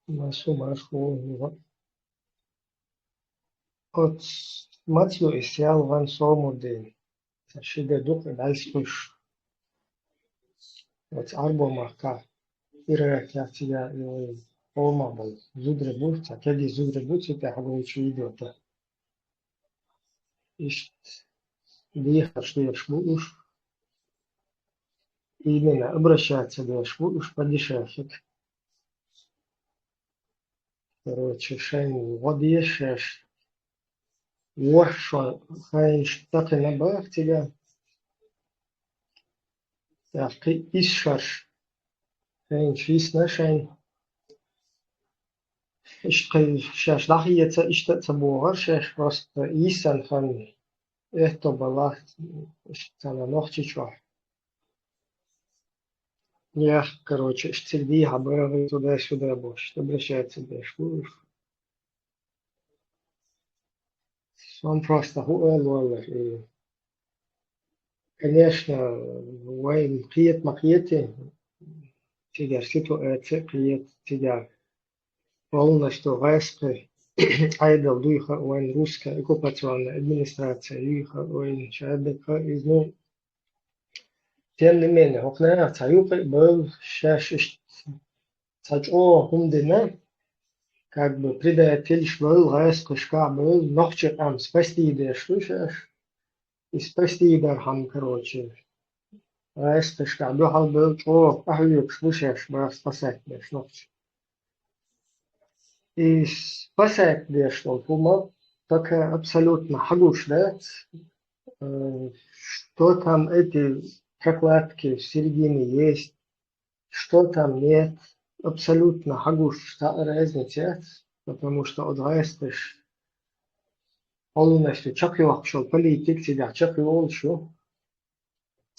Massu от Матью и сял ван сомуди, шиде дух дальспуш, от арбо мака, ире кятия и ома был, зудре бурца, кеди зудре бурца, те хагуичи идиота. Ишт диха, что я шмуш, именно обращаться до шмуш подешевшек. Короче, шайн водишеш, вошо, хайнш так и набах тебя, так и ишшаш, хайнш виснашайн. Ich dachte jetzt, ich dachte, ich просто исан хан это была она noch чичо. Я, короче, штильди хабары туда-сюда больше, обращается дальше. Он просто хуэлуэлэр. И, конечно, вайн приет макеты, тебя ситуация приет тебя полностью вайспы. Айдал дуиха уайн русская оккупационная администрация дуиха уайн шайбека из ну тем не менее окна цаюпы был шаш цачо хундина как бы предатель швал райскошка был нохче там спасти идешь слышишь и спасти дархам короче райскошка духал был о ахлюк слышишь бар спасать идешь нохче и спасать идешь фума только абсолютно хагуш да что там эти прокладки в середине есть, что там нет, абсолютно хагуш разница, потому что одрастешь полностью чакривак шел политик тебя чакривал шо,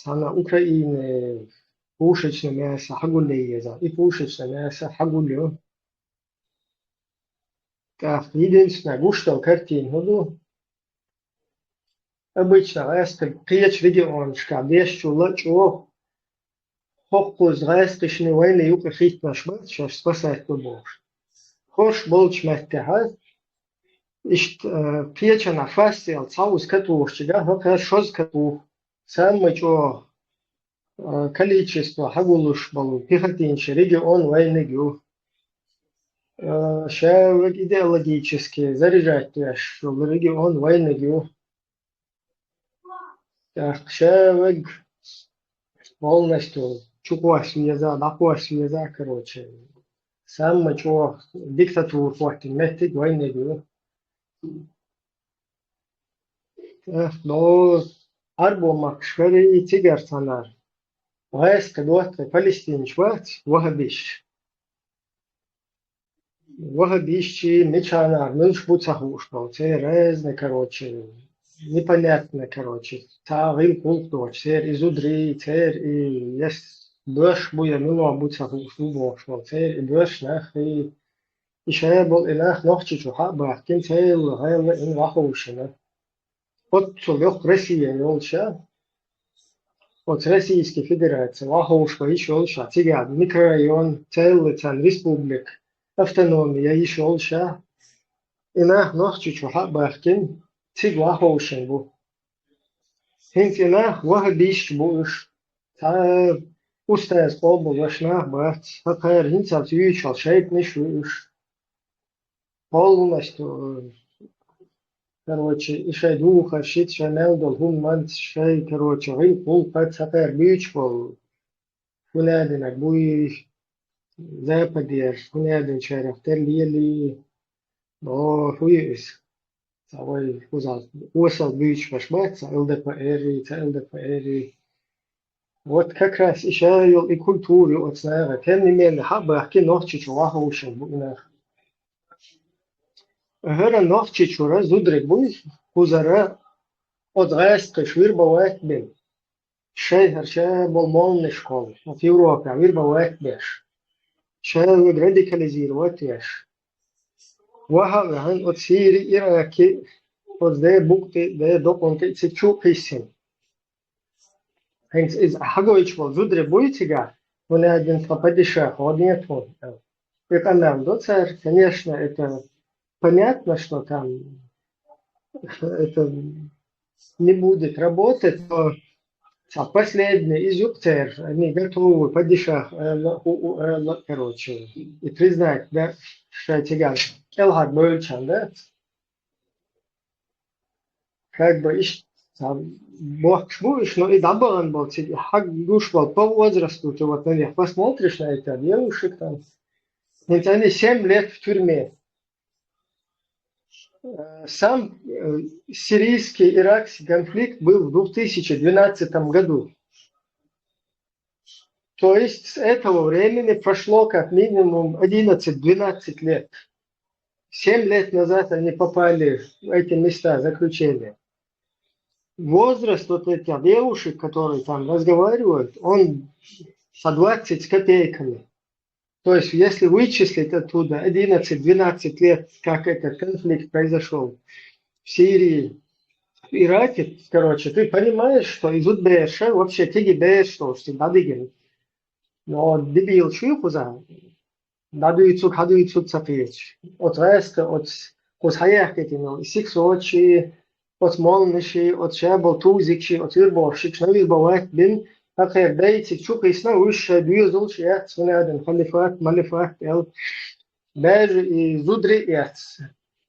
она Украины пушечное мясо хагулея и пушечное мясо хагулю. Так, единственное, гуштал картину, обычно растет печь регион, шкабеш чулач о хоккуз растешни войны юг хит наш мат, сейчас спасать побож. Хош болч маттахат, ишт печа на фасте, алцаус катушчига, хока шоз катух. Самое чё количество хагулуш был пехотинчи регион войны гю. Ща идеологически заряжать тебя, что в регион войны гю. Так, ща полностью чуква связа, баква связа, короче. Самое чё диктатуру хватит, метит войны гю. Но арбомак швери тигер санар. Вайс кадуат Палестин шват вахабиш. Вахабишчи мечанар, мылш буцахуш, це разные, короче, непонятно, короче. Тагил култу, цер изудри, цер и есть бöш буя мило буцахуш, убош, цер и бöш нах и еще был и нах нохчичу хаба, кин цел гайла ин вахушина. Вот цулёх Россия ёлча. От Российской Федерации, Вахушка, еще ша, Тигад, микрорайон, целый республик, автономия, еще ша. И на нохчичу хабахкин, Тиг Вахушин бу. Хинтина Вахабиш буш, та устаз обу вашнах бат, хакар хинцав тючал, шейт нишуш. Полностью, короче, и шей духа, шит шанел дол хумант, шей, короче, гил пул пат хакар бич был. Фунадинак буй западер, фунадин шерахтер лили, но хуис. Савой узал, усал бич вашмаца, ЛДПР. Вот как раз еще и культуру от снара. Тем не менее, хаба ки нохчичу вахушин буйнах. Гера нохчичу раз удрик буй, хузара от райска швирбавайт бин. Шейхер ше был молный школ в Европе, а вирбавайт беш. Ше радикализировать еш. Ваха ган от Сирии Ираки от де букты де доконты цичу писин. Hence is Hagoich was Zudre Buitiga when I didn't Papadisha or near phone. экономил царь. Конечно, это понятно, что там это не будет работать, но последний из юктер, они готовы падишах, короче, и признать, да, что тиган Элхар Бölчан, да, как бы там, Бог чмуешь, но и добран был, хак душ был по возрасту, ты вот на них посмотришь на это девушек там, ведь они 7 лет в тюрьме. Сам сирийский иракский конфликт был в 2012 году. То есть с этого времени прошло как минимум 11-12 лет. 7 лет назад они попали в эти места заключения. Возраст вот этих девушек, которые там разговаривают, он со 20 с копейками. То есть если вычислить оттуда 11-12 лет, как этот конфликт произошел в Сирии, в Ираке, короче, ты понимаешь, что из Удбеша вообще тиги беш, что всегда диген. Но дебил чуйкуза, Haduytsuk sapieč. Od veste, od hajaketino, siksoči, od molniši, od šebol tūzikši, od virbovšik, šnavirbovēt, bin, akher beidzik čukisna, uš dvizulši ets, vinēdin, malifāt, el, бежи и зудри ец.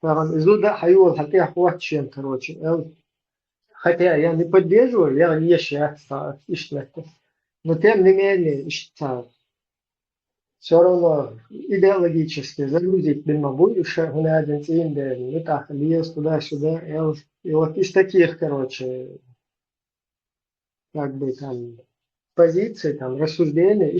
Зуда хайол, хотя хватчен, короче, el. Хотя я не поддерживаю, я не ещё иштлете. Но тем не менее, все равно идеологически загрузить больше, гунядин цинде, не так, лез туда-сюда, и вот из таких, короче, как бы там позиций, там, рассуждений,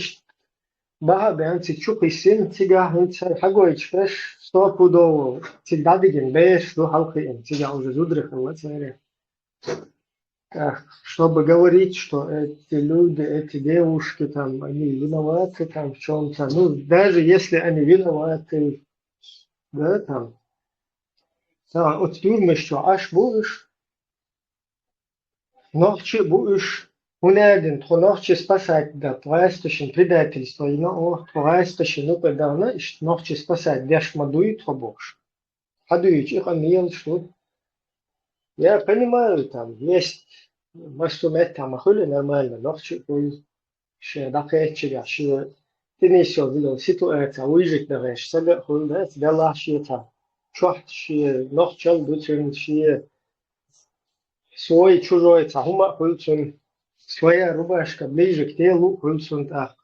бага бян цикчук и син тига, хагой чпеш, стопудово, всегда диген беш, до халкы, тига уже зудрых, вот, смотри. Чтобы говорить, что эти люди, эти девушки, там, они виноваты там в чем-то, ну, даже если они виноваты, да, там, да, от тюрьмы что, аж будешь, ночи будешь уняден, то ночи спасать, да, твоястощин предательство, и но, твоястощин, ну, когда, знаешь, ночи спасать, дашь мадует, то бог. Хадуич, их амел, что, я понимаю, там, есть, массумет, там, ахули нормально, ночи, și dacă e ceva și tine și o vilo situația uijit de reș să le hulde de la și ta choht și noch cel duțin și свой чужой та хума хулцун своя рубашка ближе к телу хулцун та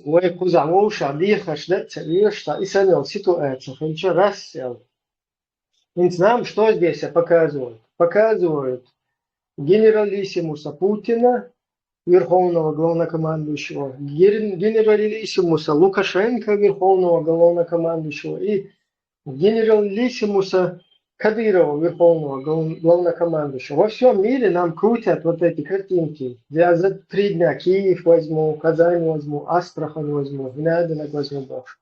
ой кузаму шадиха шдет цевишта и санел ситуация хинча рассел. Ведь нам что здесь показывают? Показывают генералиссимуса Путина, верховного главнокомандующего, генералиссимуса Лукашенко, верховного главнокомандующего, и генералиссимуса Кадырова, верховного главнокомандующего. Во всем мире нам крутят вот эти картинки. Я за 3 дня Киев возьму, Казань возьму, Астрахань возьму, Винадинок возьму, боже.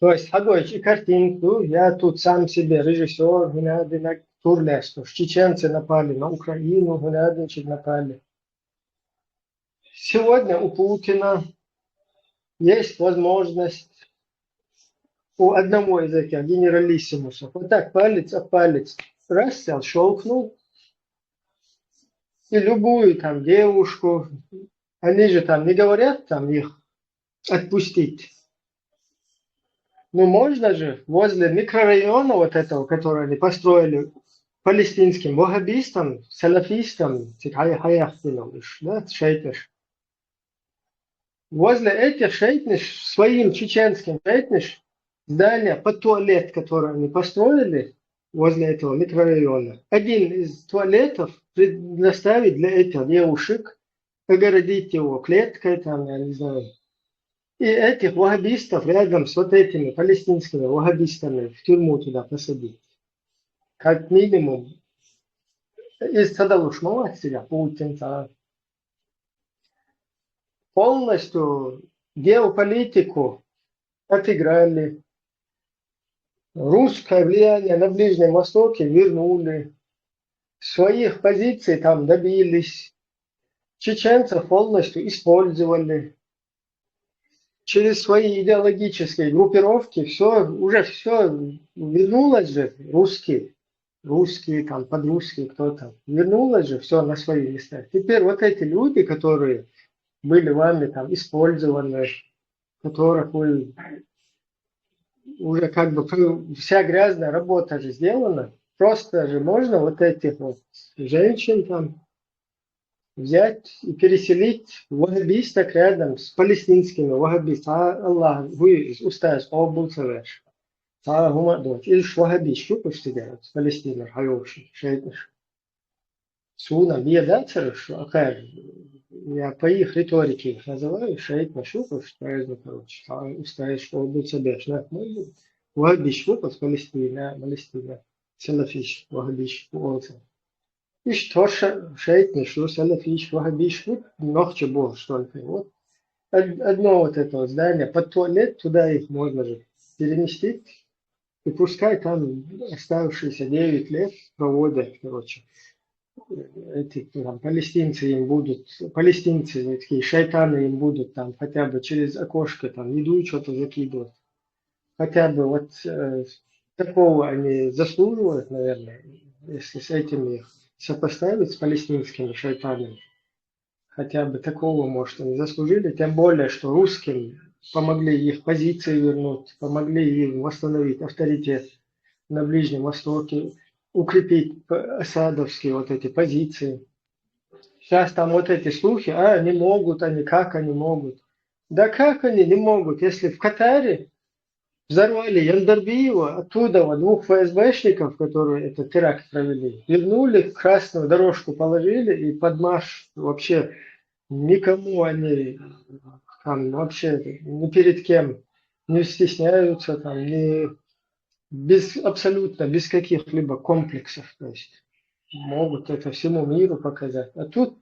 То есть, и картинку, я тут сам себе режиссер, Винадинок, Турлесто. Чеченцы напали на Украину, Гулядничек напали. Сегодня у Путина есть возможность у одного из этих генералиссимусов вот так палец о палец рассел, щелкнул, и любую там девушку, они же там не говорят там их отпустить. Ну можно же возле микрорайона вот этого, который они построили, палестинским ваххабистам, салафистам, да, шейтнеш. Возле этих шейтнеш, своим чеченским шейтнеш, здание под туалет, который они построили возле этого микрорайона. Один из туалетов предоставить для этих девушек, огородить его клеткой, там, я не знаю. И этих ваххабистов рядом с вот этими палестинскими ваххабистами в тюрьму туда посадить. Как минимум, из Садалушмова себя Путин полностью геополитику отыграли. Русское влияние на Ближнем Востоке вернули. Своих позиций там добились. Чеченцев полностью использовали. через свои идеологические группировки уже все вернулось же, русские, там, подрусские, кто там, вернулось же все на свои места. Теперь вот эти люди, которые были вами там использованы, которых вы уже как бы вся грязная работа же сделана, просто же можно вот этих вот женщин там взять и переселить ваххабистов рядом с палестинскими ваххабистами. Аллах, вы устаешь, обулсавеш. Та гума дочь. Или ваххабист, что пусть делать с Палестиной, хайоши, шейтныш. Суна, бедацеры, что, я по их риторике их называю, шейтныш, что пусть, короче, устаешь, обулсавеш. Ваххабист, что пусть Палестина, салафиш, ваххабист, и что шейтный, что салафиш, ваххабиш, вот много чего только. Вот одно вот это вот здание под туалет, туда их можно же переместить. И пускай там оставшиеся 9 лет проводят, короче, эти там, палестинцы, такие шайтаны им будут там хотя бы через окошко там еду что-то закидывать. Хотя бы вот такого они заслуживают, наверное, если с этим их сопоставить с палестинскими шайтанами. Хотя бы такого, может, они заслужили. Тем более, что русским помогли их позиции вернуть, помогли им восстановить авторитет на Ближнем Востоке, укрепить асадовские вот эти позиции. Сейчас там вот эти слухи, не могут они, как они могут. Да как они не могут, если в Катаре взорвали Яндарбиева, оттуда вот двух ФСБшников, которые этот теракт провели, вернули, красную дорожку положили и под марш вообще никому они там вообще ни перед кем не стесняются, там, абсолютно без каких-либо комплексов. То есть могут это всему миру показать. А тут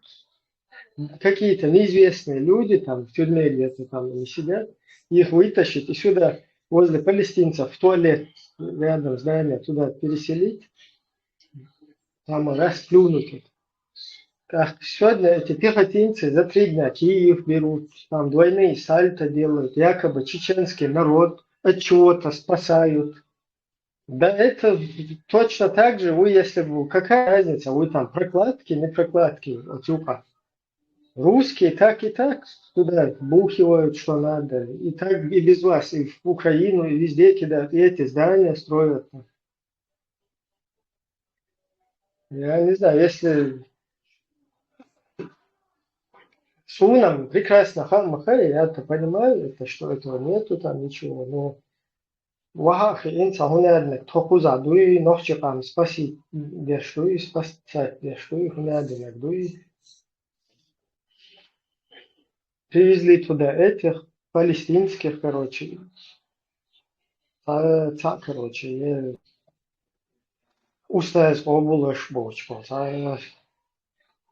какие-то неизвестные люди там в тюрьме где-то там они сидят, их вытащить и сюда возле палестинцев в туалет рядом здания туда переселить, там расплюнуть. Как сегодня эти пехотинцы за 3 дня Киев берут, там двойные сальто делают, якобы чеченский народ от чего-то спасают. Да это точно так же, вы если бы, какая разница, вы там прокладки, не прокладки от юга. Русские так и так туда бухивают, что надо. И так и без вас, и в Украину, и везде кидают, и эти здания строят. Я не знаю, если Сунам прекрасно Махай, я-то понимаю, это, что этого нету там ничего, но Вахахи инса хунядник токуза дуи нохчикам спасить дештуи, спасать дештуи хунядинек дуи. Привезли туда этих палестинских, короче, короче, устаешь обулаш бочко,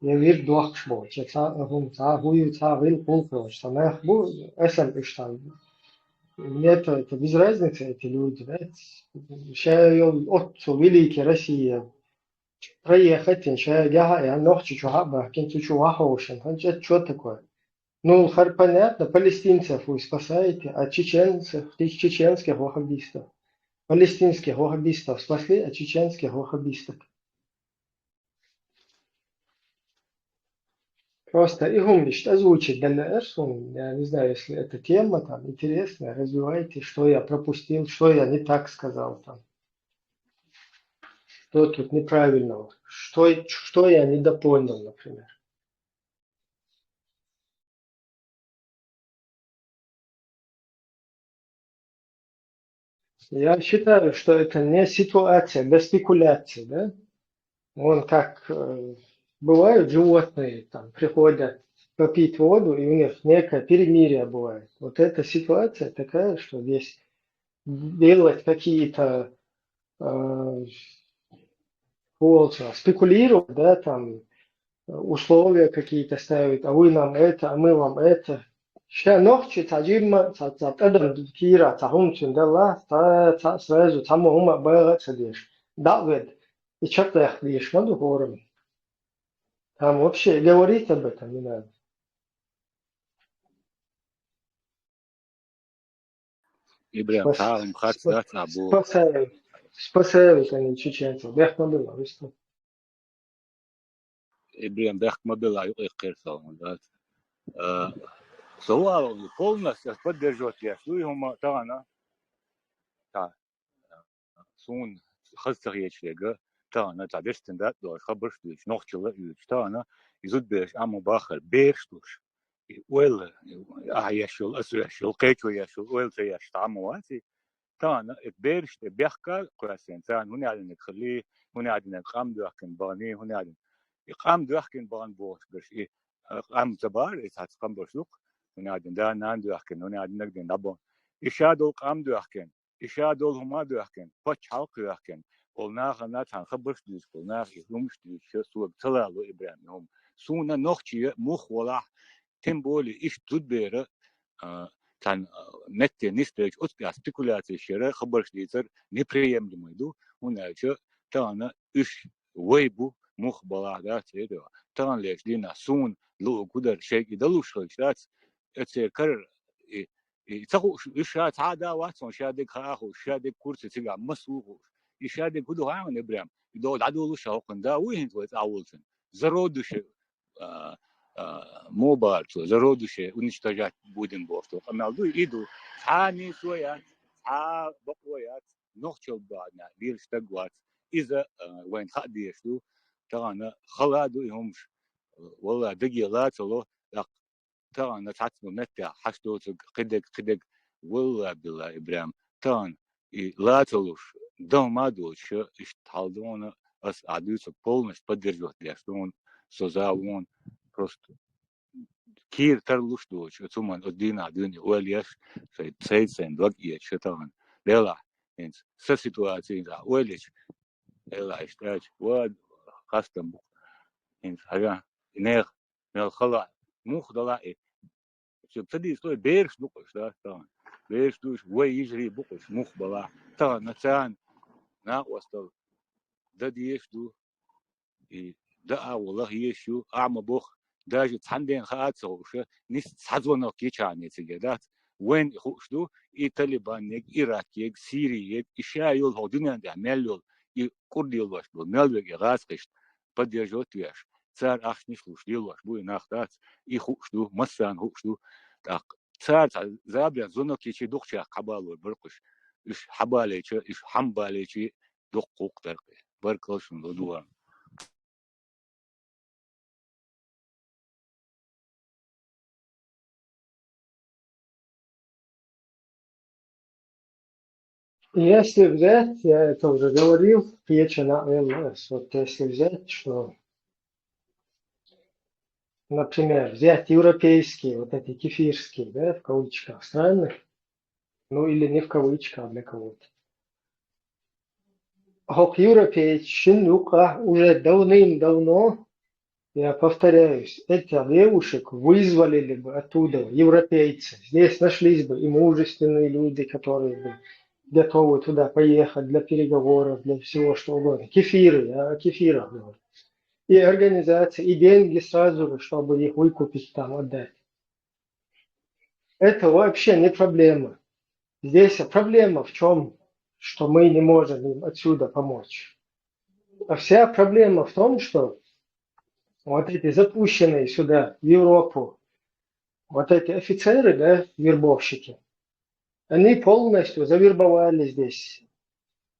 я вир дуахш боч, хую, вил пулкоч, самах бу, эсэл иштан. Мне это без разницы, эти люди, да. Сейчас отцу великий Россия проехать, сейчас я ночью чугаба, кенту чугахошен, что такое? Ну, понятно, палестинцев вы спасаете, а чеченцев, чеченских ваххабистов, палестинских ваххабистов спасли, а чеченских ваххабистов. Просто игумничать, озвучить для я не знаю, если эта тема там интересная, развивайте, что я пропустил, что я не так сказал там, что тут неправильного, что я недопонял, например. Я считаю, что это не ситуация для спекуляций, да? Вон как бывают животные, там, приходят попить воду, и у них некое перемирие бывает. Вот эта ситуация такая, что здесь делать какие-то спекулировать, да, там, условия какие-то ставить, а вы нам это, а мы вам это. Сейчас ночи таджима, адам кира, тахум сюндалла, сразу тому ума бага цадиш. Давид, и что-то я хлещ, надо говорим. Там вообще говорить об этом не надо. Ибрям Талам Хацат Абу. Спасают они чеченцев. Бехма было, что? Ибрям Бехма была Кирсал. Сауал полностью поддерживает я. Слуйма Тана. Та. Сун Хацарьечлега. Тана Табестен да Хабарштуч. Нохчила Юч. Тана изуд беш Аму Бахар Берштуш. Well, يشول أسرع قيتو يشول well تياش تعمواتي تانا إتبرش تبيحكا قراسين تان هنا عدنا نخليه هنا عدنا قام دوحكن باني هنا عدنا قام دوحكن بان بوش بس إيه قام تبار إتحت قام برسوق هنا عدنا دا نان دوحكن هنا عدنا نقدر نبون إشادول قام دوحكن إشادول هما دوحكن بتش حلق دوحكن قلنا خنا تان خبرش دوش قلنا يهمش دوش شو سوق طلعوا إبراهيم هم سونا نخشي مخ ولا тем более иш тут бера тан метте нистеч отпя спекуляции шере хабаршлицер неприемлемый ду унача тана иш вейбу мух бала да тедо тан леш дина сун лу гудар шейк идалушл шат эцер кар и цагу иша цада ватсон шаде хаху шаде курсы тига масугу и шаде гуду хамне брям до дадулу шауканда уин вот аулсен зародуше мобарцу зародуше уничтожать будем борту. Амалду иду цани своя, ца бакоят, нохчел бадна, вирштагват. Иза вайн хадиешту, тагана халаду юмш, والله دقيقات الله ترى تعتمد متى حشدوت قدك والله بالله إبراهيم ترى لا تلوش دم ما دوش اشتحالدون أس عدوس полностью поддерживать лештون созавон просто كير ترلوش دوش ثم الدين عدوني وليش في تسيسن دوقية شتان لا إنس سيتواتي إنس وليش لا إشتراك واد خاصة إنس هذا نير من الخلا مخ ضلائي شو تدي سوي بيرش بقش ده طبعا بيرش دوش ويجري بقش مخ بلا طبعا نتان وصل ده ديش دو ده والله يشو أعمى بخ даже цанден хаацоуше нис сазвоно кичане цигедат вен хушду и талибанег иракег сириег ишаёл ходунянда мелёл и курдил ваш был мелвег расхиш поддерживать веш цар ахни слушдил ваш бу нахтат и хушду массан хушду так цар забря зоно кичи духча кабалу биркуш иш хабалечи иш хамбалечи духуктар биркошун дудуа Если взять, я это уже говорил, речь на ЛС, вот если взять, что, например, взять европейские, вот эти кефирские, да, в кавычках, страны, ну или не в кавычках для кого-то. Хок европейщин уже давным-давно, я повторяюсь, этих девушек вызволили бы оттуда европейцы. Здесь нашлись бы и мужественные люди, которые бы готовы туда поехать для переговоров, для всего что угодно. Кефиры, я о кефирах говорю. И организации, и деньги сразу же, чтобы их выкупить там, отдать. Это вообще не проблема. Здесь проблема в чем? Что мы не можем им отсюда помочь. А вся проблема в том, что вот эти запущенные сюда, в Европу, вот эти офицеры, да, вербовщики, они полностью завербовали здесь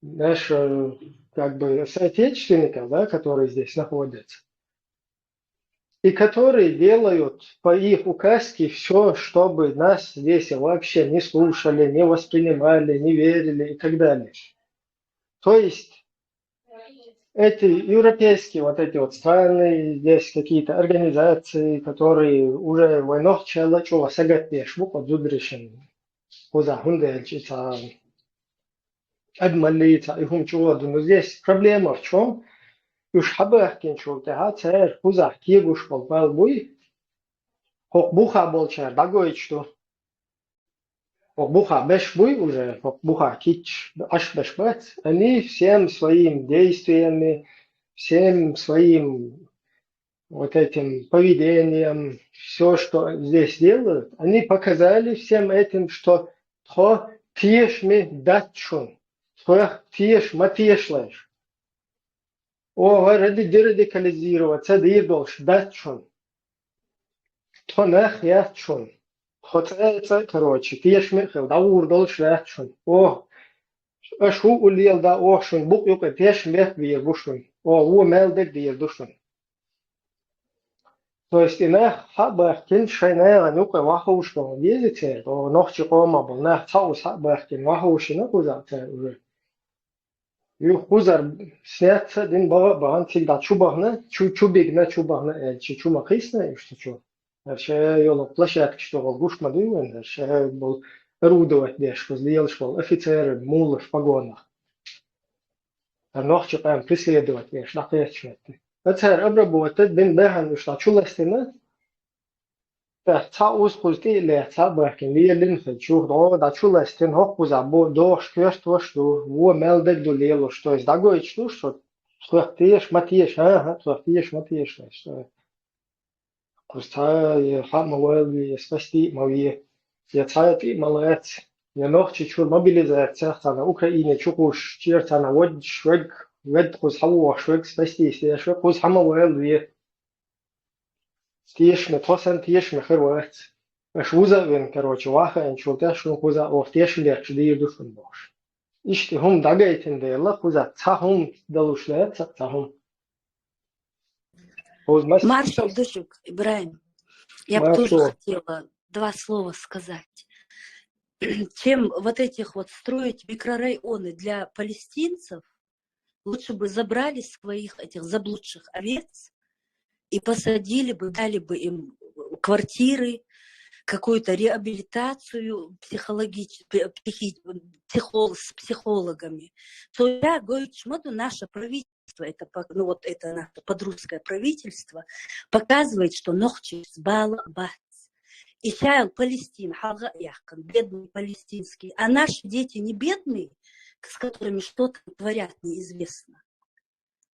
наших, как бы, соотечественников, да, которые здесь находятся, и которые делают по их указке все, чтобы нас здесь вообще не слушали, не воспринимали, не верили и так далее. То есть эти европейские вот эти вот страны, здесь какие-то организации, которые уже войнах чего сагатнеш, вот зудрешен, куда хундельчица, адмалица, и хум чего, но здесь проблема в чем? Уж хабахкин шултеха цер, куда кигуш полбуй, хокбуха болчар, дагой что? Хокбуха бешбуй уже, хокбуха кич, аш бешбат, они всем своим действиями, всем своим вот этим поведением, все, что здесь делают, они показали всем этим, что то Тиеш ми датчун. Своих тиеш матиешлеш. О, ради дерадикализироваться, дирдолш датчун. Тонах ячун. Хотя, короче, тиеш ми хил, даурдолш ячун. О, ашу улил да ошун, бук юка тиеш мех вир бушун. О, у мелдек дир душун. То есть инах хабахкин шайнага нука вахушка везете, то нохчи кома был, нах цаус хабахкин вахушина кузата уже. Ю хузар снятся дин баган всегда чубахна, чубигна чубахна, чумахисна, и что чу. Вообще ёло площадки, что был гушма дювен, вообще был орудовать деш, сделал школ, офицеры, мулы в погонах. А нохчи прям преследовать деш, нахуячивать. Это обработать, бен бехан, что чуластина, تعوز قلتي له تعبر كن ليه لين شوف ده ده شو لاستين هوك وزعبو دوش كيرت وش دو هو مالدك دو ليلو что есть дагой что что схватишь матишь ага схватишь матишь что просто я хамовал я спасти мои я царь и молодец я noch чуть-чуть мобилизация на Украине чукуш черта на вот швед вед кус хаво швед спасти я швед кус хамовал я тиеш me tosan tiesh me херват шуза вен короче ваха эн чулта шун хуза оф тиеш леч дир душун бош ишти хум дагайтен дейла хуза цахум далушле цахум хоз мас Маршал Душик, Ибраим, я бы тоже хотела два слова сказать. Чем вот этих вот строить микрорайоны для палестинцев, лучше бы забрали своих этих заблудших овец и посадили бы, дали бы им квартиры, какую-то реабилитацию психологическую, с психологами. То я говорю, что наше правительство, это, ну вот это наше подрусское правительство, показывает, что нохчис бала бац. И чаял Палестин, бедный палестинский. А наши дети не бедные, с которыми что-то творят неизвестно.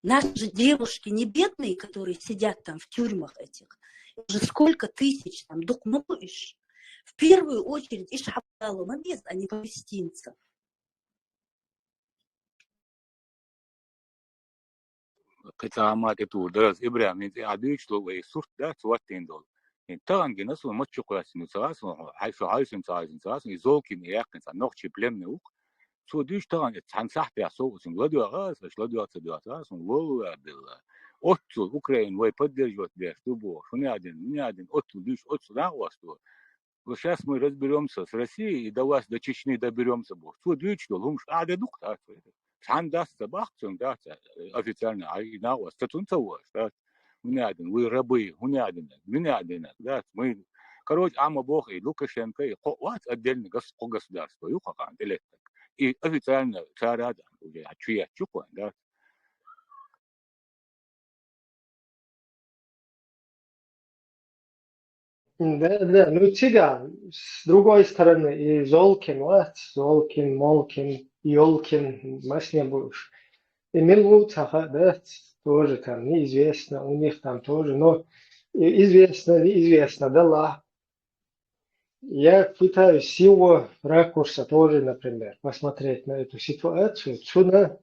Наши девушки не бедные, которые сидят там в тюрьмах этих. Уже сколько тысяч там докнуешь. В первую очередь иш хабдалу мабез, а не палестинцев. كتامات تقول درس إبراهيم أنت عديش لو يسوق ده تواتين دول طبعا جناس ما تشوكلاس نساس حيث عايز نساس يزوكين ياكن سنوخشي بلم نوك سو ديش طبعا تنصح بيعصو سن لدو غاز مش لدو تدوات سن لو بال أوتو أوكرين ويبدر جوت بيش تبو شنيادين أوتو ديش أوتو ناقواستو وشاس мы разберемся с Россией, до вас, до Чечни доберемся. Что движется, лумш, а да дух так. Сам даст собахцем, да, официально, а и на вас, татунца у вас, да. Вы рабы, да, мы, короче, ама Бог и Лукашенко, и вот отдельно государство, юхахан, и официально царя, да, уже, а чья чуква, да. Да, ну тебя, с другой стороны, и Золкин, вот, Золкин, Молкин, Ёлкин, маш не будешь. И Милуцаха, да, тоже там неизвестно, у них там тоже, но неизвестно, да ла. Я пытаюсь с его ракурса тоже, например, посмотреть на эту ситуацию. Сюда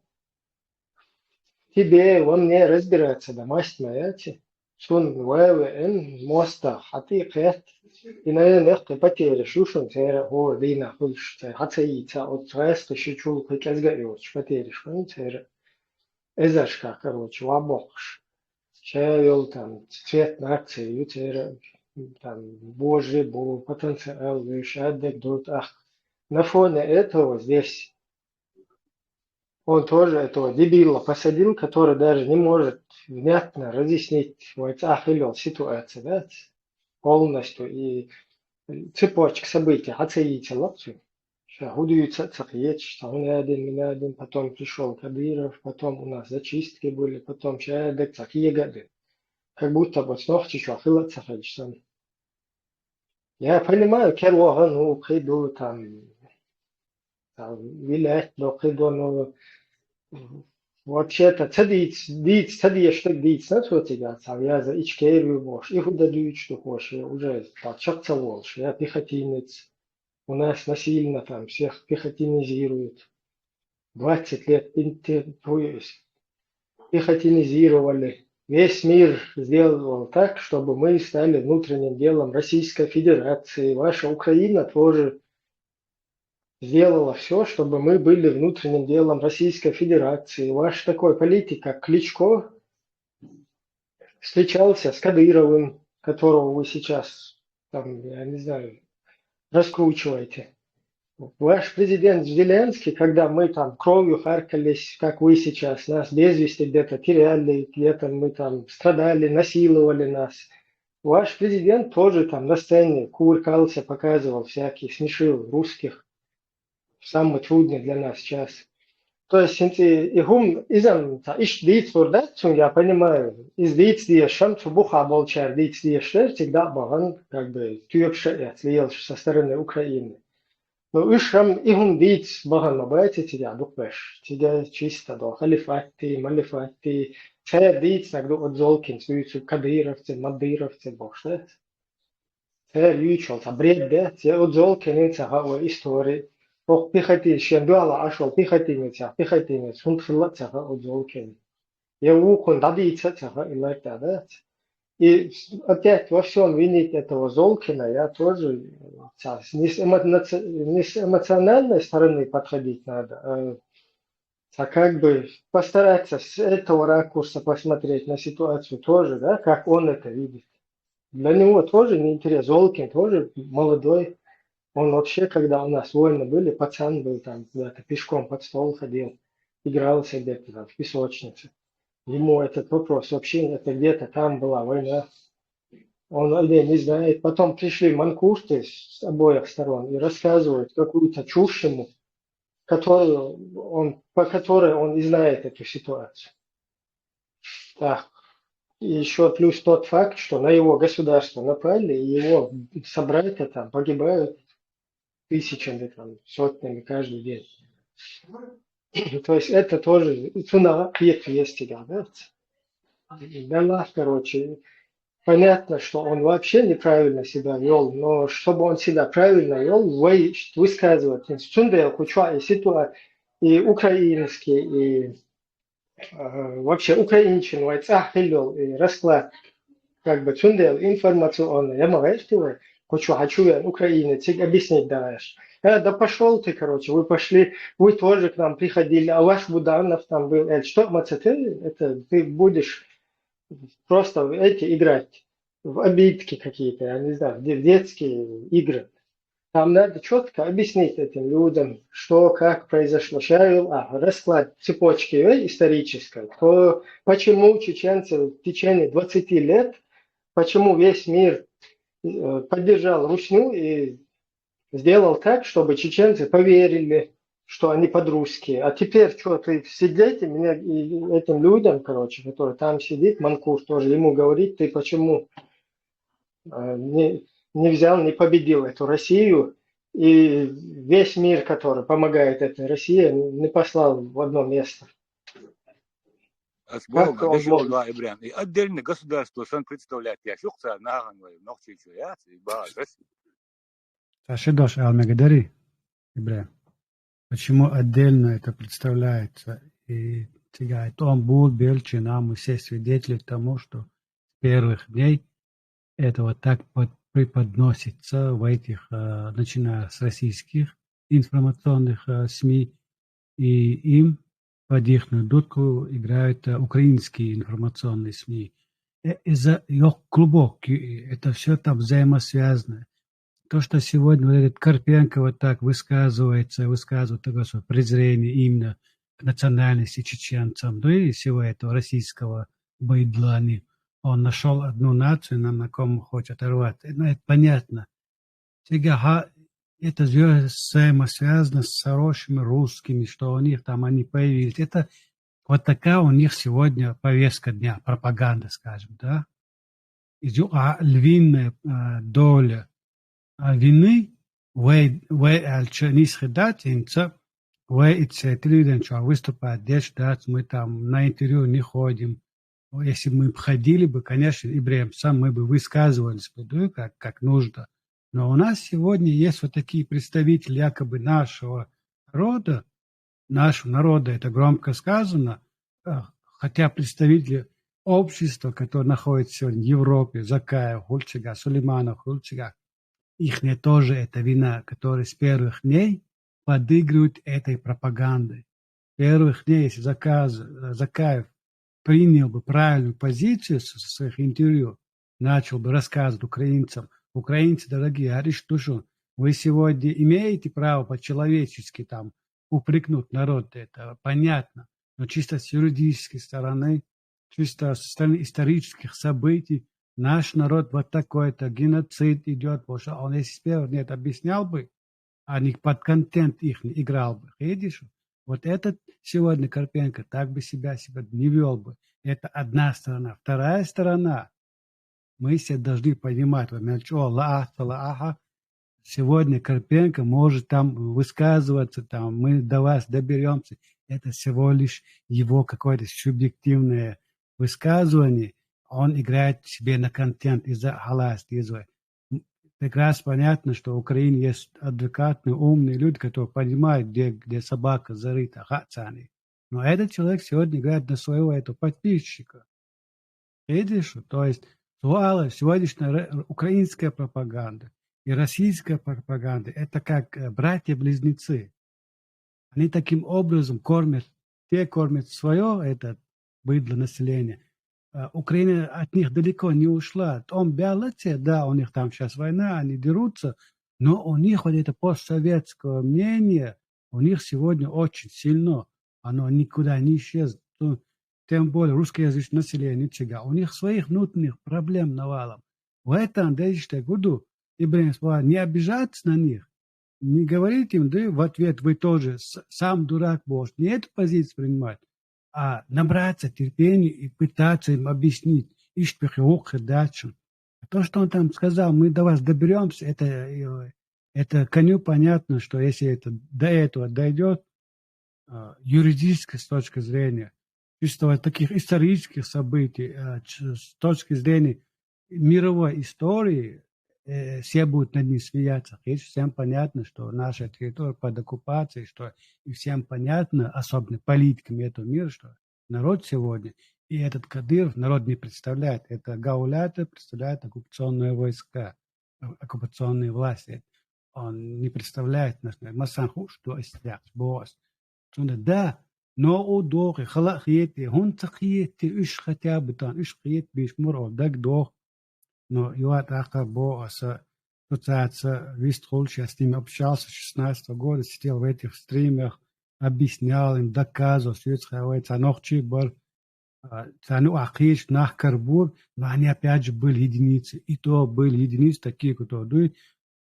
тебе, во мне разбираться, да, масть моя, شون وين موستا حقيقة إن نخت بتير شوشون تير هو دينا خلش حتى يتا أو تغيس تشيشول كتلزق يوش بتير شون تير إزاش كاكروش وابوكش شايل там цвет нации ютер там божий был потенциал вышедек тут ах на фоне этого здесь он тоже этого дебила посадил, который даже не может внятно разъяснить ситуацию, да, полностью и цепочек событий, оценить лапцию. Худуются цахиет, что он один, потом пришел Кадыров, потом у нас зачистки были, потом человек такие годы. Как будто бы снова чуть-чуть хило цахиет. Я понимаю, кервога, ну, приду там вилять, но приду, ну, вообще-то цадиеш диц на то тебя я за ичкерию бош и худа дуич что хочешь уже так чакца волш я пехотинец У нас насильно там всех пехотинизируют. 20 лет пехотинизировали. Весь мир сделал так, чтобы мы стали внутренним делом Российской Федерации. Ваша Украина тоже сделала все, чтобы мы были внутренним делом Российской Федерации. Ваш такой политик, как Кличко, встречался с Кадыровым, которого вы сейчас, там, я не знаю, раскручиваете. Ваш президент Зеленский, когда мы там кровью харкались, как вы сейчас, нас без вести где-то теряли, где-то мы там страдали, насиловали нас. Ваш президент тоже там на сцене кувыркался, показывал всякие, смешил русских в самый трудный для нас час. То есть, я понимаю, из дия шамцу буха болчар, дия всегда баган, как бы, тюркша со стороны Украины. Но ишам ихум диц баган мабайте тебя дукбеш, тебя чисто до халифати, малифати, цер диц нагду отзолкин, суицу кадыровцы, мадыровцы, бошдет. Цер ючол, та бред, да, те отзолкин, это гао истории. Ох, пехотин, шендуала ашол, пехотинец, хунтфилла цаха отзолкин. Я ухун дадица цаха илайта, да. И опять во всем винить этого Золкина я тоже не с эмоциональной стороны подходить надо, а как бы постараться с этого ракурса посмотреть на ситуацию тоже, да, как он это видит. Для него тоже неинтересно. Золкин тоже молодой. Он вообще, когда у нас войны были, пацан был там, куда-то пешком под стол ходил, игрался где-то там в песочнице. Ему этот вопрос вообще это где-то там была война. Он не знает. Потом пришли манкурты с обоих сторон и рассказывают какую-то чушь ему, по которой он и знает эту ситуацию. Так. И еще плюс тот факт, что на его государство напали, и его собратья там погибают тысячами, там, сотнями каждый день. То есть это тоже цена есть, да? Да, короче, понятно, что он вообще неправильно себя вел, но чтобы он себя правильно вел, высказывать институты, и ситуацию, и украинский, и вообще украинщину, и расклад, как бы цундел информационный, я могу сказать, хочу я украинец, объяснить даваешь. Да пошел ты, короче, вы тоже к нам приходили, а ваш Буданов там был, что, это ты будешь просто играть в обидки какие-то, я не знаю, в детские игры. Там надо четко объяснить этим людям, что, как произошло. Расклад цепочки исторической, то почему чеченцы в течение 20 лет, почему весь мир поддержал Русню и сделал так, чтобы чеченцы поверили, что они подрусские. А теперь что, ты сидеть и меня и этим людям, короче, который там сидит, Манкур тоже, ему говорит, ты почему не взял, не победил эту Россию, и весь мир, который помогает этой России, не послал в одно место. Как он может? И отдельное государство сам представляет. Я шухца наганваю, нохчичу я, и базас. Ташидош Алмегадари, Ибрахим. Почему отдельно это представляется? И он был Бельчи, нам все свидетели тому, что с первых дней это вот так преподносится в этих, начиная с российских информационных СМИ, и им под их дудку играют украинские информационные СМИ. Из-за их глубокий, это все там взаимосвязано. То, что сегодня вот этот Карпенко вот так высказывает такое презрение именно к национальности чеченцам, да и всего этого российского быдла, он нашел одну нацию, на ком хочет оторвать. Ну, это понятно. Сега, это взаимосвязано с хорошими русскими, что у них там они появились. Это вот такая у них сегодня повестка дня, пропаганда, скажем, да. Львиная доля вины выступает здесь, да, мы там на интервью не ходим. Если мы ходили бы, конечно, Ибрахим, сам мы бы высказывались бы, как нужно. Но у нас сегодня есть вот такие представители якобы нашего народа, это громко сказано, хотя представители общества, которые находятся сегодня в Европе, Закаев, Хульчига, Сулейманов, Хульчига, их не тоже это вина, которые с первых дней подыгрывают этой пропагандой. С первых дней, если Закаев принял бы правильную позицию со своих интервью, начал бы рассказывать украинцам, украинцы, дорогие, говоришь, что вы сегодня имеете право по-человечески там упрекнуть народ, это понятно, но чисто с юридической стороны, чисто со стороны исторических событий, наш народ вот такой-то геноцид идет, потому что он если сперва нет объяснял бы, а не под контент их не играл бы. Видишь? Вот этот сегодня Карпенко так бы себя не вел бы. Это одна сторона. Вторая сторона. Мы все должны понимать, сегодня Карпенко может там высказываться, там, мы до вас доберемся. Это всего лишь его какое-то субъективное высказывание. Он играет себе на контент из-за халаст. Прекрасно понятно, что в Украине есть адекватные, умные люди, которые понимают, где собака зарыта, хацаны. Но этот человек сегодня играет на своего этого подписчика. Видишь? То есть сегодняшняя украинская пропаганда и российская пропаганда – это как братья-близнецы. Они таким образом кормят свое, это быдло население. Украина от них далеко не ушла. Он Белоруссия, да, у них там сейчас война, они дерутся, но у них вот это постсоветское мнение, у них сегодня очень сильно, оно никуда не исчезнет. Тем более русскоязычное население, у них своих внутренних проблем навалом. В этом, да, я говорю, Ибрагим, не обижаться на них, не говорить им, да, в ответ вы тоже сам дурак будешь, не эту позицию принимать, а набраться терпения и пытаться им объяснить, дальше. То, что он там сказал, мы до вас доберемся, это коню понятно, что если это до этого дойдет, юридически с точки зрения, чисто таких исторических событий, с точки зрения мировой истории, все будут над ним смеяться. И всем понятно, что наша территория под оккупацией, что и всем понятно, особенно политикам этого мира, что народ сегодня, и этот Кадыров народ не представляет. Это гауляты представляют оккупационные войска, оккупационные власти. Он не представляет нас. Масанху, что истят, босс. Да, но у дохи, халахиети, хунцахиети, иш хотя бы там, иш хиет бишмур, так дох. Но Юат Ахтар Боаса пытается Вистхольч, я с ними общался с 16 года, сидел в этих стримах, объяснял им, доказывал, что это Цанохчи был, Цану Ахиш, Нахкарбур, но они опять же были единицы. И то были единицы такие, которые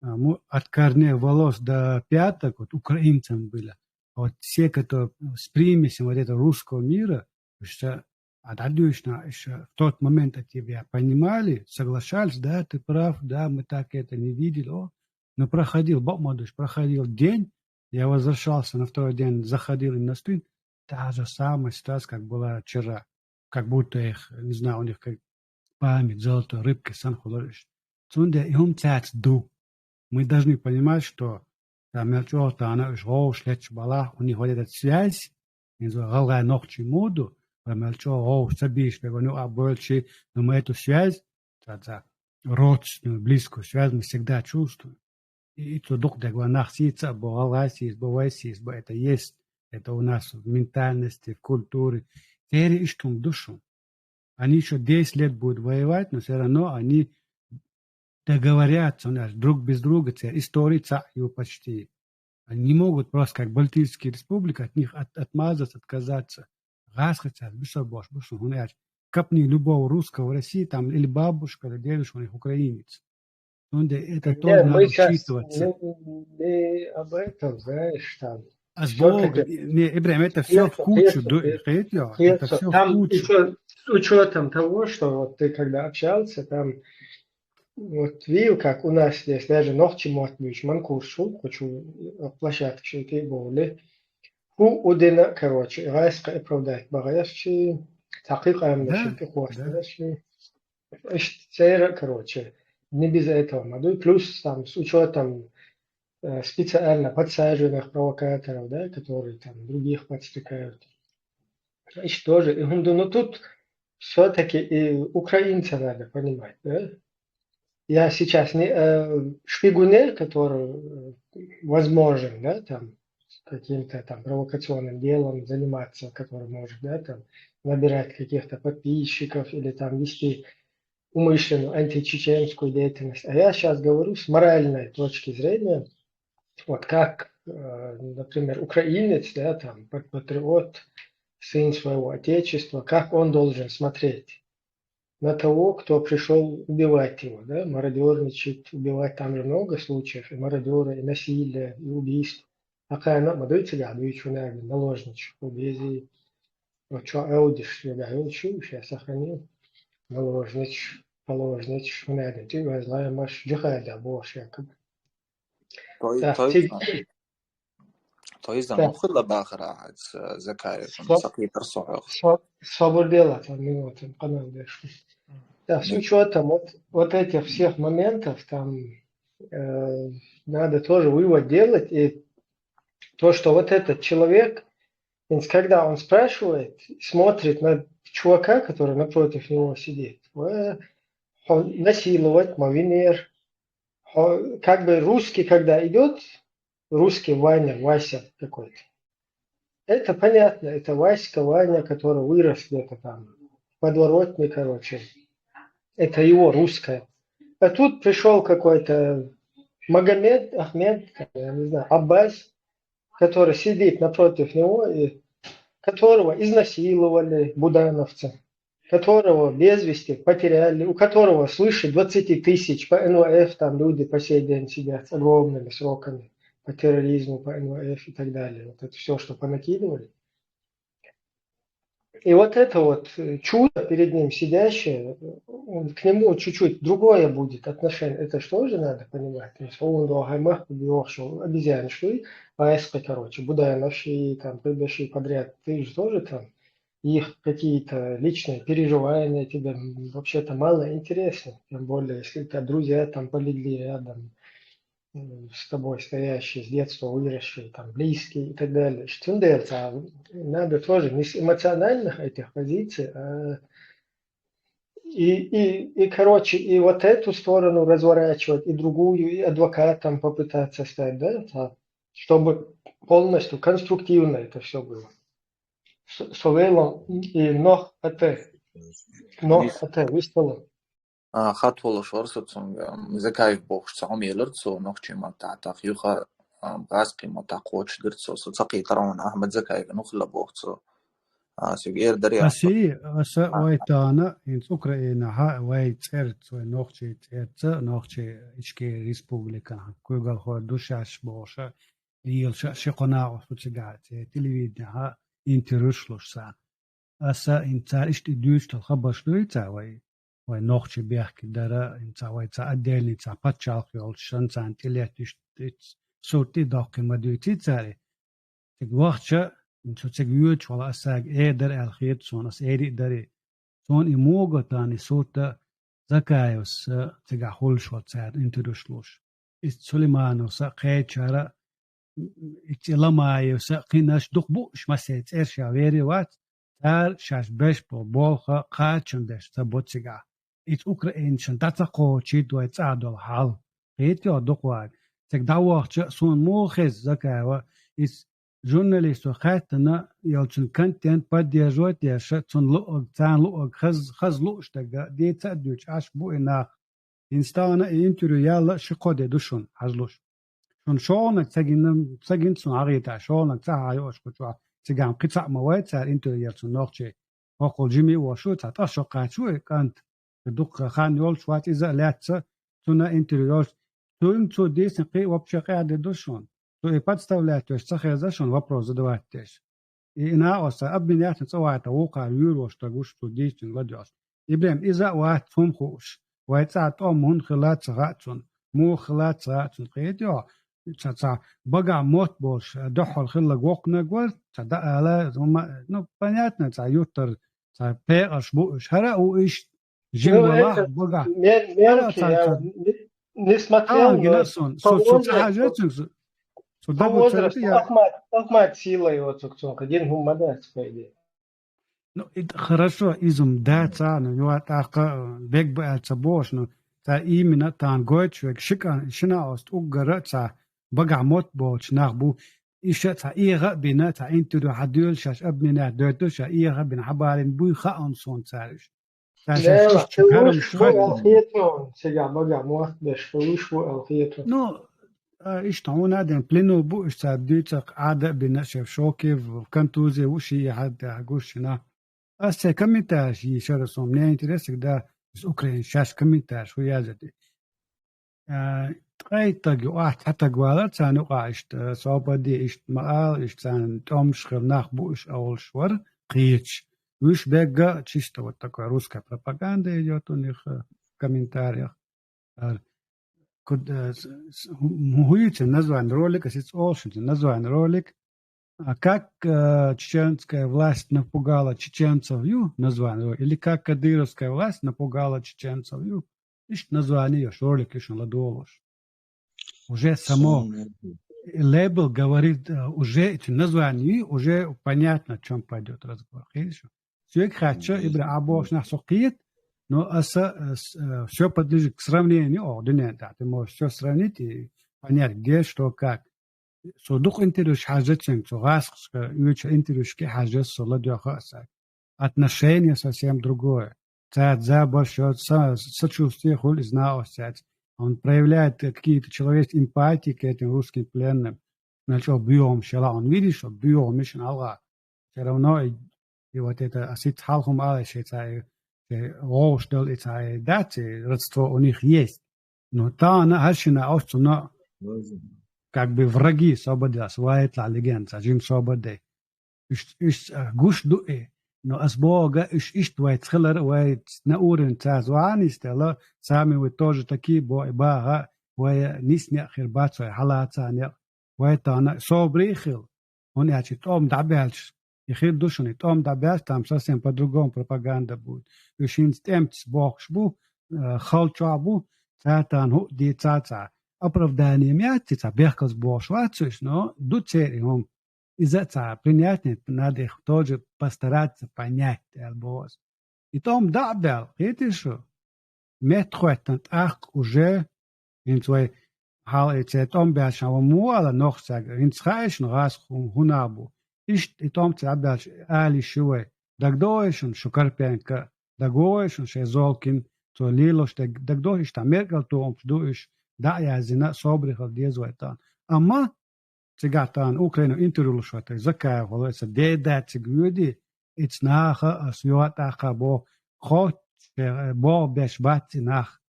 от корней волос до пяток, вот украинцам были. А вот все, которые с примесью вот этого русского мира, что отлично, еще в тот момент от тебя понимали, соглашались, да, ты прав, да, мы так это не видели. Но проходил, Бог мой, проходил день, я возвращался на второй день, заходил им на стрим, та же самая ситуация, как была вчера. Как будто их, не знаю, у них как память, золотой рыбки, санхулариш. Цунде и ду. Мы должны понимать, что у них вот эта связь, но мы эту связь, родственную, близкую связь мы всегда чувствуем. И то дух дегванахсица, это есть, это у нас в ментальности, в культуре. Теперь ищем душу. Они еще 10 лет будут воевать, но все равно они договорятся у нас друг без друга, истории его почти. Они не могут просто, как Балтийская республика, от них отмазаться, отказаться. Раз хотят, капни любого русского в России, там или бабушка, или дедушка, у них украинец. Это тоже надо учитываться. Не об этом, знаешь, там. А с Богом, Ибрагим, это все в кучу. Это все в кучу. С учетом того, что вот ты когда общался, там вот видел, как у нас здесь даже ногти мотнешь, манкушу, хочу площадке ты боли. Удина, короче, райска оправдать багаящий, таких амнаши, ты хвостающий. Короче, не без этого. И плюс там с учетом специально подсаженных провокаторов, да, которые там других подстрекают. Значит, тоже. И, ну тут все-таки и украинца надо понимать, да? Я сейчас не шпигуне, который возможен, да, там, каким-то там провокационным делом заниматься, который может, да, там, набирать каких-то подписчиков или там вести умышленную античеченскую деятельность. А я сейчас говорю с моральной точки зрения, вот как, например, украинец, да, там, патриот, сын своего отечества, как он должен смотреть на того, кто пришел убивать его, да, мародерничать, убивать, там же много случаев, и мародеры, и насилие, и убийств. Акая на мадуйте гадуючу наложничек, убези, вот что аудиш, я учу, сейчас сохранил, наложнич, положнич, надо, ты возлая маш джихада, бож, якобы. To yüzden okula bakıra zekayı sakıyı soğuk. Свободела, там, минуты, канал дальше. Да, с учетом вот этих всех моментов, там надо тоже вывод делать. И то, что вот этот человек, когда он спрашивает, смотрит на чувака, который напротив него сидит, насиловать, мавинер, как бы русский, когда идет, русский Ваня, Вася какой-то. Это понятно, это Васька, Ваня, который вырос где-то там, в подворотне, короче. Это его русское. А тут пришел какой-то Магомед, Ахмед, я не знаю, Аббас, который сидит напротив него, и которого изнасиловали будановцы, которого без вести потеряли, у которого свыше 20 тысяч по НВФ, там люди по сей день сидят с огромными сроками по терроризму, по НВФ и так далее. Вот это все, что понакидывали. И вот это вот чудо перед ним сидящее, к нему чуть-чуть другое будет отношение. Это что же надо понимать? Обезьяны, короче, будановшие, там, прыгавшие подряд. Ты же тоже там, их какие-то личные переживания тебе вообще-то мало интересны. Тем более, если у тебя друзья там полегли рядом с тобой стоящие, с детства выросшие, там, близкие и так далее. Что надо тоже не с эмоциональных этих позиций, а короче, и вот эту сторону разворачивать, и другую, и адвокатом попытаться стать, да, чтобы полностью конструктивно это все было. Совелом и ног ате выставлен. خط ولا شورس تصون زكاي بوش تصوم يلرتسو نخشي ما تعتق يخا باسقي ما تقوتش درتسو سقي ترون أحمد زكاي نخلا بوخسو سيغير دريا أسي ويتانا إن أوكرانيا ها ويتسرت نخشي تسرت نخشي إشكي ريسبوبليكا كوغل خو دوشاش بوشا يلش شقناع وسوتشغات تلفزيون ها انترشلوش سا أسا إن تاريشت دوش تخبر شوي تاوي ونخشي بيحكي درا إن تاوي تعدل إن تعبتشالك يولشان تانتيليتش صوتي داقي مدوتي تاري تقوخشا إن شو تقويتش ولا أساق إيدر الخيط سون أس إيدي داري سون إموغو تاني صوتا زكايوس تقاحولش وتسار انترشلوش سليمانوس قيد شارع إتلامايوس قيناش دقبوش مسيت إرشا ويري وات تار شاش بش بولخا قاتشندش تبوتسيغا إت أوكرين شنتاتاقو تشيدو إتساعدو الحال قيت يو دقواد تقداوخ سون موخز زكايوا إس جورناليستو خاتنا يلچن كنتنت بديجوت يا تون لوغ تان لوغ خز لوش تاغا دي تادوش اش بو انا انستانا انترو يالا شقود دوشون حزلوش شون شونك تاغين سون عريتا شونك تا هايوش كوچوا تيغام قطع مواد سار انترو يلچن نوخشي وقول جيمي وشو تا شقاتشو كانت دوق خان يول شوات اذا لاتس تونا انترو يول تو ديس قي وبشي قاعد دوشون то и подставлять, то есть сахарзашон вопрос задавать теж. И на оса обменять цавайта ука юро что гуш что действен ладёс. И блем иза ват фумхуш. Вайца том мун хлат цацун, му хлат цацун قيديو. Цаца бага мот больше, дохол хилла гокна гвал, цада ала, ну понятно, ца ютер, ца пеаш буш, хара у иш Ну, Жимбалах это бога. мелкий, я не смотрел, но Генасон, по соцахажатин, судабу царите возрасту я. Ахмат сила его цукцок, один гумадец, по идее. Ну, это хорошо, изум даца, ну, юат ака бег ба цабош, ну, та именно тан гойчвек, шина ост угара та багамот боч нахбу, إيش تعيغة بنا تعينتو حدول شاش أبننا دوتو شايغة بنا حبارين بوي خاون صون تارش تاشاش لا إيش تكرم تلوش بو شخاتو الخيطون سيجا بقى موحدش تلوش بو الخيطون نو إيش تعونا دين بلينو بو إيش تابديتك عادة بنا شاف شوكي وكنتوزي وشي حد عقوشنا أسا كميتاش يشار صوم نينترسك دا بس أوكرين شاش كميتاش ويازدي تغيتك واحد حتى قوالات سان وقاشت صوبة دي إشت مقال إشت سان توم شخل ناخبو إش أول شور قيتش ويش بيقى تشيشتا واتقوى روسكا пропаганда идет у них в комментариях. Муhuите назван ролик, если олшите назван ролик, как чеченская власть напугала чеченцев, назван ролик, или как кадыровская власть напугала чеченцев, Ишь название, ролик ишь ладолош. Уже само лейбл говорит, уже эти названия, уже понятно, о чем пойдет разговор. Все хочу, ибра абош на сокит, но все подлежит к сравнению. Ты можешь все сравнить и понять, где, что, как. صدق انتروش حاجتين تغاسق يوش انتروش كي حاجات صلاد يخاسك. Отношения совсем другое. Царь больше сочувствие холь знаосять. Он проявляет какие-то человеческие эмпатии к этим русским пленным. Начал бьем шала. Он видит, что бьем мишен Аллах. Все равно и вот это асит халхум алеш, это роштел, это дати, родство у них есть. Но та она хашина остана как бы враги свободы, своя легенда, жим свободы. Иш гуш дуэ. No as Бога иш твои цхилер, твои наурен цазвани стела, сами вы тоже такие бо бага, твои нисня хирбацой халацаня, твои тана собрихил. Он ячит том дабельш, и хир душани том дабельш, там совсем по-другому пропаганда будет. Ишин стемц богшбу, халчабу, цатан ху ди цаца. Оправдание мяти, цабехкас бошвацуш, но дуцери он. Из-за принятия надо их тоже постараться понять, Эльбоз. И том дабел, видишь, что метхуэтнат ах уже in zwei hal et tom bel shau muala noch sag in schaichen ras hunabu ist tom tsabel ali shue dagdoishun shukarpenka dagoishun shezolkin to lilosh dagdoish ta merkel to duish da ya zina sobrih al diezoetan amma цигатан Украину интерулушвата закая волоса деда цигюди it's наха асюатаха бо хот бо бешбати нах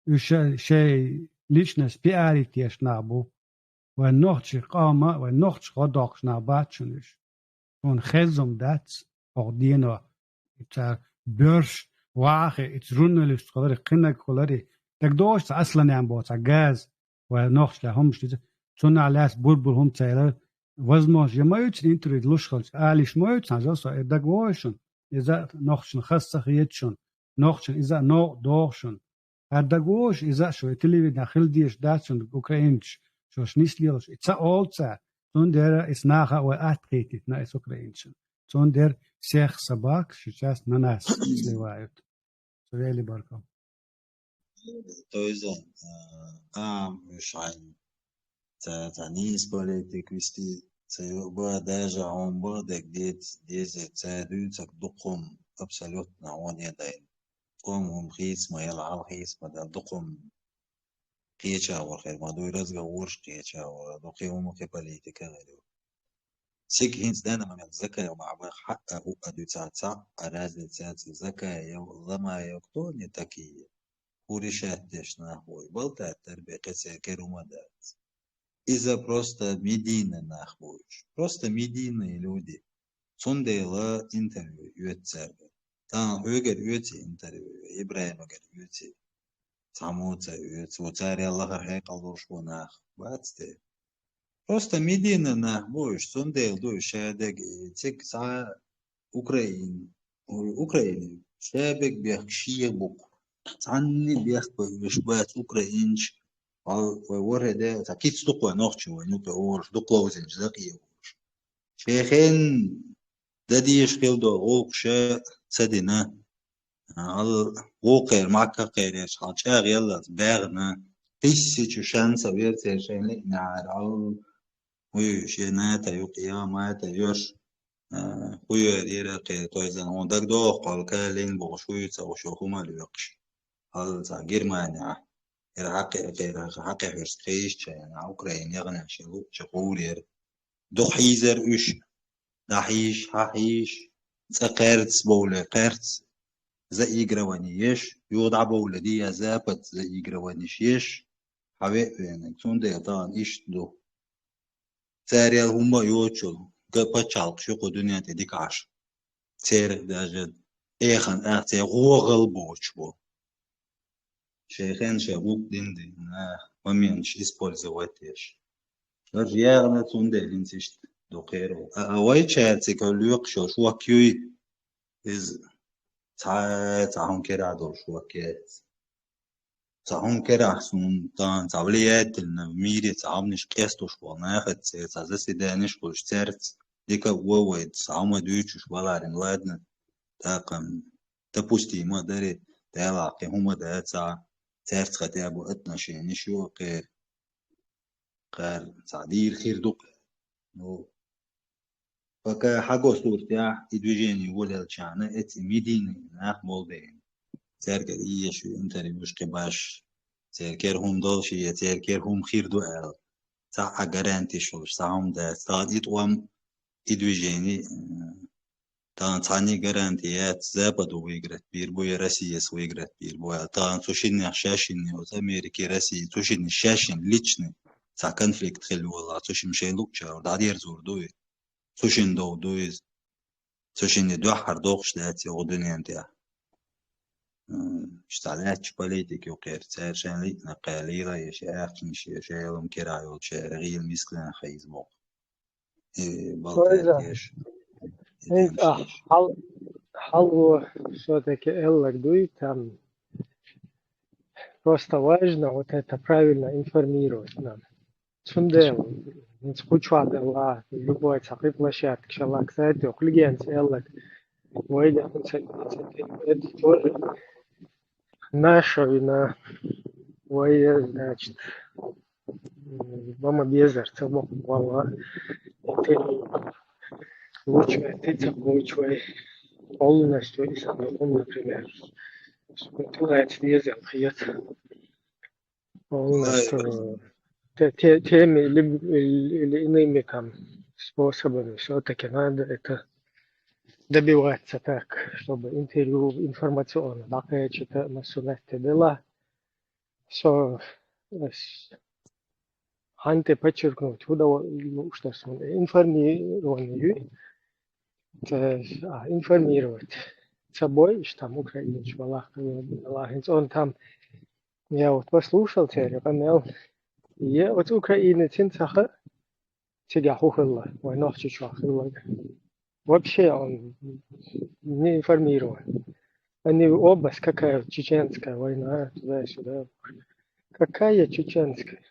шей личность пиаритеш набу ونوخش قامة ونوخش خداقش نباتشونش اون خزم دات اقدينا اتر برش واخي اترونلش قدر قنق قدر تقدوش اصلا يعني بوتا غاز ونوخش لهمش چون علاس بول هم تايلا возможно يمايوتش انتريد لوشخلش آليش مايوتش نجاسا ادقواشن إذا نوخشن خاصة خيتشن نوخشن إذا نو دوخشن ادقوش إذا شو تليفي داخل ديش داتشن أوكرينش شوش نيسليلش إتسا أولتسا چون در إسناخا وآتقيتت نا إس أوكرينشن چون در سيخ سباك شوشاس ناناس سليوايوت سويلي باركم تويزن مش عن تعنيس بوليتيك ويستي سيبقى داجا عم بردك ديزي تسادو تك دقم أبسلوت نعوان يدين قوم خيس ما يلعب خيس ما دقم قيتشا وخير ما دو يرزق ورش قيتشا ودقي ومكي بوليتيكا غيرو سيك هينس دانا ما يتزكى ومع باق حقه أدو تاتا أرازل تاتا زكى يو ضما يكتون يتكي ورشات ديشنا هوي بلتا التربية قيسا كيرو مدات إذا просто медийно нахуешь. Просто медийные люди. Сондайла интервью өтсәргі. Таң өгер өте интервью. Ибраим өгер өте. Самуца өте. Оцари Аллахар хайқалдуш бұнақ. Бәтсті. Просто медийно нахуешь. Сондай дуй шәдегі. Тек са Украине شابك بيخشيه بوك عني بيخبش بات أوكرانيش وورا ده أكيد استقوى نوختي ونوكا أورش دقوا وزن جزاقية شيخين ده ديش كيودو غوق شا سدنا al غوقير معك قيريش حاجة يلا باغنا تيسي شانسا ويرتي شيني نعر al ويشيناتا يقياماتا يوش خويا ديرا قي تويزن وندك دو قال كالين بوشوي تسوشو هما ليقش هل تاجر مانع الحقي غير حقي هرسخيش يعني أوكرانيا يغنى شغول دو حيزر إيش دحيش حيش تقارت بولة قارت زي يجروانيش يوضع بولة دي زابت زي يجروانيش حبيب يعني تون ده طان إيش دو تاريخ هما يوتشل قبل شو دنيا تديك عش تاريخ داجد إيخن أختي غوغل بوشبو شيخين شابوك دين ومينش إسبولزواتيش الرياغنا تون ده لنتشت دو قيرو أواي شاتي كاليوق شو كيوي إز تعهم كرا دول شو كيت تعهم كرا سون تان تعوليات الميري تعامنش قيستو شو ناخد تعزسي دانش كلش تارت ديكا وويد تعام دويتش بالارين وادنا تاقم تبوستي ما داري تالاقي هما دا تارت ختابو اتنا شيني شو قير قال تعديل خير دوك نو فكا حاجو صورتيا إدوجيني ولا تشانا إت ميدين ناخ مولدين تركر إيه شو إنتري مش قباش تركر هم دولشي تركر هم خير دو أل تاع جارانتي شولش تاعهم ده تاع إتوام إدوجيني تاني جارانتيات زابدو ويجرت بير بويا راسيس ويجرت بير بويا توشيني شاشيني أمريكي راسي توشيني شاشين ليتشني تاع كونفليكت خلو والله توشي مشي لوكشا دعير زور دوي توشين دويز توشين دو حردوقش داتي غدني انتيا اشتعلات شباليتك يوقير تسير شان ليتنا قليلة يشي اخن شي يوم كرايول شي رغيل مسكلنا خيز موق Pois بالتاليش é, halvo все-таки Эллар дует, там просто важно вот это правильно информировать нам. Сундел, нцхучвада ла, любой цахи площадки, шалак, кстати, клиент Эллар, войдя, это тоже наша вина, войдя, значит, мама безар, цабок, вала, лучше ты цабочвай, полностью, и самый, например, Тулаец ездил, хият, полностью, теми или иными там способами все-таки надо это добиваться так, чтобы интервью информационно, такая что-то масонетти дела, все, ханте подчеркнуть, что информированный, информировать собой, что там украинец, он там, я вот послушал тебя, понял, я вот украинец, инцаха, тебя хухилла, мой ногти чухилла. Вообще он не информирован. Они оба, какая чеченская война, туда-сюда. Какая чеченская?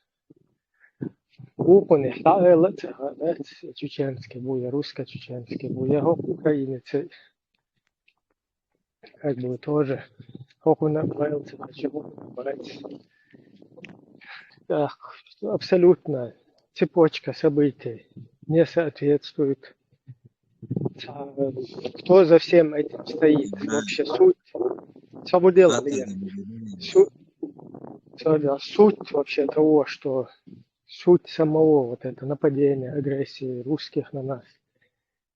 Упони, чеченский буя, русско-чеченский буя, украинец, как бы тоже, он нравился, почему брать. Абсолютно цепочка событий не соответствует. Кто за всем этим стоит? Вообще суть. Свободела, суть вообще того, что суть самого вот это нападения, агрессии русских на нас.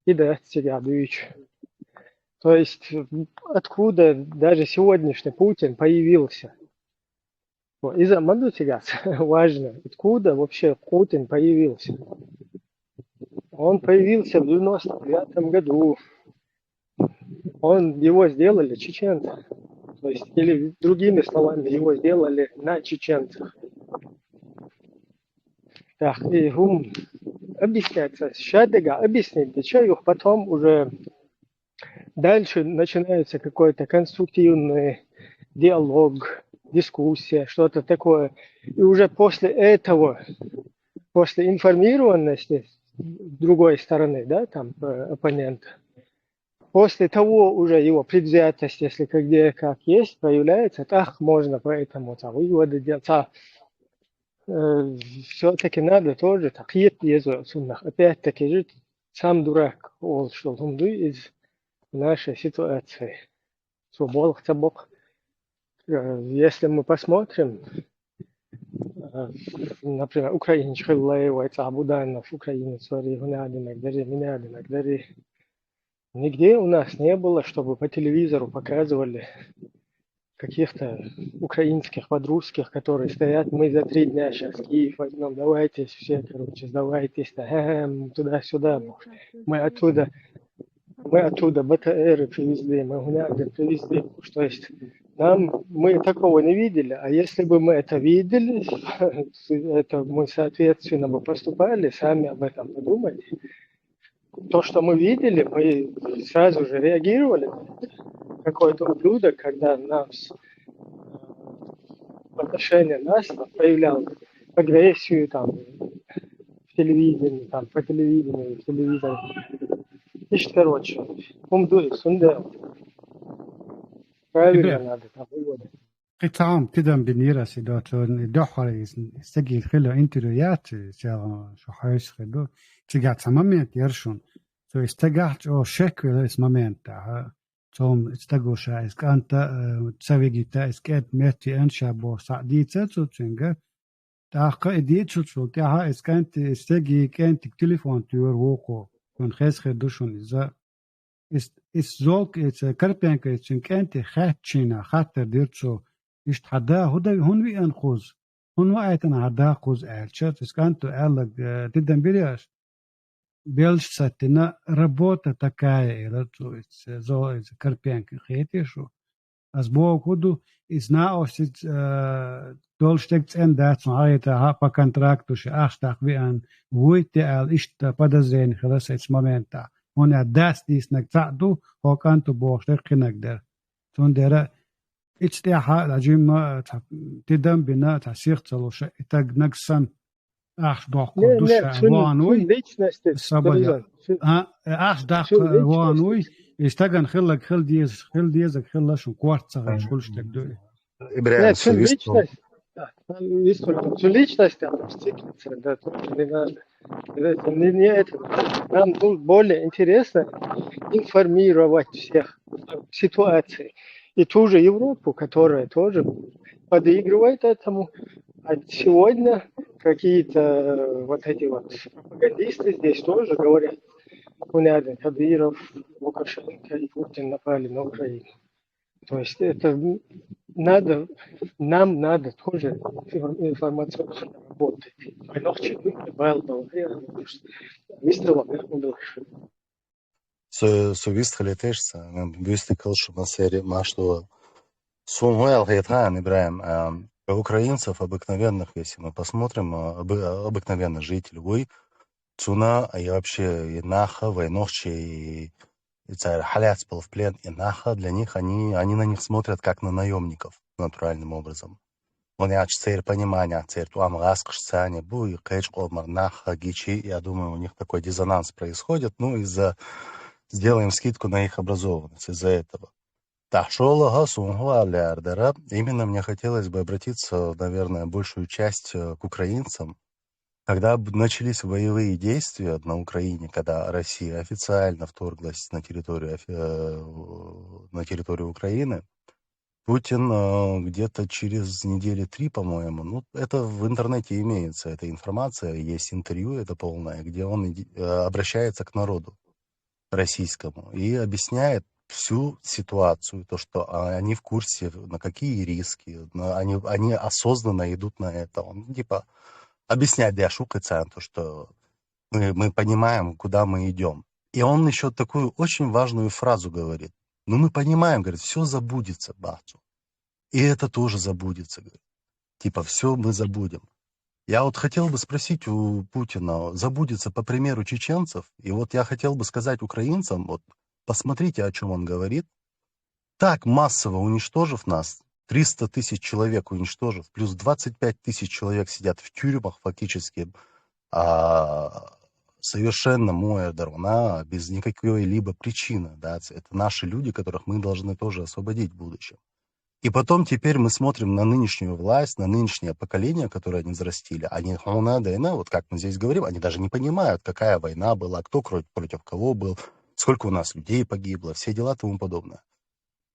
И да, Стегадович. То есть откуда даже сегодняшний Путин появился? Из-за Мандутигас важно, откуда вообще Путин появился. Он появился в 99 году. Его сделали чеченцы. То есть, или другими словами, его сделали на чеченцах. Так, и объясняется, Шадега объяснит, что их потом уже Дальше начинается какой-то конструктивный диалог, дискуссия, что-то такое. И уже после этого, после информированности другой стороны, да, там оппонента, после того уже его предвзятость, если где как есть, проявляется, так можно поэтому выводы делать. Все-таки надо тоже такие суннах. Опять-таки же сам дурак, что он из нашей ситуации. Бог, если мы посмотрим, например, украинские лейвы, Абуданов, украинец, нигде у нас не было, чтобы по телевизору показывали каких-то украинских подрусских, которые стоят, мы за 3 дня сейчас Киев возьмем, давайте все, короче, сдавайтесь, туда-сюда. Мы оттуда БТРы привезли, мы гуняды привезли. То есть мы такого не видели, а если бы мы это видели, это мы соответственно бы поступали, сами об этом подумали. То, что мы видели, мы сразу же реагировали. Какой-то ублюдок, когда нас в отношении нас проявлял агрессию там в телевидении, там по телевидению, в телевизоре. Ищет, короче, умдует, сундел. Правильно надо, там выводы. قطعام تدم بنيرة سيداتون دحر استجيل خلا انتريات شو حيس خدو تجات سمامات يرشون سو استجات او شك اسمامات تاع توم استجوشا اسكانت تسويجيتا اسكات ماتي انشا بو سعديتا تشنجا تاع قاعديت شو تاع اسكانت استجي كانت تليفون تور ووكو كون خيس خدوشون اذا ist zolk jetzt karpenke jetzt kente khatchina khater dirtso ist hada huda hunwi an khuz hunwa aytan hada khuz alchat iskanto alag tidan birias belsh satina работа такая это зо карпенке khete sho as bo kudu is na osit dolsteckt endat so ayta ha pa kontraktu sh achtak wie an wuite al ist подозрение خلاص jetzt momenta هنا داس ديس نكتعدو هو كانتو بوشتق نقدر تون ديرا اتستيحا لجيم تدم بنا تسيخ تلوشا اتاق نقصان اخش داق دوشا وانوي الصبايا اخش داق وانوي استغن خلق خل ديزك خلاشون كوارتسا شغلشتك دوي Нет, su личности циклится, да, тоже не надо. Это не это. Нам более интересно информировать всех в ситуации. И ту же Европу, которая тоже подыгрывает этому. А сегодня какие-то вот эти вот пропагандисты здесь тоже говорят, Гулядин, Кадыров, Лукашенко и Путин напали на Украину. То есть это нам надо тоже информационно работать. Сувистхали теж выстыкал, что на серии что Сумуэл Гайтхан Ибраим украинцев обыкновенных, если мы посмотрим, обыкновенных жителей, вы цуна, и вообще и наха, войнохчи, и халят был в плен, и наха, для них они на них смотрят как на наемников натуральным образом. Он я церь понимания, церь туам раскшцане, бу и кэч омар наха гичи, я думаю, у них такой диссонанс происходит, сделаем скидку на их образованность из-за этого. Именно мне хотелось бы обратиться, наверное, большую часть к украинцам. Когда начались боевые действия на Украине, когда Россия официально вторглась на территорию Украины, Путин где-то через недели 3, по-моему, это в интернете имеется, эта информация, есть интервью, это полное, где он обращается к народу российскому и объясняет всю ситуацию, то, что они в курсе, на какие риски, они осознанно идут на это. Он объясняет Диашукацан, то, что мы понимаем, куда мы идем. И он еще такую очень важную фразу говорит. Мы понимаем, говорит, все забудется, бацу. И это тоже забудется, говорит. Все мы забудем. Я хотел бы спросить у Путина, забудется по примеру чеченцев, и я хотел бы сказать украинцам, посмотрите, о чем он говорит. Так массово уничтожив нас, 300 тысяч человек уничтожив, плюс 25 тысяч человек сидят в тюрьмах фактически, совершенно муэдерна, без никакой-либо причины. Да? Это наши люди, которых мы должны тоже освободить в будущем. И потом теперь мы смотрим на нынешнюю власть, на нынешнее поколение, которое они взрастили. Они, вот как мы здесь говорим, они даже не понимают, какая война была, кто против кого был, сколько у нас людей погибло, все дела и тому подобное.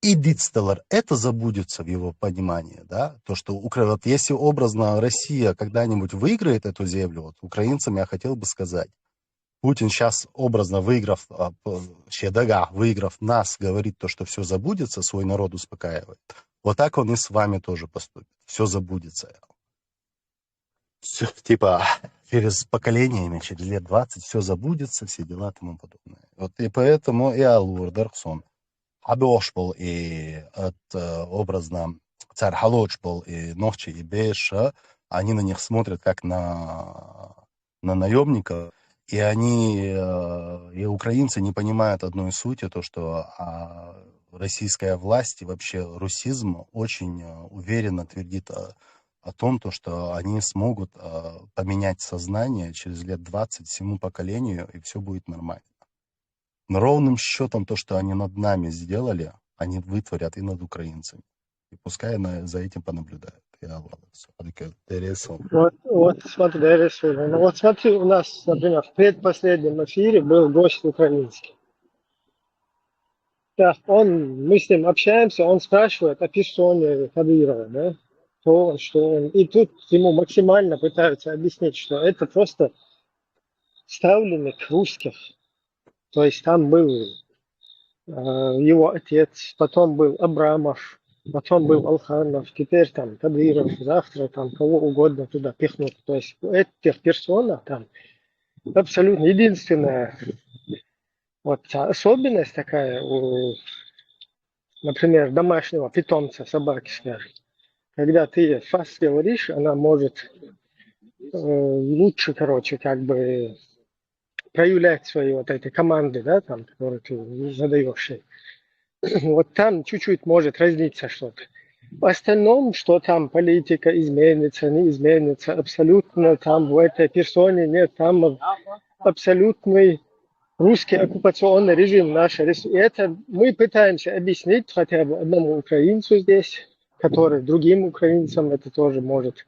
И Дитстеллар, это забудется в его понимании, да, то, что вот если образно Россия когда-нибудь выиграет эту землю, вот украинцам я хотел бы сказать, Путин сейчас образно выиграв нас, говорит то, что все забудется, свой народ успокаивает. Вот так он и с вами тоже поступит. Все забудется. Все, типа, через поколениями, через лет 20 все забудется, все дела и тому подобное. Вот и поэтому и Алур Дарксон. Хабош был и образно царь Халоч был и Нохчи и Беша, они на них смотрят как на наемников, и они, и украинцы не понимают одной сути, то что российская власть и вообще русизм очень уверенно твердит о том, то, что они смогут поменять сознание через лет 20 всему поколению, и все будет нормально. Но ровным счетом то, что они над нами сделали, они вытворят и над украинцами. И пускай за этим понаблюдают. Вот смотри, ну вот смотри, у нас, например, в предпоследнем эфире был гость украинский. Так, мы с ним общаемся, он спрашивает о персоне Кадырова, да? То он, что он. И тут ему максимально пытаются объяснить, что это просто ставленник русских. То есть там был его отец, потом был Абрамов, потом был Алханов, теперь там Кадыров, завтра там кого угодно туда пихнут. То есть у этих персон там абсолютно единственная вот особенность такая у, например, домашнего питомца, собаки, скажем. Когда ты фас говоришь, она может лучше, короче, как бы проявлять свои вот эти команды, да, там, которые ты задаешь ей. Вот там чуть-чуть может разниться что-то. В остальном, что там политика изменится, не изменится, абсолютно там в этой персоне нет, там абсолютный русский оккупационный режим наш. И это мы пытаемся объяснить хотя бы одному украинцу здесь, который другим украинцам это тоже может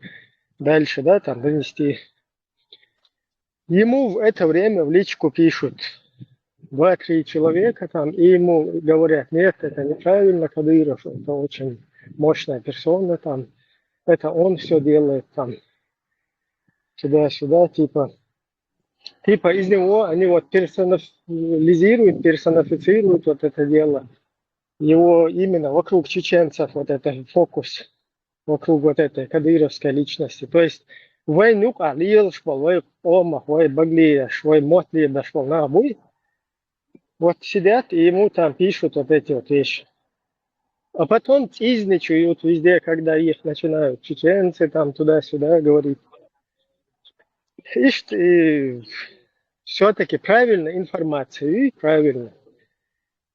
дальше, да, там донести. Ему в это время в личку пишут 2-3 человека там, и ему говорят, нет, это неправильно, Кадыров, это очень мощная персона там, это он все делает там, сюда-сюда, типа из него они вот персонализируют, персонифицируют вот это дело, его именно вокруг чеченцев, вот это фокус, вокруг вот этой кадыровской личности, то есть вы нюк алил, вы омах, вы баглиеш, вы мотлиеш, на обуй. Вот сидят и ему там пишут вот эти вот вещи. А потом изничают везде, когда их начинают чеченцы там туда-сюда говорить. И все-таки правильная информация, и правильно.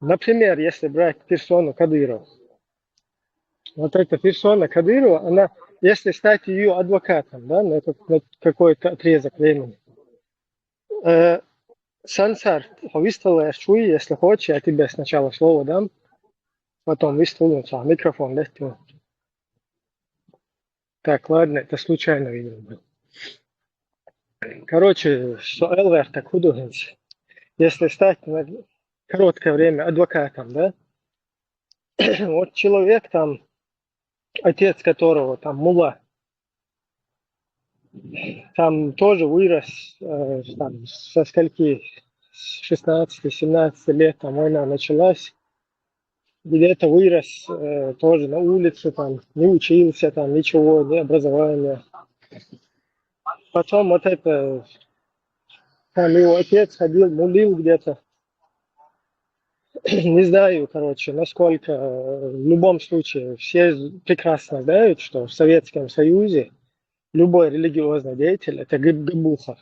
Например, если брать персону Кадырова. Вот эта персона Кадырова, она, если стать ее адвокатом, да, на какой-то отрезок времени, Сансар, выставляешь чуй, если хочешь, я тебе сначала слово дам, потом выставлю микрофон, да? Так, ладно, это случайно, видимо, был. Короче, что Элвер так художница. Если стать на короткое время адвокатом, да? Вот человек там, отец которого там мулла, там тоже вырос там, со скольки, с 16-17 лет там война началась, где-то вырос тоже на улице, там не учился, там ничего, ни образования. Потом вот это, там его отец ходил, мулил где-то, не знаю, короче, насколько, в любом случае, все прекрасно знают, что в Советском Союзе любой религиозный деятель – это гыбуха.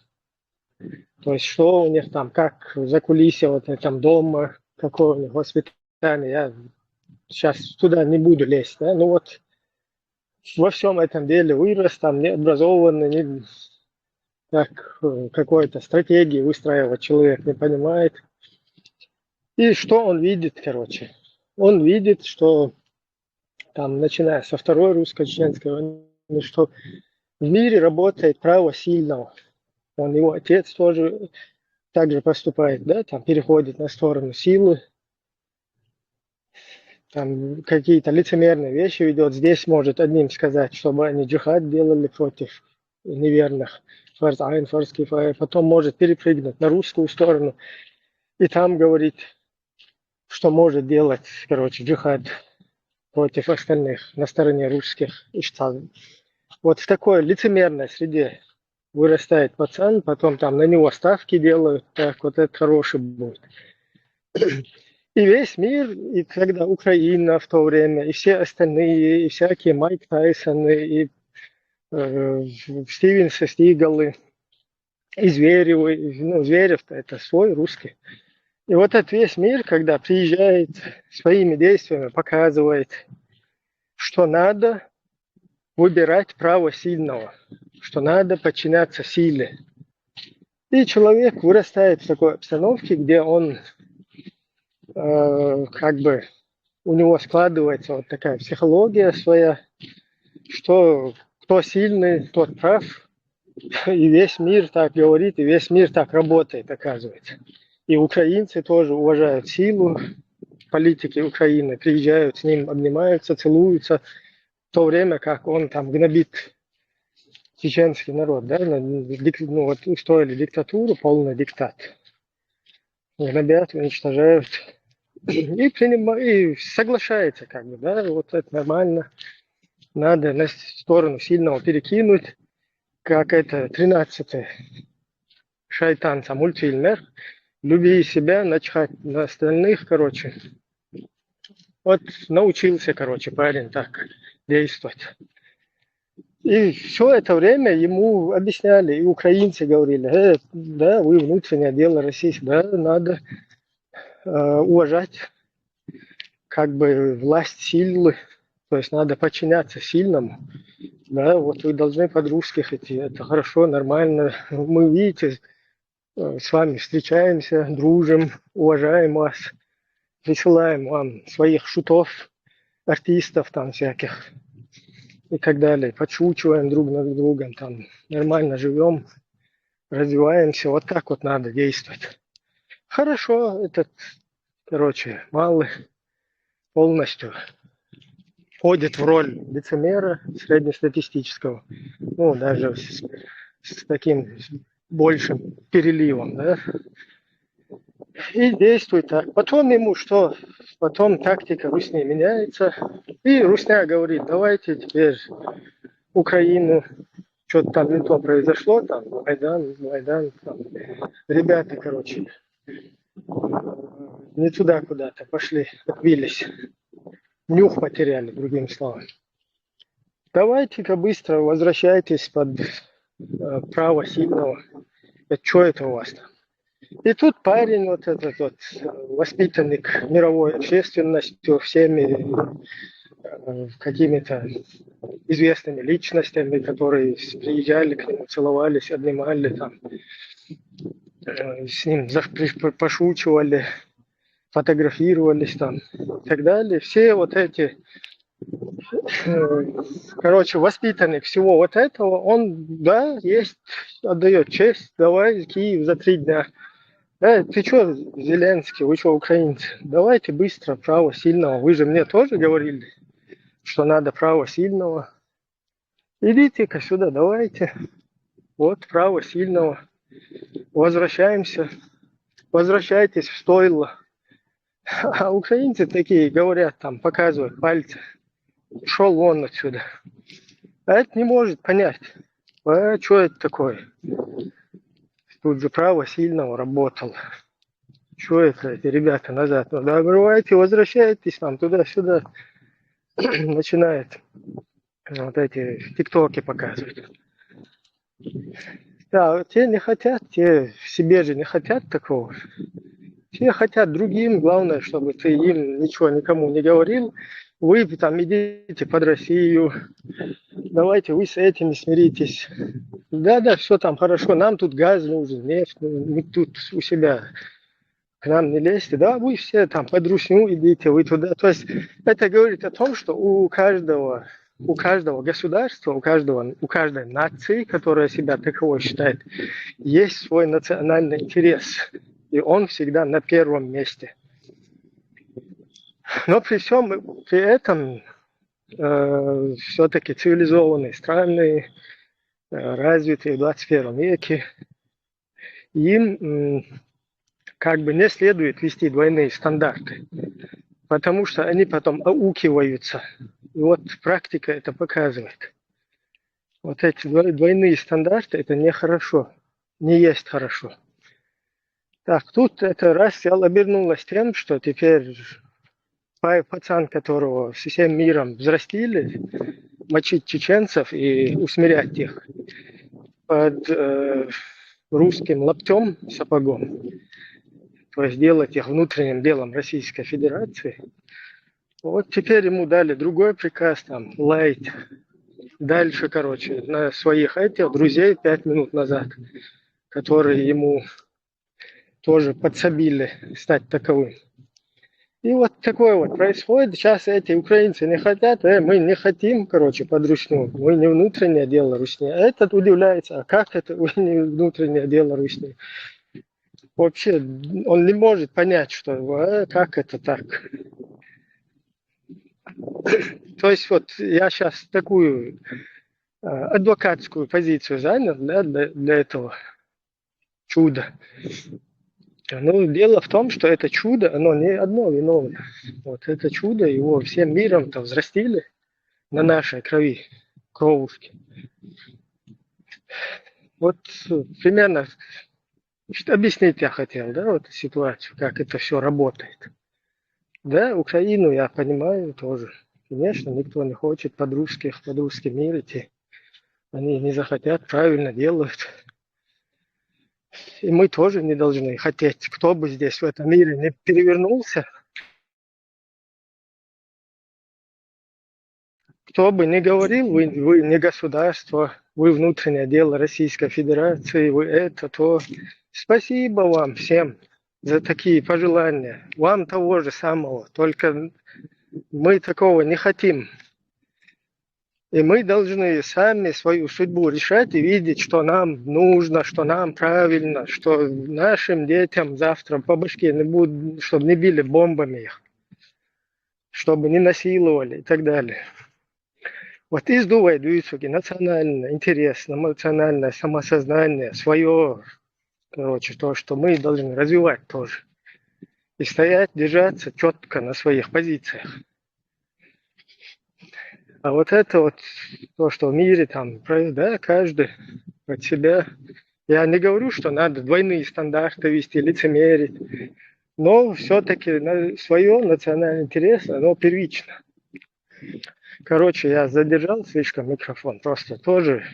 То есть, что у них там, как закулисье вот этом дома, какое у них воспитание, я сейчас туда не буду лезть, да, ну вот во всем этом деле вырос, там необразованный, не, так какой-то стратегии выстраивать человек не понимает. И что он видит, короче? Он видит, что там, начиная со Второй русско-чеченской войны, что в мире работает право сильного. Он, его отец тоже так же поступает, да, там переходит на сторону силы, там какие-то лицемерные вещи ведет. Здесь может одним сказать, чтобы они джихад делали против неверных, фарз-айн, фарз-кифая, потом может перепрыгнуть на русскую сторону и там говорит, что может делать, короче, джихад против остальных на стороне русских. И что вот в такой лицемерной среде вырастает пацан, потом там на него ставки делают, так вот это хороший будет. И весь мир, и когда Украина в то время, и все остальные, и всякие Майк Тайсоны, и Стивенсы, Стигалы, и Зверевы, ну, Зверев-то это свой русский. И вот этот весь мир, когда приезжает, своими действиями показывает, что надо выбирать право сильного, что надо подчиняться силе. И человек вырастает в такой обстановке, где он как бы у него складывается вот такая психология своя, что кто сильный, тот прав, и весь мир так говорит, и весь мир так работает, оказывается. И украинцы тоже уважают силу, политики Украины приезжают с ним, обнимаются, целуются, в то время как он там гнобит чеченский народ, да, ну, вот устроили диктатуру, полный диктат. Гнобят, уничтожают. И соглашается, как бы, да, вот это нормально. Надо на сторону сильного перекинуть, как это 13-й шайтан, мультфильмер. Люби себя, начхать на остальных, короче. Вот научился, короче, парень так действовать. И все это время ему объясняли, и украинцы говорили, да, вы внутреннее дело российское, да, надо уважать как бы власть силы, то есть надо подчиняться сильному, да, вот вы должны под русских идти, это хорошо, нормально, мы, видите, с вами встречаемся, дружим, уважаем вас, присылаем вам своих шутов, артистов там всяких и так далее, подшучиваем друг над другом, там нормально живем, развиваемся, вот так вот надо действовать. Хорошо, этот, короче, малый полностью входит в роль лицемера среднестатистического, ну, даже с таким большим переливом, да, и действует так. Потом ему что? Потом тактика Русни меняется, и Русня говорит, давайте теперь Украину, что-то там не то произошло, там, Майдан, там, ребята, короче, не туда куда-то пошли, отбились, нюх потеряли, другими словами. Давайте-ка быстро возвращайтесь под право сильного. Что это у вас там? И тут парень, вот этот вот воспитанник мировой общественностью, всеми какими-то известными личностями, которые приезжали к нему, целовались, обнимали, там, с ним пошучивали, фотографировались там и так далее. Все вот эти, короче, воспитанник всего вот этого, он, да, есть, отдает честь, давай Киев за 3 дня. Ты что, Зеленский, вы что, украинцы? Давайте быстро право сильного. Вы же мне тоже говорили, что надо право сильного. Идите-ка сюда, давайте. Вот право сильного. Возвращаемся. Возвращайтесь в стойло. А украинцы такие говорят, там, показывают пальцы. Шел вон отсюда. А это не может понять. А что это такое? Тут же право сильного работало. Что это, эти ребята назад? Ну, давайте, возвращайтесь там туда-сюда. Начинает вот эти тиктоки показывать. Да, те не хотят, те в себе же не хотят такого. Все хотят другим, главное, чтобы ты им ничего никому не говорил. Вы там идите под Россию, давайте вы с этими смиритесь. Да, все там хорошо, нам тут газ нужен, нефть, мы тут у себя, к нам не лезьте. Да, вы все там под Русню идите, вы туда. То есть это говорит о том, что у каждого государства, у каждой нации, которая себя таковой считает, есть свой национальный интерес. И он всегда на первом месте. Но при этом все-таки цивилизованные страны, развитые в 21 веке, им как бы не следует вести двойные стандарты, потому что они потом аукиваются. И вот практика это показывает. Вот эти двойные стандарты, это нехорошо, не есть хорошо. Так, тут это раз обернулось тем, что теперь пацан, которого всем миром взрастили, мочить чеченцев и усмирять их под русским лаптем, сапогом, то есть делать их внутренним делом Российской Федерации. Вот теперь ему дали другой приказ, там, лаять дальше, короче, на своих этих друзей 5 минут назад, которые ему тоже подсобили стать таковым. И вот такое вот происходит. Сейчас эти украинцы не хотят, мы не хотим, короче, под Русню. Мы не внутреннее дело Русни. А этот удивляется, а как это вы не внутреннее дело Русни? Вообще, он не может понять, что как это так. То есть вот я сейчас такую адвокатскую позицию занял, да, для этого чуда. Ну, дело в том, что это чудо, оно не одно виновно. Вот это чудо, его всем миром-то взрастили на нашей крови, кровушке. Вот примерно объяснить я хотел, да, вот ситуацию, как это все работает. Да, Украину я понимаю тоже. Конечно, никто не хочет под русский мир идти. Они не захотят, правильно делают. И мы тоже не должны хотеть, кто бы здесь в этом мире не перевернулся, кто бы ни говорил, вы не государство, вы внутреннее дело Российской Федерации, вы это, то. Спасибо вам всем за такие пожелания. Вам того же самого, только мы такого не хотим. И мы должны сами свою судьбу решать и видеть, что нам нужно, что нам правильно, что нашим детям завтра по башке не будут, чтобы не били бомбами их, чтобы не насиловали и так далее. Вот из Дувай Дуйцуги национальный интерес, национальное самосознание, свое, короче, то, что мы должны развивать тоже. И стоять, держаться четко на своих позициях. А вот это вот то, что в мире там, да, каждый от себя. Я не говорю, что надо двойные стандарты вести, лицемерить, но все-таки свое национальный интерес, оно первично. Короче, я задержал слишком микрофон, просто тоже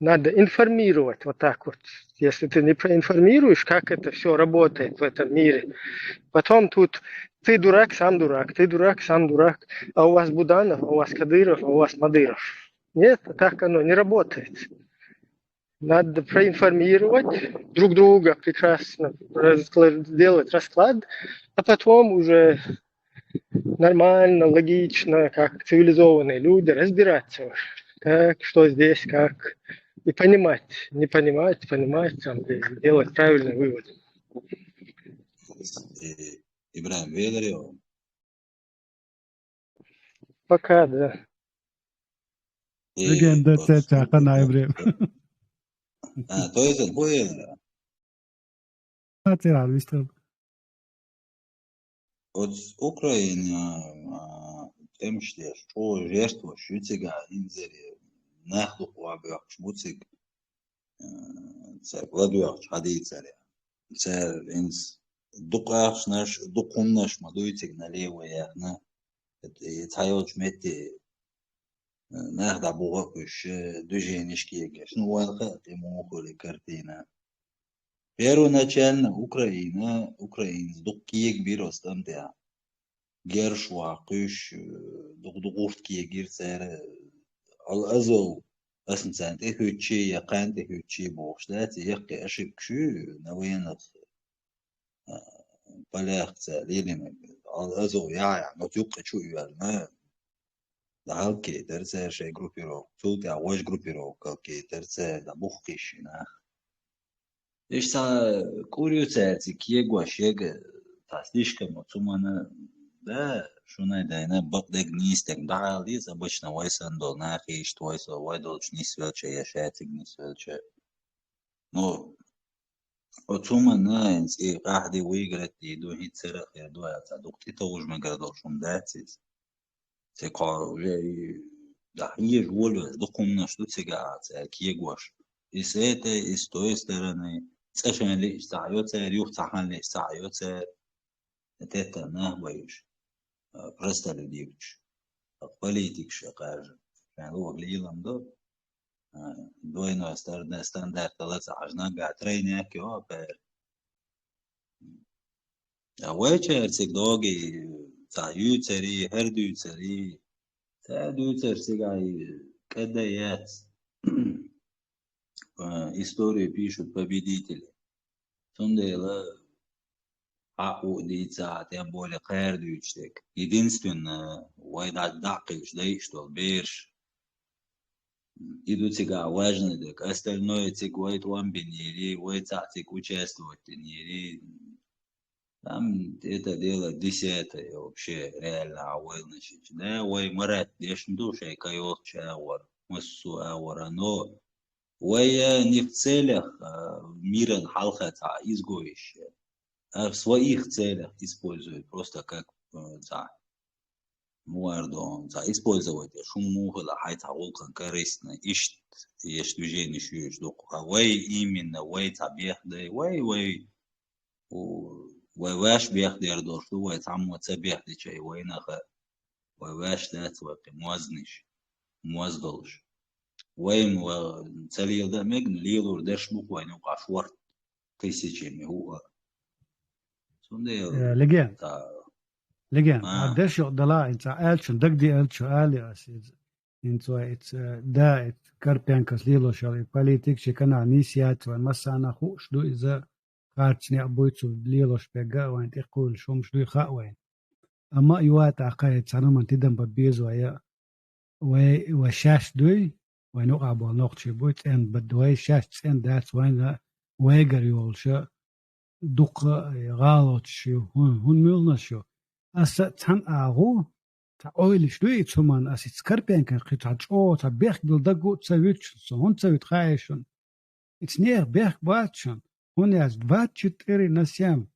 надо информировать вот так вот. Если ты не проинформируешь, как это все работает в этом мире, потом тут ты дурак, сам дурак, ты дурак, сам дурак, а у вас Буданов, а у вас Кадыров, а у вас Мадыров. Нет, так оно не работает. Надо проинформировать друг друга прекрасно, сделать расклад, а потом уже нормально, логично, как цивилизованные люди, разбираться, как, что здесь, как, и понимать, не понимать, там, и делать правильный вывод. Ибрahim, благодарю. Пока, да. Legenda Чака на Ибрahim. То есть, понял. Вот Украина, тем что жертва шутига инзери нахлу вабиах шмуцик, владуях хадицари. Инс дукаш наш мадуйтик налево яхна. Это тайоч мети нахда бугакуш движенишки егеш. Ну валха ему холи картина. Первоначально Украина сдук киек бирос амтя. Гершва кыш дугурт киек гирцер al azov أسنسان تهوتشي يقان تهوتشي بوشلات يقي أشب كشو نوين بلاغ تساليلي al azov يا نتوقع شو يالما دهالكي درسة شيء جروبيرو سوتي عواج جروبيرو كالكي درسة دبوخيش ناخ إيش تا كوريو تسالتي كيه قواشيك تاسليش كموتومانا да шунай дайна бакдек нистек дали обычно вайсан дол нахиш твойсо вайдолч не свелче яшатик не свелче но отума наинс и ахди выиграть и до хитцера я до я докти то уж мы городов шум датис те ка уже да не волю докумна что цега кие гош и с этой и с той стороны цешен ли стаётся рюх цахан ли стаётся это нахваешь просто людивч политик шакаж يعني هو قليل ده دوينو ستاندرد ثلاثة عجنا قاعدين ياكي بير ويتشر سيك دوغي تا يوتري هردو يوتري تا يوتر سيكاي كدايات историю пишут победители тундела лица, тем более каждый единственное, война дакиш, да и что бирж, идут сега важно, так остальное цигует вам бенери, войца циг участвовать бенери, там это дело десятое вообще реально авойничать, да, вой марат, дешн душа, кайот чауар, массу ауара, но вой не в целях мира халхата изгоище. В своих целях используют просто как использовать шумухала хайта волкан корыстно ищет есть движение шьюешь доку вей именно вей табех да вей ваш бех дер дошло вей там вот табех да чай вей наха вей ваш да твой муазниш муаздолш вей целил да мегн лилур деш буквой ну кашвар тысячами уа لجان لجان عدش يقدلا انت قالش دك دي قالش قالي اسيد انتو دا كاربيان كسليلو شالي بوليتيك شكنا نيسيات ومسانا خوش دو اذا قارتني ابويتو ليلوش بيغا وانت يقول شومش دو خاوين اما يوات عقايد سنمان تدم ببيزو يا وشاش دوي ونقع بنقطش بوت ان بدوي شاش ان دات وين ويجر يولش دوق غالط شو هون ملنا شو أس تان أغو تأويل شوي تمان أس تكربين كان قطعة أو تبيخ دلدقو تسويتش هون تسويت خايشون إتنير بيخ باتشون هون ياز باتش تيري نسيام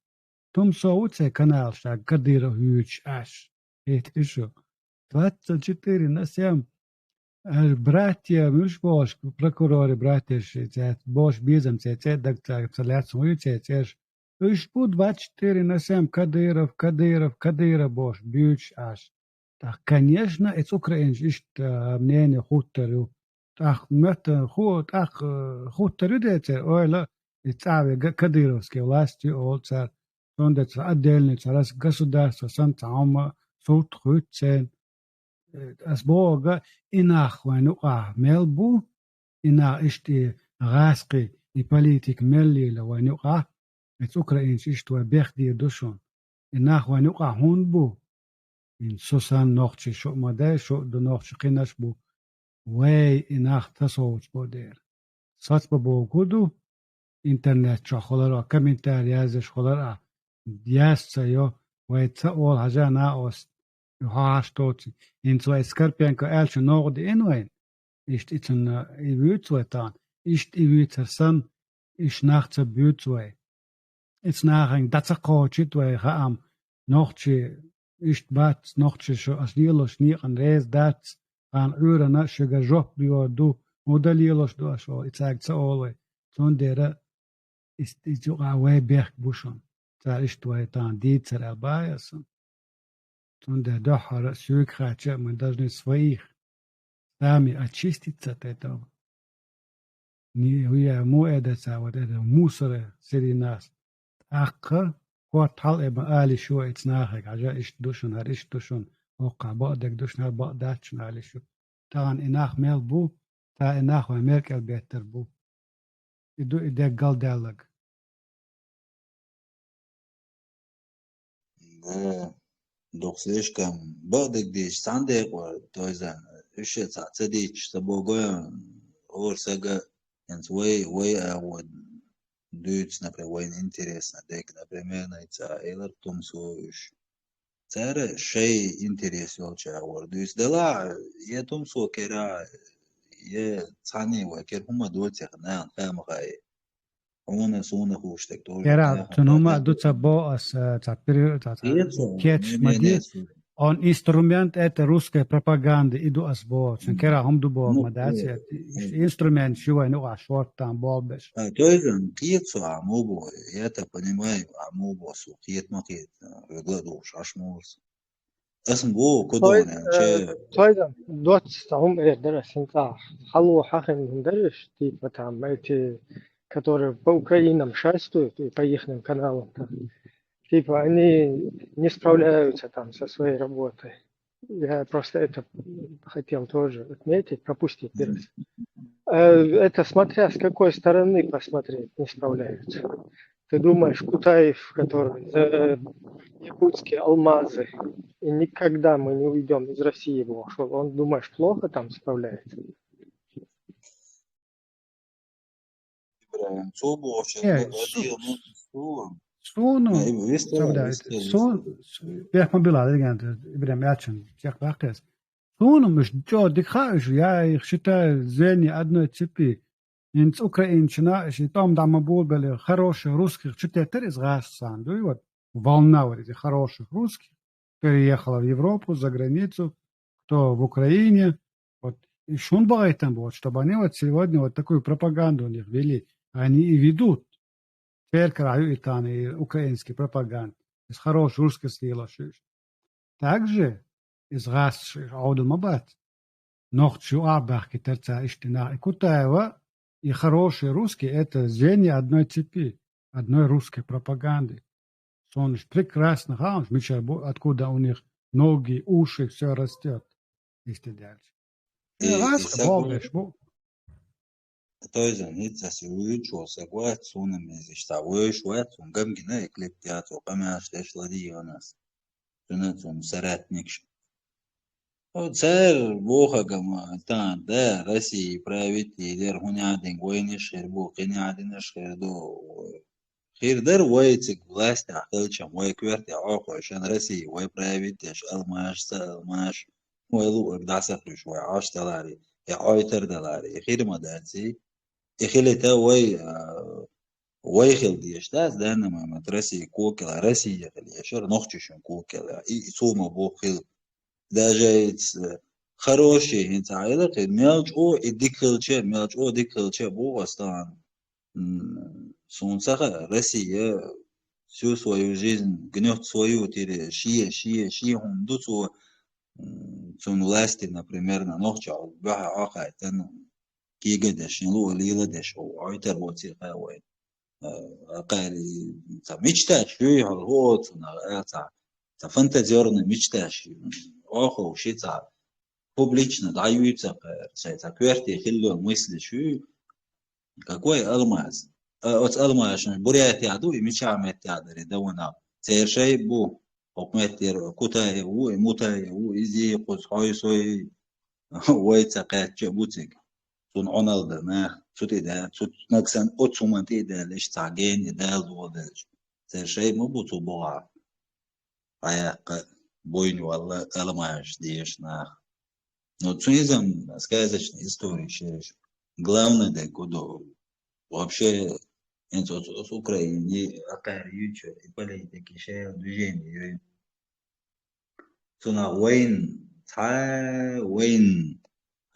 توم صوت سي كنال شا قدير هيوش أش إيت إشو باتش تيري نسيام براتيا مش باش بروكورور براتيش تات باش بيزم تات دكتور تلات سويت تات إيش بود 24/7 Кадыров бош бьюч аж. Так, конечно, это украинский, что мнение хуторю. Так, мета хут, ах, хуторю дете, ойла, и цави кадыровские власти, олцар, он это отдельный царас государство, сам там суд хуцен. As бога инах войну мелбу, ина ишти раски и политик мелли войну את אוקראינש אשתו הבך די דושון אינך ונוקע הון בו אין סוסן נוח ששו מדי שו דנוח שכינש בו ווי אינך תסוץ בו דיר סץ בו גודו אינטרנט שחולרה קמנטר יזש חולרה יס ציו ווי צאול חג'ה נאוס יוחש תוצי אין צו אסקרפיין כאל שנור די אינוין אישת איצן איבויצויתן אישת איבויצרסן איש נחצה ביוצוי It's nachher, das ist auch gut, weil ich am noch ist bat noch schon als Lielos nicht an Reis das an Uhren nach schon Job du oder Lielos du schon ich sag so alle so der ist so ein Berg buschen da ist du dann die dabei so der doch Südkratsch man das nicht своих сами очиститься от этого ويا مو إدسا وده موسر سري ناس أقا قوات حل إبا آلي شو إتناخك عجا إش دوشن هر إش دوشن وقع بقدك دوشن هر بقداتشن آلي شو تاغن إناخ ميل بو تا إناخ وأمريكا البيتر بو إدو إدك قال دالك دوخسيش كم بعدك ديش صندق وتوزن إيش تصديش تبوغو أول سجا يعني وي أود دوتش например وين интересно дек например найца элер тумсуш царе шей интерес волча вордус дела я тумсу кера я цани ва кер хума доцех на хамгай он суна хуштек тоже كرا تنوما دوتسا بو أس تابير كيتش مدي он инструмент это русская пропаганда иду асбо ченкера хом дубо мадаци инструмент шува ну ашот там болбеш тоизен киетсу амубо я это понимаю амубо су киет макет гладуш ашмус اسمه كودون تويدن دوت هم درس انت حلو حقن درس типа там эти которые по Украинам шастают и по их каналам типа они не справляются там со своей работой. Я просто это хотел тоже отметить, пропустить раз. Это смотря с какой стороны посмотреть, не справляются. Ты думаешь, Кутаев, который за якутские алмазы, и никогда мы не уйдем из России его, что он, думаешь, плохо там справляется? Sono, بيحكم بالله يعني إبراهيم ياتشن شيخ باقيس. Sono مش جو دخاش يا خشتا زيني أدنى تسبي إنت أوكرانيا شيء там بقول بل хороших русских что-то терез гассан, да и вот волна вот этих хороших русских переехала в Европу, за границу, кто в Украине, вот и шун бывает там вот, чтобы они вот сегодня вот такую пропаганду у них вели, они и ведут. Перекраю и украинский пропаганд, из хорошей русской силы. Также из газ аудил мабат. Ночью абах китерца иштина. И Кутаева и хороший русский это звенья одной цепи, одной русской пропаганды. Он прекрасно хаунш, откуда у них ноги, уши, все растет. Если дальше. تويزن هيتسا سويش وسقوات سونا ميزيش تاويش وات سونقام جنا إكليبتيات وقاماش تاش لدي وناس سنة سرات نكش وتسار بوخا كما تان دا رسي براويتي دير هوني عادين وين يشير بوقيني عادين يشير دو خير در ويتك بلاست عقلشم ويكويرتي عوقو عشان رسي وي براويتيش الماش سالماش ويلو اقدع سخرش ويعاش تلاري يعايتر دلاري خير مدانسي إخلتا وي خل ديشتاز دهنا ما مدرسي كوكلا رسي يخلي يشر نخششن كوكلا سوما بو خل دا جايت خروشي هنت عائلة ميلج او اديكلچه ميلج او ديكلچه بو وستان سونسخه رسي всю свою жизнь гнет свою шия хундуцу цун власти например на нохча баха акайтан كيجدش نلو ليلة دش أو عيتر بوتي قوي قالي تمشتاش شوي هالهوت تفنت زورنا مشتاش أخو شيء публично даются кверти хилло мысли شو какой алмаз от алмаз бурят яду и мечамет ядри давна цершей бу حكمتير كوتاي وموتاي وإزي قصاي سوي ويتسقط جبوتك سون عنالد ما سوتي ده سوت نكسن أتسومنتي ده ليش تعجين ده الوضج ترشي مبوتو بوع عيق بوين والله الماش ديش نا но цунизм сказочная история шериш главное да куда вообще это с Украины акар ючо и политики шер движение цуна войн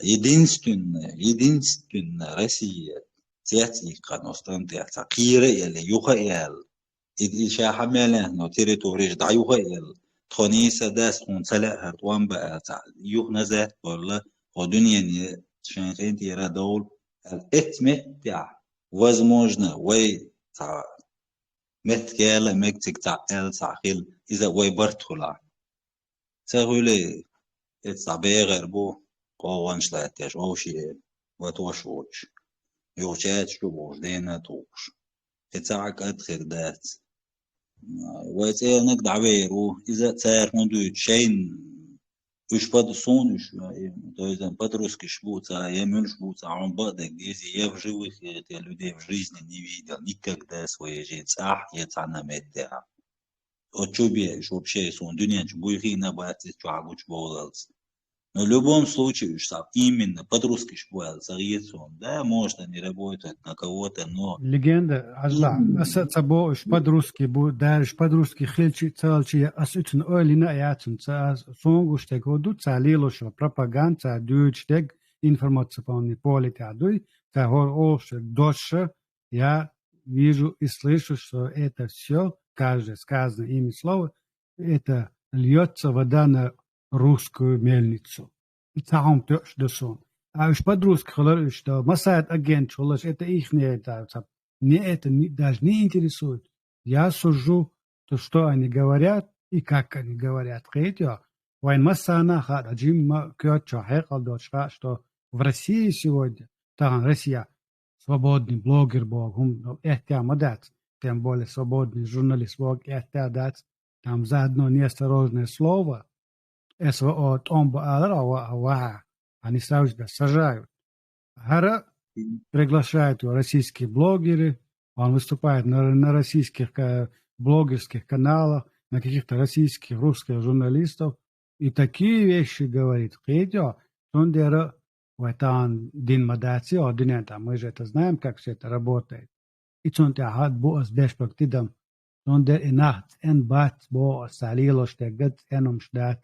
единственная Россия تأتي قناستان تأتي قيرة يلي يخيل إذا حمله نو تريتوريج دا يخيل تخوني سداس خون سلا هرتوان بقى يخ نزات والله ودنيا شانتين تيرا دول Этметя, возможно, вы متكالا مكتك تاع الصاخيل إذا ويبرتولا تقولي الصبي غربو قوان شلاتش أو شيء وتوشوش يوشات شو بوجدينا توش تاعك أدخل دات ويتسأل نقد عبيرو إذا صار هندو شين وش بد صون وش إذا بدرس كشبوتا يمنش بوتا عم بدك ديزي يفجوي في تلودي في жизни не видел никогда своей жизни صح يتعنا متى отчубе вообще сон дунья чбуйхи на бате чагуч болалс. Но в любом случае, что именно по-русски шпуэл, сагьецон, да, может они работают на кого-то, но... Легенда, азла, аса цабо иш по-русски бу, да, иш по-русски хилчи цалчи, ас итн ойлина яцун, ца сонгу штег оду, ца лилошо пропаганда, ца дюйч штег информационный поле адуй, ца хор оше доше, я вижу и слышу, что это все, каждое сказанное ими слово, это льется вода на русскую мельницу. И там тоже досон. А уж по-русски, что Масад агент, это их не это. Мне это даже не интересует. Я сужу то, что они говорят и как они говорят. Вайн Масана хад, Аджим Кёчо, Хекал Дочка, что в России сегодня, там Россия, свободный блогер Бог, это мадат, тем более свободный журналист Бог, это дать, там заодно неосторожное слово, СВО Томба Алара, они сразу себя сажают. Гара приглашают российские блогеры, он выступает на российских блогерских каналах, на каких-то российских, русских журналистов, и такие вещи говорит. Дин мадаци, мы же это знаем, как все это работает. И цунтя бос бешпактидам, и нахт эн бат бо салило штегат энум штат.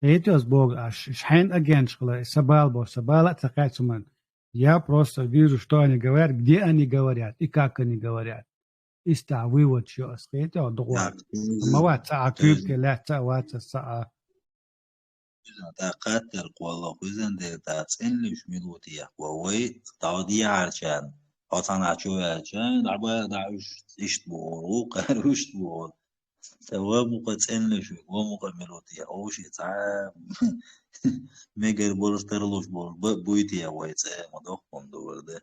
Эйтос Бог аж шхайн агентшкла, сабала цакайцуман. Я просто вижу, что они говорят, где они говорят и как они говорят. И ста вывод, что скажите, дуа. Маваца акюбке лаца ваца саа. قاتل والله خزن ده تاسين ليش ميلوتي يا ووي تعودي عشان أصلا عشوي عشان دعوة دعوش يشتبو قاروش تبو سوا مقتسين ليش ومقا ميلوتي أو شيء تعب ميجر بولش ترلوش بول بويتي يا ويتس مدوخ بندور ده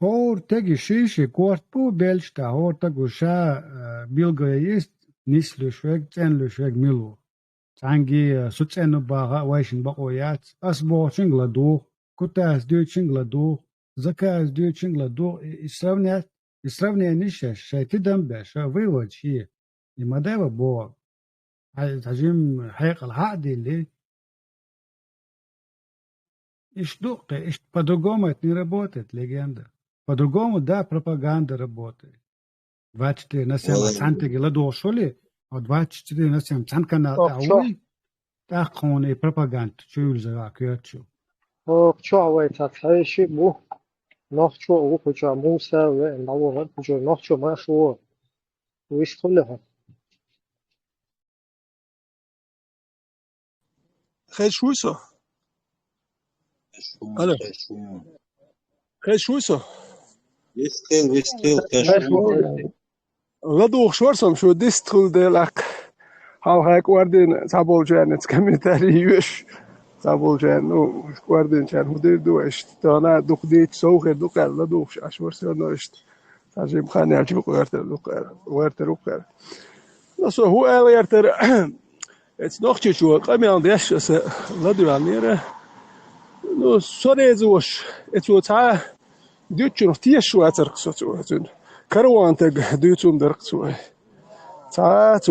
Хор теги шиши кортпу бельшта, хор тагу ша билга есть, нислюшвег, ценлюшвег милу. Танги суцену бага вайшин бакоят, асбо чингладу, кутас дю чингладу, заказ дю чингладу, и сравнение шайти дамбе, ша вывод ши, и мадева бо, тажим хайкал хади ли, иш по-другому это не работает, легенда. По-другому, да, пропаганда работает. 24 на 7 цантеги ладо шоли, а 24 на 7 цант канал ауи, так он и пропаганда чуюльза кёчу. Чо авайта цайши бу, нохчо ухуча муса ве навогат чо нохчо машу вистолеха. خیلی شویسو. الو. خیلی شویسو. ويستيل كشو لدو شورسم شو ديستول ديلك. هاو هاك واردين تابول جانت كميتاري يوش. تابول جانو واردين جان هدير دوشت. تانا دقديت سوخر دقر لدوش اشورسيو نوشت. تاجيم خاني عجيب وارتر وقر. نسو هو اليرتر Het nog iets zo, ik ben aan de eerste laten aannemen. Nou, sorry zoals het zo taal doet je nog 10 schwaarder zo doen. Karawanteg doet zo'n derk zo. Taal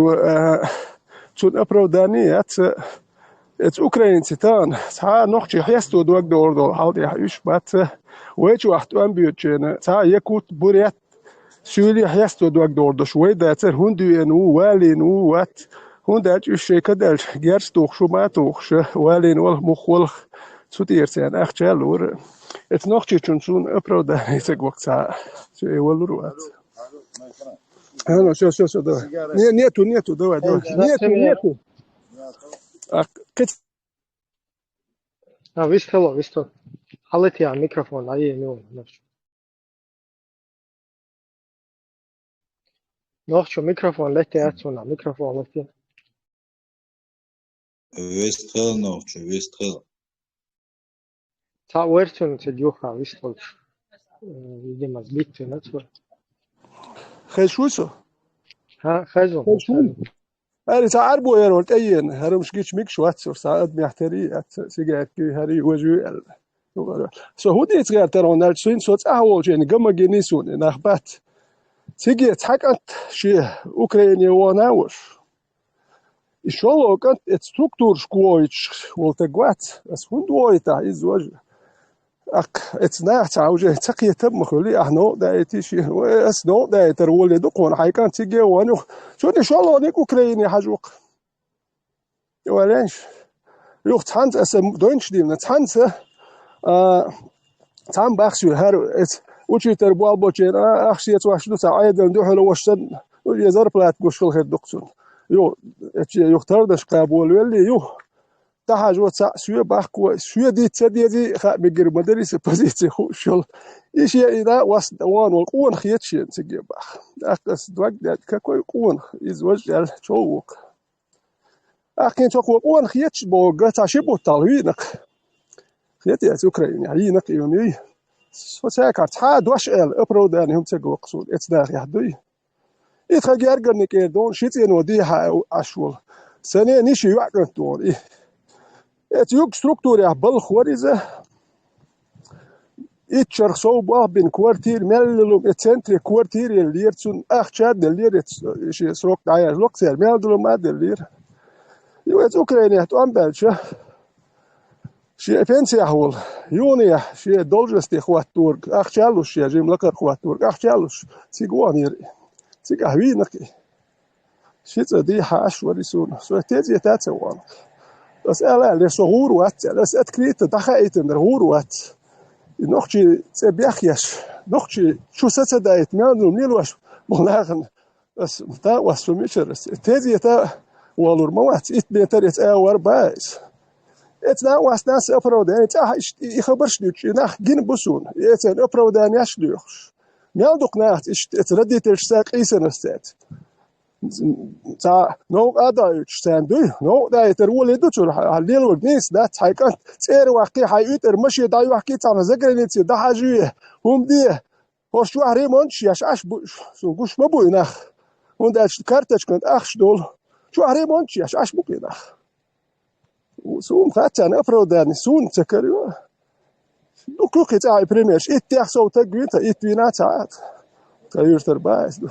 zo'n applaudani het Oekraïnse taal. Taal nog je eerst door de oorlog haalt je huis maar weet je wat aanbieden. Taal je kunt buriet. Jullie eerst door de oorlog. Weet dat er honden en hoe wel en hoe wat. هوندات الشيكدال جارس توخشو ما توخش والين والمخول سوتيرسان اخجالور اتنوخشي تشونسون ابرودا يسق وقت ساعة شيء والروات انا شو دوا نيتو دوا نيتو Visto. حلتي على الميكروفون أي نوع نوع ميكروفون لتي أتسونا ميكروفون لتي Вестхел ночью, Вестхел. تا ورتون تديوخا ويستولش видимо сбить نتسو خشوسو ها خزون خشون هاري تعرب ويرولت أيين هاري مش جيش ميك شوات ساعات بيحتري سيجات كي هاري وجو so hoe dit gaat er aan het zien soort ahoge en gamma genison en achbat sige takat shi Ukraine wanawus isholo kan het struktuur skoich wolte gwat as hundoita izwaj ak het nacht auge taqiyat mkhuli ahno daiti shi as no daiter wole doqon haykan sige wanu so isholo nik Ukraine hajuq walash yoch tant as deutsch dim tant tam baxshu har es وشيتر بوالبوتشين أخشيت واحد ساعة ندوح له وشن يزار بلات مشكل خير دكتور يو يختار دش قابول ولا يو تحاج وتسع سوى باخو سوى دي تدي خا بيجر مدرس بوزيتي خو شل إيش إذا واس دوان والقوان خيتشين تجيب باخ أقص دوق كوي قوان يزوج على شوق أكين شوق قوان خيتش بوجا تعشبو طالوينك خيتي أوكرانيا عينك يوني سوساكار تحاد واش ابرود ان هم تجو قصود اتداخ يحدوي يتخجر قرنك دون شيتين وديها اشول سنه نيشي يعقن دون اتيوك ستركتور بل خوريزه اتشر صوبه بين كوارتير مللو اتسنتري كوارتير اللي تسون اخشاد اللي شي سروك داير لوكسير ملدلو ما اللي يوت اوكرانيا تو امبلشه شيء بنسي أقول يونيا شيء دولجستي خواتور أخشالوش شيء جيم لكر خواتور أخشالوش سيجوانير سيجهوي نكى شيء تدي حاش وريسون سو تيجي تاتسوان بس ألا لسهور وات بس أتكريت دخائت من هور وات نخشي تبيخيش نخشي شو ستدايت مانو نيلوش ملاغن بس تا واسميشرس تيجي تا والور موات إتبيتريت أور بايس اتنا واسناس افرودان تا يخبرش ليش ناخ جين بوسون اتن افرودان يشلوخش مالدوق ناخت اترديت الساق ايسنستات تا نو ادايتش ساندو نو دايتر ولدو تر حليل ورنيس دا تايكان تير واقي حيوتر مشي داي واقي تا زغرينتي دا حاجيه هم دي هوش وحري مونش ياش اش سونغوش مبو ناخ ونداش كارتش كنت اخش دول شو حري مونش ياش اش بو ناخ سوم خاتن افرودان سون تكريو لوك تاع بريميرش اتيخ صوت غيت اتوينا تاع تايرتر بايس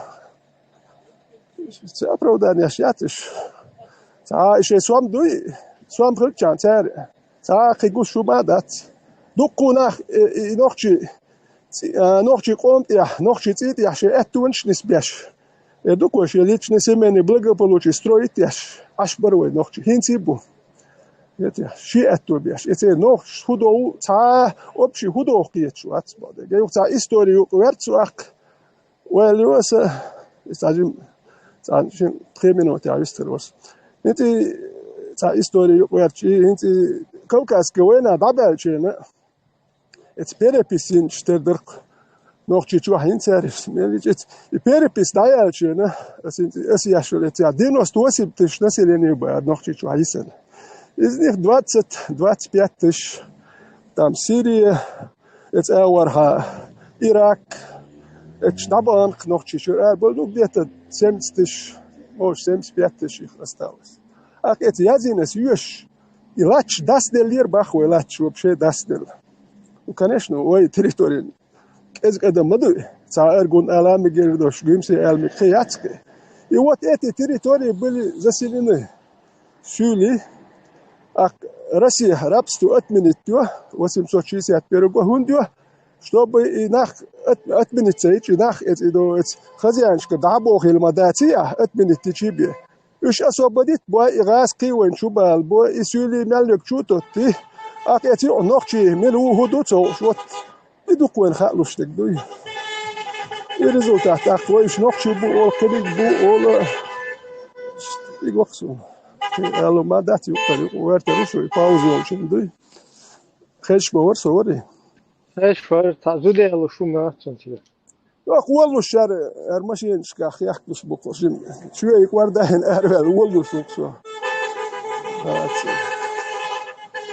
افرودان ياشياتش تا ايش سوام دوي سوام خلچان تا خيغو شوبادات دوكونا نوخشي قومت يا نوخشي تيت يا شي اتونش نسبيش دوكوش ليچني سيمني благополучие строить яш аш барой нохчи хинцибу يتي شيء أتوبيش يتي نوع هدوء تا أبشي هدوء قيتشو أتبادة جايو تا إستوري وقرتشو أك وليوس استاجم تا شيء 3 minuten عيستروس يتي تا إستوري وقرتشي يتي كوكاس كوينا دابلشينا إتبيربيسين شتردرق نوعشي شو هينسارف مليجت إبيربيس دايلشينا أسياشول يتي دينوس توسيب تشناسيليني بعد نوعشي شو هيسن Из них 20-25 тысяч. Там Сирия, это Эуарха, Ирак, это Штабанк, noch чуть-чуть. Ну, где-то 70 тысяч, может, 75 тысяч их осталось. А это язынес юж. И лач даст-делир баху, и лач вообще даст-дел. Ну, конечно, ой, территория. Это когда мы царгун алами гердош, гимси алми хияцки. И вот эти территории были заселены. Сюли, Россия рабство отменить 861 года, чтобы и нах отменить эти нах эти хозяинские дабохи или мадатия отменить тебе. Уж освободить бо и раз кивен чубал бо и сюли мельник чуто ты, а эти ночи мелу худуцо вот иду куен халуш так дуй. И результат так твой ночи бо ол кедик бо ол и гоксу. Alo madati ukari uerte rusho i pauzu olchim dui. Khech bawar sori. ايش فرت زودي على شو ما تنتي والله الشارع ماشي نشكاخ يحكش بقوشين شوية يقوار داهن أهرب والله سوق شو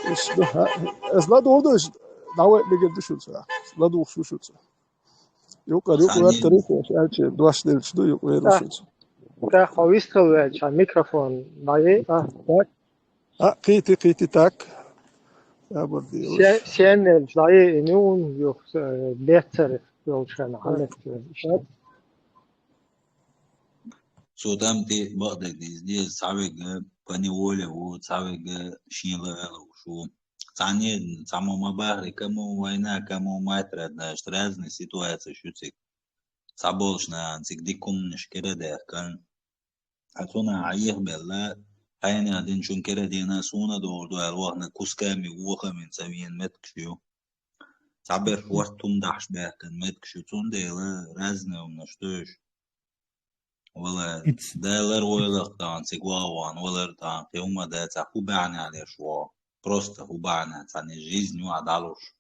إيش ده أصلا ده إيش دعوة بيجي شو صراحة أصلا ده شو يقار ثاني تاريخ إيش دواش ديل شو يقار شو تا خويست على الميكروفون ضايق قيتي تاك يا بردي وش سين ضايق نون يوخ بيتر يوشان حالك شات سودام تي بقدر دي صعبة بني ولا وصعبة شين لا وشو ثاني سامو ما بحر كمو وينا كمو ما ترى разные ситуации شوتك صعبولشنا نسيك ديكم نشكرا ده كان حتونا عيه بالله هاينا دين شون كرا دينا سونا دور دو الواحنا كوسكامي ووخا من سوين متكشيو صعبر وقتهم دحش باه كان متكشيو تون ديلا رازنا ومنشتوش ولا It's دالر ولا تان سيقواوان ولا تان قيوما دا تاخو بعني عليه شوا просто هو بعني تاني жизнь وعدالوش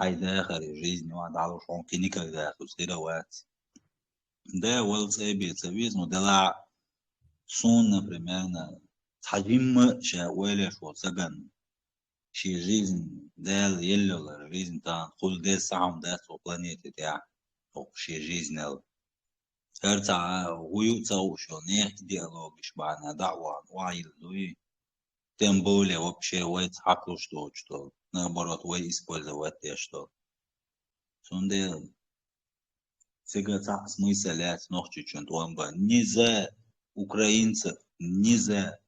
هاي داخل жизнь وعدالوش ممكن никогда خسيرا وات да ولا سيبي تسويز مدلع سون например تحجم شاويلة شو سجن شي жизнь دال يلو жизнь تان كل ده سام ده سو планете تاع أو شي жизнь ال هرتا ويوتاو شو نيح ديالوج شبعنا دعوة وعيل دوي تنبولي вообще ويت حقلو что наоборот وي использовать те что сонде сега та смысл ног чуть-чуть туамба не за украинцев не за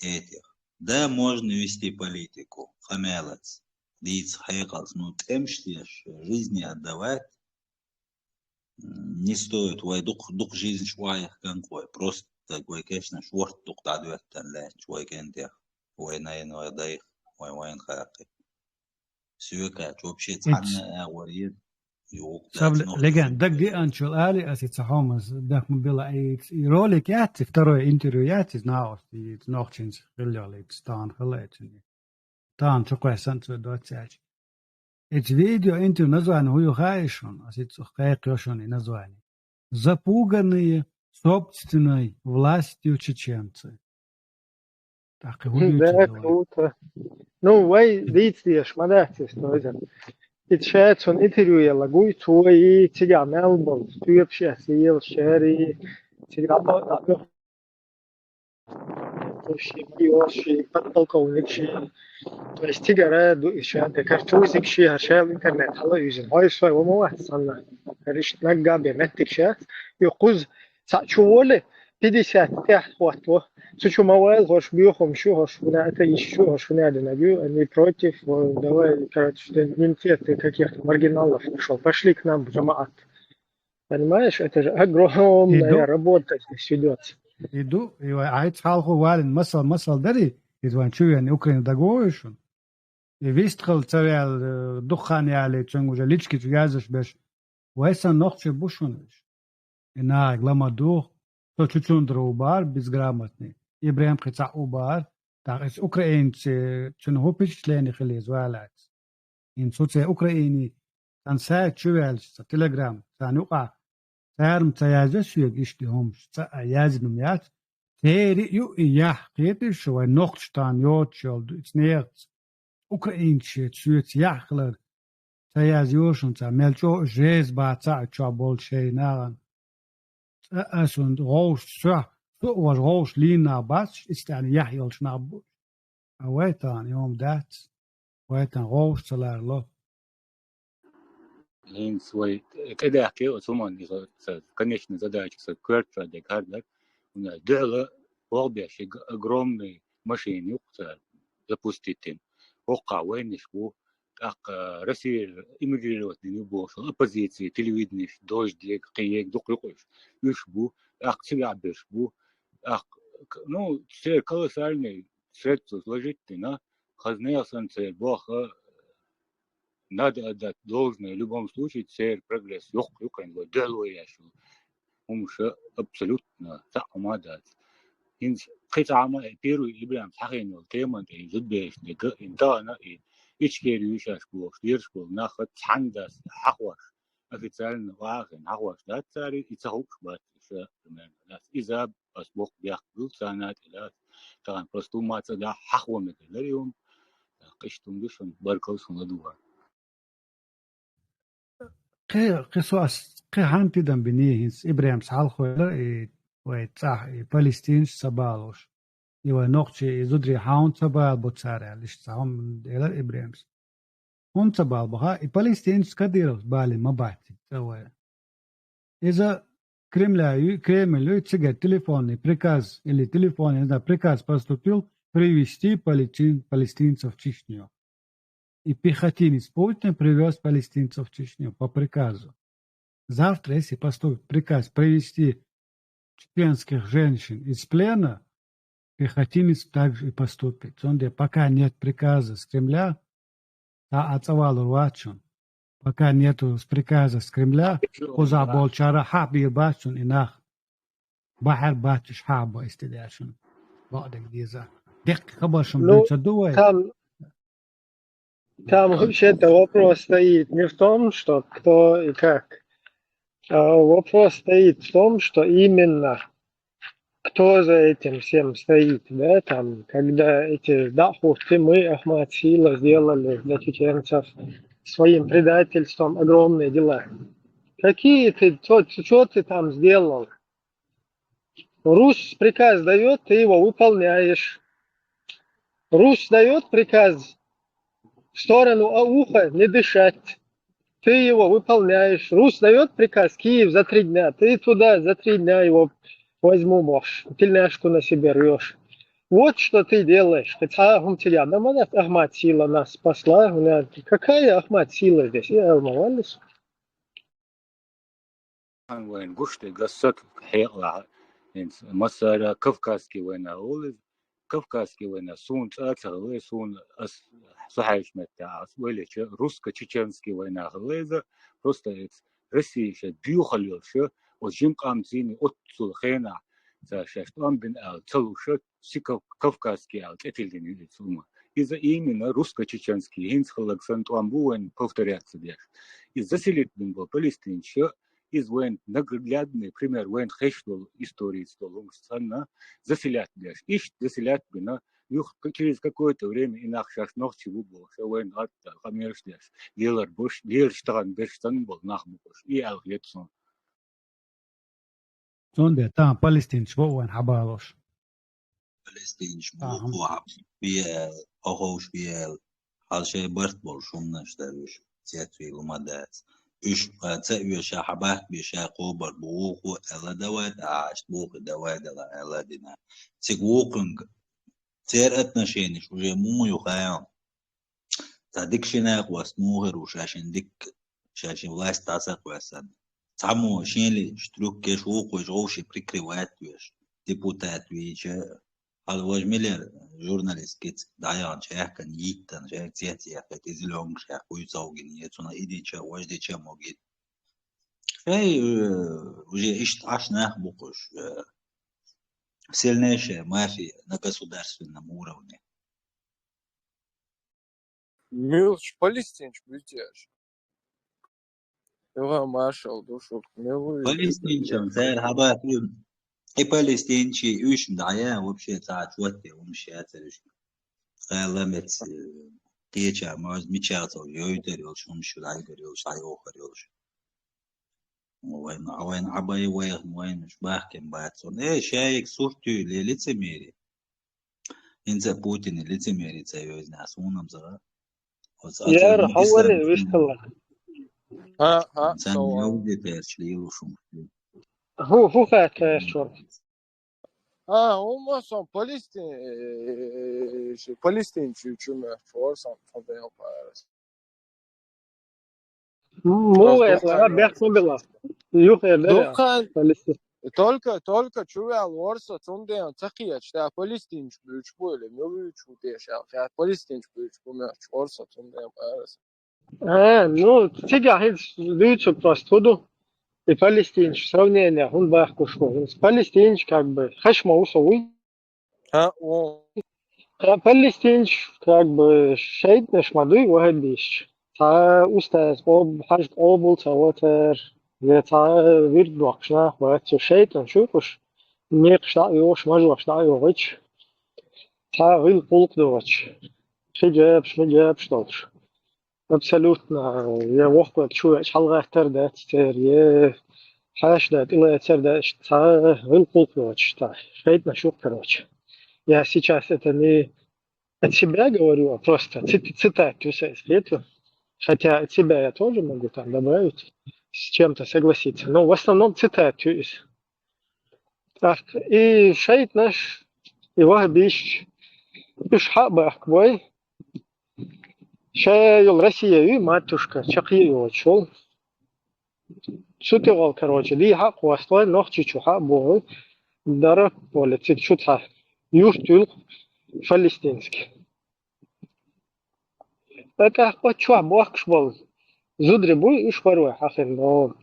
этих да можно вести политику хамелец дить хайкалс ну тем что жизни отдавать не стоит вой дух жизнь швая конкой просто такой конечно шворт дух дадвет لا شوي كنت وين اين وضيق وين خاقي سيوكا вообще it's تحنا وريد يوك سب دات نوع لجان دق أنشل آلي أسيت صحومز دق مبلا إيت يرولك ياتي فترة إنتريو ياتي ناوس دي نوختشنز خليالي تستان خليتني تان شكوى سنت دوت ساج إت فيديو إنتو نزوان هو خايشون أسيت خايق يوشون نزواني запуганные собственной властью чеченцы. Так и ده убьете كوتا نو واي ديت ديش ما داتيس تويزن اتشات سون انتريو يلا قوي توي تيجا ملبون تيجا بشاسيل شاري تيجا شي بيوشي بطل كونك شي то есть тигара шаде картузик ши хашал интернет ҳала юзин ҳой сой ва мо асана риш нагабе меттикшат юқуз сачуволе 50 тахт хватво сучу мавал хош биохом шу хош на это ещё хош на днабю они против давай короче ментет каких-то маргиналов нашел пошли к нам в джамаат понимаешь это же огромная работа здесь ведётся иду и айц халху валин масал дари идван чуян Украина дагоишун и вистхал царял духани али чунгужа лички чуязаш беш вайсан нохче бушуниш и на гламадух то чучундро убар безграмотный Ибраим хица убар так из украинцы чун хопич члени хилиз валац ин соце украини танса чуял телеграм санука سارم تيازش يجيشتي همش تيازنم يات تيري يو إياه قيتش ونقشتان يوتشل تنيرت أوكرانيش تسويت يحلر تياز يوشن تعملشو جيز باتا تشابول شيء نارن أسون روش سو was روش لينا باش استعني يحيل شنابو أويتان يوم دات ويتان روش تلار له Лин свой когда я суман конечно задача квартира декадер у нас дело обещ огромный машины запустить وقاوينش بو Россия эмигрировать не бош оппозиции телевидение дождь قيق دقيقش يش بو سيابش بو ну все колоссальные средства сложить на хозная санкция баха надо отдать должное в любом случае церь прогресс юкайн делуя что умша абсолютно сахмадат инс قطعة ما بيرو إبراهيم حقين والتيمن إيه زد بيش نك إنتانا إيه ичкерюш ашбуш диршбул нахат цандас хахваш официально вахен хахваш датари ицахук бат нас изаб асбух бяхбул санат илас таган просто маца да хахваме делариум قشتم دشون بركوسون لدوها قصص قهانتي دم بنيهس إبراهيم سالخويلر ويتصح فلسطين سبالوش يوا نقطة زدري هاون سبال بوتسارة ليش سام إلى إبراهيم هون سبال بها فلسطين كديرو بالي ما بعتي سوى إذا Кремль цигает телефонный приказ или телефон, не знаю, приказ поступил привести палестинцев в Чечню. И пехотинец Путин привез палестинцев в Чечню по приказу. Завтра, если поступит приказ привести чеченских женщин из плена, пехотинец также и поступит. Пока нет приказа с Кремля, пока нету приказа с Кремля, وزعبول شارع حابي باشون إناخ بحر باتش حابة استداشون بعد جديزة دق خبرشم Ну, دوت. там вообще-то вопрос стоит не в том, что кто и как. Вопрос стоит в том, что именно кто за этим всем стоит, да, там, когда эти дахуты мы, Ахмад Сила, сделали для чеченцев своим предательством огромные дела. Какие ты, что ты там сделал? Русь приказ дает, ты его выполняешь. Русь дает приказ в сторону Ауха не дышать. Ты его выполняешь. Русь дает приказ Киев за 3 дня. Ты туда за 3 дня его возьму, можешь. Тельняшку на себе рвешь. Вот что ты делаешь. Хотя тебя Ахмад Сила нас спасла. Какая Ахмад Сила здесь? Я умывались. وين قشت قصت حيقع مصر كفكاسكي وين أولز كفكاسكي وين سون أكثر سون صحيح متى ولا شيء روسكا تشيچنسكي وين أغليزة روستا روسي شد بيوخليوش وجيم قامزيني أتصل خينا شاشت أم بن تلوش سيكا كفكاسكي أتلدين يسوما إذا именно русско-чеченский хинц халаксант амбуэн повторяться деш. Из заселит бин был палестинче из воен наглядный пример воен хэштол истории столом санна заселят деш. Ищ заселят бина через какое-то время инах шаш нох чего был, что воен от хамерш деш. Лилар бош лир штаган бештан был нахмуш и алгетсон. Сонде там палестинч воен хабалош. Палестинч муаху بيه أخوش بيه هذا شيء برت بولشون نشتروش تياتوي لمدات إيش تأوي شحبات بيشا قوبر بوقو ألا دوات عاش بوق دوات ألا دينا تيقوقنج تير أتنشينش وجي مو يخيان تديك شناق واسموهر وشاشن ديك شاشن ولاس تاسق واسد تعمو شينلي شتروك كيش وقو جوشي بريكري واتويش ديبوتات ويجا هذا وجه ميلر جورناليست كيت دايان شيخ كان يتن شيخ تياتي فتيزلون شيخ ويزوجين يتونا إيديتشا وجديتشا موجود شيء وجي إيش عشنا بقش سيلناش ما في نقص درس في النمورة وني ميلش بالستينش بيتياش يوها مارشال دوشوك ميلو فلسطين سير هذا اي فلسطين شيء ايش مدعيا وبشي ساعات وقت ومشي اترش قالمت تيجا ماز ميشاتو يويدريو شو مش لايدريو شاي اوخريوش وين عباي وين مش باحكم باتون ايه شايك صورتي لليتسميري انت بوتين لليتسميري تسوي ناس ونمزغا يا رحوري ويشتغل ها سو يودي تشليل وشو هو فات شو هما سون Palestin чуме форсом фабел парас. مو это бяхтун била. Юхе да. Только чувал ворса цундеон цахияч да Palestinч büyük böyle мövüç bu yaşa. Ya Palestinç büyük bu mövüç ворса цундеон парас. Ну, тебя лучше просто туду. И палестинч, сравнение, он бахку шел. Палестинч как бы, хашма усовый. О. Палестинч как бы шейт наш мадуй вагабищ. Та устаз об хаш обул таватер. Та вирд вакшна ват шейт он шукуш. Мир шта yoш мажу шта yoch. Та вил полк доч. Шиджеб штолш. Абсолютно. Я вахт чуя шалгахтер дат тер я حاش дат или тер дат та вил полк доч. Та шейт на шук короче. Я сейчас это не от себя говорю, а просто цитату светло. Хотя от себя я тоже могу там добавить, с чем-то согласиться. Но в основном цитату. Так, и шейт наш, его обещ, уж хабах бой, шейл Россия и матушка, чаки его чел. Сутевал, короче, ли хак вастой, нох чичуха бой, дара поле, цитчутха, юртюл палестинский. Это почва бахш был. Зудри буй иш варуй хахин, но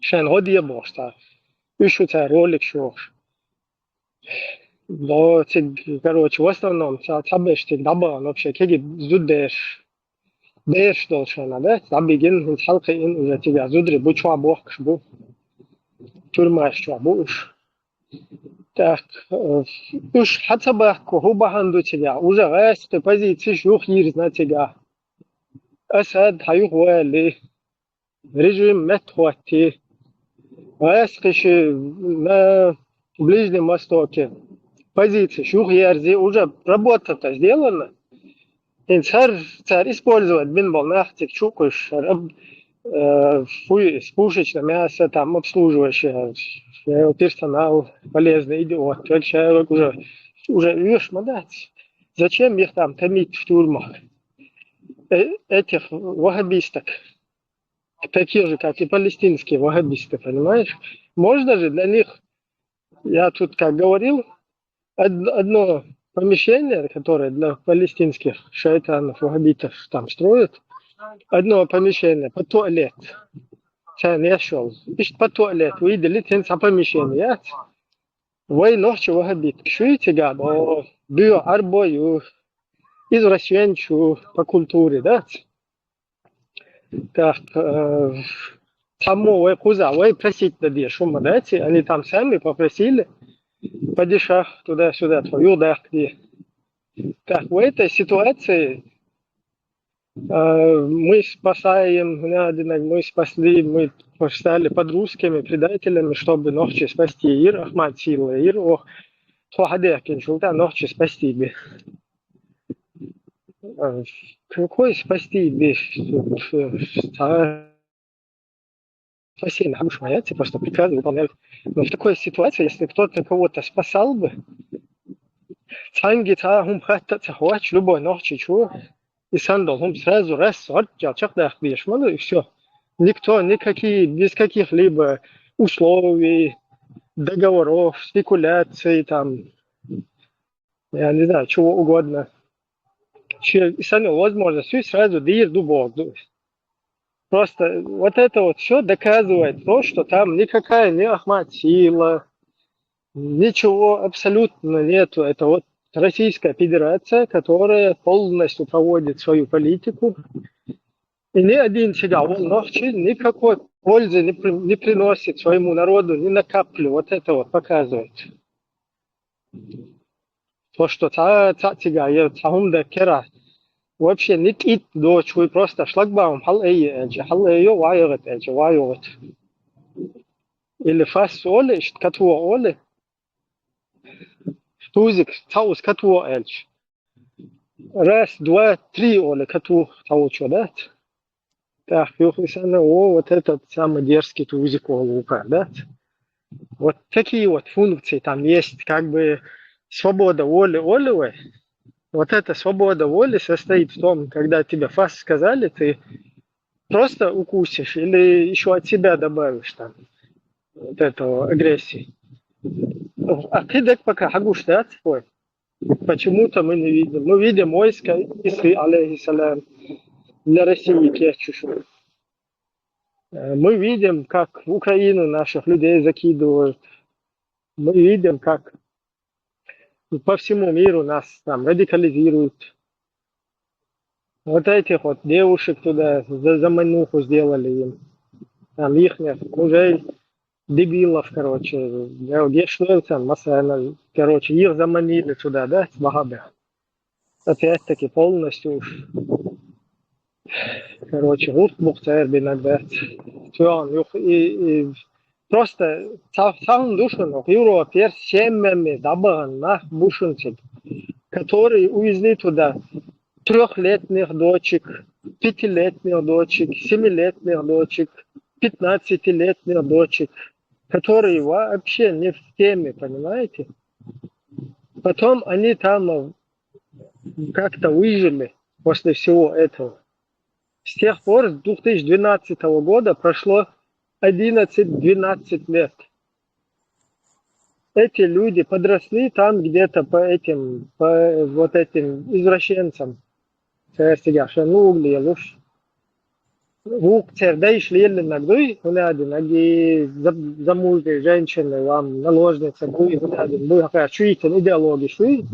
шен годия бошта. Ищу ця ролик шош. Но короче, в основном цабеш тик даба, вообще кеги зудеш. Деш должна, да? Забегин халка ин уже тебя зудри буй чва бахш бу. Турмаш чва буш. Так, уж хацабахку хубаханду тебя. Уже раз ты позиции шух йирз на тебя. أسعد هيغوى لرجل متوتي وأسقش на Ближнем Востоке. Позиции шух ярзи уже работа-то сделана. И царь использовать бин волнахтик чукуш с пушечным мясо там обслуживающее персонал полезный идиот. Человек уже видишь, мадать. Зачем их там томить в тюрьмах? Этих ваххабисток, такие же, как и палестинские ваххабисты, понимаешь? Можно же для них, я тут как говорил, одно помещение, которое для палестинских шайтанов, ваххабитов там строят, одно помещение под туалет. Sen yaşol. İşte по туалет. Видели, тен са помещение. Вой ночью ваххабит. Кшуете гад, о, био арбою. Извращенчу по культуре, да? Так, само куза, просить надо, шума, да? Они там сами попросили, падишах туда-сюда, твою где. Так, в этой ситуации мы спасаем, мы спасли, мы стали под русскими предателями, чтобы ночью спасти Ир, Ахмад Сила, Ир, ох, Тухадекин, Шулта, ночью спасти бы. Какой спасти без спасения? Хамшмаяти просто приказы выполняют. Но в такой ситуации, если кто-то кого-то спасал бы, любой ночью чего, и сандал, сразу раз, и все. Никто, без каких-либо условий, договоров, спекуляций, там, я не знаю, чего угодно. И сами возможностью сразу дир дубок. Просто вот это вот все доказывает то, что там никакая не Ахмад Сила, ничего абсолютно нету. Это вот Российская Федерация, которая полностью проводит свою политику. И ни один себя ночи никакой пользы не приносит своему народу, ни на каплю. Вот это вот показывает. То, что вообще не кит дочь, вы просто шлагбаум, вайогат. Или фас оле, катуа оле, тузик, таус катуа эльч. Раз, два, три оле, кату таучо, да? Так, вот этот самый дерзкий тузик олупа, да? Вот такие вот функции там есть, как бы свобода воли олевой. Вот эта свобода воли состоит в том, когда тебе фас сказали, ты просто укусишь или еще от себя добавишь там вот этого агрессии. А ты так пока хагуш, да, твой? Почему-то мы не видим. Мы видим войска Исы, алейхиссалям, для России кечушу. Мы видим, как в Украину наших людей закидывают. Мы видим, как по всему миру нас там радикализируют. Вот этих вот девушек туда за мануху сделали им. Там их мужей, дебилов, короче. Гешвельцам, Масана, короче, их заманили туда, да, с Вахабе. Опять-таки полностью уж, короче, гурт иногда. Все, и просто сам душен, юро перс семьями добран на бушенчик, которые увезли туда 3-летних дочек, 5-летних дочек, 7-летних дочек, 15-летних дочек, которые вообще не в теме, понимаете? Потом они там как-то выжили после всего этого. С тех пор, с 2012 года, прошло 11-12 лет. Эти люди подросли там где-то по вот этим извращенцам. Вук цердейш лили нагдуй, наги замужние женщины, вам наложница, буй хакар чуитен идеологии шуй.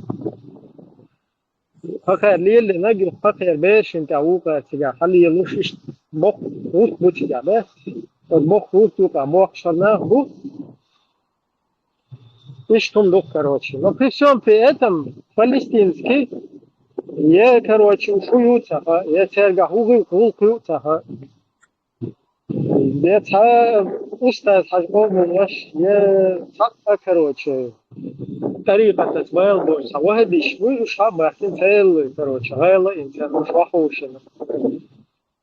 Хакар лили наги хакар бешин таука тига хали лушиш бог вук бутига бе. Бог вук тука бог шарна вук. И что короче. Но при всем при этом палестинский я, короче, ушуются, я церга хулкаются, я уста сажбову, я короче, طريقة تسويل بوش واحد يشوي وشاب بحثين تيل короче غيلا إنسان مش وحوشنا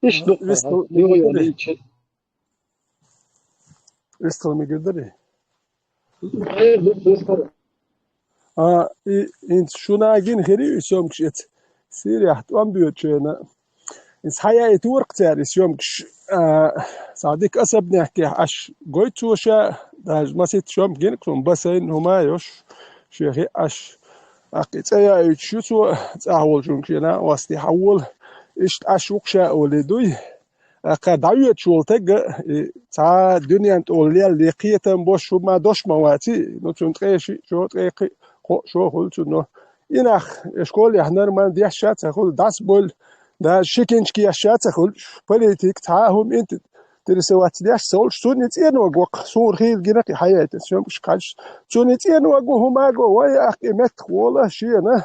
إيش دقة يو ليش Вестал мегадери. غير دقة شuna gin heri isyom kşet. Siriyah tuam büyütçüne. Hayat ورقتار isyom kş. Sadik asab nehki aş goytuşa da masit şom gin kum basayn huma yosh. Şehi aş aqitsaya üçütü tsahol junkina wasti hawul iş aş ukşa oleduy. قدعوة شولتك تا دنيا تولي لقية بوش ما دوش مواتي نتون تقيشي شو تقيقي شو قلت إنه إنخ إشكال يحنر من دي شات أقول داس بول دا شكنش كي شات أقول بوليتيك تاهم أنت ترسوات ديش سول سونيت إنه وق صور خيل جنك حياة شو مش كالش سونيت إنه وق هما جو ويا أخي مت ولا شيء نه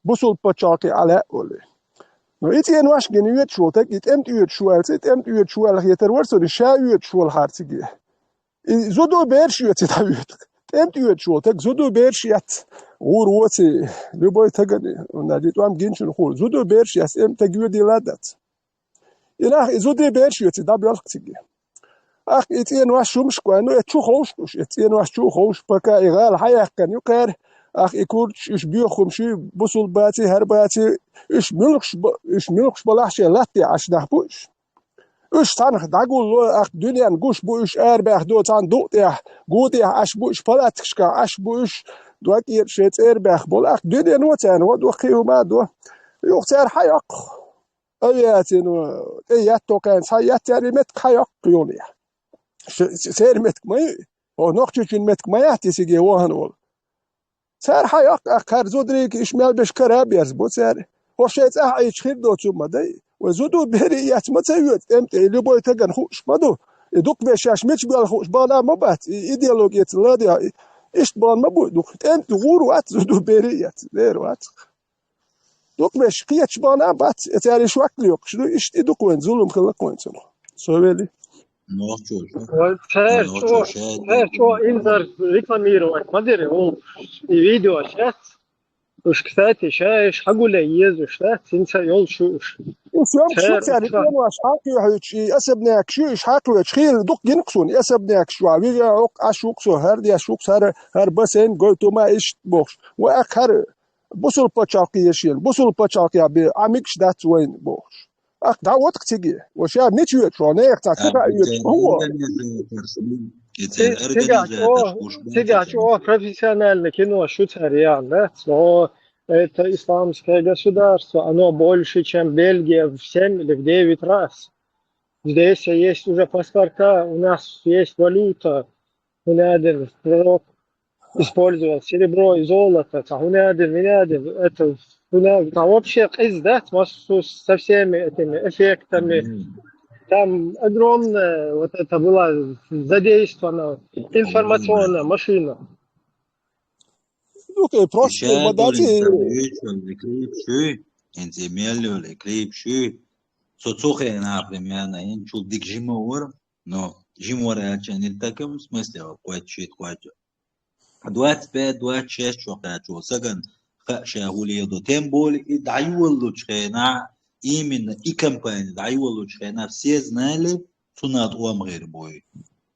بوصل بتشاكي على ولا No itiyen wash gene uyet shul tek it emt uyet shul it emt uyet shul yeter war so sha uyet shul hartige zodo bersh uyet ta uyet emt uyet shul tek zodo bersh yat ur wote luboy tagan na dit wam ginchun khol zodo bersh yas emt tagiyed ladat ila zodo bersh uyet da byalkhtige ach itiyen wash shumsh kwa no et chu khosh itiyen wash chu khosh paka igal hayak kan yukar ach ikurch ish biykhum shi busul bati her bati ish milksh balahsh latti ash nahbush ish tanх dagul ach dünyan gush bu ish erbach do tan do ya gute ash bu ish palatshka ash bu ish doak ir shet erbach bol ach dünyan no tan wa do khiu ma do yuxtar hayak ayatin ayatto kan sayat yari met hayak yoni ser met may o noqchun met mayat isige wahan ol سر حياق أخر زودريك إشمال بشكراب يزبط سر وشيت أعيش خير دو ثم داي وزودو بريات ما تسويت أمت اللي بوي تجن خوش ما دو دوك بشاش مش بالخوش بالا ما بات إيديولوجية لادي إيش بان ما بوي دوك أمت غور وات زودو بريات غير وات دوك بش قيتش بانا بات تاري شو أكل يوك شنو إيش دوك وين ظلم خلق وين سنو سوالي شو إنذر рекламировать مدري هو видео сейчас уж кстати شاش حقول يزو شات سنسا يول شوش وسيوم شو تاري كانوا أشحاقي وحيتشي أسبناك شو إشحاقي وتشخيل دوك ينقصون أسبناك شو عويجا عوق أشوق سو هردي أشوق هر بسين قلتو ما إيش بوش وأخر بوصل باتشاقي يشيل بوصل باتشاقي عميكش دات وين بوش أخ دعوتك تيجي وشاب نيتشوت شو نيك تاكتبع هو Сега что профессиональное кино шутарьян, да? Но это исламское государство, оно больше, чем Бельгия в 7 или в 9 раз. Здесь есть уже паспорта, у нас есть валюта, у нас использовал серебро и золото, это там вообще издать со всеми этими эффектами. Там огромная вот это была задействована информационная машина. اوكي بروش شادو بداتي الانترنيشن الكليب شو انت ميلو الكليب شو соцохе, например, на инчу дик жимовор, но жимор ачен илтакем в смысле квачит квачо. 25-26 чокачо саган шагули до тем более и дайволу чхена именно и компания дайволу чхена все знали сунат уамгир бой.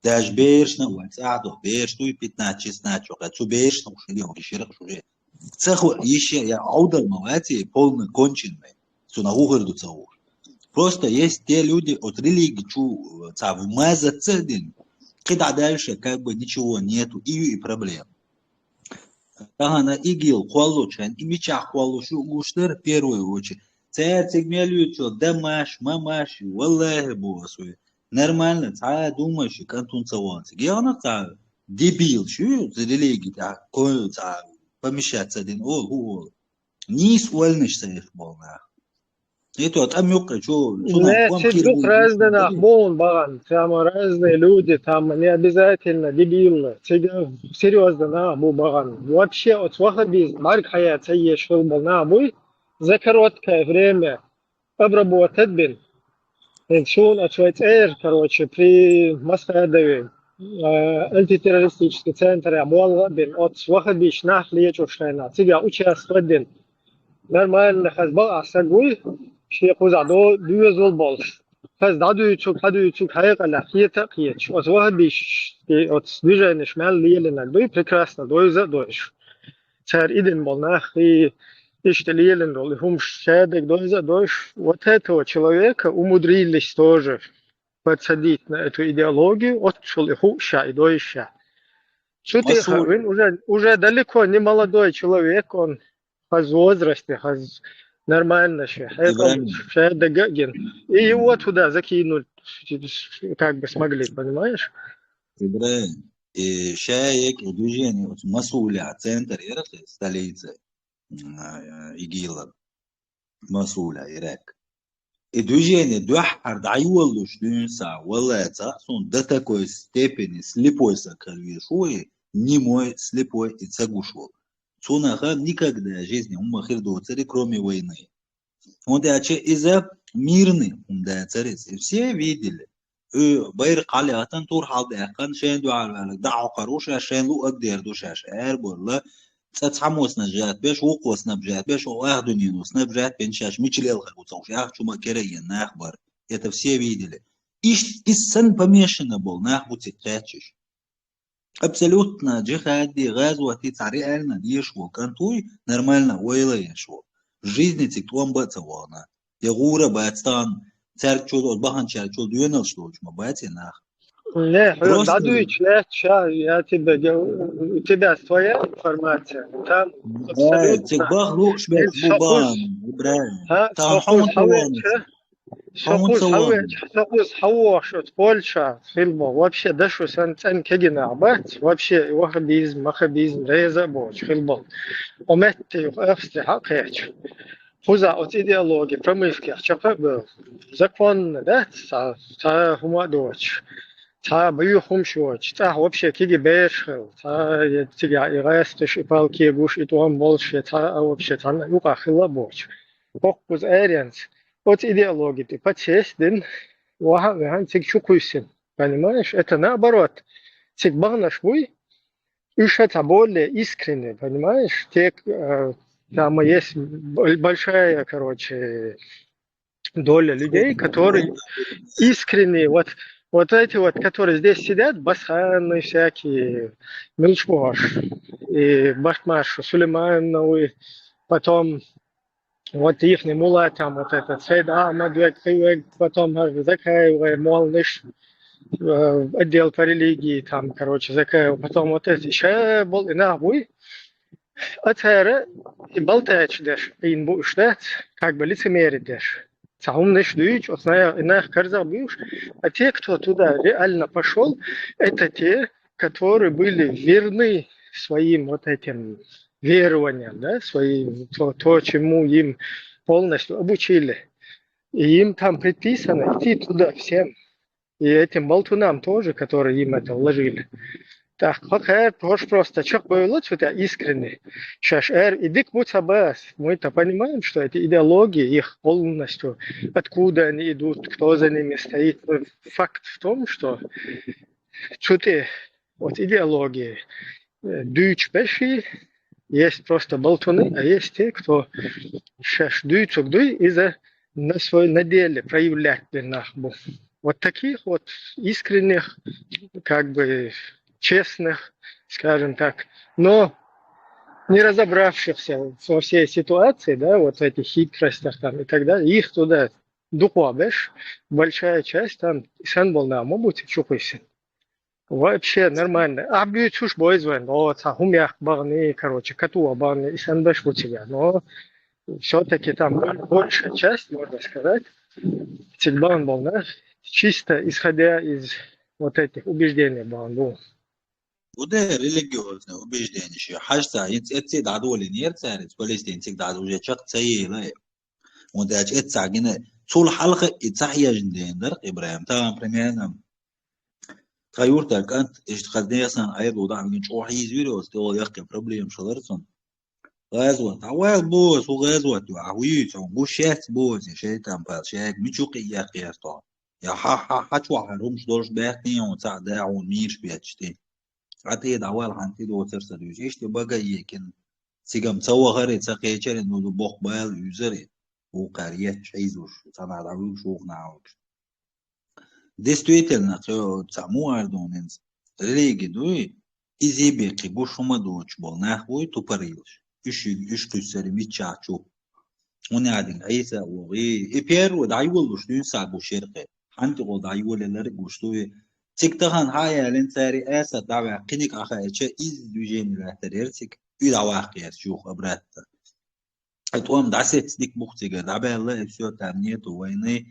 Даже бешно уацадо беш туй 15-16 чокачо бешно ушли огиширак шуже. Цеху еще я аудал мавати полный конченный. Сунагухир до цаху. Просто есть те люди от религии, что вмазаться один, когда дальше как бы ничего нету и проблем. Тагана игил хуалучан и меча хуалушу гуштер в первую очередь. Церцик мелют, что дамаш, мамаш, валлахи босуй. Нормально, цая думаешь, кантун цаванцы. Геона цая дебил, что за религии, так, кое цая помещаться один, ол. Низ вольнишься их волнах. Это от Амюка, что Нет, тут разные нахбон, баган, там разные люди, там не обязательно дебилы, серьезно нахбу баган. Вообще от вахабиз, марк хаят есть шелбал нахбуй, за короткое время обработать бин. Шун от Швейцар, короче, при Масхадове, антитеррористический центр, обвал бин, от вахабиш нахлечу шайна, тебя участвовать бин. Нормально, хазбал асагуй, شيخ وزعدو دوز والبولش فاز دعدو يتشوك حقيقة لحيتا قيتش وزوها بيش движение نشمال ليلنا دوي прекрасно دويزа دويش царь иден болнах и иштелиелен роли хум шедек доиза доиш вот этого человека умудрились тоже подсадить на эту идеологию от шулиху ша и доиша. Что ты уже далеко не молодой человек, он в возрасте, нормально ще. И его туда закинуть, как бы смогли, понимаешь? Ибраим, и шаек и движение от Масуля, центр Ирака, столица ИГИЛа, Масуля, Ирак. И движение дуахар дайволуш дюнса, валаца, сон до такой степени слепой сакальвишуи, немой, слепой и цагушвал. Сунаха никогда в жизни умахир до цари, кроме войны. Он даче из-за мирный умда цари. Все видели. Байр калиатан тур халдакан шен дуалвалак дау каруша шен лу агдер душаш эрборла цацамос нажат беш وقوس набжат беш واخدنينус набжат беншаш мичлел хагуцауш ах чума кереен нахбар. Это все видели. Иссан помешано был нахбути тячиш. Абсолютно джихади, газуати, цари эльна, ешву, кантуй, нормально, уэйла ешву. В жизни тиктуам бацавана. Ягура бацтан, царчул, отбахан чарчул, дюенал шлочма, бацинах. Не, Дадуич, не, я тебе, у тебя своя информация, там абсолютно... Тикбах лук шбек бубан, Ибраим. Там Сахус хауашут Польша фильму вообще дашу санцан кегина абат вообще махабизм реза боч фильму ометти афсти хакеч хуза от идеологии промыслки чапа закон да та хумадоч та бою хумшоч та вообще кеги беш та тига ирастыш палки гуш и туам больше та вообще та юка хила боч фокус эрианс от идеологии ты почестен, вахан цик чукуйсин, понимаешь? Это наоборот. Цик багнаш вуй, это более искренне, понимаешь? Там есть большая, короче, доля людей, которые искренне, вот эти вот, которые здесь сидят, басханы всякие, Милчбош, и Бахмаш, Сулеймановы, потом вот их мула там вот этот Сейд Ахмад, потом Закаева, Молныш, отдел по религии, там, короче, Закаева, потом вот эти, еще был и нахуй, а и болтаешь дешь, и будешь дать, как бы лицемерить дешь. Сам не ждешь, вот иных карзал будешь, те, кто туда реально пошел, это те, которые были верны своим вот этим верованием, да, своим, то, чему им полностью обучили. И им там предписано идти туда всем. И этим болтунам тоже, которые им это вложили. Так, тоже просто человек появился, вот искренний. Сейчас идик муцабас. Мы-то понимаем, что эти идеологии, их полностью, откуда они идут, кто за ними стоит. Факт в том, что чуты вот идеологии дүйч беши, есть просто болтуны, а есть те, кто сейчас дүйцук дуй из-за на деле проявлять нахбу. Вот таких вот искренних, как бы честных, скажем так, но не разобравшихся во всей ситуации, да, вот в этих хитростях там и так далее, их туда духовешь, большая часть там сан был на мобуте чухайся. Вообще нормально. А бьют чушь бойзвен, но хумях барни, короче, катуа барни, и сан бэш у тебя, но все-таки там большая часть, можно сказать, Тильбан был, да, чисто исходя из вот этих убеждений был. وده религиозное убеждение. Хашта, это дадули нет, царец, палестинцик дадули чак цаила. Вот это цагина, цул халха и цахьяждендер, Ибраим, там примерно. Тхаюрта, кант, иштхаздеясан, аид удам, ничего извирос, ты ол яхке проблем шаларсон. غازوة عوال بوز وغازوة وعويت وغوشات بوز شيء تنبال شيء ميشوقي يا قياسطا يا حشوا حرومش دورش باقي وتاع داعون ميرش بيتشتي عتيد عوال حنتي دو ترسل يجيش تبقى يمكن سيجام تسوى غير تسقيتشر إنه دو بوق بال يوزري وقاريات شيزوش صنع دعوش وغناوش действительно تسمو أردوننز ريجي دوي إزي بيقي بوش وما دوش بول نحوي تبريلش üç tüsleri mi çaçu. Onu adın aysa o iper o dayıvol düştüğün sa bu şerqe. Hanti o dayıvolları güçlü. Çıktıhan hayalin sari asa dava qinik axa içe iz düjeni lahtarersik. Ü dava qiyas yok abratta. Atwam dasetlik muxtiga dava Allah efsio tamniyet o vayni.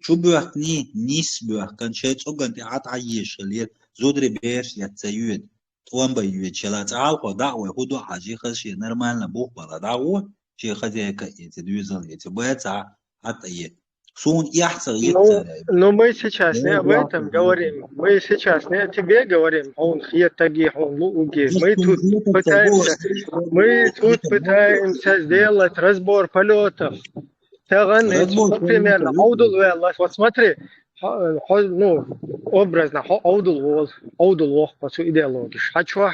Şu büyakni nis büyakkan şey çok ganti at ayyiş geliyor. Zodri beş yatsayüd. توان بيجي شلات عالقو دعوة هدو حاجي خشي نرمال نبوخ بلا دعوة شي خزي هكا يتدويزل يتبويتع حتى سون يحصل Но мы сейчас не об этом говорим. Мы сейчас не о тебе говорим. Он хиятаги, он луги. Мы тут пытаемся сделать разбор полетов. Примерно. Вот смотри. Ну, образно, аудул вох, по сути, идеологиш. Хочу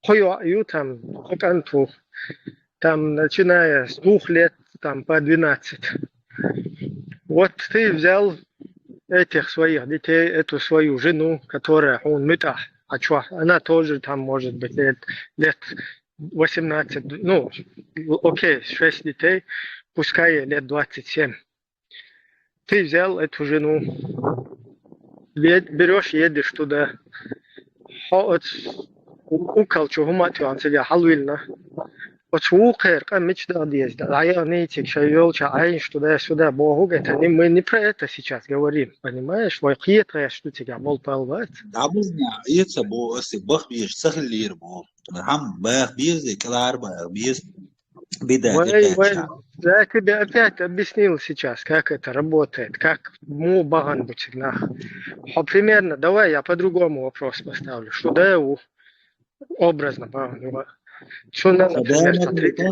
хою там, хоканту, там, начиная с 2 лет, там, по 12. Вот ты взял этих своих детей, эту свою жену, которая, он мытах, она тоже там, может быть, лет 18, ну, окей, 6 детей, пускай лет 27. Ты взял эту жену, берешь, едешь туда, укалчу гуматю ансига халвильна. Вот шукер, кам мечта есть, да, я нитик, шайолча, айнш туда-сюда, богу, это мы не про это сейчас говорим, понимаешь? Твой хитрое, что тебя мол полвать. Да, бузня, это бо, если бах бьешь, сахлир бо, хам бах бьешь, клар бах бьешь. Я тебе опять объяснил сейчас, как это работает, как баган быть нах. Примерно, давай я по-другому вопрос поставлю. Что да образно баган. Что надо, например, смотрите.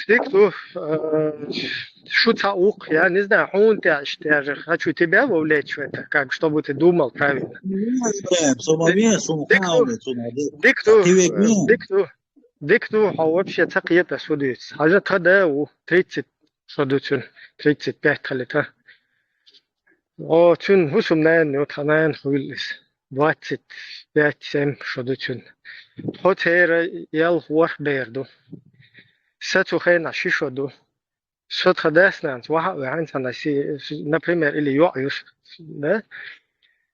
Дикту, шутаук, я не знаю, я же хочу тебя вовлечь в это, как, чтобы ты думал правильно. Дикту, а вообще цакиета судится. А же тогда 30 судится, 35 лет. О, чун, хусум наен, вот ханаен хуйлис. 25-7 судится. Хотера ял хуах берду. Сацу хайна шишоду. Сот хадасна, например, или юаюш, да?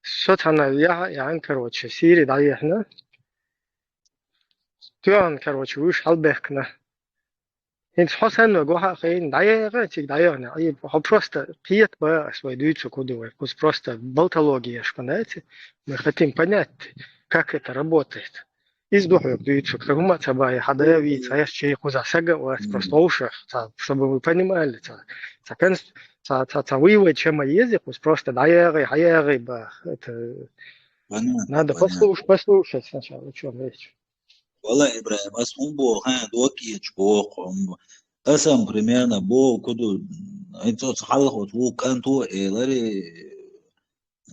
Сот хана я короче, сири даехна. Тюан, короче, уж албехна. Więc Hosan goha khain daje чик daje и просто киет бы свой дуицу кудовой, пусть просто болтология, понимаете? Мы хотим понять, как это работает. Из духов дуицу, к тому цабай хадави, цаяс чей куза сага, у вас просто ушах, чтобы вы понимали, вывод, чем язык, пусть просто daje, хаяри, это Понятно, надо понятно. послушать сначала, о чем речь. Вала Ибраим, асму ха доки чбо асам примерно бо куду это халхот ву канту элари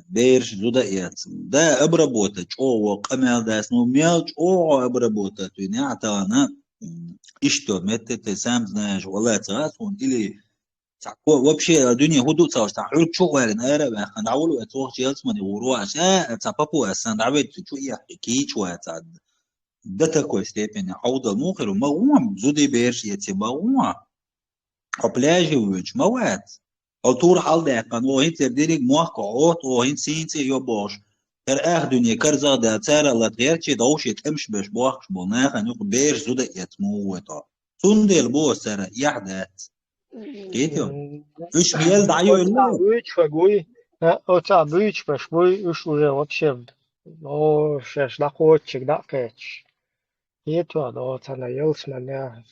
бейрш зуда ят. Да обработать о камел дас ну мелч о обработать и не атана и что ты сам знаешь вала цасун или вообще الدنيا هدوء صار تعرف شو غير نهار بقى نعول وتروح جالس ما يورو عشان تبابو أصلا عبيد شو يحكي شو هتعد ده такой степени عوض المخر ومغوم زودي بيرش يتي مغوم قبلاجي ويج موات الطور حال ده كان وين تبديلك موقع عوت وين سينتي يباش كر اخ دنيا كر زاد تسار الله غير شي دوش يتمش باش باخش بوناخ انو بيرش زودي يتموتا تندل بو سر يحدث كيتو ايش ميل دعيو اللي Оца быч пошвой уж уже вообще, ну, сейчас доходчик, да, кэч. И это, да, оца наелся меня,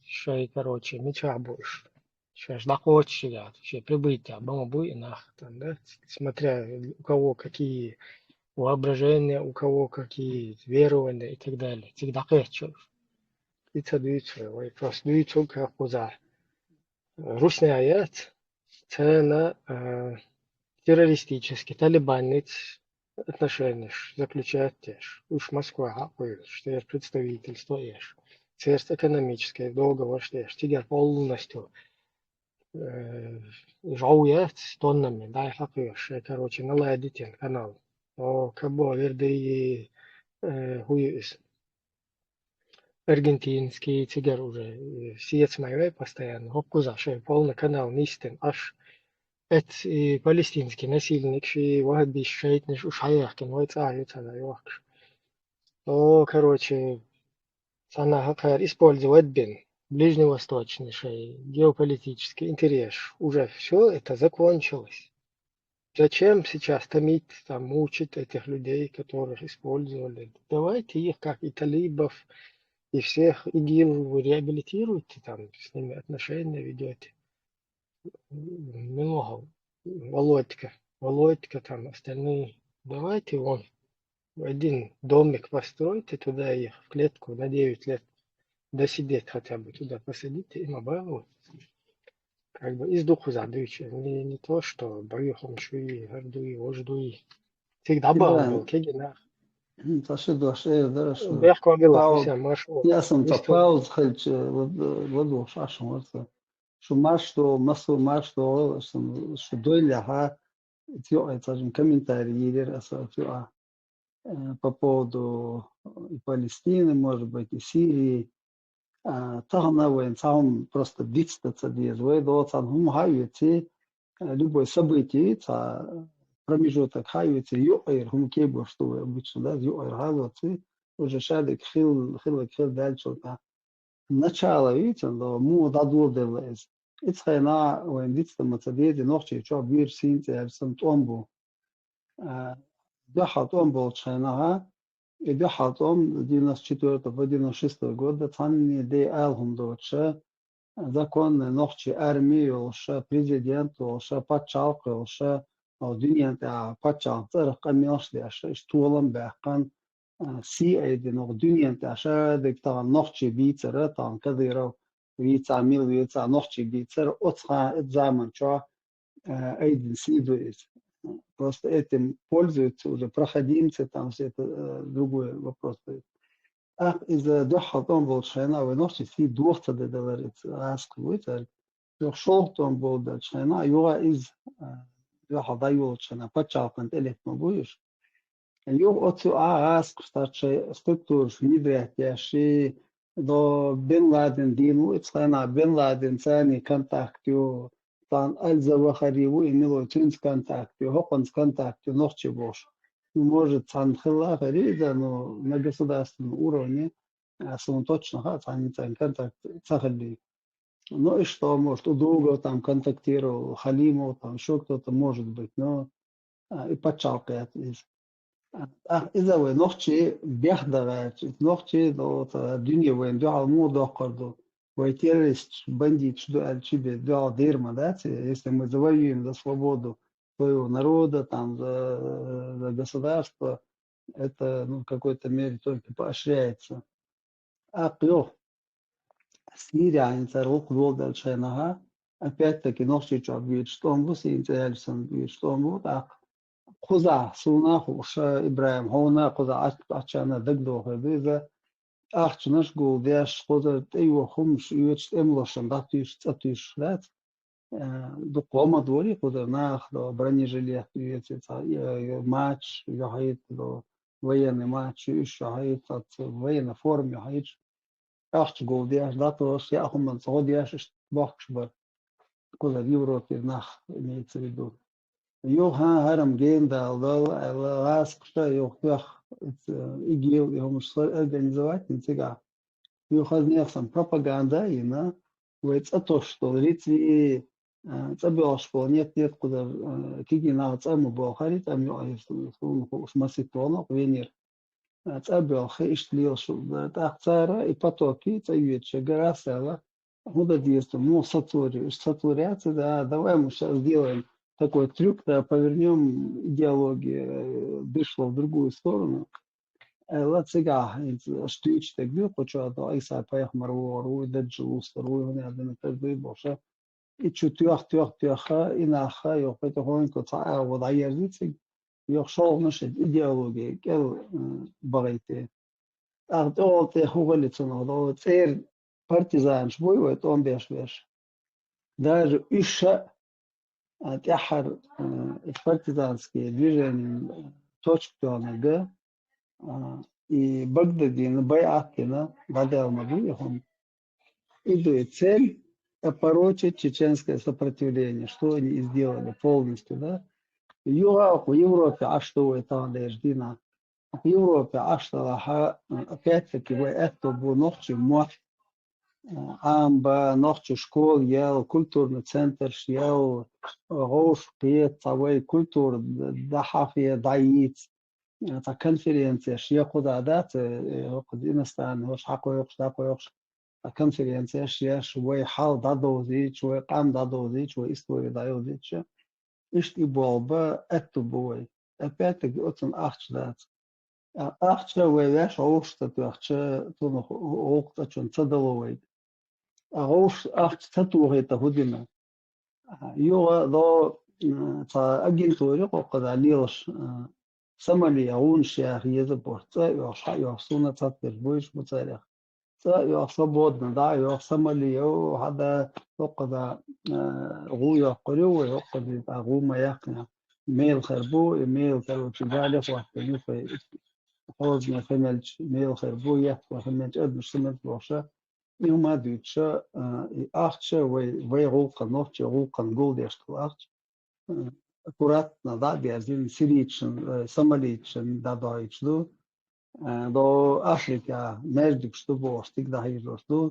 что и, короче, ничего больше. Сейчас доходчик, да, все прибытие, будет нах, там, да, смотря у кого какие воображения, у кого какие верования и так далее. Всегда кэч. И цадуется, ой, просто дуется, как куза. Русный аят, цена, террористический, талибанец отношения заключает теж. Уж Москва говорит, что есть представительство есть. Есть экономическое договор, что есть. Теперь полностью жаует тоннами, да, хакыш, короче, наладить канал. Но Кабо Верде хуюс. Аргентинский тигр уже сиец моей постоянно. Хопкуза, что полный канал нистен, аж et палестинский насильник, ши واحد بيشيت نش уж حيحكي وايد عايت على يوحكش. О, короче, она хакар использовать бен ближневосточный шей, геополитический интерес. Уже все это закончилось. Зачем сейчас томить, там, мучить этих людей, которых использовали? Давайте их, как и талибов, и всех ИГИЛ вы реабилитируйте, там, с ними отношения ведете. Много. Володька там, остальные. Давайте вон один домик постройте, туда их в клетку на 9 лет досидеть хотя бы, туда посадите, им обалу. Как бы из духу задачи. Не то, что боюхом шуи, гордуи, ождуи. Всегда бал был, İbrahim, кегинах. taşı doşe daraşlı. Бяхко было, Пау, все, машу. ясам та Выстроил. пауз хальч воду шашем варса. Şu maçto, masу maçto, şu doyla ha, тё, это же комментарии аса по поводу и Палестины, может быть, и Сирии. Тахнавен сам просто дикстаться диез, до цан хаюти любое событие, промежуток хаюти юэр хумкебу, что обычно, да, юэр халути, уже шадик хил дальше, начало, видите, но му дадур делез. Ицхайна, вен дикста мацадеди, нохчи, чо бир синте, сам томбу. Дохат омбу чхайнага, и дохатом 94-96 года цанни де алхум доча закон нохчи армии олша президент олша патшалык олша дүйнөдө патшалыктар камыш деши штулам бакан си эдин дүйнөдө аша деп таган нохчи бийцера таган кадыров вица мил вица нохчи бийцер отха zaman чо эдин следует. Просто этим пользуются уже проходимцы, там все это другой вопрос. Ах, из-за дохатом был шайна, вы носите си духта, да говорится, асквуйтер, шел там был да шайна, юга из дохата юл шайна, пачалкан элек не будешь. Юг отцу аск старше структур внедрять, яши до Бен Ладен дину, это Бен Ладен цани контактю. Там Аль-Завахариву имело тюнс контакте, хопанс контакте, ногче бош. Может, Цанхила Харида, но на государственном уровне, точно, цан контакт Цахали. Ну и что, может, у друга там контактировал, Халимов, там еще кто-то может быть, но и подчалкает. إذا ونختي بيحضر نختي دو الدنيا وين دو على مو دو قردو ويتيرست бандит что тебе дал дерма, да, если мы завоюем за свободу своего народа, там, за государство, это, ну, в какой-то мере только поощряется. А плюс Сирия, они царок волдал чайнага, опять-таки ночью чабит, что он будет интересен, что он будет, а خدا سونا خوش إبراهيم هونا خدا أشنا دقدو هذا أختناش قول ديش خدا أيوة خمس يوتش إملاشن داتيش تاتيش لات دقوما دوري خدا ناخ دو бронежилет يوتش матч يهيت دو военный матч إيش يهيت от военной форме يهيت أخت قول ديش داتوش يا أخو من صعود ديش بخش بر خدا يوروبي ناخ имеется в виду Johan Haram Гейндал дал раскшта Йохтах игил его организовать не сега. Йохан не сам пропаганда и на ведь то что ритви забил что нет куда киги на цаму бохари там уж маситона венер забил хиш лил что тахцара и потоки цаюча гарасала куда действуем ну сатуряция да давай мы сейчас сделаем такой трюк, да, повернем идеологию, вышло в другую сторону. Лацега, штуч так бил, почему то Айса поехал Марву, Даджу, Старую, не один так боша. И чутьях, и наха, и потихоньку цаа вот аерзицей, и шел наша идеология, кел барайте. А то те хугалицу надо, цер партизан, шбой, он беш. Даже иша تأحر البارتيزانские движения точно и Багдадин Байакина Бадел Мабуевым идут цель опорочить чеченское сопротивление, что они и сделали полностью, да. В Европе, а что это Деждина? В Европе, а что опять-таки это было ночью мощь. Ночью школ, ел, культурный центр, ел, рош, пет, цавей, культур, дахафия, даиц, это конференция, шья куда дать, иностранный, хош хакоёкш, конференция, шья, швей хал дадозич, швей кам дадозич, швей история дадозич, ишь и болба, это бой. Опять-таки, очень ахчдать. Ахча, вейвеш, ошта, ахча, то noch охта, чон цадаловый. أغوش أخت تطوغي تهودنا يوغا دو أجل طوريق وقد عليش سمالي يغون شيخ يزبورت يوغ سونة تطبير بويش متاريخ يوغ صبودنا دا يوغ سمالي يو هذا وقد غو يقريو وقد غو ما يقنع ميل خربو ميل كارو تجالي فوحد يوفي حوزنا فملج ميل خربو يحفو فملج أدمش سمت بوشا يوم دوتشا أختشا ويغوقا نوتشا غوقا نقولديشتو أختش أكورات نضع بيازين سيريتشن سماليتشن دادايتشدو دو أفريكا مجدك شتو بوستيك دا هيجوشتو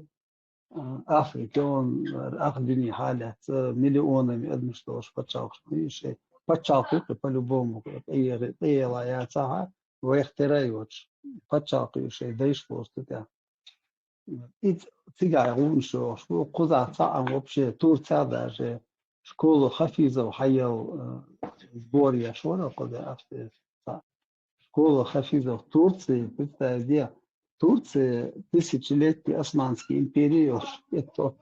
أفريكا أخدني حالة مليونами أدمشتوش بتشاوشتو شيء بتشاوكو по-любому أي لايات ساعة ويخترعوش بتشاوكو شيء دايشتوشتو تاع И сега лучше, что куда там вообще Турция даже школу хафизов хаял сборе школа, куда школа хафизов Турции, представьте, Турция тысячелетний Османской империи, это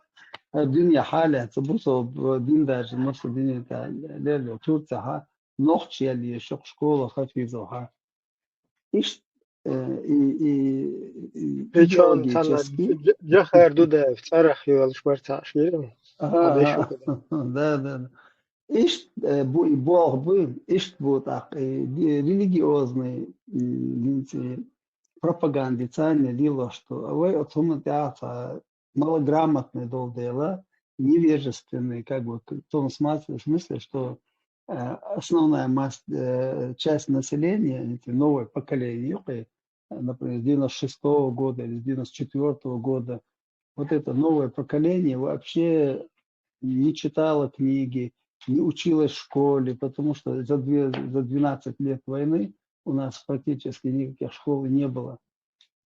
дунья халя, это просто дин даже, может дин это Турция, ночь или школа хафизов ха. Причем Джахар Дудаев, царах его шварцаш, верно? Да. Ишь, Бог был, ишь, вот так, религиозный, пропагандицальный лило, что вы от театра малограмотный дол дела, невежественный, как бы, в том смысле, что основная часть населения, эти новое поколение, например, с 96 года или с 94 года, вот это новое поколение вообще не читало книги, не училось в школе, потому что за 12 лет войны у нас практически никаких школ не было.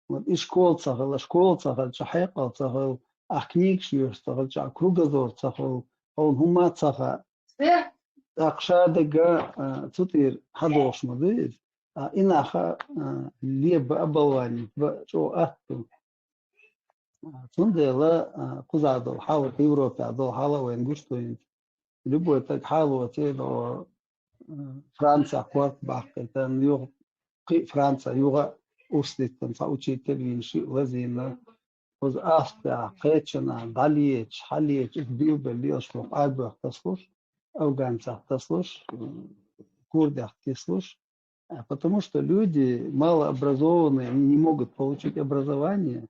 Вот и школ цагал, шахайкал цагал, а книг шьешь цагал, кругозор цагал, он хума цагал. Акшадага цутир хадош мадыз, инаха леб абалвани, что ахту. Цундела кузадол, хала в Европе, адол хала вен гуштуин. Любой так халу отец Франция кварт бах, это нью Франция юга устит там учитель винши лазина. Воз ахта кечена далиеч халиеч бибе лиошло абах таслуш, афганцах таслуш, курдах таслуш. Потому что люди малообразованные, они не могут получить образование,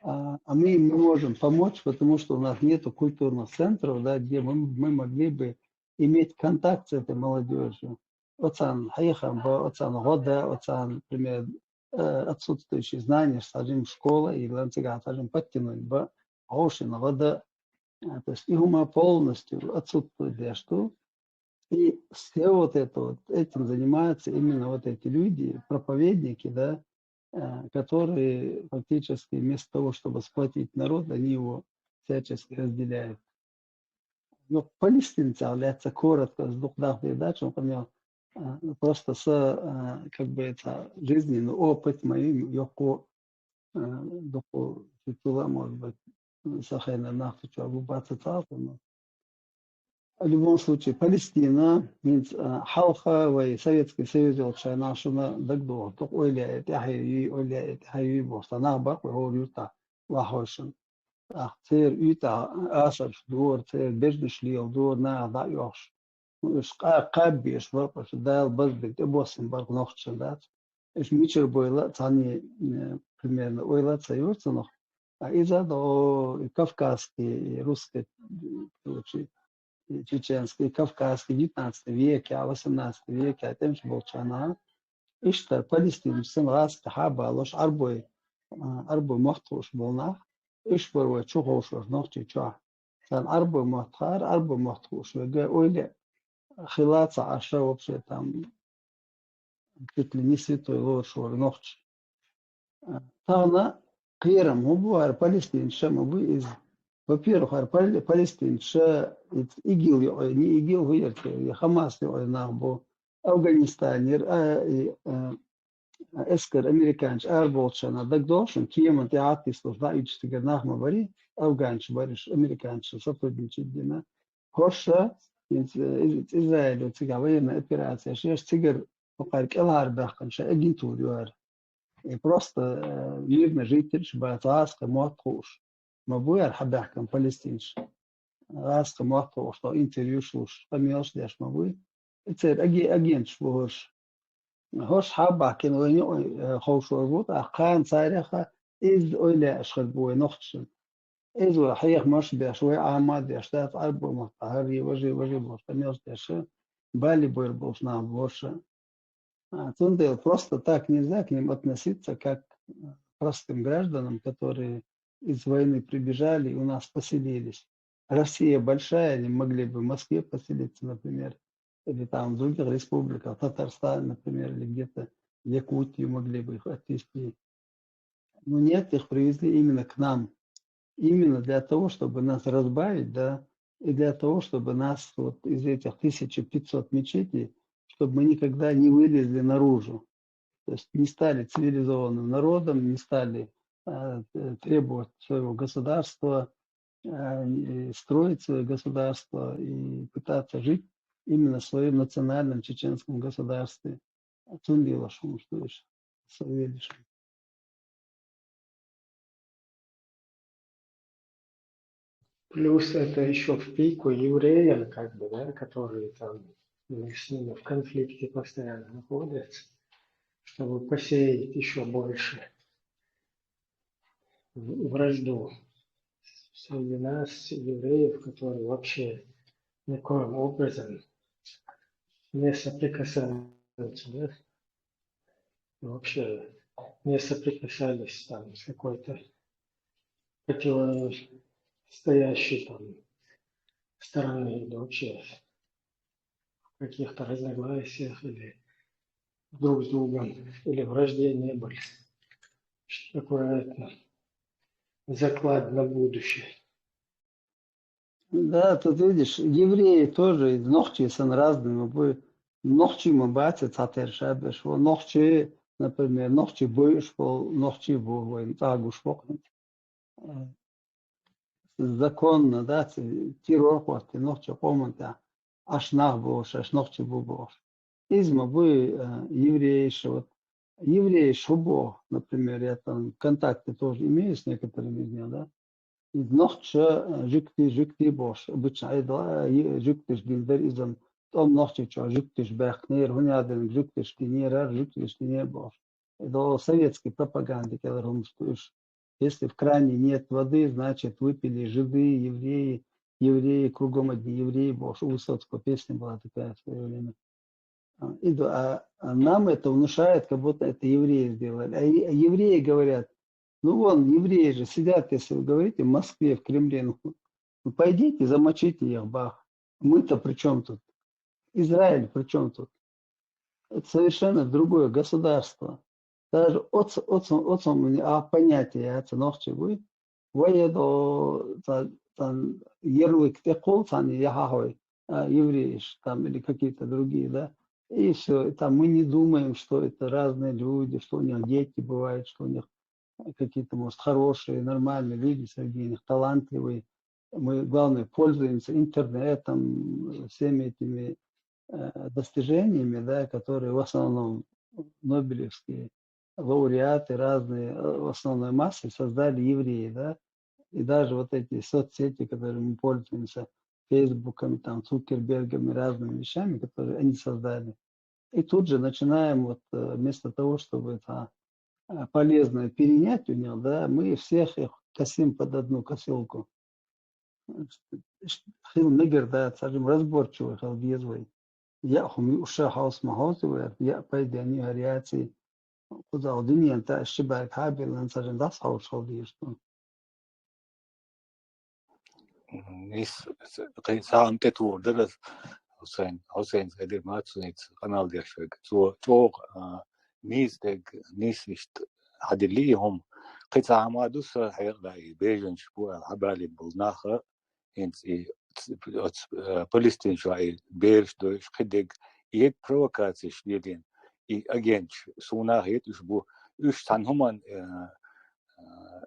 а мы им не можем помочь, потому что у нас нет культурных центров, да, где мы могли бы иметь контакт с этой молодежью. Например, отсутствующие знания, скажем, школа, и скажем, подтянуть бы, то есть их ума полностью отсутствует для что. И все вот это вот, этим занимаются именно вот эти люди, проповедники, да, которые фактически вместо того, чтобы сплотить народ, они его всячески разделяют. Но палестинцы являются коротко с двух передач, он понял, просто с как бы это жизненный опыт моим, йоко, доку титула, может быть, сахайна нахту, что обубаться цалку, в любом случае, Палестина, Халха, и Советский Союз, нашина дагдо, то ойля, хайюи, бостана, бак, юта, лахошин. Цер юта, асар, двор, цер, беждышлил, двор, на, да, ёш. Каббиш, вапаш, дал, базбик, босим, барк, нохчен, да. Мичер бойла, цани, примерно, ойла, цаюрца, нох. А из-за до кавказский, русский, чеченский, кавказский, 19 веке, 18 веке, а тем, что был чана, и что Палестина, сын раз, хаба, лош арбой махтуш волнах, и что чухош, ногти чуа. Сан арбой махтуш, вега ойле, хилаца, аша вообще там, чуть ли не святой лошор, ногти. Тана, кирам, мубуар, Палестин, шамубу из. Во-первых, Палестинша, ИГИЛ, не ИГИЛ, Хамас, в Афганистане, Эскер, американец, Арболчана, Дагдошин, Киеман, Театис, Ичтига, Нахмабари, Афганч, Бариш, американцы, сотрудничать, Дина. Хоша, Израиль, военная операция, Шеш, Цигар, Покарк, Эларбахканша, агентур, и просто мирный житель, Шбатаска, Моткуш. Мабуяр хабахкам палестинш. Раз махто, что интервью шлуш, помелш деш мабуй. Это агент шлуш. Хош хабахкин ойни хоушур вот, а хан цареха из ойля шхадбуй нохтшин. Из хайх маш беш, ой амад беш, тат арбу махтари, вожи бош, помелш деш. Бали бойр бош на боша. Тундел просто так нельзя к ним относиться, как к простым гражданам, которые из войны прибежали и у нас поселились. Россия большая, они могли бы в Москве поселиться, например, или там в других республиках, Татарстан, например, или где-то в Якутию могли бы их отвезти. Но нет, их привезли именно к нам. Именно для того, чтобы нас разбавить, да, и для того, чтобы нас вот из этих 1500 мечетей, чтобы мы никогда не вылезли наружу. То есть не стали цивилизованным народом, не стали требовать своего государства, строить свое государство и пытаться жить именно в своем национальном чеченском государстве. Цундилашем, что еще? Савелишем. Плюс это еще в пику евреям, как бы, да, которые там с ними в конфликте постоянно находятся, чтобы посеять еще больше вражду среди нас, евреев, которые вообще никоим образом не соприкасаются, да? Вообще не соприкасались там с какой-то противостоящей там стороны вообще в каких-то разногласиях или друг с другом, или вражде не были. Аккуратно. Заклад на будущее. Да, тут видишь, евреи тоже, ногчи сын разными. Ногчи мы бачат, шабеш, ногчи, например, ногчи боишь, ногчи бой, тагуш покнуть. Законно, да, террор хватит, ногчи помните, аж нах бош, аж ногчи бош. Изма бы евреи, вот евреи шубо, например, я там контакты тоже имею с некоторыми из них, да. Ногче жюкти бош, обычно айда жюктиш гилдер изом том ногче чё жюктиш бахнер, хуняден жюктиш кинера, жюктиш кинер бош. Это советской пропаганды, когда румстуешь. Если в кране нет воды, значит выпили жиды, евреи кругом одни евреи бош. У Высоцкого песня была такая в свое время. А нам это внушает, как будто это евреи сделали. А евреи говорят, ну вон, евреи же сидят, если вы говорите, в Москве, в Кремле, ну пойдите, замочите их, бах. Мы-то при чем тут? Израиль при чем тут? Это совершенно другое государство. Даже понятие, это ногче вы, воеду, ярлык текол, евреи, там, или какие-то другие, да, и все, там мы не думаем, что это разные люди, что у них дети бывают, что у них какие-то, может, хорошие, нормальные люди среди них, талантливые. Мы, главное, пользуемся интернетом, всеми этими достижениями, да, которые в основном нобелевские лауреаты разные, в основной массе создали евреи, да, и даже вот эти соцсети, которыми мы пользуемся, Фейсбуками, там, Цукербергами, разными вещами, которые они создали. И тут же начинаем вот вместо того, чтобы это полезное перенять у них, да, мы всех их косим под одну косилку. Хилмигер, да, скажем, разборчивый, халбезвый. Я уша хаус махозовый, я пойду они вариации. Куда один янта шибак хабил, скажем, das хаус халбезвый. сам тетур дэрс Hussein эдэр маацунэц канал дэршэг цог нисвишт хадилиهم قطع عمادوس هيغلى بيجن شبوع حبالي بولناخا انت Palestine شوي بيرش دوش خدق يد провокации ديدين агенч суна хет ушбу уш танхуман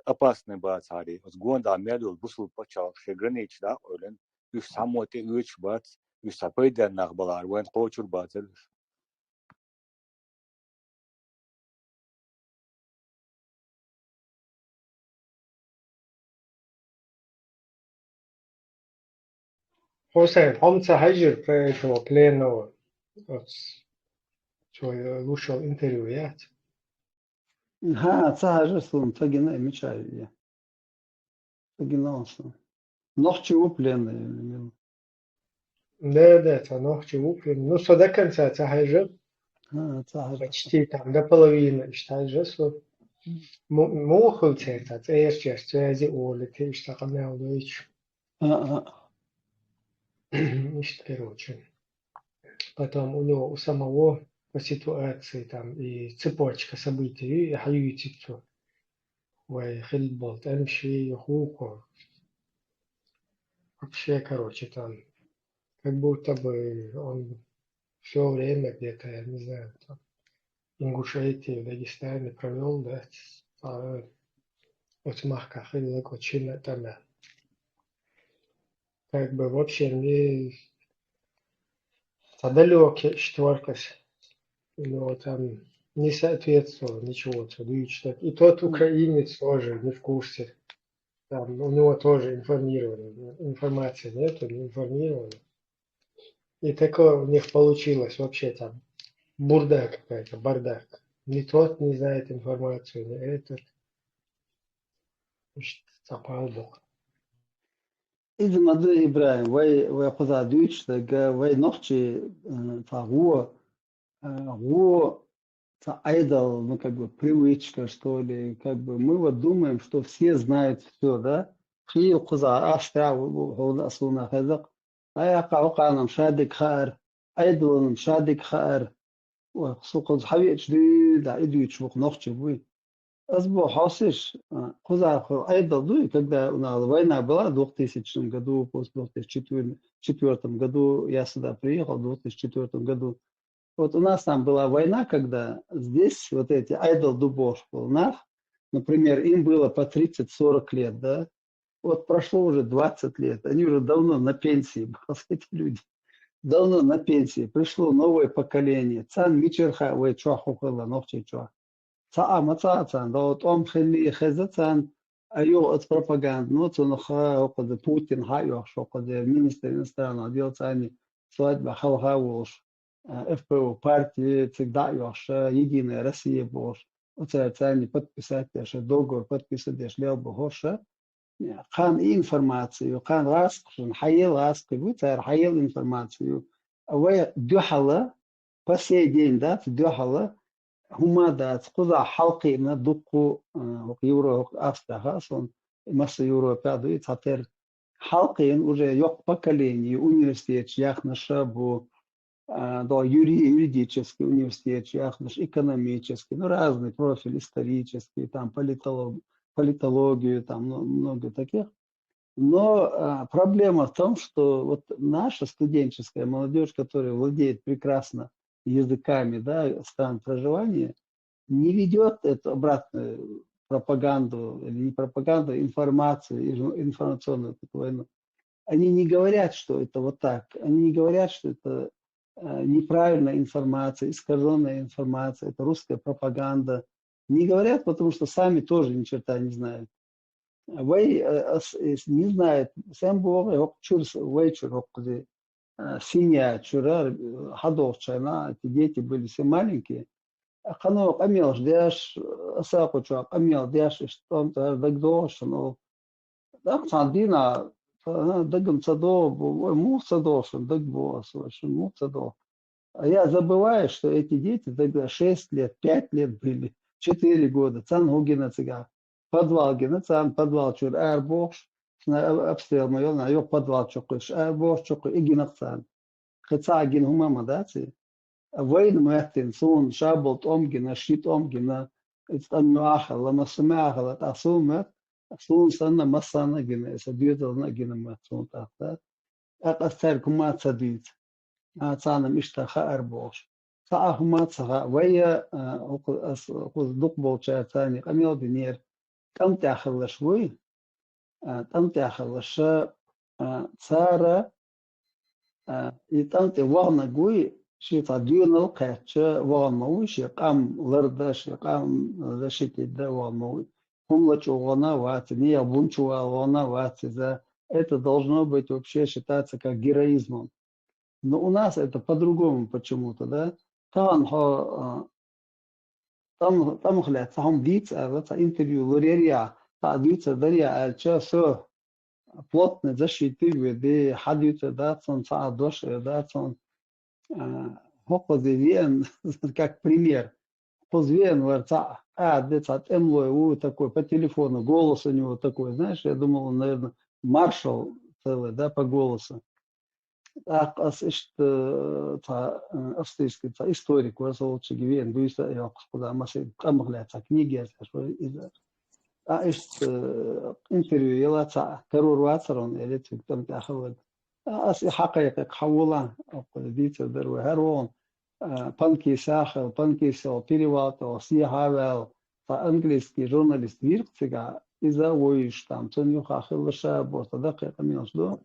опасный бацари с гонда медул бусул почал шегранич да олен уш самоте уч бац уш сапайдан нахбалар вен почур бацер Hossein, помните, Хайджир про этого пленного, что вышел интервью, я? Цага слон, тагина мечаю я. Тагинался. Ногче пленный. Да, это ногче уплен. Ну, что до конца, это Хайджир. Почти там до половины, считай же, что мохал церта, церчер, связи оли, ты что камнял дойч. Короче. Потом у него у самого по ситуации там и цепочка событий, и хаютицу. Ой, хильбол, эмши, хуко. Вообще, короче, там, как будто бы он все время где-то, я не знаю, там, в Ингушетии, в Дагестане провел, да, вот махка хилок очень там, как бы вообще не далекий четверкость, но там не соответствовало ничего, и тот украинец тоже не в курсе, там у него тоже информации нету, не информировано. И такое у них получилось вообще там бурда какая-то, бардак. Ни тот не знает информацию, ни этот. Запал Бог. Измады Ибраим, вы позадуешь, вы ногче того, айдол, ну, как бы привычка, что ли, как бы мы вот думаем, что все знают все, да? في القزع أشتع وهو أصلنا خزق أيقع وقعنا مشادك خير أيدل مشادك خير وسوق حبيت جديد عيدو يتشوق نخش بوي أسبوع حاسش قزع أيدل دوي когда у нас война была в 2000 году, после 2004 году я сюда приехал, в 2004 году. Вот у нас там была война, когда здесь вот эти айдол дубов волнах, например, им было по 30-40 лет, да? Вот прошло уже 20 лет, они уже давно на пенсии, эти люди, давно на пенсии. Пришло новое поколение. Цан мичерха вей чуахухала ногче чуах. Цаа маца цан, да вот он хели хеза цан, айо от пропаганды, ну цунаха около Путин хайо, что около министр иностранных дел цани, свадьба халхауш, ФПО партии всегда йош, Единая Россия бош. Вот цани подписать, что договор подписать, что лел богоша. قان информацию, قان راسق حيل راسق وتر حيل информацию. ويا دوحلا بسي دين دات دوحلا هما دات قضاء حلقي من دقو يورو أفتها صن مس يورو بعده يتحتر حلقين уже يق поколение университет яхна шабу до юридический университет яхна экономический, ну разный профиль исторический, там политологию, там много таких. Но проблема в том, что вот наша студенческая молодежь, которая владеет прекрасно языками, да, стран проживания, не ведет эту обратную пропаганду, или не пропаганду, информацию, информационную войну. Они не говорят, что это вот так. Они не говорят, что это неправильная информация, искаженная информация, это русская пропаганда. Не говорят, потому что сами тоже ни черта не знают. Вы не знают, сам Бог, чурс, вечер, синяя чура, ходовчана, эти дети были все маленькие. Ханок амел ждешь, асакучу, амел ждешь, что-то дагдош, но так сандина, дагам цадо, му цадош, дагбос, му цадо. А я забываю, что эти дети тогда 6 лет, 5 лет были. 4 года. Цан Хугина цыган. Подвал гина, цан подвал чур арбош. Обстрел мой, на ее подвал чукыш. Арбош чукы и гина цан. Хэца гин хума мадаци. Войн мэтин, сун, шаболт омгина, шит омгина. Там мюахал, лама сумяхал, это асун мэт. Сун санна масана гина. Это бьютал на гина мэт. Сун так, да. Это царь кума цадит. Цана миштаха арбош. فأهمتها ويا دقبل شاتاني قميل بنير تم تأخذ شوي تم تأخذ شا سارة يتم توانا قوي شي تدين القاتش وانا وشي قام لرد شي قام ذا كده وانا هم لچوغنا واتني обунчу وانا ватиза. Это должно быть вообще считаться как героизмом. Но у нас это по-другому почему-то, да? طبعا там خلات هم ديت интервью лорерия تعديت دريا الشاسو плотно защитили де حديت датсон саадош датсон хоходивен как пример позвен варца децат эмлой такой по телефону голос у него такой, знаешь, я думал, он, наверное, маршал целый, да, по голосу. Als is австрийский историк, was лучше gewesen, du ist ja куда машин, там гляться книги, ist интервью يلا террор واترون اللي تكتم تأخذ أصل حقيقة حولا ديت درو هرون بانكي ساخل بانكي سو перевод أو سيهاول فأنجليزي журналист виркцига إذا ويش там تنيو خاخل شاب وصدق من أصله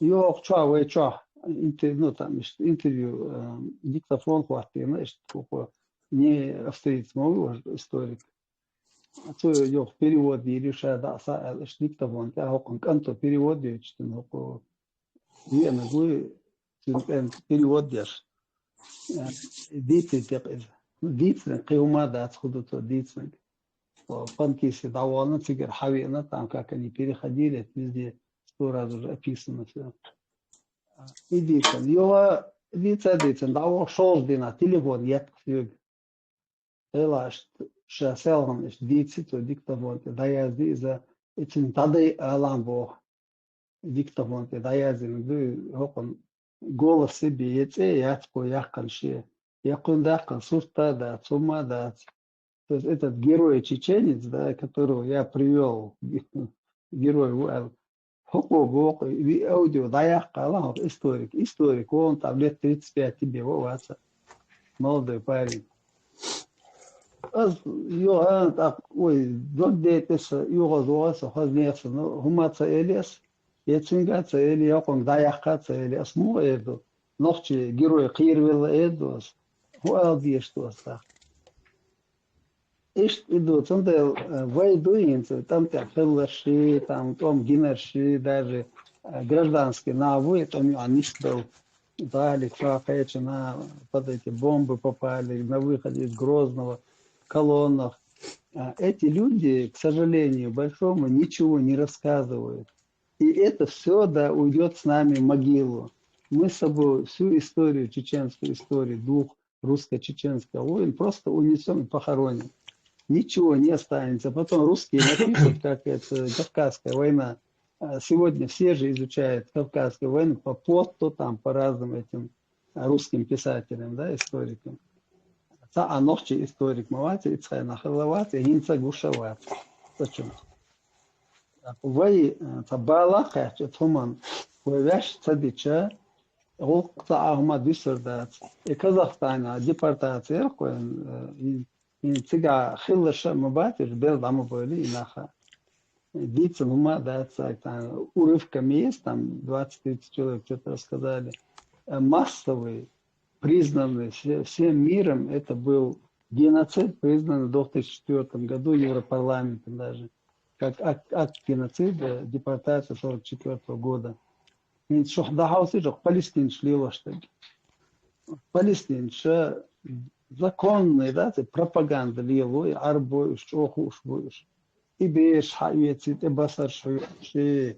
يوق شو ويشوا ну там интервью диктофон хватит, что не австрийский мовой историк. А то ёх перевод вирюша да са диктофон, а он канто перевод делает, ну по не могу перевод делать. Дети теперь, дети قيوما да отходят дети. Панкиси довольно теперь хавина там как они переходили везде. 100 раз уже описано все. И дитен, его дитен, да он шел на телефон, я Elaș șaselham ești diți tu dictavonte, da yazdi za için tadı alan bu dictavonte, da yazdi nu hokon голос себе яце яцко яхкан ше. Якундакан сурта да цума да. То есть этот герой-чеченец, да, которого я привел, герой Хокобок, аудио, да яхкала, историк, он там лет 35 тебе, воваться, молодой парень. Ой, додетеса, югозуаса, хазнеса, хумаца элес, яцингаца эли, якон да яхкаца эли, асму эду, нохчи герой кирвела эдус, хуалди что ста. Ишт иду, центр войдуинцы, там феллаши, там том гинерши, даже гражданские навы, там они что дали, факачи на под эти бомбы попали на выходе из Грозного, колоннах. Эти люди, к сожалению, большому ничего не рассказывают. И это все, да, уйдет с нами в могилу. Мы с собой всю историю, чеченскую историю, дух русско-чеченского войн просто унесем и похороним. Ничего не останется. Потом русские напишут, как это Кавказская война. Сегодня все же изучают Кавказскую войну по Потту, там, по разным этим русским писателям, да, историкам. А ночи историк мавати, ицхай нахалавати, гинца гушавати. Почему? Вай табала туман, вайвяш цадича, голкта ахмад висердат. И Казахстана депортация, Инцига хиллаша мабатиш бел даму были инаха. Дицы ума да там урывками есть, там 20-30 человек что-то рассказали. Массовый, признанный всем миром, это был геноцид, признанный в 2004 году Европарламентом даже. Как акт геноцида, депортация 1944 года. Палестин шлила что ли. Палестин, законный, да, пропаганда лилой, арбой, шохуш, и беш, хайвецит, и басар, и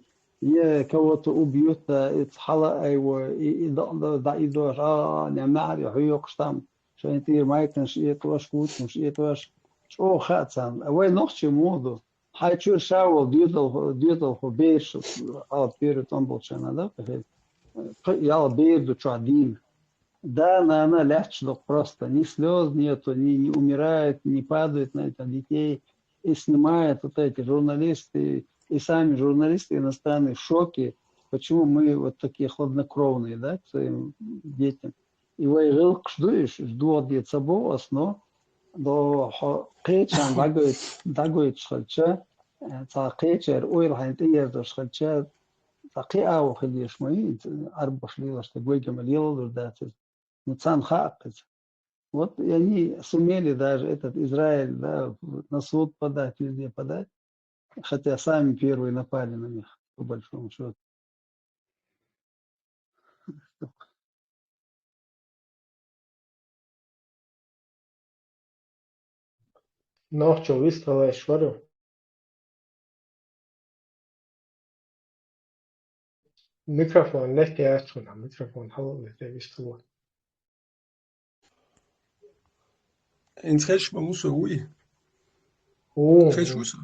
кого-то убьют, и цхала его, и да, и дош, не мари, хуёк там, что они майкнш, и это ваш кутнш, и это ваш шохацан. А вы ночью моду, хайчур шавол, дьютал, беш, перед он был чана, да, я бейду чадин. Да, она лячно просто, ни слез нету, не умирает, не падает на это детей. И снимают вот эти журналисты, и сами журналисты иностранные в шоке, почему мы вот такие хладнокровные, да, к своим детям. И вы жду от детсабо осно, до кечан дагоит шхальча, та кечер ойл хантиер до шхальча, та кеау хилиш мои, арбаш лила, что гойгам лила дурдатис. Вот и они сумели даже этот Израиль, да, на суд подать, везде подать, хотя сами первые напали на них, по большому счету. Ночью выстрелы шварю. Микрофон, легкий аструна, микрофон, холодный, выстрелы. Инсхеш мамусуи. Хешуса.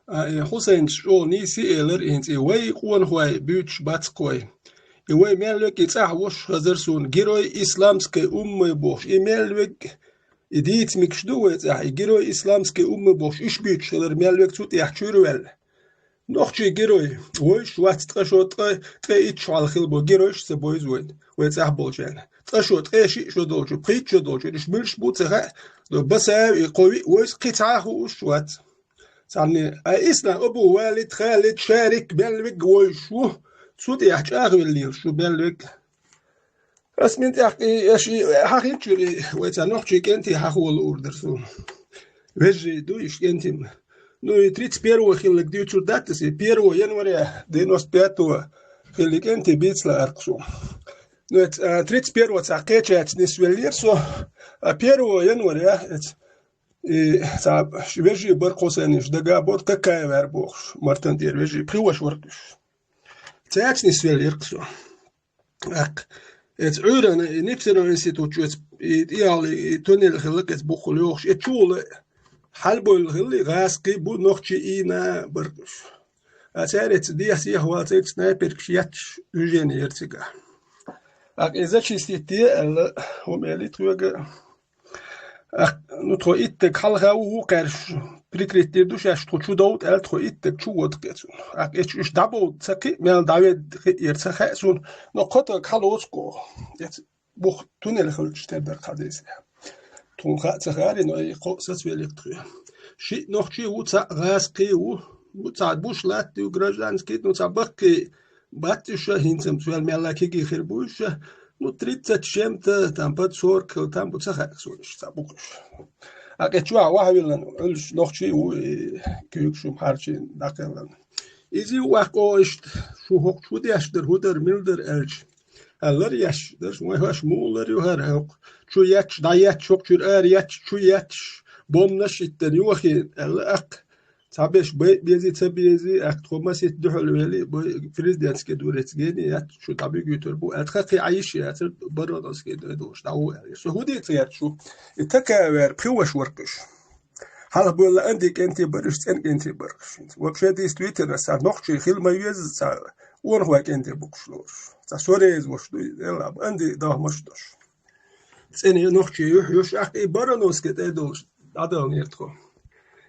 Хусейн шо ниси элер инс иway qwan хвай бюч бацкой. Иway мелвек ицах вош хазерсун герой исламской уммы бош. И мелвек идит микшдует ах герой исламской уммы бош. Иш бюч элер мелвек цут яхчурвел. Нохчи герой. Ой швац трешот тре ичвал хилбо герой с собой зует. Уец ах болжен. Трешот эши шо долчу прит шо долчу. Иш милш буцеха بس قوي وقطعه وشوات صارني إسلام أبو والد خالد شارك بلوك وشو صوت يحكي اللي شو بلوك رسمي تحكي شيء حقيقي ويتنحكي كنتي حقول الأوردر سو وجه دويش كنتي نو 31 خلك ديوتشو داتسي 1 января 95 خلك أنت بيتسلا أرقصو نو 31 تاقيتش نسوليرسو 1 января صعب وجه برقوسانيش دغا بور كاكاي وربوخ مارتندير وجه بريوش ورقش تاعش نسوليرسو اق Et uurana nipsena instituut et iali tunnel khilq et bukhul yox et chule halbol khili gaski bu nochi ina burgus. Asaret dias yahwat et sniper kshiat ujeni ertiga. Ak ezachisti el homeli truga. Ak nutro itte kalga u qersh prikritti dushas tchudot el tro itte chuot getsun. Ak et is dabo tsaki mel david ertsa sun no kota kalosko. Et buch tunnel khulchtelber qadis. Tun khatsari no iqsas velektri. Shi nochi utsa gaski u utsa bushlat u gражданский utsa bakki батюша hinzem suel melaki gikhirbush ну 30 чем-то там под 40 там будет сахарсуш забуш а кечуа вахвилан улш нохчи у кюкшум харчин дакелан изи вахо иш шу хокчуди ашдер худер милдер элч аллар яш дер вахаш муллар юхар чу яч даят чокчур яч чу яч бомнаш иттен юхи алак Tabeş bezi tabiyezi aktromasit duhulveli bu prezidentske duretsgeni yat şu tabi götür bu etkaki ayış yatır barodoske doğuş davu şu hudi tiyat şu takaver priwash workish hala bu andik enti barış sen enti barış wakshadi Twitter sa noqchi khilma yez sa urwak enti bukshloş sa sorez voshdu ela andi dahmashdosh sen noqchi yush akhi barodoske doğuş adal nirtko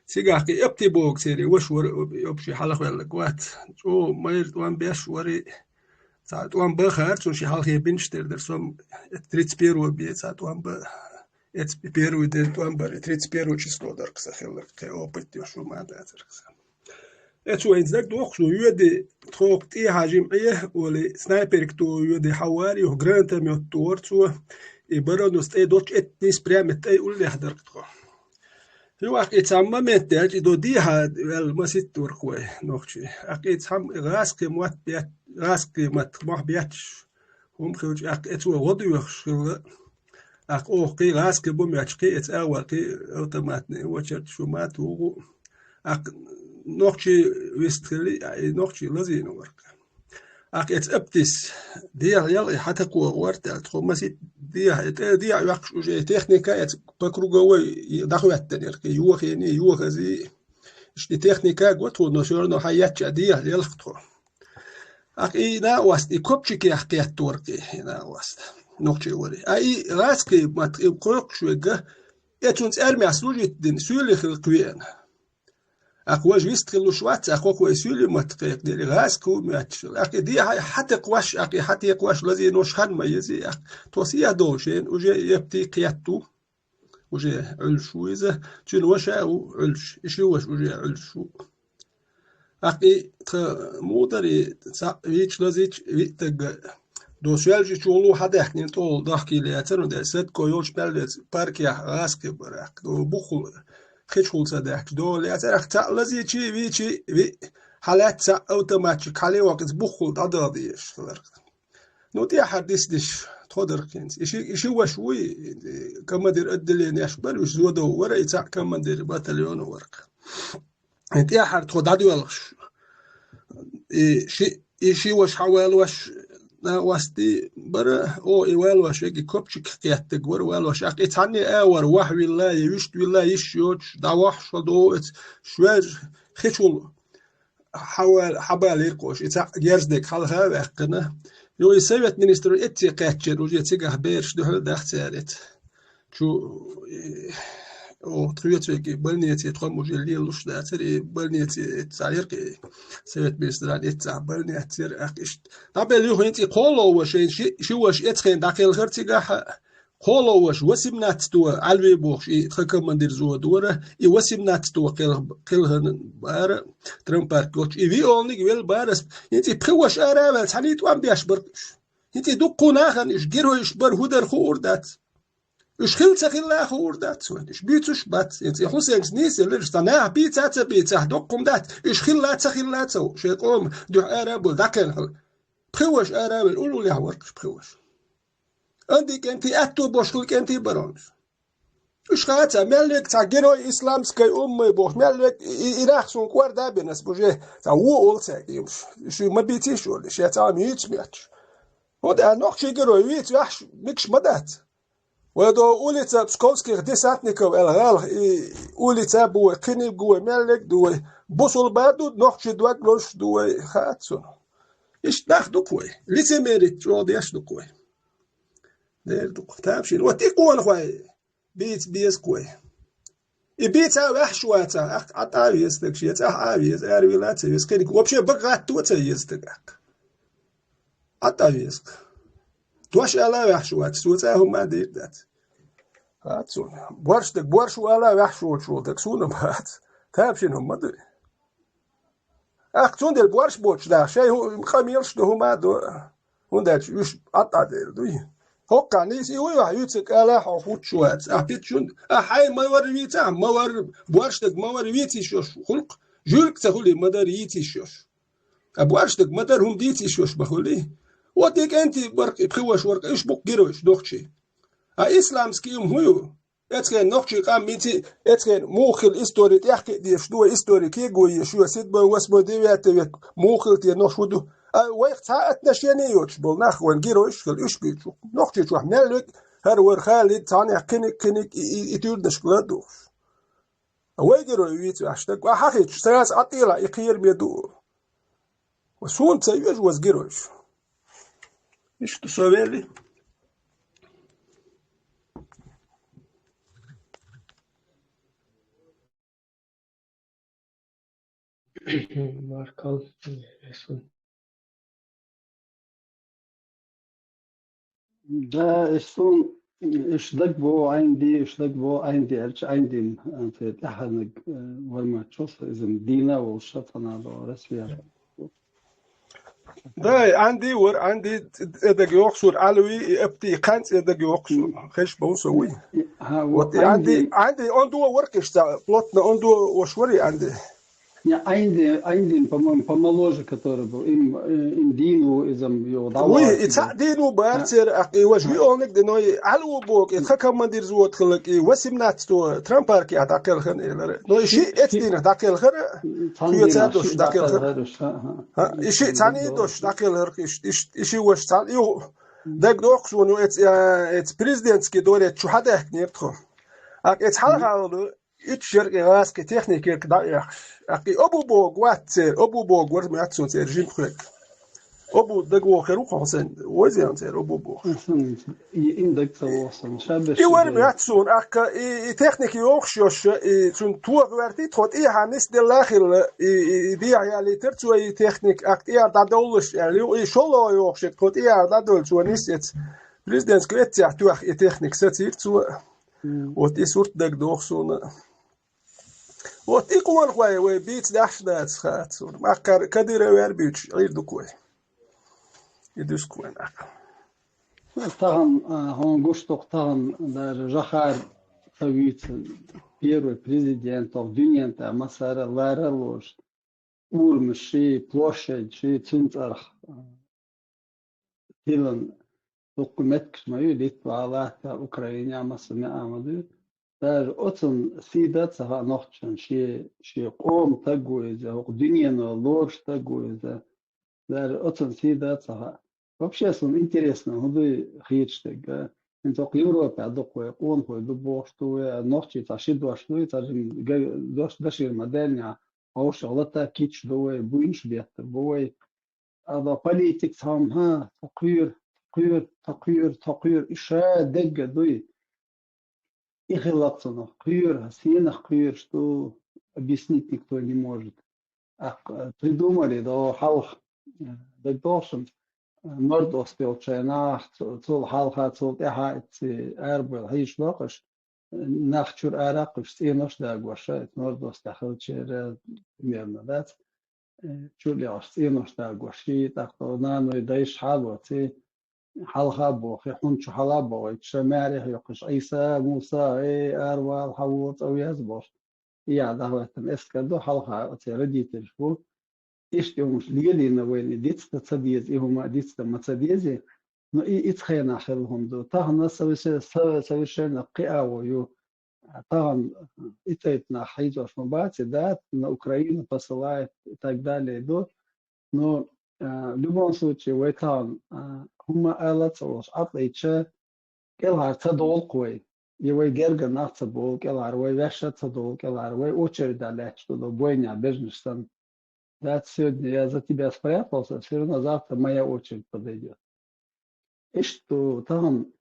سيجاكي ابتي بوك سيري وش ور يبشي حلق ولا قوات شو ما يرتوان بيش وري ساعات وان بخار شو شي حلق يبنشتر درسوم تريت بيرو بي ساعات وان ب ات بيرو دنت وان بر تريت بيرو شيستو دركس خلك كي اوبت شو ما داتركس اتشو انزك دوخ شو يدي تروك تي حاجم ايه ولي سنايبر كتو يدي حواري وغرانت ميوتور تو يبرنوست اي دوتش اتنيس بريمت اي ولي حضرتكو هو أكيد سامة متى جدو ديها المسيت ورقوي نوختي أكيد سام غاسك موت بيت غاسك مت ما بيتش هم خرج أكيد هو وضع يخشل أوكي غاسك بومياتشكي إت أول كي أوتوماتني وشرت شو مات هو نوختي ويستخلي نوختي لازين ورق أكيد أبتس ديها يلا حتى قوة ورت التخو مسيت ديها يقش وجه تكنيكا بكروجوي دخوات تنيرك يوخيني يوخزي إشتي تكنيكا قطو نشورنا حياتش ديها يلختو أكيد ناوست يكوبشك يحكي التوركي ناوست نوختي وري أي راسكي ما تقولك شو جه يتونس أرمي أسلوجي دين سولي خلقوين أقواج يستغلوا شوات أقوى يسولي ما تقيق ديري غاسكو ماتشل أكيد دي حتى قواش أكيد حتى قواش لازم نوشخان ما يزي توصية دوشين وجا يبتي قيادتو وجا علشو إذا تشين وشا وعلش إيش هو وجا علشو أكيد مودري ويش لازيش ويتج دوشيالجي شولو حدا يحكي طول ضحكي لياتنو ده سد كويوش بلد باركيا غاسكي براك دو بخل خيش خلصة ده دول يا ترى لازم شيء ويشي حالات أوتوماتيك عليه وقت بخل عضليش نوتي حديث دش تقدر كنز إيش هو شوي كم دير أدلي نشبر وش زوده ورا يتاع كم دير باتليون ورق أنت يا حر تقدر ديولش إيش وش حوال وش وستي برا أو إيوال وش يجي كوبشك كياتك ور وال وش أكيد ثاني أور وح ولا يشت ولا يشيوش دواح شدوت شوير خشول حوال حبال يرقوش إتاع جرزدك خلها وقنا يو يسويت منستر إتي قاتشر وجي تيجا بيرش دهل دختارت شو أو تريتك بلنيتي تقوم وجلي لوش داتر بلنيتي تعيرك سويت بيستران إتع بلنيتي أكشت طبعا اليوم أنت قولوا وشين شو وش إتخين داخل خرتيجا قولوا وش وسمنات تو علوي بوخش تخكم من درزو دورة وسمنات تو قلهن بار ترمبار كوتش إذا أولني قبل بارس أنت بخوش أرامل حنيت وام بيشبرش أنت دقنا خن إيش جرو يشبر هدر خوردات إيش خلت خلا خوردات سوين إيش بيتوش بات أنت حسين نيس اللي رستنا بيتا دقم دات إيش خلات سو شيء قوم دو أرامل دكان بخوش أرامل قولوا لي هوركش بخوش عندك أنت أتو بوشلك أنت برانش إيش خاطر ملك تاجرو إسلام سكاي بوش ملك إراخسون كوار دابنس بوجه تا هو أول ساق يمش شو ما بيتيش ولا شيء تعمل يتسمعش Вот ногче герой, видите, микш мадат. ويدو улица псковских десантников ЛГЛ и улица буе кини буе мелек дуе бусул баду ногче дуак лош дуе хатсун. Иш нах дуквой. Лицемерит чод яш дуквой. Дер дук тапшин. Вот и кон хвай. Бит биес кой. И бит ахшваца ах атавиес так шиец ах авиес арвилаца вес кини вообще багатуца есть так. Атавиес. Туаш ала ахшваца суца хума дирдат. Хатсун. Борш так борш ала ахшваца так суна бат. Тапшин хум мadu. Ach, zonder borstbots daar, zij gemiddeld de humado, omdat je atade doe. Hokka niet, je hoort je het kala goed zoet. Pitchun, hij maar weten, maar borstig, maar weten is jos hulk. Julk te hullen, maar daar is jos. Borstig, maar daar hum dit is jos behullen. Wat ik enti werk, ik gewas werk, is boek geroos, dochtje. Islamski huyo. Het geen nog je kan met het geen mogelijk historie echt die stoer historie kego je zo zit bij was bij de wet mogelijk die nog goed وقت het nationaal bol nach wan girosh gel usbit nog je toch melk her wer khalid tani ken itur dashklado ويجروا يويتو هاشتاج وحاجة سراس أطيلة يخير بيدو وسون تسيوش وزجروش إيش تسوي Markal, ده الصون اشتاق بو عندي في أحد ورما تشوف إذا مدينة والشطنة ورسمية ده عندي إذا جوكسور علوي ابتي كانت إذا جوكسور خش بوسوي عندي عنده وركش تاع بلوتنا عنده وشوري عندي Я один, по-моему, помоложе, который был. Им Дину, وي يتعدينو بارتر اقي وجوي اونك دنوي علو بوك يتخكم مدير زوت خلق وسمنات تو ترامباركي اتاكل خن نو شيء اتدين اتاكل خن يتادوش اتاكل خن شيء ثاني دوش اتاكل خن شيء وش ثاني يو داك دوكس ونو ات بريزيدنتسكي دوريت شو حدا نيرتخو اك ات حلقه اتشرق راسك تكنيك دايخ اقي ابو بوغ وات ماتسون رجيم خلق أبو دقوا خيرو خاصين وزيان تير أبو بو. إندك تواصل شابش. يوار ماتسون أكا تكنيك يوخشوش تون توغ وردي تخوت هانس دلاخل دي عيالي ترتوي تكنيك أك دادولش يعني شلو يوخشك تخوت دادولش ونيس بريزيدنت كريتيا توغ تكنيك ستير تو وتي سورت دق دوخسون وتي قوان خوي وبيت داشدات خاتون ما كدير ويربيتش غير دكوي يدوسكوين طبعا هون гушток طبعا даже Жахар Савицын первый президент в дүйнөнтө масара ларалош урмши площадь ши центр тилен документ кшмаю Литва алата Украина масына амады даже отын сидат сага нохчан ши ком тагуйза дүйнөнө лош тагуйза даже отын сидат сага Вообще, интересно, худы хитштег. Инток Европе адокой он хой дубох что ночи ташидва что тажим дашир модельня ауша лата кич довой буинш бет бой ада политик сам тaqir иша дегга дуй ихилатсона qir что объяснить никто не может. Придумали до халх догдошен Nordost nach zur Halha zur Erhalt Erbel Hisch Lokisch nach zur Arakisch Enosh da Guasha Nordost da Halcher Mernadat Julius Enosh da Guashi Takona no Daish Halwati Halha Bo Hunch Halabo Shamari Yokish Isa Musa Arwal Hawot أو يزبط يا ده الإسكندر Halha ترديت الفول إيش يومش ليالينا وين ديتست تصديز إهما ديتست ما تصديزي но и ицхена хелхом до тагна совершенно قوي таган итает на хайдош мабати да на Украину посылает и так далее до но в любом случае ويتان هما آلات وش عطيتش كلها تدول قوي يوي جرجر نعتبول كلها روي وشة تدول كلها روي очередь далеч туда бойня бежнешься. Да, сегодня я за тебя спрятался, все равно завтра моя очередь подойдет. И что там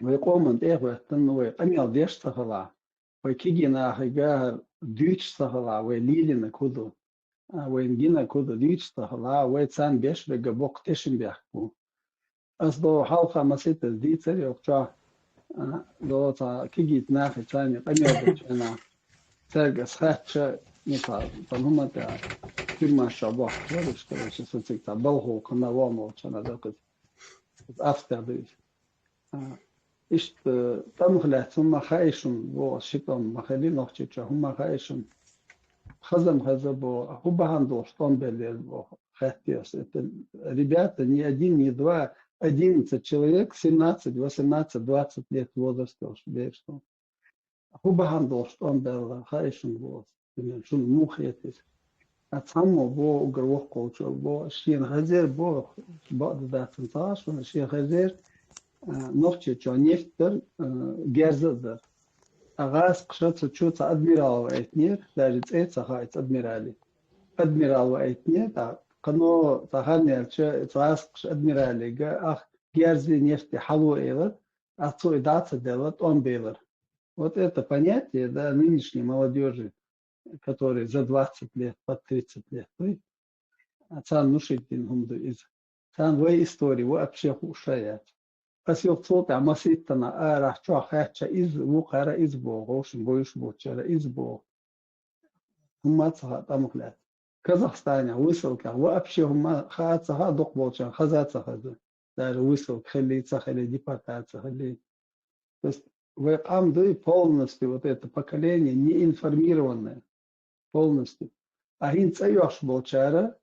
ويقوم إيه تنوي قميل ديش تغلا ويكيجينا هيجا ديش تغلا ويليلنا كودو وينجينا كودو ديش تغلا ويتسان بيش بقبوق تشن بيحكو أصدو حلقة مسيطة دي تري وقتا دو تا كيجيت ناخي تاني قميل بيشنا تلقى سخاتشا نطا فهم تا كل ما شابه ولش كلاش سوتيك تا بلغو كنا وامو تشنا دقت أفتح ديش ist tamkhlat huma khaishun bo shitom makhali nokhchicha huma khaishun khazam khazabo hubahan doston belel bo khatias это ребята не один не два 11 человек 17 18 20 лет возраста что hubahan doston bel khaishun bo шун мухетис атамо bo грох колчо bo шин хазер bo بعد 18 шин хазер نوختي جو نيفتر جرزدر أغاز قشرت شو أدميرال وإتنير دارت إيه تخايت أدميرالي أدميرال وإتنير تا قنو تهاني شو تغاز قش أدميرالي جا أخ جرزي نيفتي حلو إيلر أتصو إدات делать он бейлер. Вот это понятие, да, нынешней молодежи, которые за 20 лет, под 30 лет, цан нушитин хумду из цан вой истории вообще хушаят. أسير صوت عمسيتنا راح تشوا خاتشة إز وقرا إز بوغوش بويش بوتشرا إز بو هم تصها تمخلات كازاخستان وصل كا وأبشي هم خاتها دق بوتشا خزات خزا دار وصل خلي تخلي депортация خلي بس ويقام دي полностью вот это поколение неинформированное полностью а ин цаёш бочара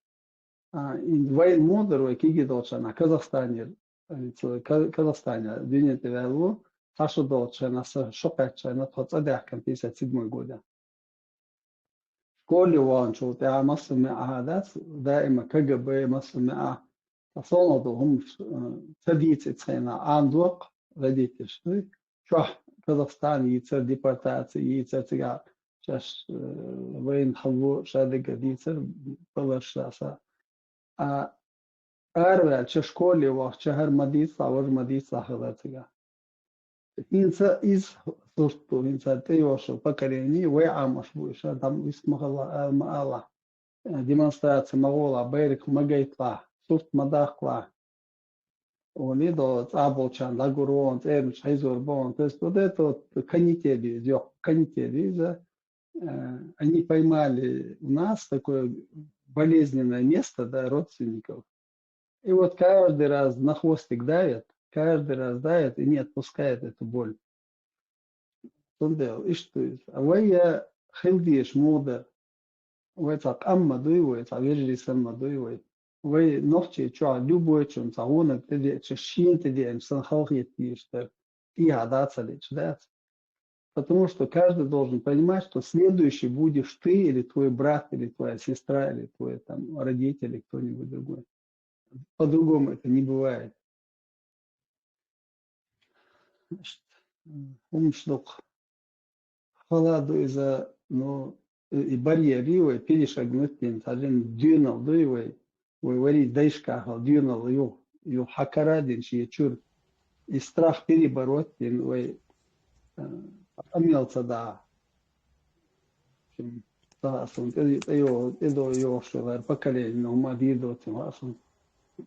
ин вайн модер векиги долчана Казахстане Казахстане дүйнөдө велу ташы долчана шокачана тоцада кам 57 года كل وانشو تاع مصر مع هذا دائما كجب مصر مع تصالدهم تديت تسينا عندوق رديت شوي شح كازاخستان يتصير ديبارتاسي يتصير تاع شاش وين حلو شادق ديتصير بلش راسا أربع شكولي وقت شهر مديسة مديسة خذتها إنسا إز صرتو إنسا تيوشو بكريني ويعامش بوشا دم اسمه الله ديمونسترация مغولا بيرك مجيتلا صرت مداخلا وليدو تعبوشان лагурон تيرش حيزوربون то есть вот это вот канители они поймали у нас такое болезненное место, да, родственников. И вот каждый раз на хвостик давят, и не отпускает эту боль. И что это? А вы хилдиш мудер, вы так амма дуевой, так вежли самма дуевой. Вы ночи чё любой чем загонок, ты чешин ты день, санхалхит пишешь, и гадаться лишь, да? Потому что каждый должен понимать, что следующий будешь ты, или твой брат, или твоя сестра, или твой там родитель, или кто-нибудь другой. По-другому это не бывает. Умшлок халаду из-за и барьеры перешагнуть один дюнал дуевой, говорить дайшка дюнал ю хакарадин чур и страх перебороть ой амелца да. Тасон это ё что поколение но мадидо тимасон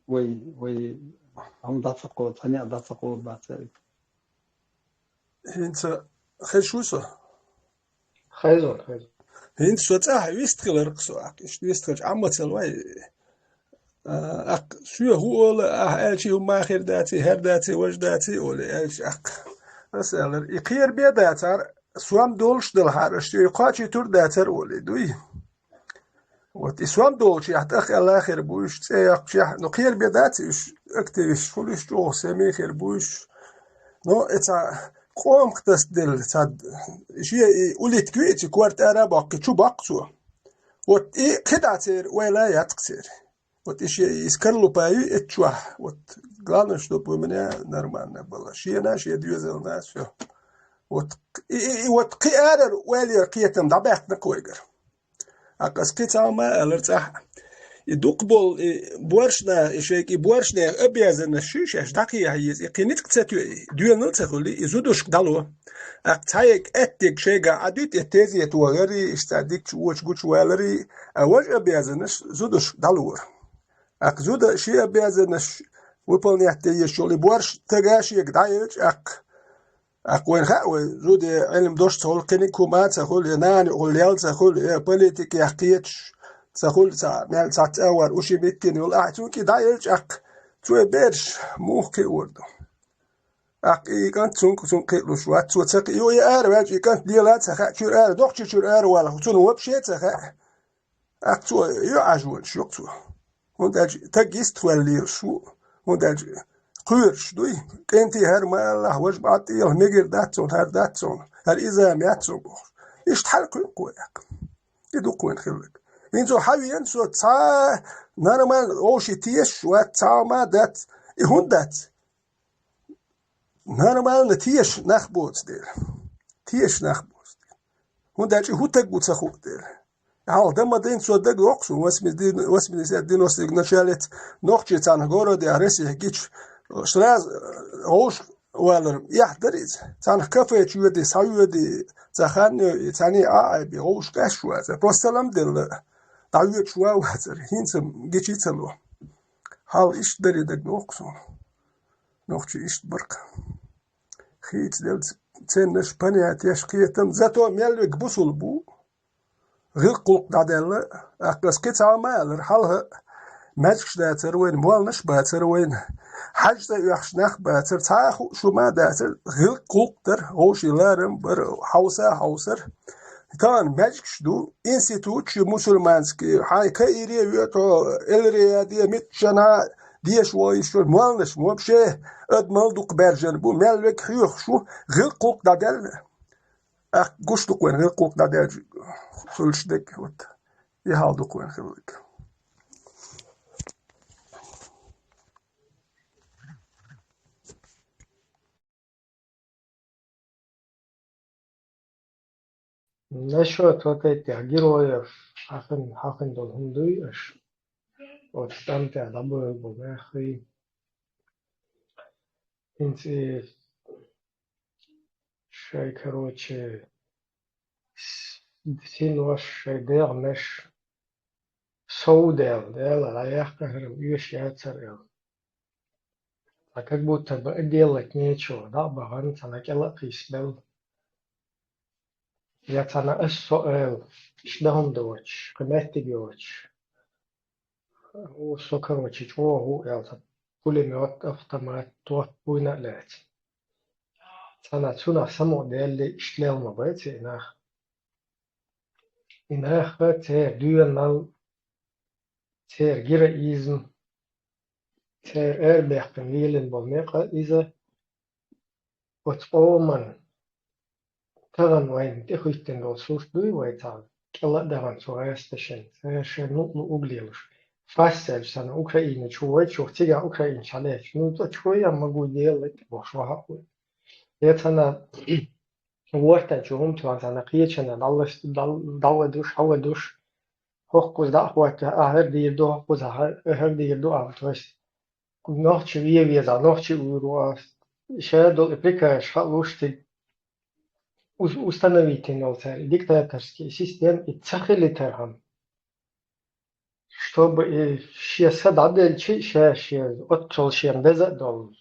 وي هم داتسقود ثانية داتسقود باتسري انت خشوسه خيزون انت سوتاه ويستغل رقصواك ايش ويستغل عمتل واي شو هو شي هما خير داتي هر داتي وج داتي ولا ايش مثلا يقير بيداتر سوام دولش دل هارش يقاچي تور داتر ولا دوي وتسوام دولشي حتى أخي الله خير بوش تسيق شيء نقير بيداتي إيش أكتريش فلوس جو سامي خير بوش نو إتا قوم قتص دل تاد شيء وليت كويتي كوارت أربعة كشو باقتو وت إيه خدعتير ولا يتقصير Вот еще и скорлупаю и чуах. Вот главное, чтобы у меня нормально было. Шьена, шья двизелна, все. Вот и вот киарер уэлер киетем дабэх на койгер. А каскицама алерцах. И дукбол боршна шейки боршна обязана шишаш даки хайез. И кинит кцатю дюнел цахули изудуш дало. Ак цаек этик шейга адит этези этуагери истадик чуоч гучуэлери. Аваж обязана зудуш далур. Ак зуда ши обязана выполнять те шоли борш тагаши гдаич ак وين خاوي زود علم دوش تقول كني كومات تقول ينان يقول يال تقول بوليتيك يحكيتش تقول سا مال سات اور وشي بيتين يقول احتو كي دايلش اك تو بيرش موخ كي وردو اك اي كان تونك لو شوات تو تك يو يار واجي كان ديالات تخا تشور ار دوخ تشور ار ولا تون وبشي تخا اك تو يو اجول شو تو وندج تجيست تولي شو وندج قيرش دوي كنتي هر ما الله وش بعطي نجر داتون هر داتون هر إذا مياتون بخش إيش تحرك يقويك يدوق وين خلك إنزو حاوي ينسو تا نرمال أوشي تيش وتا ما دات إهون دات نرمال نتيش نخبوت دير تيش نخبوت هون دات هو تقبوت سخوت دير هال دم دين سو دق وقسو واسمي دين وسط نشالت نوختي تان غورو دي أرسي هكيش شلاز روش والر يحدرز تان كفه يودي سايودي تخان تاني بي روش كشوا بوستلم دل داوي شوا وزر هينسم جيتلو هال ايش دري دق نوقسون نوختي ايش برق خيت دل تنش بنيات يشقيتم زاتو ميل بوصل بو غير قلق دادل اقص كيتا مال حالها ماجش داتر وين موالنش باتر وين حاج يخشناخ باتر تاخو شو ما داتر غير قلقتر غوشي لارم بر حوسر تان ماجش دو انستيتوت مسلمانسكي هاي كايري يوتو الريا دي متشنا دي شوي شو موالنش مو بشي ادمل دوك برجن بو مالك خيوخ شو غير قلق دادل اخ قوش دوك وين غير قلق دادل خلش دك وات يهال دوك وين خلك Насчет вот этих героев Хахен Долхундуиш, вот там те добыл богахи, инти шей, короче, синваш шейдер меш соудел, дел, а я кажем, юш яцерел. А как будто бы делать нечего, да, баганца на келапис бел. يتنا السؤال شلون دوتش قمت جوتش وسكر وتشوا هو يلا كل ما وقفت ما توقفنا لات أنا تنا سمع دل شلون ما بيت إنها تير ديال تير جرائزم تير أربح قنيل بالمقا إذا وتقومن تغن وين تخيتن دول سوس دوي ويتال كلا دغن سوغاستشن سيشن نو أغليلش فاسل سنة أوكراينة شوي شو تيجا أوكراين شاليش نو تشوي أما قوديلك وشوها قوي يتنا وقتا شوهم توان سنة قيتشنا دال دوش هوا دوش هوكوز دا وقتا أهر دير دو هوكوز أهر دير دو أبتوش نوخش ويزا نوخش وروا شادو إبريكا شخلوشتي установительный диктаторский систем и цахилитерхам, чтобы сейчас дадельчи сейчас отчелщем безадол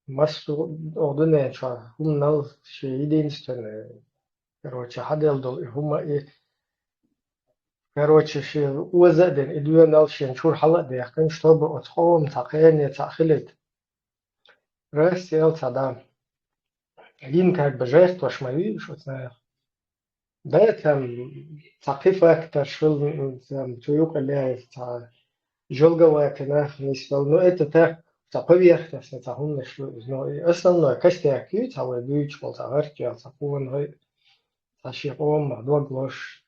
массу ординеча умнал единственное, короче хадел дол и хума и короче ши уазаден и дуянал шен шур халат дехкан, чтобы отхом тахене цахилит рассел садам. Один как бы жертва шмави, что знаю. Да, там такие шел там туюк или жолговая кнах не спал, но это так поверхностно, так он не шло. Но основное костяк ют, а вы бьют пол загорки, а такой он тащил два глош.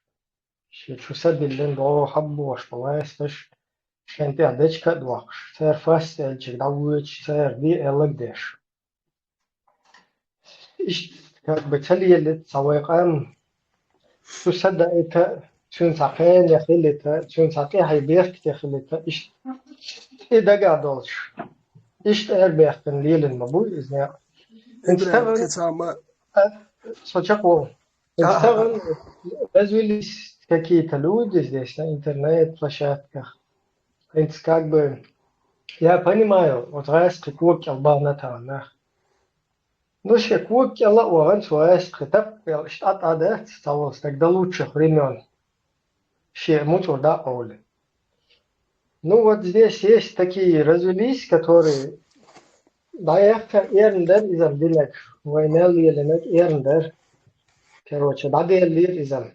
Что садилен до хаббу аж полаешь. عشان تعدش كدوخش تير فاست الجك داوش تير دي الجدش إيش بتلي اللي تسويقان شو صدق إنت شو نسقين يا خليته شو نسقين هاي بيرك يا خليته إيش إذا قاعدولش إيش تير بيركن ليل المبوي إذا إبراهيم نستغل ختامة صدقوا نستغل بزولي كي تلود здесь на интернет-площадках. Это как бы, я понимаю, вот раз прикупки албанатана. Ну, все купки аллаху, раз притап, штат адет, стало так до лучших времен. Все мучил да оли. Ну, вот здесь есть такие развелись, которые даехка эрндер изам дилек, войнел еленек эрндер. Короче, дадерлир изам.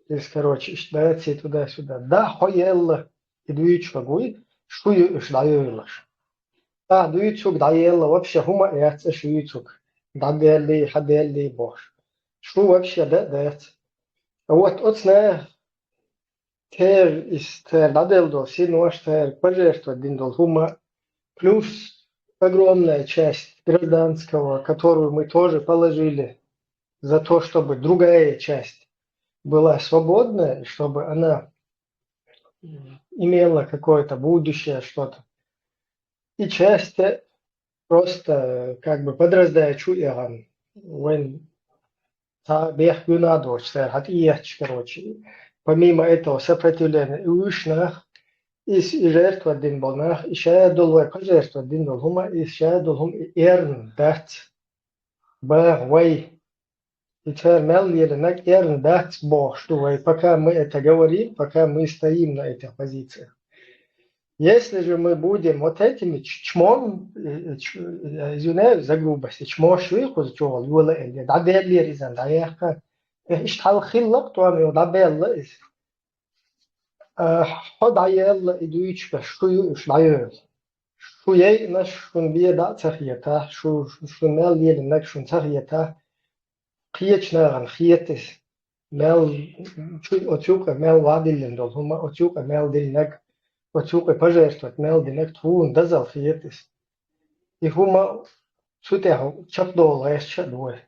Здесь, короче, ищдается туда-сюда. Да, хоелла. И дуючка гуй, шую иш даюйлаш. Да, дуючук даелла, вообще хума эц шуючук. Даделли, хаделли, бош. Шу вообще да. Вот отсне тер из тер даделдо, синуаш тер пожертва диндол хума. Плюс огромная часть гражданского, которую мы тоже положили за то, чтобы другая часть была свободная, чтобы она имела какое-то будущее, что-то. И часть просто как бы подраздачу игран. When бег юнадоч, hat иеч, короче. Помимо этого сопротивления и ушнах, и жертва один болнах, и шаядулвай пожертва один долгума, и шаядулгум эрн дат, бах вай. И термел еленак эрн дат бог, что пока мы это говорим, пока мы стоим на этих позициях. Если же мы будем вот этими чмон, извиняюсь за грубость, чмошвиху зчол, юла элли, дабелли ризан, даехка, иштхал хиллак, туами дабелла из. Ходаелла идуичка, шую шлаюл. Шуей наш шун биеда цахиета, шунел еленак шун цахиета, хиечнаган хиетис, мел, отюка мел вадиллендол, хума отюка мел дильнак, отюка пожертвовать мел дильнак твун дазал хиетис. И хума сутеха чак дола эсча дуэ.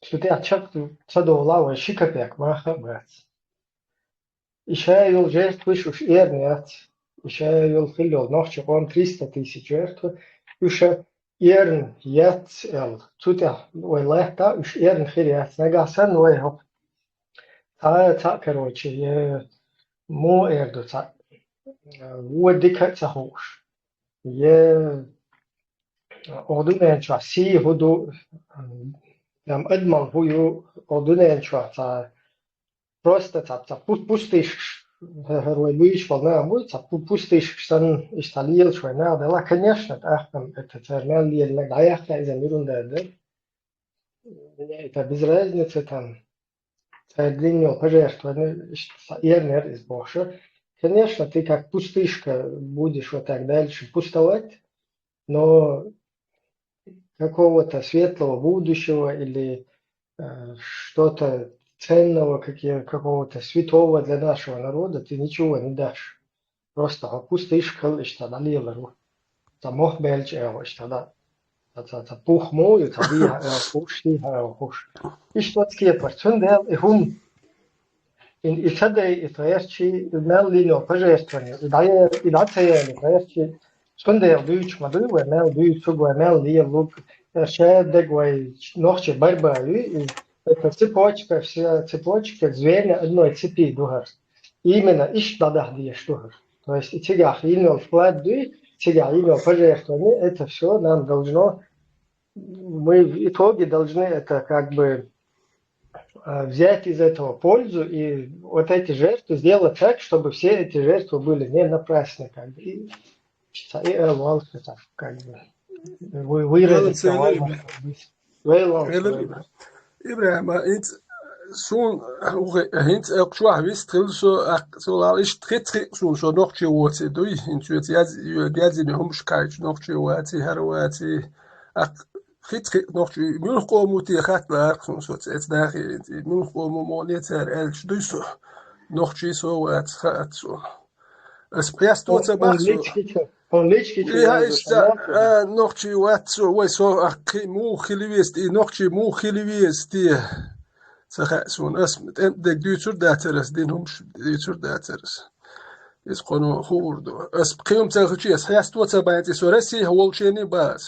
Сутеха чак цадола уэ шикапек маха бац. Ища юл жертвуш уж эрнят, ища юл хилёл нохча он 300 тысяч жертв, уша эрн яц эл. Сутеха уэ лехта уж эрн хирият. Нагасан уэ хоп. Та, короче, мо эрду та. Уэ дика цахуш. Orduneen chwa si hudu нам эдман хую orduneen chwa та просто та пустишь герой луиш волна мой та пустишь сан исталил чва на да конечно это термин лиел да я за мирунда да это без разницы там длиннее пожертвование ернер из боши конечно ты как пустышка будешь вот так дальше пустовать но какого-то светлого будущего или что-то ценного, какого-то святого для нашего народа, ты ничего не дашь. Просто пустишь калыш, тогда лилару. Там мох бельч эвош, тогда пух мою, тогда пушти эвош. И что скепар, цундел и хум. И цадей, и тверчи, и мел лино пожертвование, и дацеяли, тверчи. Цундел дүйч мадуй, мел дүйч сугу, мел лилук. Шедегвай ногче барбаю, это цепочка, все цепочки звенья одной цепи дугар. Именно иш дадах диеш дугар. То есть тигах имел вклад дуй, тигах имел пожертвование, это все нам должно, мы в итоге должны это как бы взять из этого пользу и вот эти жертвы сделать так, чтобы все эти жертвы были не напрасны, как бы. И как бы. выразить Ibrahim, het zo'n hint ook zwaar wist, zo al is het zo nog je woord doe in het ja die homschkeit nog je woord herwaat het nog je moet komen die gaat werk zo'n soort het daar je moet komen maar niet dus nog je zo het gaat zo يستوت بحثو on ličkiću Ja jezu ist da noch chi wat so we so mu khiliwist noch chi mu khiliwist sacha so as mit de dutur dateres din hum dutur dateres is qonu khurdo as qiyum tsachi as yastwat bayati so resi hwolcheni bas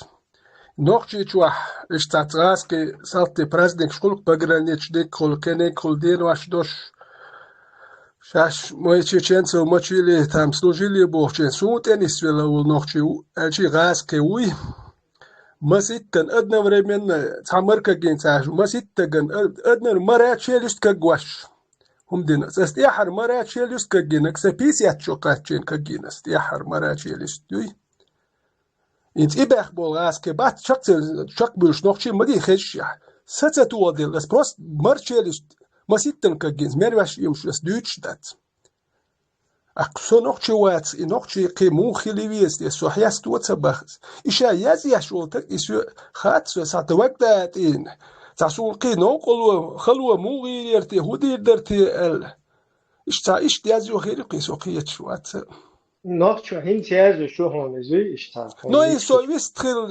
noch chi chwa ist tatras ke salte president shkulk bagranich de kolkene koldin wash dosh شاش ما چند سو ما چیلی تام سلوجیلی بوچه سوت انیس ولا ونوخچی الچی غاس کوی مسیتن ادنا ورمن تعمر كجين تاج مسيتن ادنا مرات شيلست كغواش هم دين استيحر مرات شيلست كجين اكسبيس ياتشوقاتين كجين استيحر مرات شيلست دوي انت ابخ بوغاس كبات شق بوش نوخچي مدي خش ستتو ودل اس بروست مرشيلست مسيتن كجين مرواش يمشلس دوتشدات أقصى نقطة وات نقطة قيمو خليويست يسوع يستوت سبخت إيشا يزي شولتك إيشو خات ساعة وقت إن تعسول قينو قلوا خلوا مو غير يرتي هودي درتي ال إيش تيازيو غير قيسو قيت شوات نقطة هين تيازو شو هون زي إيش تا نو إيشو ويستخل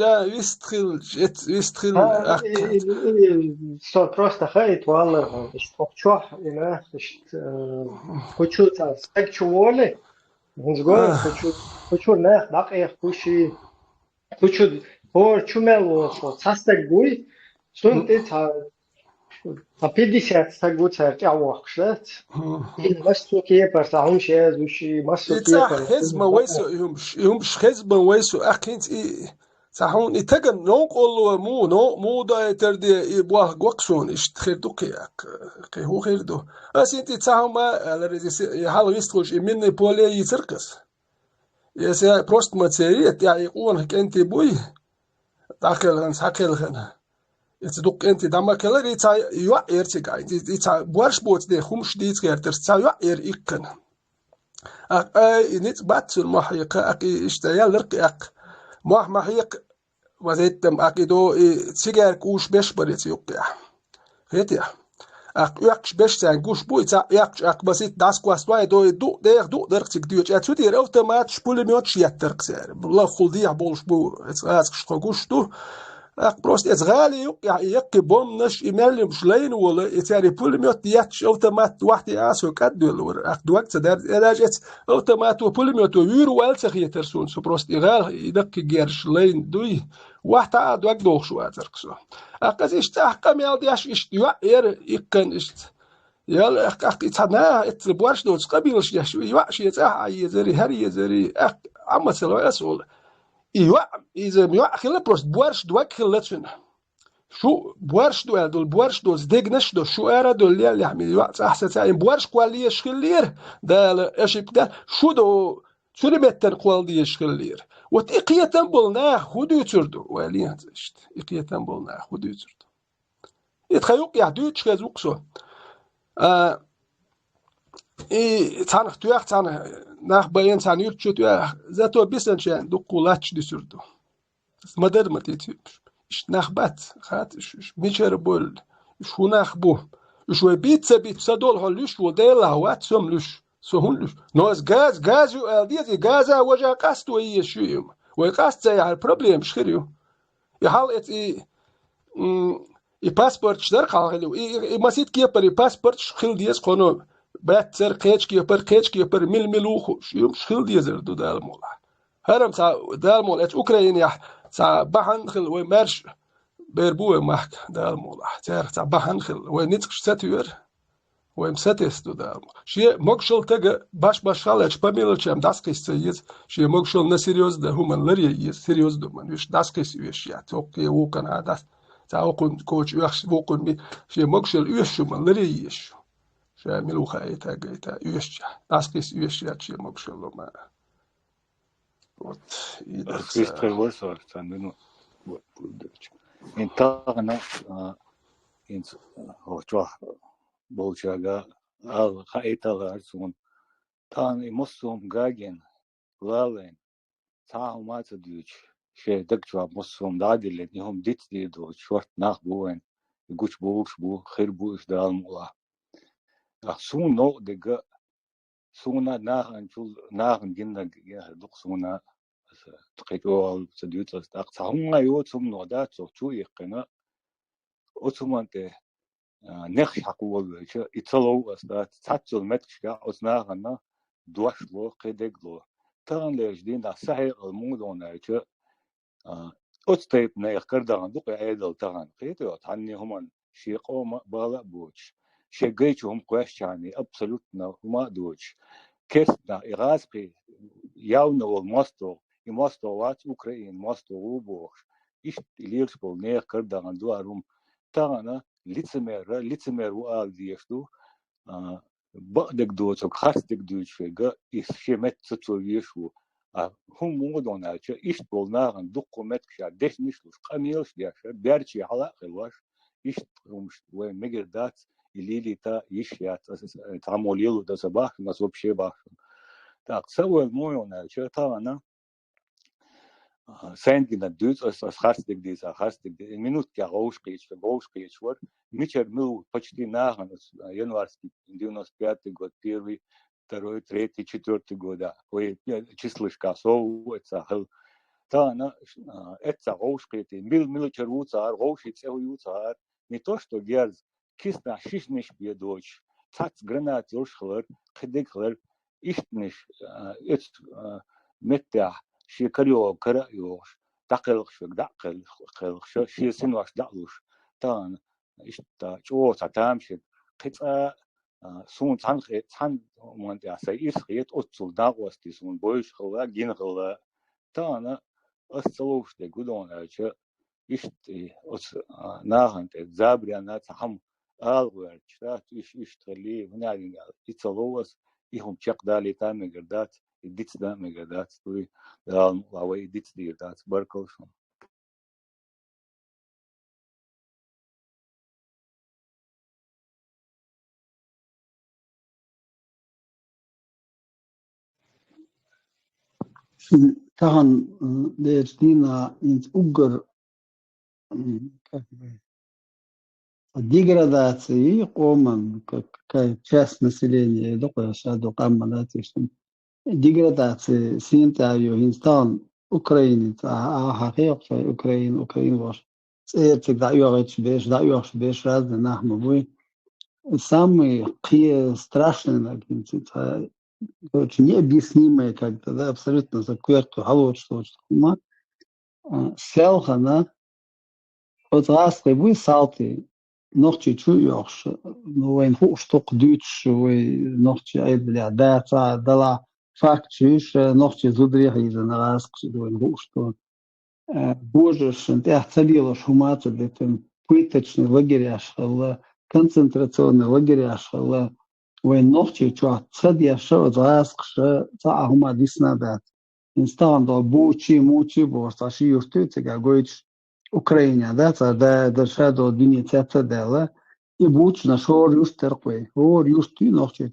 سو просто خايت والله إيش تقشح إنه إيش كوشو تا سكشوالي هنزغور كوشو نه دقيق كوشو هو شمال تستك بوي سنت تا 50 تقول ترجع وقشت مسوكية برتاهم شيء زوشي مسوكية خزمة ويسو يهمش خزمة ويسو أكيد صحون يتجن نقول مو دا تردي يبوه قوقشون يشتخير دوكيك كي هو خير دو بس انت تصاهم ما يحاول يستخرج من بولي يتركز يسا بروست ماتسيريت يعني يقول هك انت بوي داخل هن يتصدق انت دما كلر يتا يوعير تيغا يتا بورش بوت دي خمش دي تغير ترتا يوعير إيقن نيت باتل محيقة أكي اشتايا لرق محيق وزيتم أكيدو تيغير كوش بيش بريت يوقيا هيتيا يقش بيش سان كوش بوي تا يقش بسيط داس كواستواي دو درق تيغديوش اتودير اوتومات شبولي ميوتش يترق سير بالله خلديع بولش بو اتغاز كوش دو بروست اتغالي يقي بوم نش إيميل مش لين ولا يتاري بول ميوت ياتش أوتومات واحد ياسو كدول ور أخد وقت دار إلاجت أوتومات وبول ميوت ويرو والتخي ترسون سو بروست إغال يدق جيرش لين دوي واحد عاد وقت دوخ شو أتركسو أقص إشتاق ميال دياش إشتيوا يكن إشت يلا أخ إتنا إتبورش دوت قبيلش يشو يوعش يتاح يزري هري يزري عم سلوا أسول إذا ميوع خلا بروست بورش دوك خلتشن شو بورش دول بورش دوز ديجنش دو شو أرا دول اللي يحمي يوع أحسن ساعين بورش قوالي يشخلير ده أشيب ده شو دو شو ربيتن قوالي يشخلير وتقية تنبولنا خدو تردو والي هتشت إقية تنبولنا خدو تردو يتخيوق يحدو تشخزوق سو تانخ تويخ تانخ ناخ باين تان يرتشو تويخ زاتو بيسن شان دو قولاتش دي سردو مدر متيتي إش ناخ بات خات إش ميشر بول إش هو ناخ بو إش وبيت سدول هلوش وديلا وات سملوش سهولوش ناس غاز يو ديتي غازا وجا قاستو يشيم ويقاست زي على البروبليم شخريو يحال إي باسبورت شدر قالو إي مسيت كيبر باسبورت شخيل ديس قانون باتر قيش كيبر ملوخو شيوم شخيل ديزر دو دالمولا هرم سا دالمولا أوكرانيا سا بحن خل ومارش بيربوه محك دالمولا تار سا بحن خل ونيتش ساتير ومساتيس دو دالمولا شيء مقشل تجا باش خالج بميل شام داسكيس يز شيء مقشل نسيريوز ده هم لري يز سيريوز دو من وش داسكيس يش يا توكي وكان هذا سا وكن كوتش يخش وكن بي شيء مقشل يش من لري يش شامل وخايتا جيتا يشجع ناسكيس يشجع شيء مبشلو ما Krister Wolfsor sanno intana in hochwa bolchaga al khaita garsun tan imosum gagen lalen taumat duch she dakwa mosum dadile nihom dit do short nach buen guch bu khair bu isdal mula sun no de سونا ناهن شو ناهن جنة دق سونا تقيتوا تديوت أقصى هم يوت سوم نودات شو يقنا أتمنى نخش حقول شو يتصلوا أصلا تحصل متشكا أصناعنا دوشلو قدقلو تان لجدين دا صحيح الموضوع شو أستيب نيخ كردان دق عيدل تان قيتوا تعني هم شيقو ما بالا بوش شجيتهم قوش يعني أبسلوتنا وما دوش كسنا إغاسقي ياونا والمستو يمستو وات أوكرين مستو وبوش إيش ليش بول نيخ كردان دوارهم تانا лицемер وقال ديشتو بقدك دوت وخاستك دوت شيء إيش شمت تسويشو هم مودون عشان إيش بولنا عن دقة متكشة دش نشلوش قميلش ديشة بيرجع على خلاص إيش رمش وين مقدات اللي تا يشيات تعمليلو ده صباح نصوب شيء باش تاقسوا المويون عشان تانا سندنا دوت أس خاستك ديس خاستك دي минут كا غوش قيش ور ميشر مل почти нахан январский 95 год первый второй третий четвертый года ой числышка соуется хэл тана это غوش قيتي мил червуцар غوш цеуюцар не то что герз кисна шишниш бедоч цац гранат ёршхлэр кыдыклэр иштниш эт меття شيكريو كرايوش دقلش دقلش شي سنواش دقلوش تان اشتا جو تامش قطا سون تان مونت يا سيس خيت اوتسول داغوستي سون بويش خلا جينغلا تان اسلوش دي غودون اچ اشتي اوس ناهنت زابريانا تحم الورچ تا ايش تخلي هنالين يتصلوس يهم تشق دالي تام غردات ديتس دا ميجادات توي واوي ديتس دي دات بركوش Tahan Dina in Ugar деградации оман, как часть населения, такое шаду каммалати, что деградации синтаю инстан Украины, а хахиокса Украин ваш. Это да юрич беш разные нахмовы. Самые страшные, очень необъяснимые как-то, да, абсолютно закверту, что ума. Селхана от раз вы салты noch чуть-чуть, но он хушток дютш, noch для дата дала факт, noch зудрих из на раз, он хушток. Боже, ты царила шумата, да там пыточный лагерь ашхала, концентрационный лагерь ашхала, он noch чуть-чуть цадия шо от раз, что ахума диснадат. Инстан до мучи, борсташи юстуется, как говоришь. Украина, да, дошла дни цела, и буч нашел юстерквей. Юсти ночью,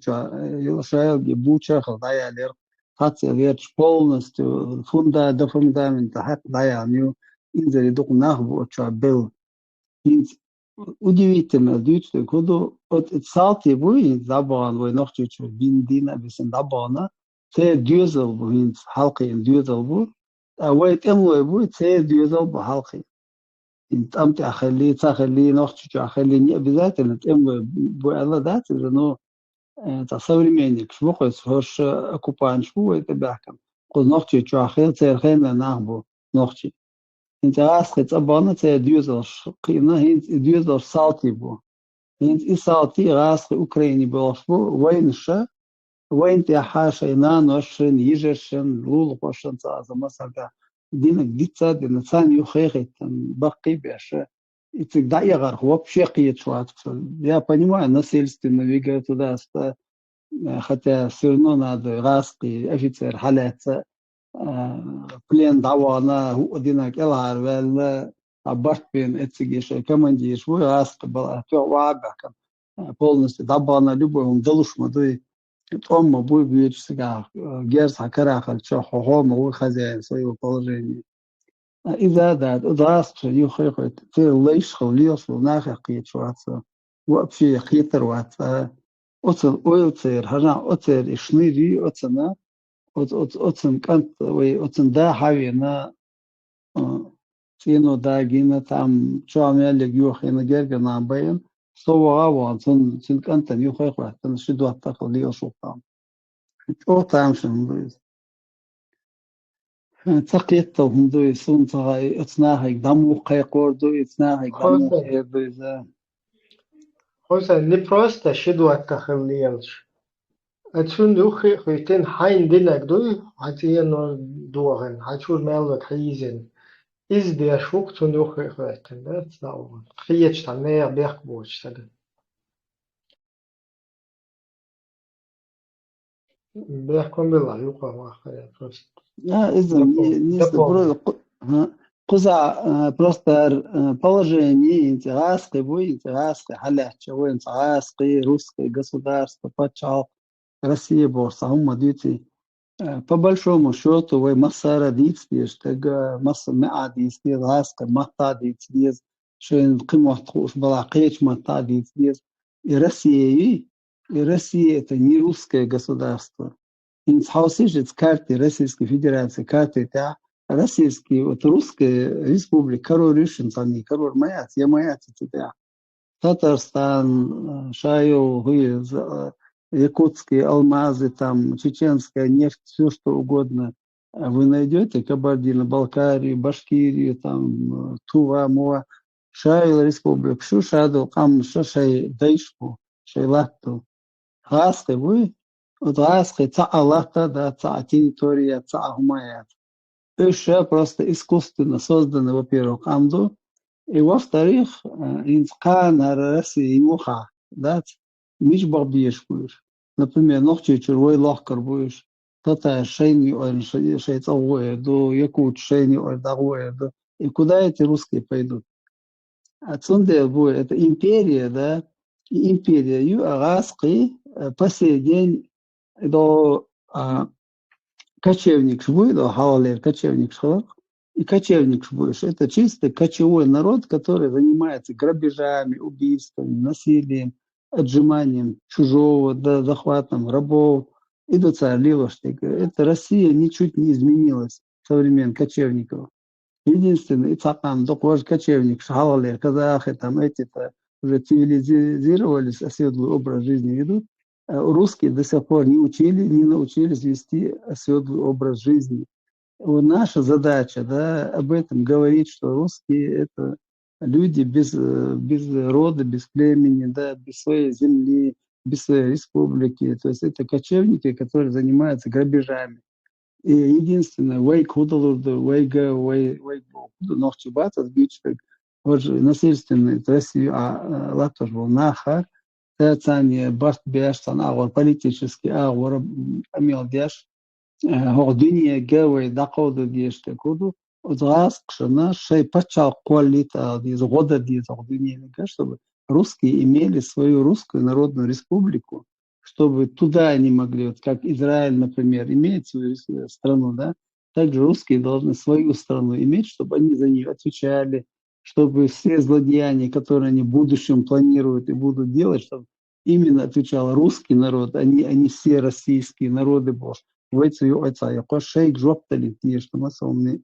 шел буча, хладая лер, хатся верч полностью до фундамента, хладая ню, инзери дух нахбу, был. Удивительно, дючно, когда от салти буй, забан, вы ночью биндина, бисен дабана, це дюзел буй, халки дюзел буй, а вы темлой буй, це дюзел буй халки. انت امتى اخلي نوختي اخلي بذات انت بو الله ذات انه تصور منك شو بخص هوش اكوبان شو يتبعكم قل نوختي اخير ترخين ناخبو نوختي انت اسخت ابانا تي ديوزر قيمه هي ديوزر صوتي بو انت صوتي راس اوكراني بوشبو وين تي حاشا نانوشن يجرشن لول قوشن مثلا دينك ديتsa دينسان يخيخت بقي بيش всегда ягар вообще киечват. Я понимаю, насильственно двигают туда, хотя все равно надо раски офицер халяться плен давана динак элар вел абарт бин эцигиш командир шву раски была то вабакам полностью дабана любой далушма дой том бой бьет всегда герц хакарахал чо хохом у хозяин своего положения. إذا درست يخيط في ليش خليص وناخ قيت شوات وأبشي خيتر وات Оцен ойлцер, хажа оцер и шныри оцена, оцен кант, оцен да хавина, тино да гина там, чуамеле гюхина гергана бэйн, сова аван, цин канта нюхайхва, тан шиду аттахал лио шукам. О там шын, تقيت هندوي سون تغاي اتناهي دمو قيقور دوي اتناهي دمو حسن خير دوي ذا حسن не просто شدوا التخليلش أتشون دوخي خيتين حين دينك دوي هتينو دوغن هتشون مالك حيزن إز دي أشوك تون دوخي خيتين ده تساوون خيتش تنيا بيخ بوش تده بيحكم بالله يقوى ما خير просто إذا نيس برو قزع просто положение интересы бой интересы حالات شو интересы русское государство почал Россия борса هم дьюти по большому счету вы масса родителей что масса معاديس راسك متا ديتيز شين قيمة تخوش بلاقيش متا ديتيز и Россия это не русское государство. Инцхаусижец карты Российской Федерации, карты та российские, вот русская республика, король решен, они король маяц, я маяц тебя. Татарстан, Шаю, якутские алмазы, там, чеченская нефть, все что угодно вы найдете, Кабардино-Балкарию, Башкирию, там, Тува, Муа, Шаю республика, Шушаду, Кам, Шашай, Дайшку, Шайлатту, Хаски, вы, вот Хаски, ца Аллахта, да, ца территория, ца Хумаят. Еще просто искусственно созданы, во-первых, Амду, и во-вторых, инскан России муха, да, миш бабьеш будешь. Например, ногти червой лахкар будешь. Тата шейни ой, шейцовое, до якут шейни ой, дагое, до. И куда эти русские пойдут? Отсюда будет, это империя, да, и империя, ю агаски, по сей день, до кочевник будет, до хавалер, кочевник шхалак. И кочевник будешь. Это чисто кочевой народ, который занимается грабежами, убийствами, насилием, отжиманием чужого, да, захватом рабов. И до царливошника. Это Россия ничуть не изменилась со времен кочевников. Единственное, Ицакам, докваж кочевник, шахалалер, казахи, там эти-то уже цивилизировались, оседлый образ жизни ведут. Русские до сих пор не научились вести оседлый образ жизни. Наша задача, да, об этом говорить, что русские это люди без рода, без племени, да, без своей земли, без своей республики. То есть это кочевники, которые занимаются грабежами. И единственное, насильственный Россию, а латош был нахар, это барт бештан, агор политический, агор амил деш. هو دنيا جاوي دقود ديش تكودو وضغط قشنا شيء بتشال قواليتا دي زغода دي دنيا нигаш, чтобы русские имели свою русскую народную республику, чтобы туда они могли, вот как Израиль, например, имеет свою страну, да, также русские должны свою страну иметь, чтобы они за нее отвечали, чтобы все злодеяния, которые они в будущем планируют и будут делать, чтобы именно отвечал русский народ, а не все российские народы, боже. Шейк жоптали, что масовные.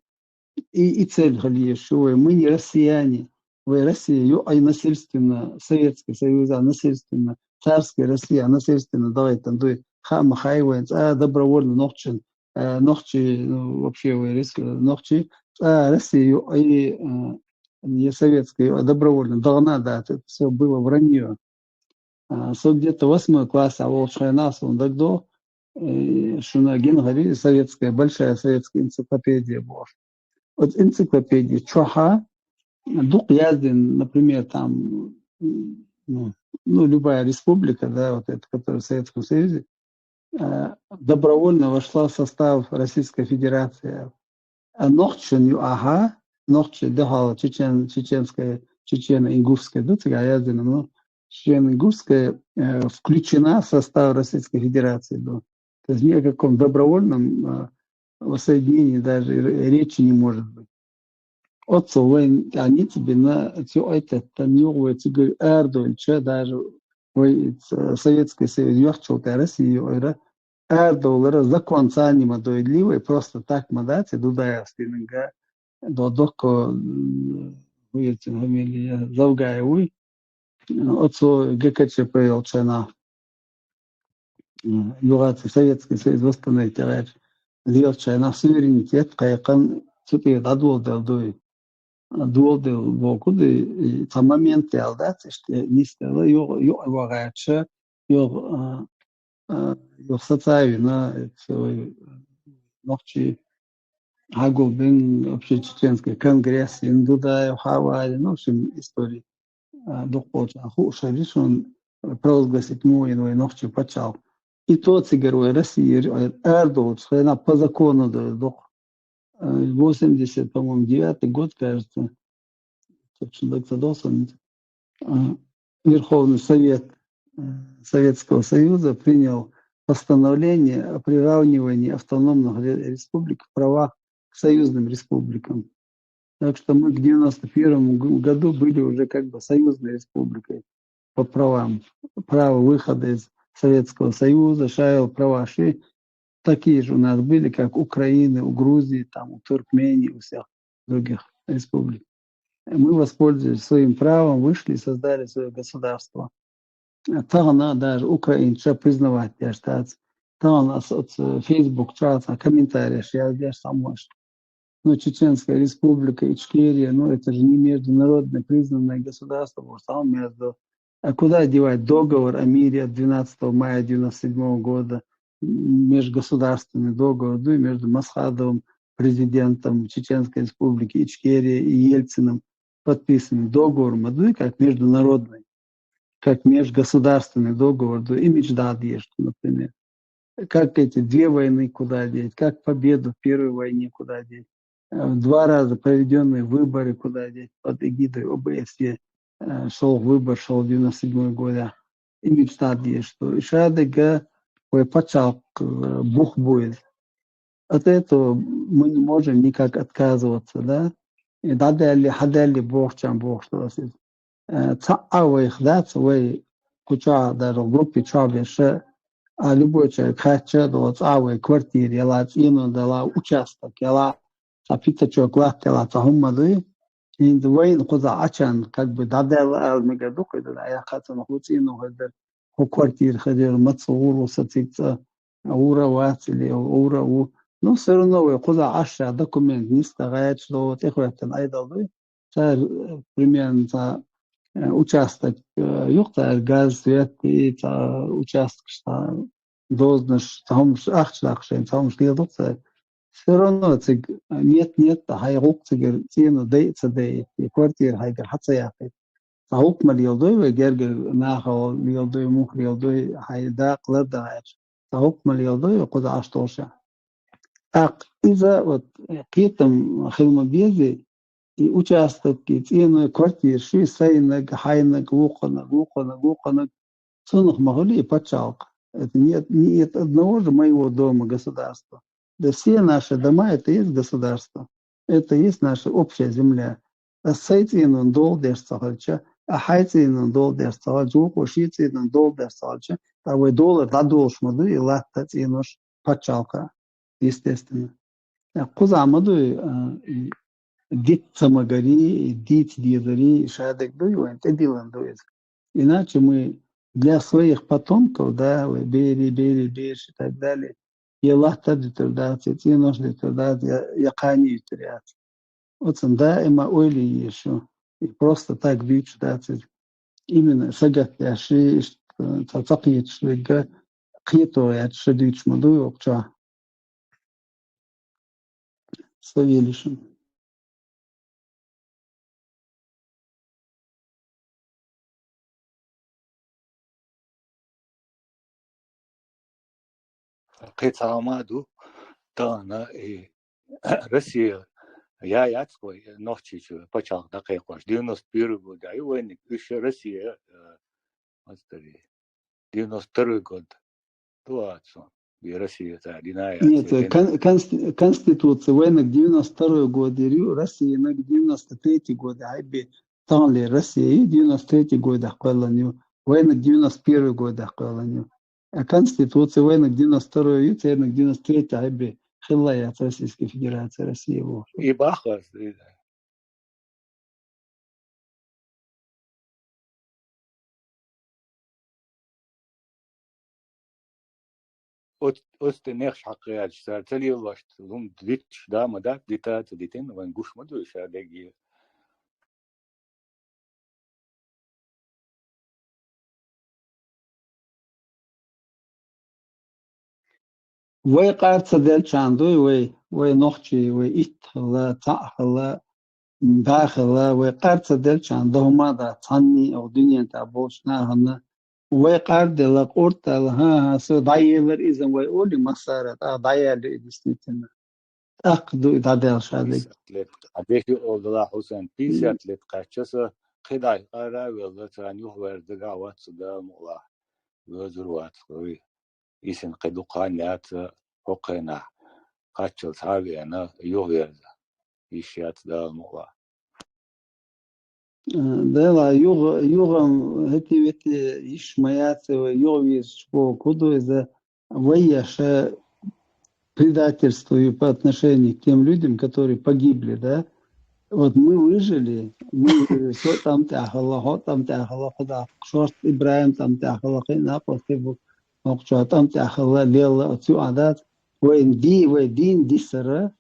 И цель что мы не россияне. Вы Россия, ай насильственно, Советский Союз, насильственно, царская Россия, насильственно, давай там, дуй, хама хайвенц, добровольно, ногчи, вообще вы ногчи, Россия, ай не советская, добровольно, должна, да, это все было вранье. Где-то 8 класс, а волшая нас, он тогда, Шуна Генгари, советская, большая советская энциклопедия была. Вот энциклопедия Чоха, Дук Яздин, например, там, любая республика, да, вот эта, которая в Советском Союзе, добровольно вошла в состав Российской Федерации. А Нохчин Юаха, Нохчи Дехала, чеченская, чечено-ингушская, да, Яздина, но чечено-ингушская включена в состав Российской Федерации. Да. То есть ни о каком добровольном воссоединении даже речи не может быть. Отцу, они тебе на все это, там, тебе Эрдуэль, даже Советский Союз ёхчил Россию, доллара закон цанима доедливый, просто так мадати, дудая стинга, додоко, выйти фамилия Завгаевой, отцу ГКЧП Елчана, югации Советский Союз восстановить, Елчана суверенитет, кайкан, цупи дадул делдуй. Дуолдел вокуды та момент ялдат işte нистела yok вагача yok социально ночи Агулбин общечеченский конгресс индуда Хавай, ну, в общем, истории дохоча хуша решен провозгласить мой ночи почал. И то цигерой России Эрдоуч, она по закону дох 80, по-моему, 9 год, кажется, Верховный Совет Советского Союза принял постановление о приравнивании автономных республик в правах к союзным республикам. Так что мы к 1991 году были уже как бы союзной республикой по правам. Право выхода из Советского Союза, шаял права ши, такие же у нас были, как Украины, у Грузии, там, у Туркмении, у всех других республик. Мы воспользовались своим правом, вышли и создали свое государство. Тагана даже украинца признавать, я считаю. Тагана от Facebook чата, комментарии, я здесь сам может. Но Чеченская республика, Ичкерия, ну это же не международно признанное государство, потому что там между... А куда девать договор о мире от 12 мая 1997 года, межгосударственный договор, ну и между Масхадовым, президентом Чеченской республики, Ичкерии и Ельциным, подписанный договор Мадуи как международный, как межгосударственный договор, и Мечдад есть, например. Как эти две войны куда деть, как победу в Первой войне куда деть, 2 раза проведенные выборы куда деть, под эгидой ОБСЕ шел выбор, шел в 97 году, и Мечдад есть, что и Шадыга почал бух будет. От этого мы не можем никак отказываться, да? И дадали, хадали Бог, чем Бог, что цаавы их, да, свой куча даже в группе чабише, а любой человек хочет, вот цаавы квартире, ела цину, дала участок, ела цапита чоклад, ела цахуммады, и двоин куда ачан, как бы дадал алмегадук, да, я хочу нахуцину, хадер, у квартир хадер, мацуру, сатица, ура ватили, ура у. Но все равно, куда аша документ не старает, что вот их это найдут, примерно участок юхта газ, свет и участок, что должен, там ахшлахшен, там шледутся. Все равно нет, хайгук цигер, цену дейца дей, и квартир хайгер хацаяхи. Саук малилдой, гергер нахал, милдой, мух милдой, хайда, кладач. Саук малилдой, куда аштоша. Так, из-за вот китам хилмобези и участки, цены квартир, ши сайнаг, хайнаг, гуханаг, цунах могли и почалка. Это нет ни одного же моего дома государства. Да все наши дома это есть государство. Это есть наша общая земля. А сайцинун дол дерсалча, а хайцинун дол дерсалча, ушицинун дол дерсалча, а вы доллар дадолшмаду и латта цинуш почалка. Естественно. Кузамаду дит самогари, дит дидари, шадек дует, это делан дует. Иначе мы для своих потомков, да, бери, и так далее, и лахта дитурдати, и нож дитурдати, якани дитурдати. Вот да, има ойли еще. И просто так бить, да, именно сагат яши, цацакиет шлига, кито яд шадич маду, окча. Савелишин. Кецамаду, Тана и Россия. Я яцкой ночью почал такой кош. 91 год, а его еще Россия, 92 год. Туацу. И Россия это одиная. Нет, Конституция военных 92 год, Россия на 93 год, айби там ли Россия 93 год, ахпала ню военных 91 год, а Конституция военных 92 и военных 93 айбри хиллая от Российской Федерации России. И бахас. Остенеш حقيقة سأرتلي واشت لهم ديتش دا مدات ديتا تديتين وانقوش مدو إشادقي وي قارت ديل شاندوي وي نوخشي وي إتخلا تأخلا داخلا وي قارت ديل شاندوهما دا تاني أو دنيا تابوشنا هنا وي قارت ديل قورت ها سو دايلر إذن وي أولي مسارت دايلر إدسنتنا أقدو إذا ديل شادق بيس أتلت عبيكي أولدلا حسين بيس أتلت قاشسة قداي قارا ويلا تانيوه وردقا واتسدا مولا وزروات قوي إيسن قدو قانيات حقنا قاتشل تابي أنا يوغيرد إيشيات دا مولا دلا يوغ هتي إيش مايات يوغيز شبو كودو إذا وياша предательствую по отношению к тем людям, которые погибли, да? Вот мы выжили, мы все там тяхало, да, шорт Ибраим там тяхало, на после мокчо там тяхало, лела отцу адат, вейн дисера,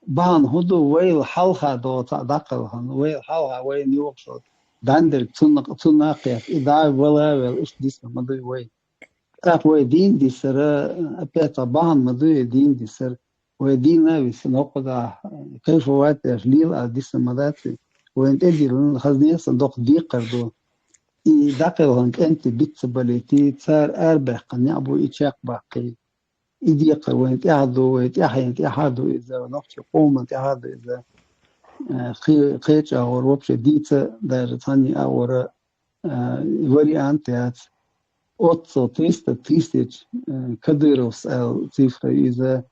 бан худу вейл халха до дакалхан, вейл халха вейн юкшот, дандер цунакят, и да валавел иш дисер мадой вей. Так ويدين دي سر أبيت طبعا مدوي دين دي سر ويدينا بسنوقدا كيف وقت أجليل دي سمداتي وانت ادي الخزنية صندوق دي قردو إي داقل أنت بيتسباليتي تسار أربع قنيع بو إيشاق باقي إدي قر وانت أعدو وانت أحيانت أحدو إذا ونقشي قومت أحدو إذا قيتش أغور وبش ديتا دار تاني أغور وري أنتيات от 300 тысяч кадыров цифра из-за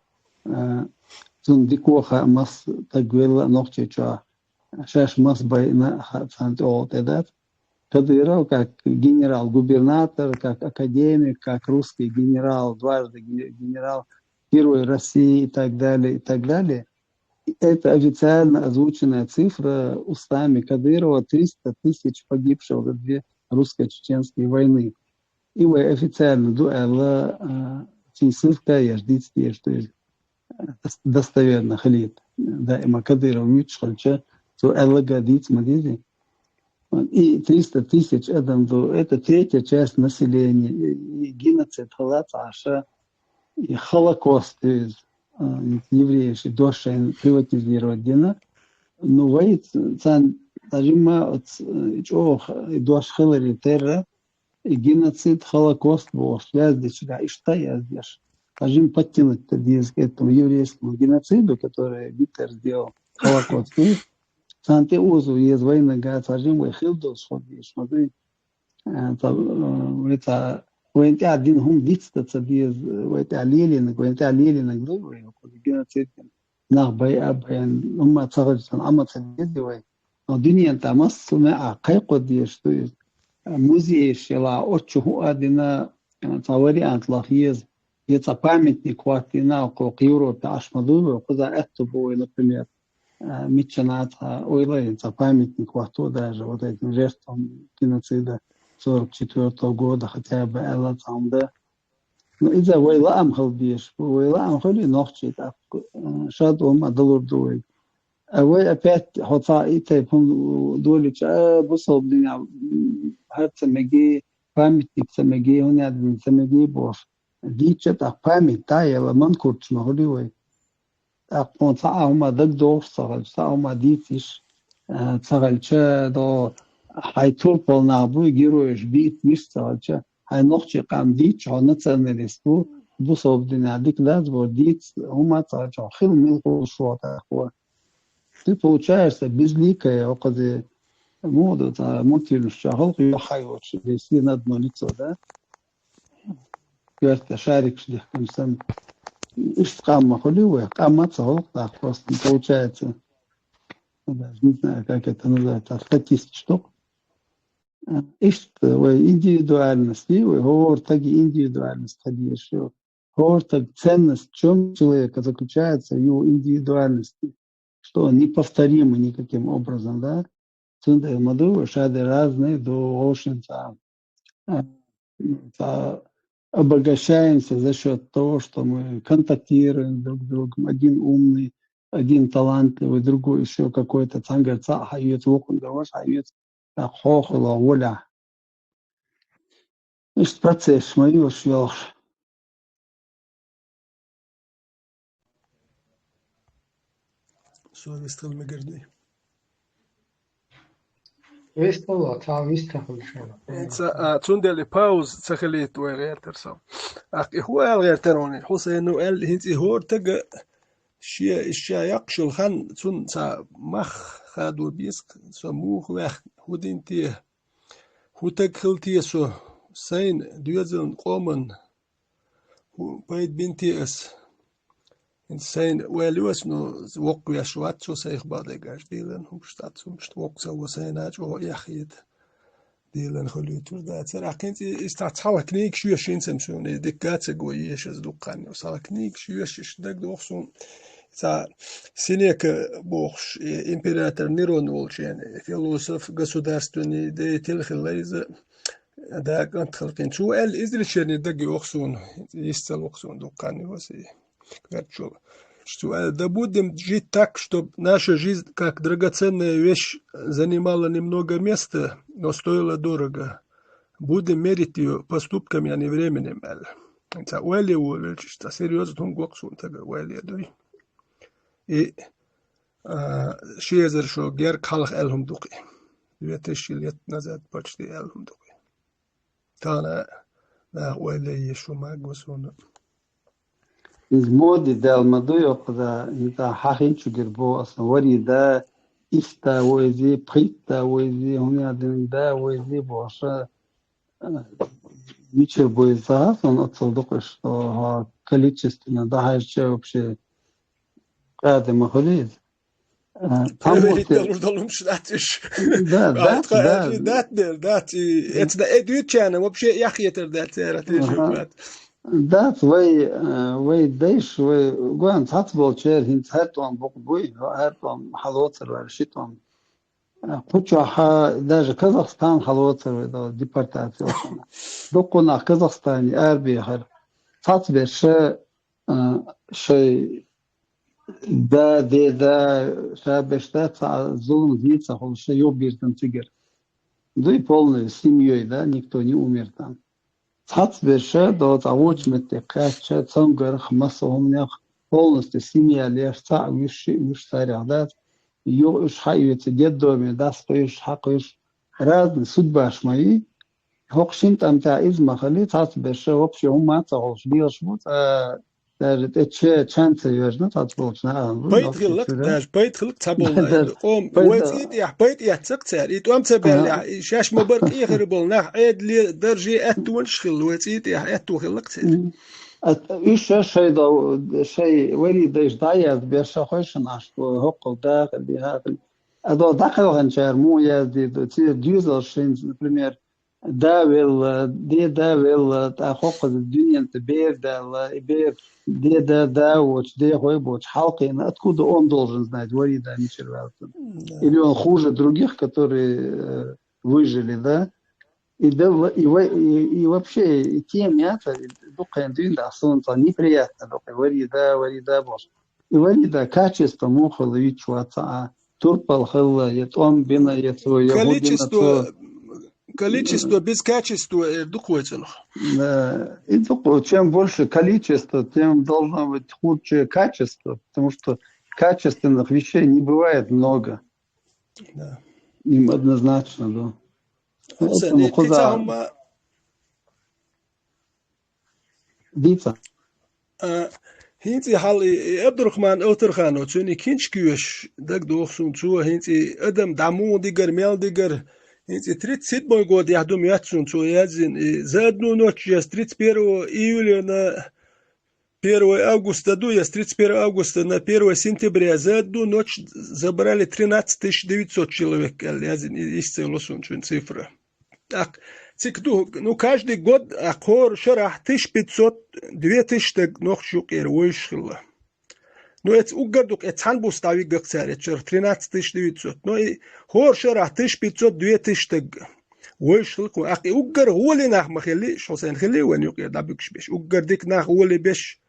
цундикоха мас тагвела ногчеча шаш мас байна хатсант отедат Кадыров как генерал-губернатор, как академик, как русский генерал, дважды генерал, герой России и так далее, и так далее. Это официально озвученная цифра устами Кадырова 300 тысяч погибших в две русско-чеченские войны. И вы официально дуэла цифра яждите, что достоверно халит. Да, има Кадыров митшхальча, то элла гадит мадизи. И 300 тысяч это третья часть населения. И геноцид халаташа, и Холокост, то есть евреи, дошен приватизировать гена. Но вайт цан тажима от чох дош хилари терра. И геноцид, Холокост был связан, и что я здесь? Скажем, подтянуть к этому еврейскому геноциду, который Гитлер сделал, Холокост. Санте узу есть война, говорят, скажем, вы хилдол, смотри, это وانت قاعدين هم بيتستبيز وانت عليلين وانت عليلين غير геноцид nach bei هم تصرف عم تصدق الدنيا انت مص مع قيقد يشتوي музей шела отчугу адина тавари антлахиз это памятник ватина около Европы ашмаду куда это было, например, мечената ойла это памятник вату даже вот этим жертвам геноцида 44 года хотя бы элла там да. Но из-за ойла амхал беш ойла амхали нохчи так шад адалур дуй. А вы опять хотаите дулич бусол дня هرتسمجي памятник самеги он один самеги бош дича так память та ела манкурч махулиой так он саама дагдор саама дитиш цагалча до хайтур полнабу героиш бит миш цагалча хай нохчи кам дич он националисту бусол дня дикдаз бо дит ума цагалча хил милку шота хо ты получаешься безликая около моду, монтируешь чахол, и хайвоч, если на одно лицо, да? Говорит, шарик шлих, сам искамма холивая, камма цахол, так просто не получается. Даже не знаю, как это называется, статистик штук. Ишт индивидуальность, и говорит, так индивидуальность ходишь. Говорит, ценность, в чем человека заключается в его индивидуальности, что он неповторимый никаким образом, да? Цунда маду, шады разные, до очень обогащаемся за счет того, что мы контактируем друг с другом. Один умный, один талантливый, другой еще какой-то. Цангарца, хайет, вокун, гаваш, хайет, хохула, воля. Значит, процесс мой ушел. Совестил мегердей. Вестало, вистахul шана. Цундели пауз цахелит وغيرترسو. هو الغيرتروني حسين وقال هنتي هور تجا الشيا يقشل خان تون سا مخ خادو بيسك سموه وخ هودينتي هوتك خلتي سو سين دوزن قومن بيت بنتي اس إنسان والوس نو وق يشوات شو سيخ بعد إيجاش ديلن هم شتات سو مشت وق سو سيناج أو يخيد ديلن خليت وده ترى كنت استعطاها كنيك شو يشين سمسون دكات جويش از دقاني وصار كنيك شو يشش دك دوخسون تا سينيك بوخش إمبراطور نيرون والشين فيلسوف государственный ده تلخليز ده كنت خلقين شو قال إزريشني دك يوخسون يستل وخسون دقاني وسي Что да будем жить так, чтобы наша жизнь, как драгоценная вещь, занимала немного места, но стоила дорого. Будем мерить ее поступками, а не временем. Это уэли что серьезно он гоксун тага уэли дуй. И шезер шо гер калх элхум дуки. 2000 лет назад почти элхум дуки. Тана на уэли ешо магосуна. Из моды да алмадуё, когда это хахинчу гербо, основали да иста уэзи, прита уэзи, у меня да уэзи боша. Мичер боеза, он отсылдок, что количественно да хайче вообще рады махулиз. Проверить нужно лучше датиш. Да. Дат. Это да эдючана вообще яхьетер дат цератиш. Да, вы дайш, вы гуан цацбол чер хинц хартон бокбуй, хартон халоцер варшитон. Куча даже Казахстан халоцер да депортация. Докуна Казахстан арбихар. Цацбеш шей да шабешта зулм зница хол шей ёбиртен тигер. Да и полной семьей, да, никто не умер там. Цацбеша до завучмете кача цангар хмасомнях полностью семья лешца вишсаря, да, ее шхаюется дедоме, да, стоишь хакуешь разные судьба шмаи, хокшин там та измахали, цацбеша вообще умаца холш билшмут, даже те чанцы верно цацболчна. Бейт хлк цабол. Ом وزيد يا بيت يتسكتر يتوام تبل شاش مبرق يخربل نح عيد لي درجة أتون شخل وزيد يا أتو خلقتر. إيش شيء وليد إيش ضايع بيرشة خوش ناشتو هقل داخل بهذا. أدو داخل غنشار مو يزيد تصير ديوزل شين например داول تأخذ الدنيا تبير بير да вот вот халки откуда он должен знать ворida мичервалтон или он хуже других которые выжили да и вообще тем мята докан динда солнце неприятно дока ворida бош и ворida качество мохо ловить чуаца турпал хылла он бина количество без качества духовно. Да. И чем больше количество, тем должно быть худшее качество, потому что качественных вещей не бывает много. Да. Им однозначно, да. Поэтому куда... Дица. Hinti hali Abdurrahman Outergano, toen ik kindskuurs, dat ik door zo'n zo, hinti Adam Damu diger, Mel diger, hinti 30 mooi god, ja, doe me zo'n zo, ja, zadnu noć, ja, 31 июля на 1 августа, я с 31 августа на 1 сентября за одну ночь забрали 13 900 человек, из целосунчун цифра. Ну, каждый год хор шарах 1500-2000 нох шукер вышла. Ну, это угодук, это ханбу стави гакцар, это 13900. Ну, и хор шарах 1500-2000 вышла. Ах, и угор воли нах махели, что сэн хели ванюк я дабюкш беш. Угор дик нах воли беш.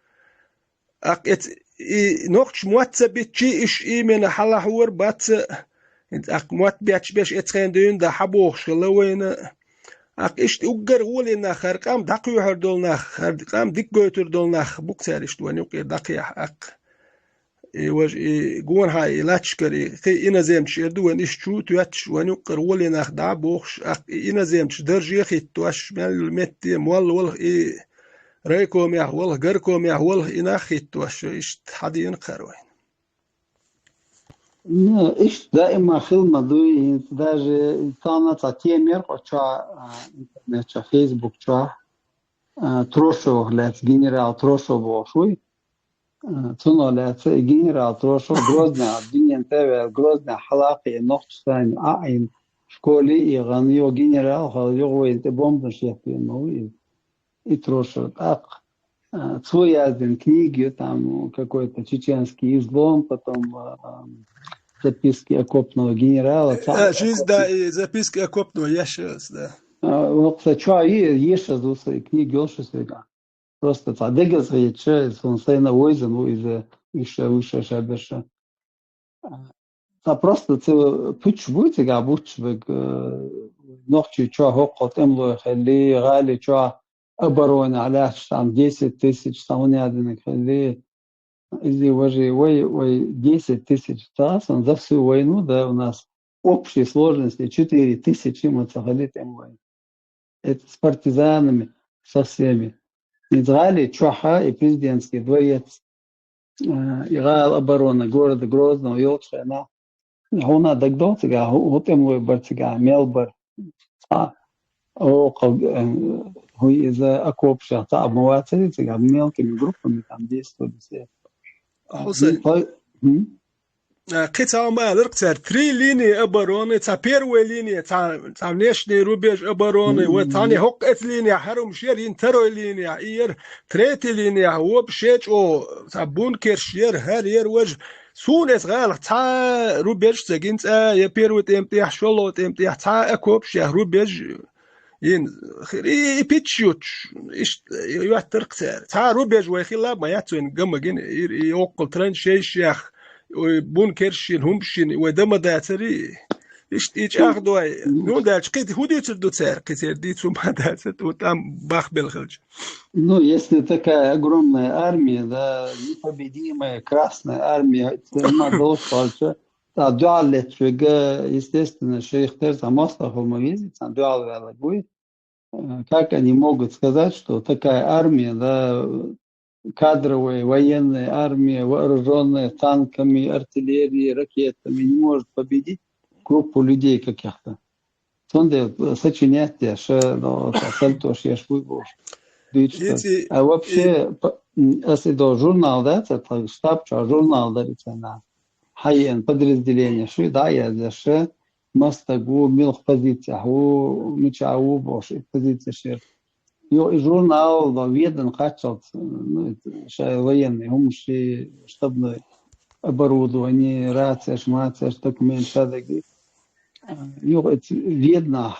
Ах, это и нох шмуатца бичи иш имена халахуар батца. Ах, муат бич беш эцхендун да хабох шла Ак ишт угар ولي ناخ ارقام دقيو هردول ناخ ارقام ديك جوتر دول ناخ بوكسر اشت وني وقي دقيا اق وج جون هاي لاتشكري خي انا زيمش يدو وني شو تواتش وني وقر ولي ناخ دا بوخش اق انا زيمش درجي خي توش مال مت مول ول رايكم يا ول غركم يا ول انا خي توش اشت حدين قروين Ну, иш дائما خدمة دوي даже тана темер оча интернет ча фейсбук ча трошо глец генерал трошо бошуй цуно лец генерал трошо грозна динен таве грозна халaqi нохтстайн айн школе и ганьо генерал хал йогой бомбаш yapıyor и трошо так свой один книги там какой-то чеченский излом потом записки окопного генерала. Жизнь, да, и записки окопного ящерс, да. Вот что есть из книги Олшесвига. Просто дегас вече, он стоит ойзен, выше шабеша. А просто це пуч будет, а бучвик ночью что хокот эмло хели гали что оборона аляш там 10 тысяч там не один хели. Если уже 10 тысяч таз, он за всю войну, да, у нас общей сложности 4 тысячи мацахалитем войны. Это с партизанами, со всеми. Израиль, Чуаха и президентский дворец, Ирал оборона города Грозного, Йолшена. Гуна дагдотига, гутемлой бартига, Мелбар, из окопша, обмывателитига, мелкими группами там действовали все. حسين قطع ما لرقتر 3 ليني أبروني تا بيروي ليني تا نشني روبيج أبروني وتاني هقت ليني حرم شير تروي ليني إير 3 ليني هو بشيج أو تا بونكر شير هر ير وجه سونس غالق تا روبيج تجين تا يبيروي تمتيح شولو تمتيح تا أكوب شير روبيج ين خير بيتشوتش إيش يوتر قتر تا روبيج ويخلا ما ياتون جمجين يوقل ترن شيخ بونكرشين همشين ودم داتري إيش أخذوا نون داتش قيت هودي تردو تسار قيت دي ثم داتت وتام باخ بالخلج. Ну, если такая огромная армия, да, непобедимая красная армия, та дуалет швега, естественно, шейх Терза Мостафа Мавизит, дуал валагуй. Как они могут сказать, что такая армия, да, кадровая военная армия, вооруженная танками, артиллерией, ракетами, не может победить группу людей каких-то. Сонде сочинять, что сальтош я швыгош. А вообще, если до журнал, да, это штаб, журнал, да, на хайен подразделение, что да, я за мастагу милх позиция, у мечау бош позиция шер. И журнал виден качал, ну, военный, умши штабное оборудование, рация, шмация, документ, шадаги. Видно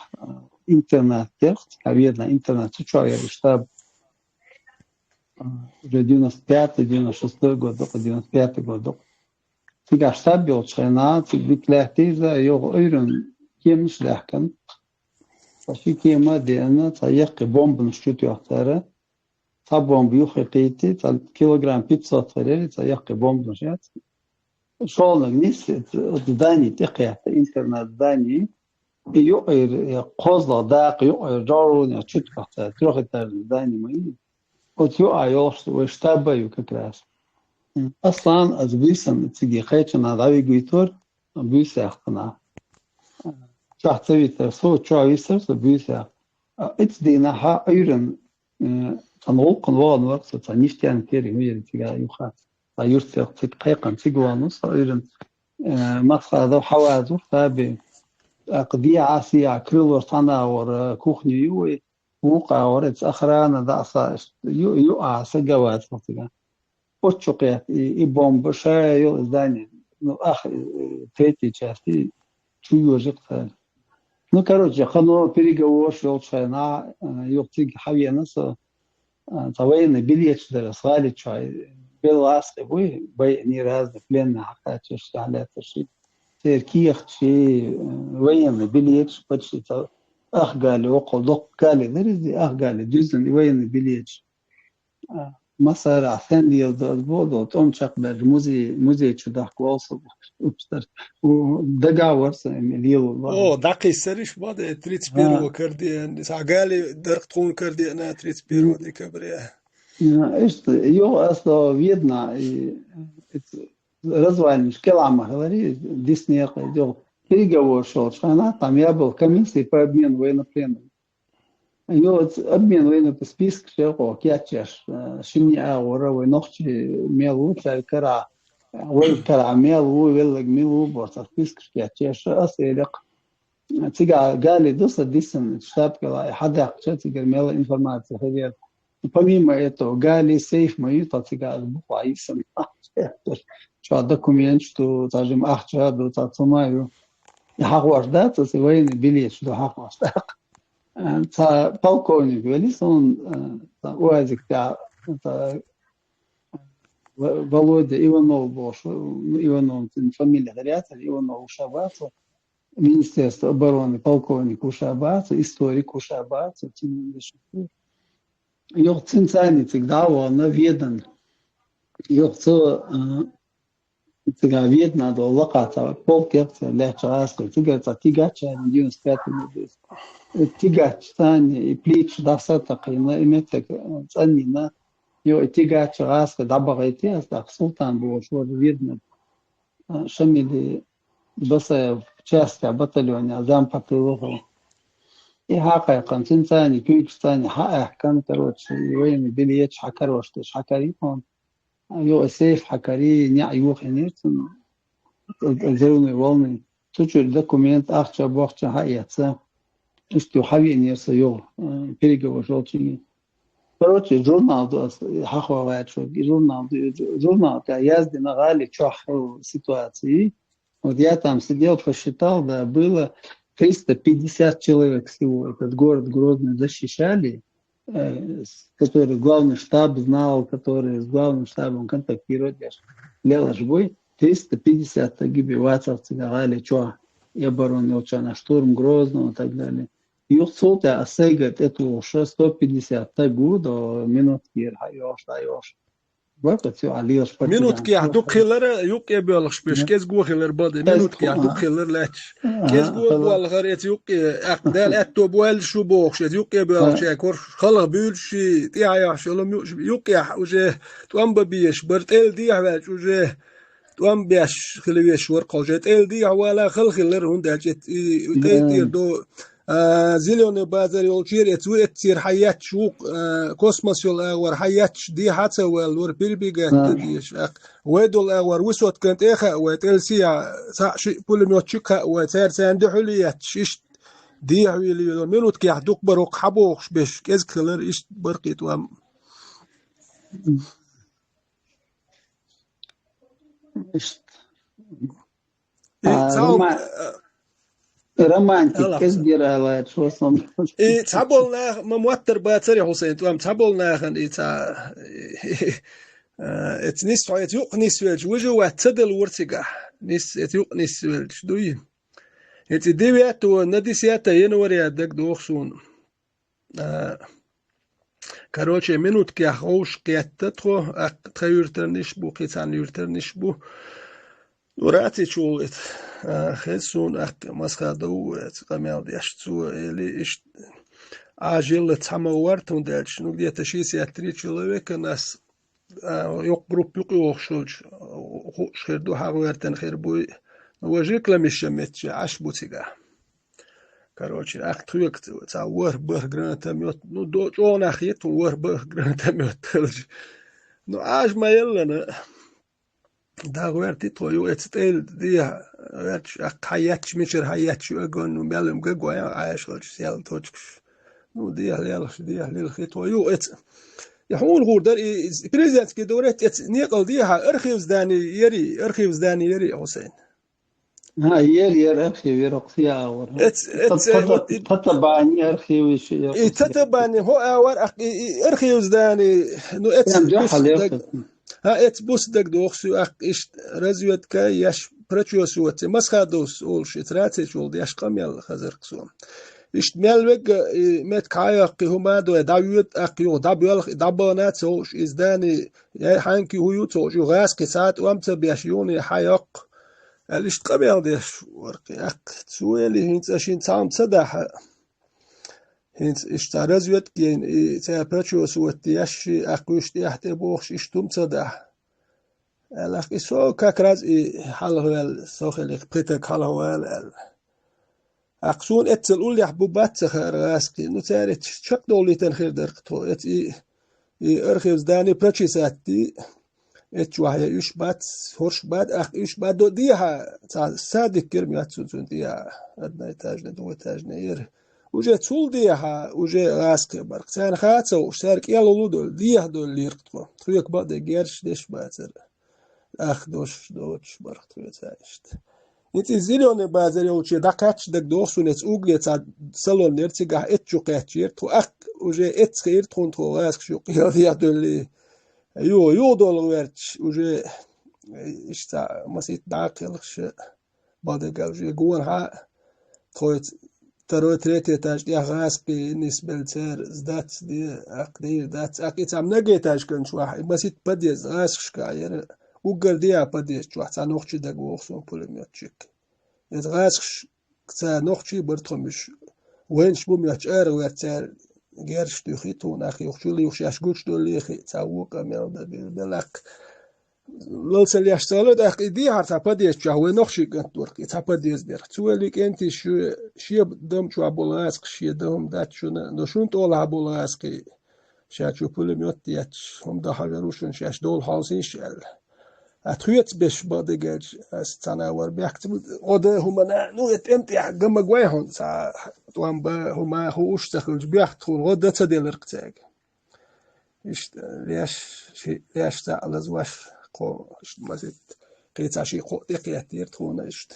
интернет-текст, видно интернет, что я штаб уже 95-96 год, 95 год. Сега штаб бил шена, биклехтиза, його ойрен кемш лехкен. Фаши кема дена, та яқи бомбен штут яхтара. Та бомб юхи қейти, та килограмм 500 фарери, та яқи бомбен шет. Шолнаг нисет, от здани, тихяхта, интернет здани. И йоир қозла дақ, йоир жарун, чут яхта, трохитар здани мои. От йоир штаба как раз. أصلاً أزبيسن تيجي خيتنا ضاوي قيتور بيساقنا شاح تبي صوت شو يسر بيساق اتدينا ها أيرن تنوق نوان وقت تنيشتيان كيري ميري تيجا يوخا يرسق تقيقا تيجوانوس أيرن مصر ذو حوازو فابي قضية عاسية كريلو صنع ور كوخني يوي وقع ورد أخرانا دعسا يقع سجوات مثلا أتشقيت يبوم بشايو здание ну ах третьей части чую жертва ну короче хано переговор шел шайна ёптиг хавенаса тавайны билет драслали чай беласки вы бай не раз пленный хакачи шалята ши تركيا شيء وين بليتش بتشي أخجل وقل دق قالي نرزي أخجل جزء وين بليتش مصر عثان دي الضوض توم شقبل موزي تشدح كواصل وبستر ودقع ورس مليو أوه دقي سريش بعد تريت بيرو كردي سعقالي درقتون كردي أنا تريت بيرو دي كبريا إيش يو أصلا فيدنا развалин шкелама говорит Дисней идет переговор шел она там я был в комиссии по обмену военнопленными и вот обмен военного списка шел кячеш шимня уровой ночи мелу кара وكرا ميلو ولا ميلو بس список кячеш أسئلة تيجا قال لي دوس ديسن شاب كلا حدا قشت ميل информация هذه помимо этого قال сейф мои تيجا بقى يسمع что документ, что, скажем, ахча, до цацумаю, хахваждаться, с военный билет, что хахваждаться. Полковник Велис, он уазик, Володя Иванов был, Иванов, фамилия Горятель, Иванов Ушабаца, Министерство обороны, полковник Ушабаца, историк Ушабаца, Йох цинцаницик, да, он наведан, Йох تيجا فيتنا دو لقطة بولكت لا تراس تيجا تشان ديون ستاتي تيجا تاني بليتش داستا قيمة إمتك تانينا يو تيجا تراس دبغيتي أصدق سلطان بوشور فيتنا شميلي بس часть батальона зампатылого и حقيقة تاني كيف تاني حق كان تروش وين بليتش حكروش تش حكريهم يو سيف حكاري نيا يوخ نيرتن زروني والني تشور دокумент ахча бохча хаятса что хави нерса йо переговор жолчини короче журнал хахвавает что журнал язды на гали чах ситуации вот я там сидел посчитал да было 350 человек всего этот город Грозный защищали который главный штаб знал, который с главным штабом контактирует, Лела Жбой, 350 гибивацевцы говорили, что и обороны, что на штурм Грозного и так далее. И ухцолта асегат это уже 150 тагу до минутки, хайош. Вот все, алиош. Минутки, дук хиллер, юк я бел шпиш, кез гу хиллер бады, минутки, дук хиллер лач. Кез гу бал غريت юк أقدال أتو بوال شو بوخش يوك يا بوخش يا كور خلا بيلشي تيعيا شلون يوك يا وجه توام ببيش برتل دي عواج وجه توام بيش خليش ورقة جت ال دي ولا خلر هون دجت تير دو زيلون بازار يولشير يتوي تصير حياة شوق كوسموس يول ور حياة دي حتى ور بيلبيجات ديش ويدول ور وسوت كانت إخا وتلسيا شيء كل ميوتشكا وتسير ساندحوليات شيش دي عويلي منوت كي يحدوك بروق حبوخش بش كيز كلر إيش برقيت وام романтик كذبير على شو اسمه إيه تعبولنا ما موتر باتري حسين توام تعبولنا خن إيه اتنيس فايت يقنيس ويلج وجو واتدل ورتقع نيس يقنيس ويلج دوي اتديويات ونديسياتا ينوري دك دوخسون короче минутки ахош кеттетро тхаюртерниш бу китанюртерниш бу урати чулет хесун ах масхаду камел яшцу или иш ажил тамауарт ундельч ну где-то 63 человека нас yok grup yok şulç şerdu haverten xerbui وجيك لم يشمت عش بوتيجا короче актуек ца вор бах гранатомет ну до он ахет вор бах гранатомет ну аж маелна да верти твою эцтел ди حياتش مشر حياتش أقول نملم قوي عايش لش سيال توجكش نو ديه ليالش ديه للخيط ويو يحول غوردر بريزيدنت كدورت نيقل ديها أرخيوز داني يري حسين ها ير أخي يرقصيا ور تتبعني أخي وش تتبعني هو أور أرخيوز داني نو بوس دك دوخسو إش رزيوت كاي يش برتشوسوت مسخادوس أولش تراتش ولد يش قميل خزرقسون إش ملوك مت كايق هما دو داويت أقيو دابونات سوش إزداني حانكي هيو سوش يغاس قسات وامت بيشيوني حيق إش قميل ديش ورقي سويلي هنت أشين تام تصدح هنت إش ترزيوت كين تا برتشوسوت يش أقيوش تحت بوخش إش توم تصدح الأخ إسو كاكراز حلوال سوخلك بيتك حلوال أقصون أتل أولي حبوبات سخر غاسقي نتارت شق دولي تنخير درقتو أرخيوز داني براتشيساتي وحيا يشبات هورش بات أخ يشبات دو ديها صادق كرميات سوزون ديها أدنا تاجنا دو تاجنا ير وجه تول ديها وجه غاسقي برق سان خاتسو وشارك يالو دول ديها دول ليرقتو خويك بعد جيرش ديش باتر أخ دوش برق خويك تاجت انت زيلوني بازاري وشي داكاتش دك دوخسون اتس اوغليت سالون نيرتيغا اتشو قاتشير تو اخ وجي اتس خير تون تو غاسك شو قياديا دولي يو دول ويرتش وجي اشتا مسيت داقلش بعد جي جوان ها تويت ترو تريتي تاج دي غاسك نسبل تير زدات دي اقدير دات اكيد عم نجيتاج كنت واحد مسيت بديز غاسك شكاير وقال ديا بديش واحد تا نوختي دك وخسون بولمياتشيك يتغاسش تا نوختي برتخمش وينش بومياتش ويرتال غيرش دوخيتون اخي وخشولي وخشاش قوش دولي خي تا وقا ميل بلاك لولسل يشتغلو داخل دي هارتا بديش جاوي نوختي كنت ورقي تا بديش دير تواليك انتي شي دم شو ابولاسك شي دم دات شونا نوشون طولها بولاسكي شاچو بولمياتياتش هم دا حاجروشون شاش دول حالسين شال أتخيط بيش بادجاج استناور بيحكتب وده هما نو يتمت يا جم جواهم سا توام با هما هوش تخرج بيحكتون وده تدل الرقتاج إيش ليش تعال زواش قو مازت قيت عشي قو تقيتير تون إيش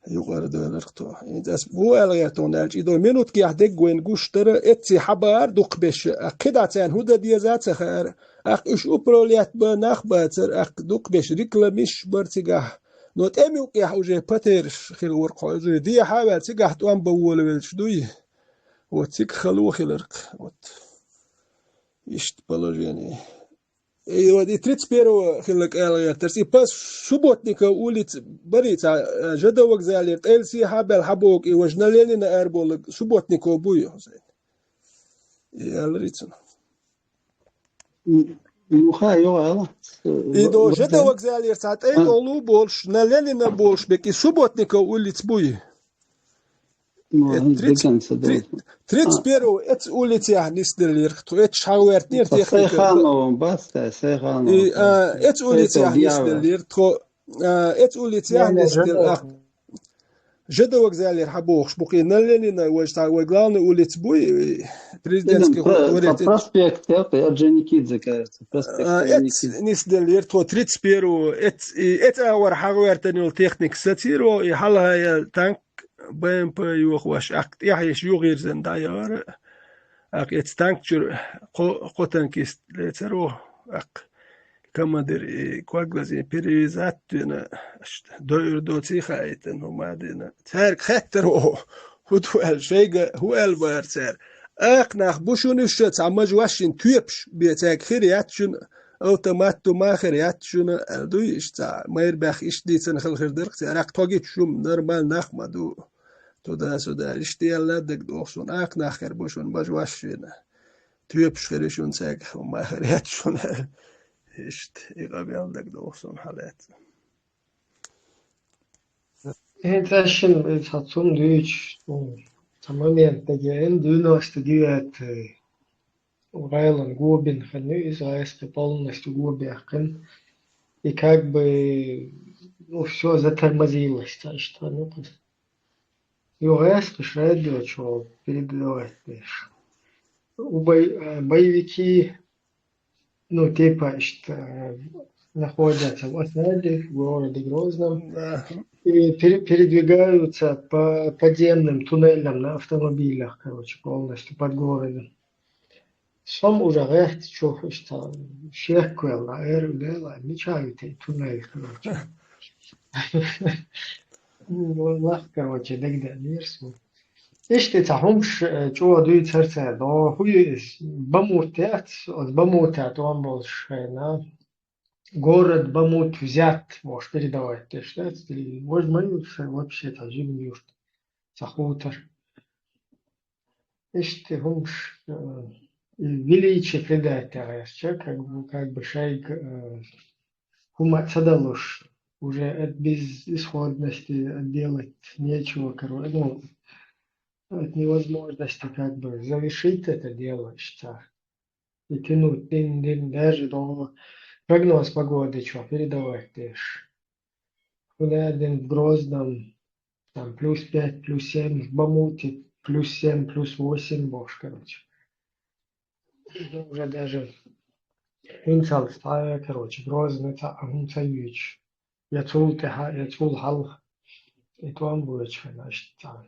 يقرر دول الرقتو إذا هو الغيرتون الج إذا منوت كي يحدق وين جوش ترى إتسي حبار دق بيش كده تان هودا ديزات خير أخ إيش أبروليات بناخ باتر أخ دوك بيش ريكلا مش برتجاه نوت أميوك يا حوجي باترش خير ورقة زي دي حاول تجاه توام بول ويلش دوي وتيك خلو خيرك وت إيش بلوجيني أيوة دي تريت بيرو خيرك ألغير ترسي بس شبوتني كأوليت بريت جدا وقت زالير تلسي حبل حبوك وجنا لينا أربول شبوتني كوبوي حسين يالريتنا يوخا إذا جدا وقت زالير ساعت أي دولو بولش نالينا بولش بكي شبوتني كأوليت بوي تريت بيرو ات أوليت يعني ستيلير تو ات شاورت نير تكنيك سيخانو بس سيخانو ات أوليت يعني ستيلير تو ات أوليت يعني ستيل جدا وقت زالير حبوخش بقي نالينا وجتا وغلان أوليت بوي بريزيدنتسكي وريت بروسبكت يا أرجانيكيدзе кажется ات نيستيلير تو تريت بيرو ات اور حاورتنيول تكنيك ساتيرو يحلها يا تانك بين بيوخ واش اكت يحيش يغير زن دايار اك اتستانكتشر قوتنكيست لترو اك كما در كواغلازي بيريزات دوير دوتي خايتن هما دينا تارك خطرو هو شيء هو البارتر اقناخ بوشون الشت عمج واشين تيبش بيتاك خيرياتشن اوتوماتو ما خيرياتشن دويش تا ماير باخ ايش ديتن خل درقت اراك توغيت شوم نورمال نخمدو تو دا سودا اشتيال دك دوخسون اقناخ خير بوشون باجواشين تيبش خيريشون تاك وما خيرياتشن إشت إيقابيان دك دوخسون حالات Interesting يتحطون ديش تمامين تجين دونو استديوات وغايلن جوبين خلني إذا يسقطون استجوب بيحقن يكاك Ну, все затормозилось, так что, ну, ЮС, пишет, что передавать, боевики, ну, типа, что находятся в осаде, в городе Грозном, Да. и передвигаются по подземным туннелям на автомобилях, короче, полностью под городом. Сам уже реcht, что шеквел, дела, мечают и туннель, короче. والله короче, дегде мирсу. إيش تتعهمش جوا دوي ترتع دو هو بموتات بموتات он больше на город бамут взят, можешь передавать, ты считаешь, или может моются вообще там живут, захутор. Ишь ты хумш величие придать, как бы шайк хума цадалуш, уже от безысходности делать нечего, короче, ну, от невозможности как бы завершить это дело, что и тянуть день даже до прогноз погоды, что передавать дышь. Куда один в Грозном, там +5, +7, в Бамуте +7, +8, бож, короче. Ну, уже даже инсал стая, короче, Грозный, это Агунцевич. Я цул хал, и то он будет, значит, там,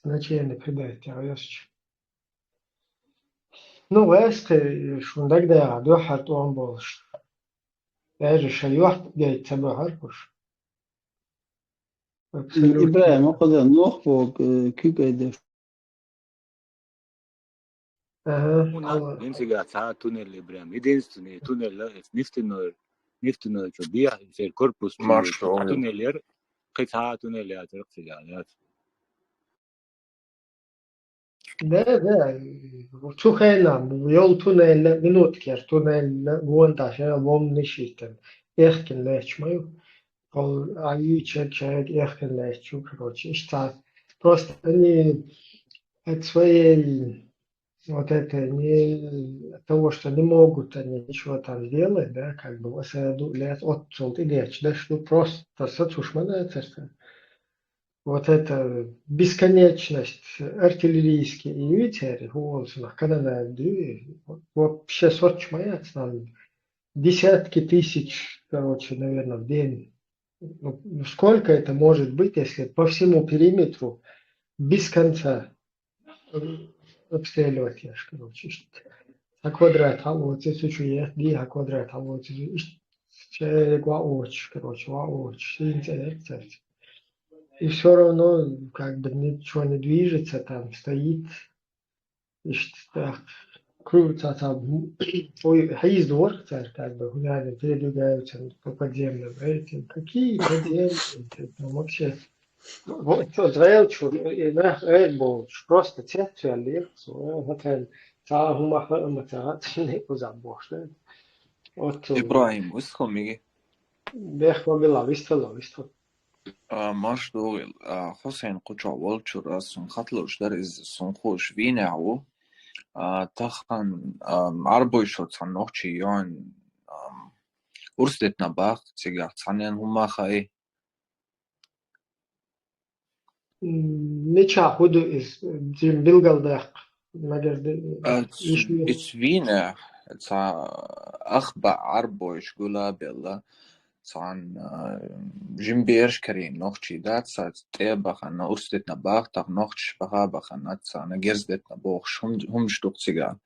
значение придать, ну, вeste, шундак да, духа то он больше. Даже шайох гейт табахаркуш. إبراهيم Абсолютно. أقدر نخبق كيف Ага, Una insiga sa tunnel Ibrahim. Единственный tunnel нефтяной что бия في корпус Марш Огил. туннелер قطعة تуннелят رقصيات. да, сухена, yol tunelle, minutker tunelle, vuontaisena vomnishiten. Ehken lehчмаю. Пол человек ehken lehчу, короче. Что просто они от своей вот это не от того, что не могут они ничего там сделать, да, как бы вот лет от и речь, да, что просто сацушманается, вот эта бесконечность артиллерийские и ветер, когда вообще сочмается нам десятки тысяч, короче, наверное, в день. Ну, сколько это может быть, если по всему периметру без конца обстреливать, я ж, короче, a квадрат, а вот это дي квадрат, а вот это очень, короче, очень интересно. И все равно как бы ничего не движется, там стоит, и что крутится там, ой, есть дворцы, как бы гуляли, передвигаются по подземным этим. Какие подземные? Там вообще вот Израиль был просто церковь легкую, это тагума хамата, не позабошь. Вот إبراهيم وسخمي бехва была, вистала. Марш Огил. حسين قطع والشر سن خطلوش در از سن خوش وینعو تخن عربويشوت عن نوخشي يون أرسلتنا باخ تيجا عنين هما خاي Неча худу из дим билгалдах, магер اتس وينع تاع أخبع عربويش قولا بيلا عن جنبيرش كرين نوخشي دات سات تيبخن أرسلتنا باخ تاع نوخش بخابخن تاع جرزدتنا بوخش هم شتوك تيجا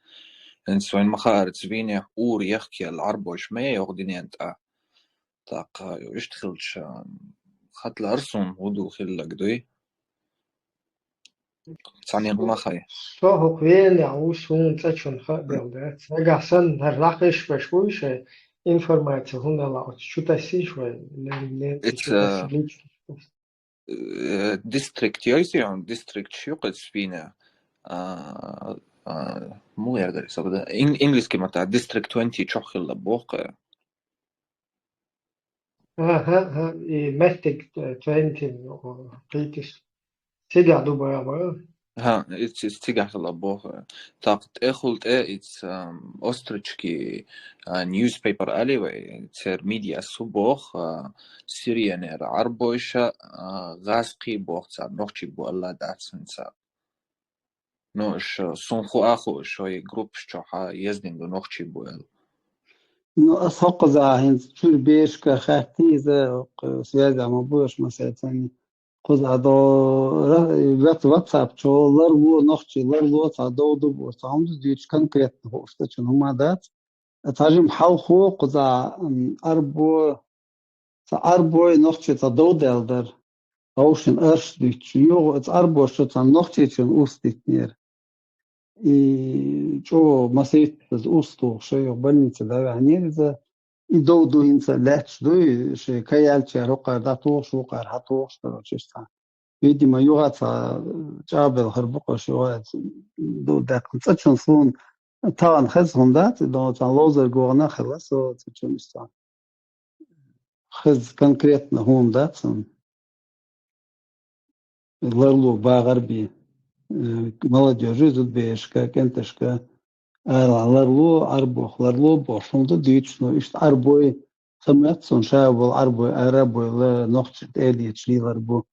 إن سوين مخارج وينع أور يحكي العربويش ما يغدينين تاع يشتغلش خط الأرسون هدو خلا قدوي ثانيا هما خاي صاحب وين عوسون تشون خبردات نجحسن هالرقش بشويش информация هنا لا شو تسيش ولا it's شو تسليش district يوزيون district شو قد سفينة مو يقدر يسوي ده إنجليز كما تاع district 20 شخل لبوق ها مستك 20 قيتش سيدا دوبا ها it's تيجح لابوه طاقت اخلت it's ostrichki newspaper anyway تسير media سبوخ سيريانير عربوشا غاسقي بوخ تسا نوخشي بو الله داتسن تسا نوش صنخو اخو شوي جروب شوحا يزدين دو نوخشي بو Ну, أسحق زاهن شو بيش كخاتي إذا سيادة ما بوش مثلا قز عدو واتساب شو لرو نخشي لرو تعدو دو بو تعمد ديش كونكريت هو استشن هما دات تاجم حلخو قز أربو نخشي تعدو دلدر أوشن أرش ديش يو أربو شو تعم نخشي تشن أوستيت نير и что масет из усту что больница да يعني إذا يدو إنسا لاتش دو شيء كيال شيء رقع داتوش وقع هاتوش تروشتا يدي ما يوغا جاب الخربقة شو دو داك تشون صون طبعا خزهم دات دو تان لوزر جوانا خلاص او تشون استا خز конкретно هم دات لرلو با غربي молодежи тут бешка кентешка لرلو أربوخ لرلو بوشوندا ديتشنو إشت أربوي سمعت سون شابل أربوي أربوي لا نقطة إيدي تشلي لربو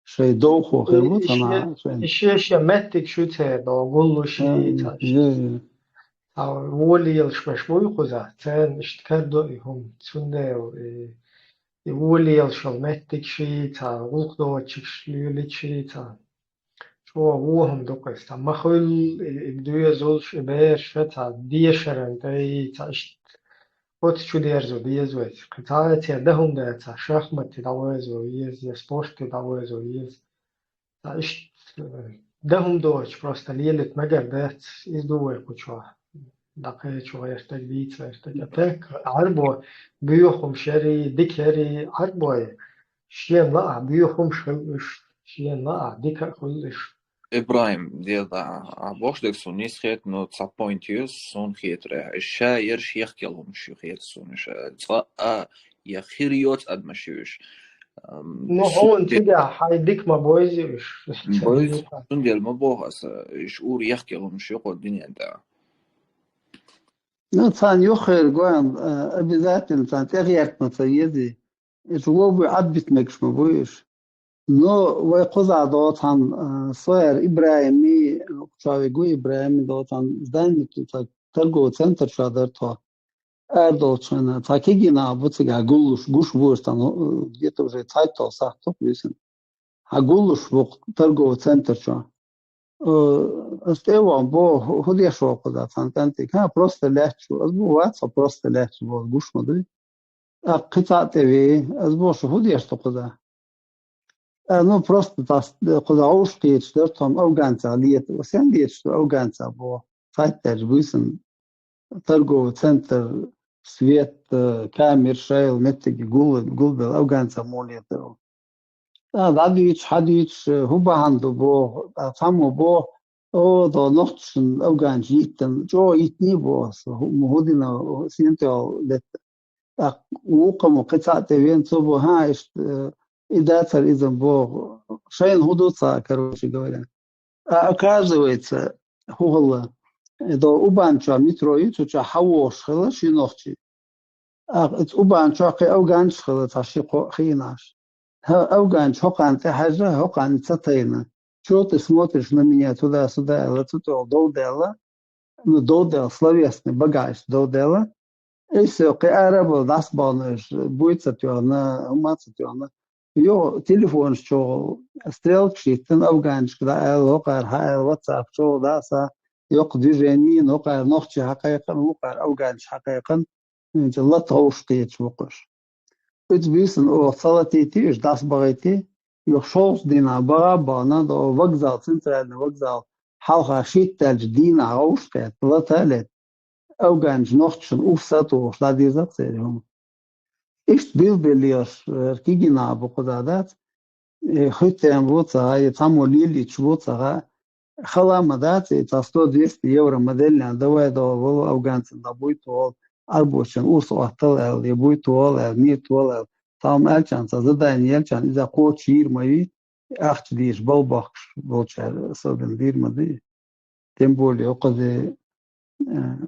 شيء دوخو خيربو تنا إيش متك شو تهدا قولو شي تاش أو ولي الشمش مو يخوزا تان اشتكردو إهم تسوندو ولي الشل متك شي تا غلقدو تشكشليو لتشي تا شو وهم دوقس تا مخل بدو يزولش بيش تا ديشرن تاي تاشت قط شو ديرزو ديزويت قطعة تيدهم دا تا شахмат داوزو يز спорт داوزو يز تا اشت دهم دوش просто ليلت مجر دات يدوي كوشوا دقيقة شوية يرتجديت أتاك عربو بيوخم شري ديكري عربو شين لا بيوخم شلش شين لا ديك خلش إبراهيم ديضا عبوش دك سوني سخيت نو تسا بوينتيوس سون خيت راه الشا يرش يخي لهم شو خيت سون شا تسا يخيريوت أدمشيوش نو هو انتجا حي ديك ما بويزيوش بويز سون ديال ما بوغس شعور يخي لهم شو يقول الدنيا انت Ну, цан юхер гуан обязательно цан тягьяк мацаеди. Это лобу адбит мекшма будешь. Но вы коза до цан соер Ибраими, чавигу Ибраими до цан здание тут торговый центр шадар то. Эрдолчина, такигина буцига гулуш гуш будешь там где-то уже цайтал сахтоп висен. А гулуш бук торговый центр что. استوى بو هدي شو قدا فانتنتي كان просто لهشو ازبو واتسا просто لهشو بو گوش مدوي قطع تي ازبو شو هدي شو قدا ну просто قدا اوش قيت درتهم او غانتا ليت وسان ديت شو او غانتا بو فايتر بوسن ترجو центр свет камер шейл متجي جول او غانتا موليتو داديش حديش هو عنده بو فهمو بو او دو نقطشن اوغان جيتن جو يتني بو مهودنا سينتو لت وقم قطع تبين صبو ها إذا تر إذا بو شين هدو صا كروشي قولا أكازويت هو الله دو أوبان شو متروي شو حوش خلا شي نقطي أوبان شو قي أوغان خلا تشي خيناش أوغان حقن حاجة حقن تطينا شو تسموتش на меня туда-сюда, летуту доудела, ну доудел, словесный багаж доудела, и все, кайарабо нас бануш, будет сатюана, умат сатюана, йо телефон что стрелки, тен أوغانش كذا لوقار هاي واتساب شو داسا يق движение نوقار نخشي حقيقة نوقار أوغانش حقيقة إن الله توش قيت وقش It's wissen o салатити, ich das bagati, ich schoß dina barabana do вокзал, центральный вокзал, halcha shittel dina aufsteht, latalet, auganj nochtschen ufsatu, schladizatserum. Ich bilbelios, kigina buqdadat, хыттен вуца, и там улили чвуца, хала мадати, та 100-200 евро модельня, давай до ауганцин, да будет ол, арбочен, урс оттал, и будет ол, не тол, там элчан, задание элчан, из-за кочир мои, أخت ديش بالبخش بولشار صدق دير مدي تنبول يقضي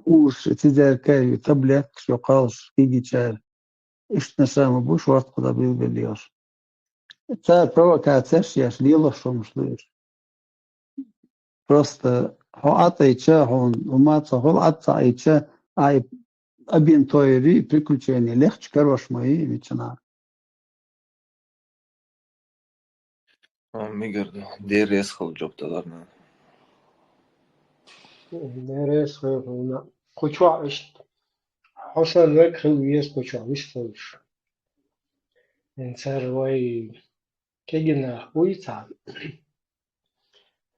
وش تزار كاي تبلك شو قالش تيجي شار إيش نسام بوش وقت قضى باللياش تا провокацияш лило что мшлиш просто هو атайча он умаца хол атайча ай абин тойри приключения легче короче мои вечна ميجر دير يسخل جوب تدرنا Neresi ona kuçwa işte Hasan ve kılıyız kuçwa işte insan vay kegina uyta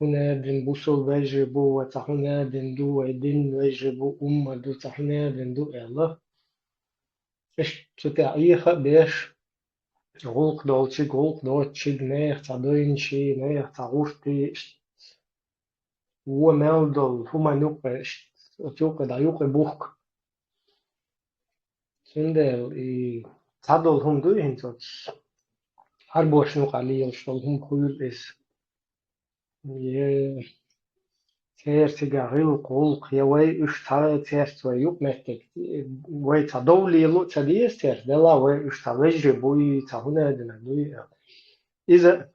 هنا دن بوصل واجبو وتهنا دن دو دن واجبو دو تهنا دن دو الله إيش تتعيخ بيش غوق دولتشي نير تعدين شي نير تعورتي هو مالدل هما نوك تيوك دا يوك بوك سندل تعدل هم دو هنتوش هر باش نوك علي يشتغل هم خيول إس تيرتيغا غيل قولق يواي اشتغل تيرت ويوك مهتك وي تدولي لو تديس تير دلا وي اشتغل جبوي تهونا دنالوي إذا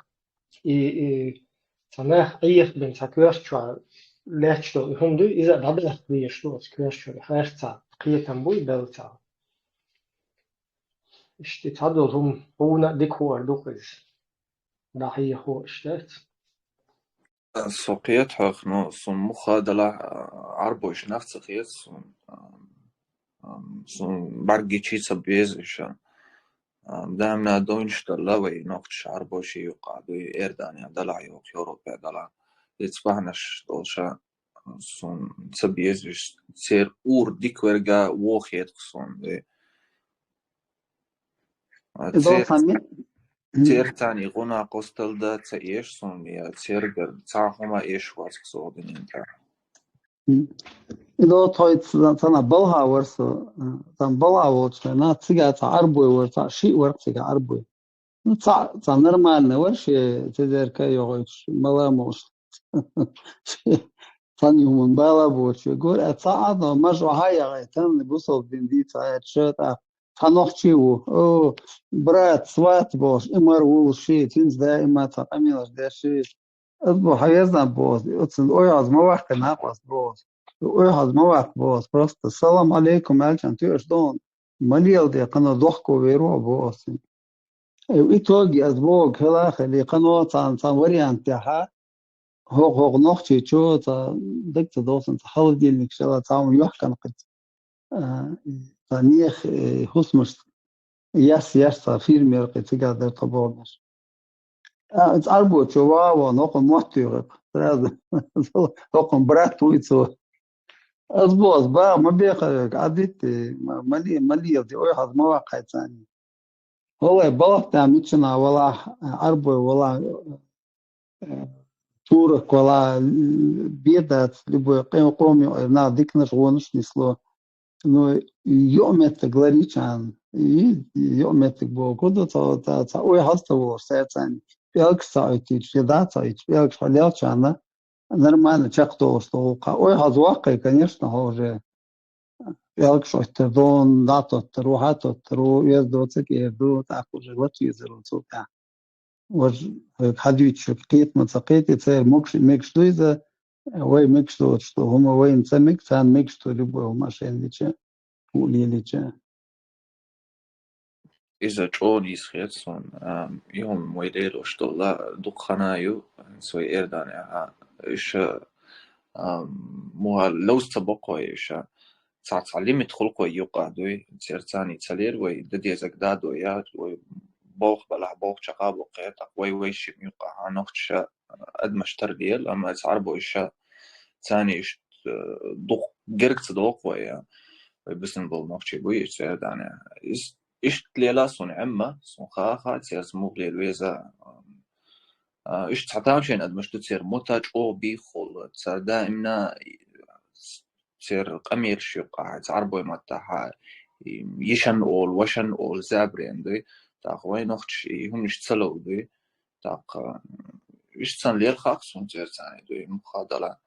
تناه أيخ بن تكويرشوا لاتشتو هندو إذا دبل كويرشتو كويرشوا خيرتا قيتن بوي بلتا اشتي تدل هم هونا ديكور دوكز دحية هو اشتات سوقيت حقنو سون مخا دلا عربوش نفس خيت سون برگی چی سبیزشان دامنا دونش دلا وی نقش عربوشي يقعدوا إيردانيا دلا يوك يوروبا دلا يتسبحنش دولشا سون سبيزش سير اور ديك ورقا ووخيت خصون دي إذا تير تاني غنا قستل دا تايش سون يا تيرجر تاهما ايش واس خصودن انت إذا تويت تنا بلها ورسو تنا بلها ورسو نا تيجا تعربوي ورتا شيء ورق تيجا عربوي تا نورمال ورش تدير كي يغوش ملاموش تاني هم بالا بوش يقول أتصعد مجرى هاي غيتان بوصل بندي تعيد شات تنوخشيو أو برات سوات بوش إمر وشي تنز دائما تعمل ده شيء أصبح حيزنا بوز أتصل أويعز ما واحد ناقص بوز أويعز ما واحد بوز بس السلام عليكم ألشان تيش دون مليل دي قنا ضحكوا ويروح بوز إيتوجي أسبوع هلا خلي قنوة تان وريان تاعها هو نوختي شو تا دكت دوسن تحاول دي اللي كشلا تاعهم يحكي نقد تانيخ خصمش ياس تا فيلم يرقي تقعد تبورنش أربو شوا ونقل محتوى ترى هقوم برات ويتو أسبوع ما بيقى عديت ملي دي أي حد مواقع ثاني والله بلغت ميتشنا ولا عربي ولا تورك ولا بيدات لبو قومي на дикнеш вонш нисло но يومت غلاريچان يومت بو كودو تا ой хаставо сецан белк сайти чедат сайти белк халячана нормально чакто что ой хазвакай конечно уже белк шойте дон дато трухато тру ездоцек ерду так уже вот езерцота وج حديث كيت متسقيت تصير مكش دويزة وي مكش دو что هما وين سمك سان مكش تو لبو ماشين ليچه ولي ليچه إذا جوني سخيتسون يوم ويديلو شتو لا دخنايو سوي إيردانيا إيش موها لو استبقوا إيش تعلمت خلقو يقعدوي تيرتاني تلير وي ددي زقدادو يا وي بوخ بلح بوخ شقاب وقيت وي شي يقع نوخش أدمشتر ديال أما تعربو إيش ثاني إيش دوق جركت دوق ويا بسن بول نوخشي بوي إيش إيردانيا إيش تليلا صون عمة صون خاخا تير سموغ ليلويزا إيش تعتامشين أدمش تصير متاج أو بيخول تصير دائما تصير قمير شيقا تعربوي متاحا يشن أول وشن أول زابرين دي تاخوي نوخش هم نش تسلو دي تاق إشتسان ليل خاص ونزيرتاني دوي مخادلة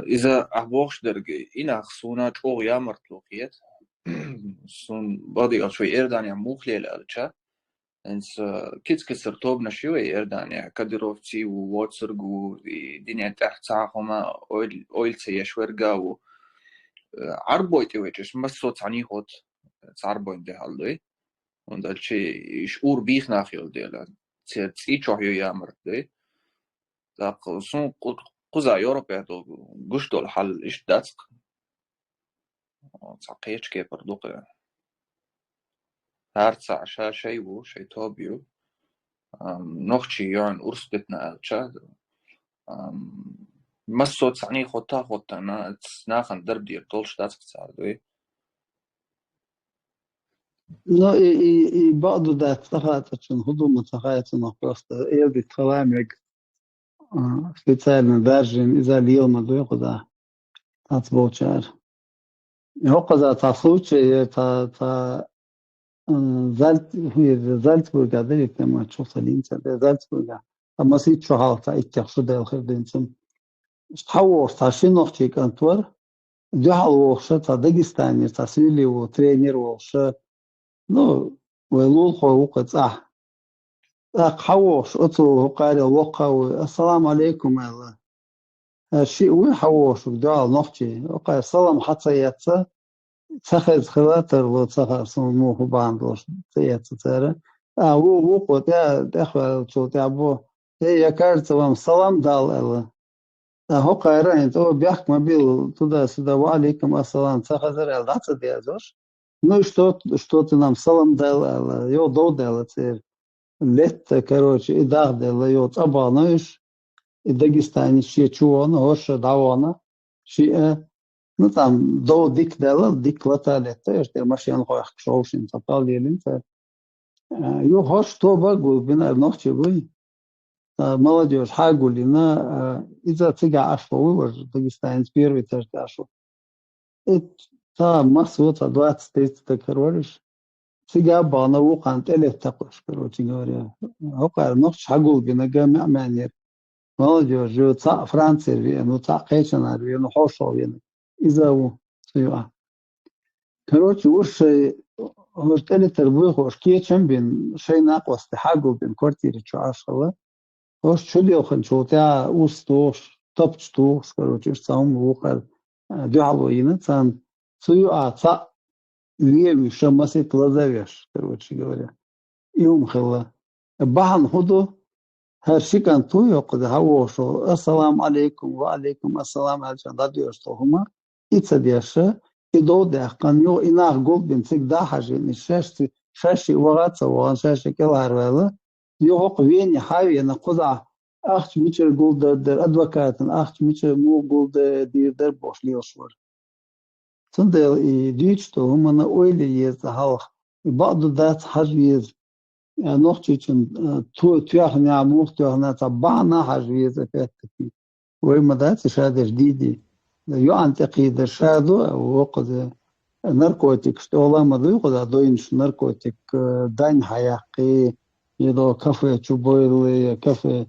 إذا أحبوش درجي إنا خصونا جو يامر تلوقيت سون بادي شوي إردانيا موخليل ألتشا إنس كيت كسر توبنا شوي إردانيا كدروفتي وواتسرجو دنيا تحت ساعهما أويل سيشورجا و عربويتي ويتش بس صوت عني هوت عربوين ده هالدوي وندل شيء شعور بيخ ناخيل ديلا تسي شوية يامر ده تاق سون قزا يوروبا تو قشتو الحل إيش داتك تعقيش كي بردوق هارتسع شي و شي توبيو نوخشي يون أرسبتنا ألتشا مسو تسعني خوتا نا تسناخن درب دير طولش داتك تساعدوي No, i badu da цахатачын худума цахаятын просто элди таламек специально даже изолил мадуй куда отбочар. Его куда та случай та Зальцбурга да ведь мы чувство линца да Зальцбурга. А маси чухалта икяхшу да элхердинцем. Хавор ташиновчи контор дяхал вошта та Дагестане та сили у тренер вошта. Ну, ويلول خوقت حوش أتو قال وقع السلام عليكم الله شيء وين حوش بدعاء نحكي وقال السلام حتى يتسا تخذ خلاتر وتخذ صنموه باندوش تيتسا ترى هو وقت يا دخل شو تعبو هي كارت وام سلام دال الله هو قايرين تو بيحكم بيل تدا سدا وعليكم السلام تخذ الدعاء ديازوش Ну и что ты нам салам дал, его додал, лето, короче, и дал, его табаныш, и Дагестане, ши чуона, оша давона, ши, ну там, до дик дал, дик латали, то есть машин хоях шоушин, запал елин, его хош тоба глубина, ночи вы, молодежь, хагулина, из-за цыга ашло, вы, Дагестане, первый тоже ашло. تا مسوت 20 تكررش سيجا بانا وقان تلت تقش كروتي غوري هو قال نقش حقول بنا جامع مانير ما جو تا فرنسا بي انه تا قيشنا بي انه حوشو بي اذا هو سيوا كروتي وش هو تلت تربوي خوش كيتشن بين شيء ناقص حقول بين كورتيري شو عشرة خوش شو اللي اخن شو تا وستوش تبتشتوش كروتي سام وقال دعوينا تان свою отца левый шамасит лазавеш, короче говоря. И умхала. Бахан худу هرشكان تو يقضي هوشو السلام عليكم وعليكم السلام عليكم داديوش توهما إتصديشة إدو دهقان يو إناغ قول بنتك دا حاجة نشاشتي شاشي وغاتsa وغان شاشي كالهار ويلا يوغ ويني حاوي أنا قضع أخش ميشر قول در أدوكاتن أخش ميشر مو قول در بوش ليوشور تندل ديجتو هم أنا أولي يزهالخ بعض الدات حجويز نوختيشن تياخن يعموخ تياخن تبعنا حجويز أفاتكي وإما دات شادر جديدي يو أنتقي در شادو وقد ناركوتيك شتولا مدو قد دوينش ناركوتيك دان حياقي يدو كافي تشوبويلي كافي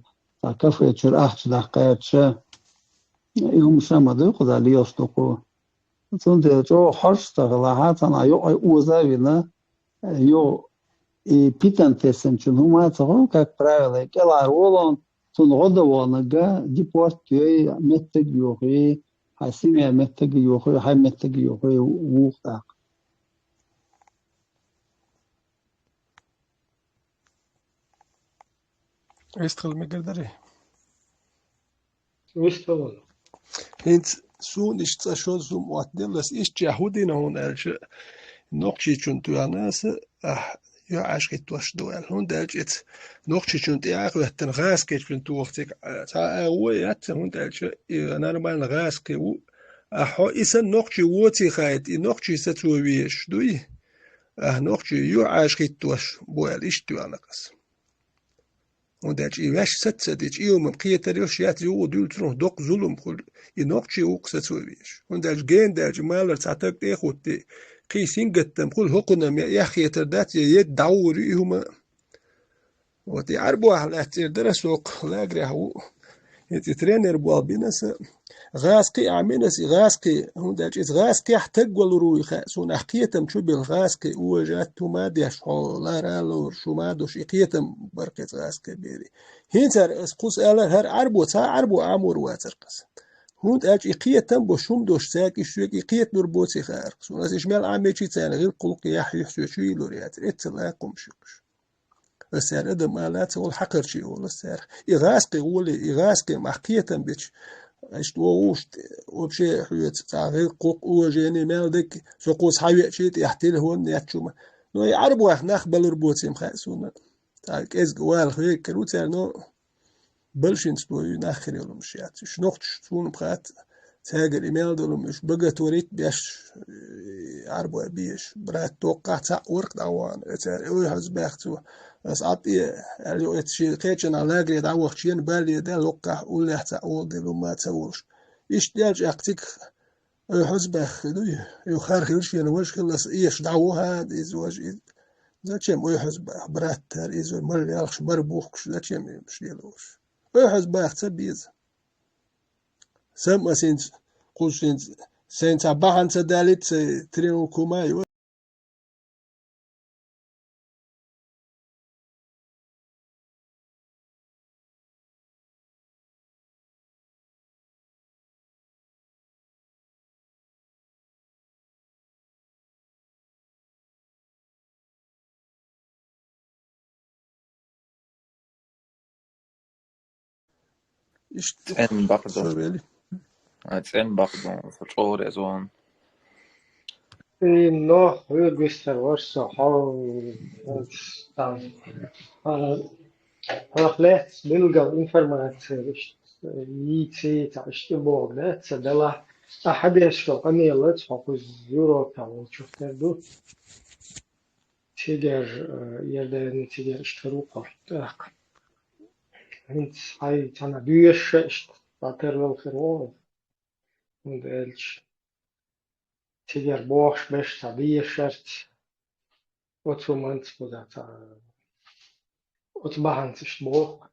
تشر أحش دقايتشا يوم شامدو قد ليوشتوكو تندل جو حرشتغلاحاتنا يو أوزاوينا يو и питантесен чунума цагон как правило келар волон тун годовонага депортёй меттег ёхи хасиме меттег ёхи хай меттег ёхи уухта Истрал мегердари ويستوون هنت سون اشتشون سوم واتدلس إيش جهودين هون أرش نقشي چون تو ناس يا عشق توش دوال هون دالجت نقشي چون تياق وقتن غاس كيش بن توختك تا هو يات هون دالج انا نمال غاس كي و احو اسن نقشي ووتي خايت نقشي ستويش دوي نقشي يو عشق توش بوال ايش تو انقص هون دالج واش ستديج يوم قيتريوش يات يو دول تروح دوق ظلم كل نقشي وقص ستويش هون دالج جين دالج مالر تعتك تاخوتي قيسين قدام كل هقنا يا أخي تردات يدعوري هما وتي عربوا على تير درسوق لا أجري هو يتي ترينر بوالبينس غاسقي أعمينس غاسقي هم داج إز غاسقي احتاج والروي خاسون أحكيتم شو بالغاسقي وجات ما ديش لا رالور شو ما دوش إقيتم بركة غاسقي بيري هينتر اسقوس ألا هر عربو تا عربو عمور واترقس هوند اج إقيتم بشوم دوش ساك إشوك إقيت نور بوتي خارق سون أس إشمال عميشي تاني غير قلق يحيح سوشي لوريات إتلا قمشوش السعر أدم آلات والحقر شي ولا السعر إغاسقي ولي إغاسقي محقيتم بيش اشت ووشت وبشي حيوت تعغير قوق وجيني مالدك سقوس حيوت شيت يحتل هون ياتشوما نو يعرب واحد نخبل ربوتي مخاسونا تاك إز قوال خير كروتا نو بلشين سبوي ناخر يلو مشيات شنوختش تون بخات تاجر إيميل دولو مش بقى توريت بيش عربو بيش برات توقع تا ورق دعوان اتار اوي حز باختو بس عطي اللي اتشي قيتشن على لاقري دعوة شين بالي دا لقع ولا حتى اول ديلو ما تسووش ايش ديالج اقتك اوي حز باختو يخارخلش فينا وش خلص ايش دعوة هاد ازواج لا تشم اوي حز باخ برات تار ازواج مر يالخش مربوخش لا تشم مش ديالوش اوي حز باخ تبيز سم اسين قوسين سين تبعان تدالت تريو كوماي إن برضو سوري إن برضو فطور يزون No, Gustav Orso har läst bilder information يتي تعشت بوغلات سدلا أحد يشتغل أني الله تحقق يوروبا وشوف تردو تيجر يردن تيجر اشتروا قرطاق هنت هاي تانا بيش اشت باتر والخيرون ودالش تيجر بوش بش تبيش شرط وتومنت بوداتا وتباهنت اشتبوق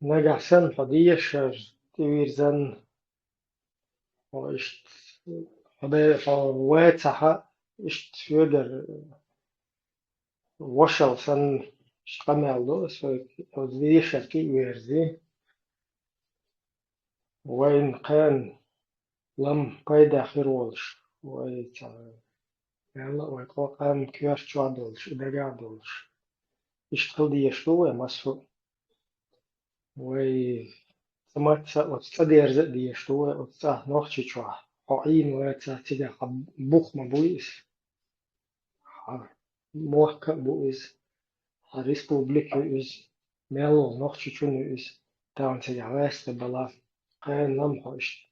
نجح سن فديش تيويرزن واشت هذا فواتها اشت فيدر وشل سن اشتقمالو سو ديش كي ويرزي وين كان لم قيد آخر ولش ويتا يلا ويقو قام كياش تشوادولش إدقادولش اشتغل ديشتو مسو وي سمعت وتصدير زد ديشتو وتصاه نوخشي تشوا حقين ويتا تيجا بوخ مبويس موحك بويس ريسبوبليك يوز ميلو نوخشي تشون يوز تاون تيجا ويست بلا قين لم حوش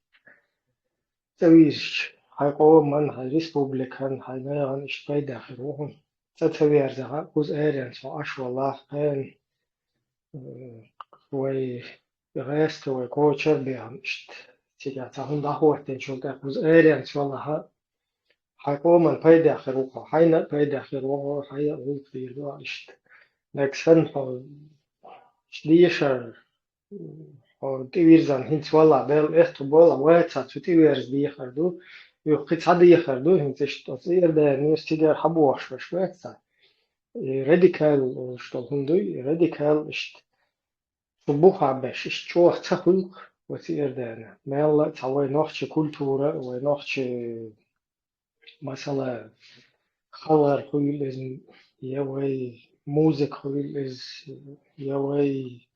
تاويش هايقو من هاي ريسبوبليكان هاي نيغان اشتغي داخل روحهم تتوير زها وز ايريان سو اش والله قين وي غيست وي كوتشر بيهم اشت تيجا تاهم داخو وقتين شولتا وز ايريان سو والله هايقو من باي داخل روحو هاينا باي داخل روحو هاي اول فيلو اشت نكسن هو شديشر هو تيويرزان هنت والله بيل اختو بولا ويتا تو تيويرز ديخردو يقيت هذا يخردو هنت اشت تصير ده نيوز تيجر حبوش وشويتا راديكال شتول هندوي راديكال اشت صبوخ عباش اشت شوخ تخلق وتير دانا ما يلا تعوي نوخش كولتورة ونوخش مثلا خلر خويلز يوي موزيك خويلز يوي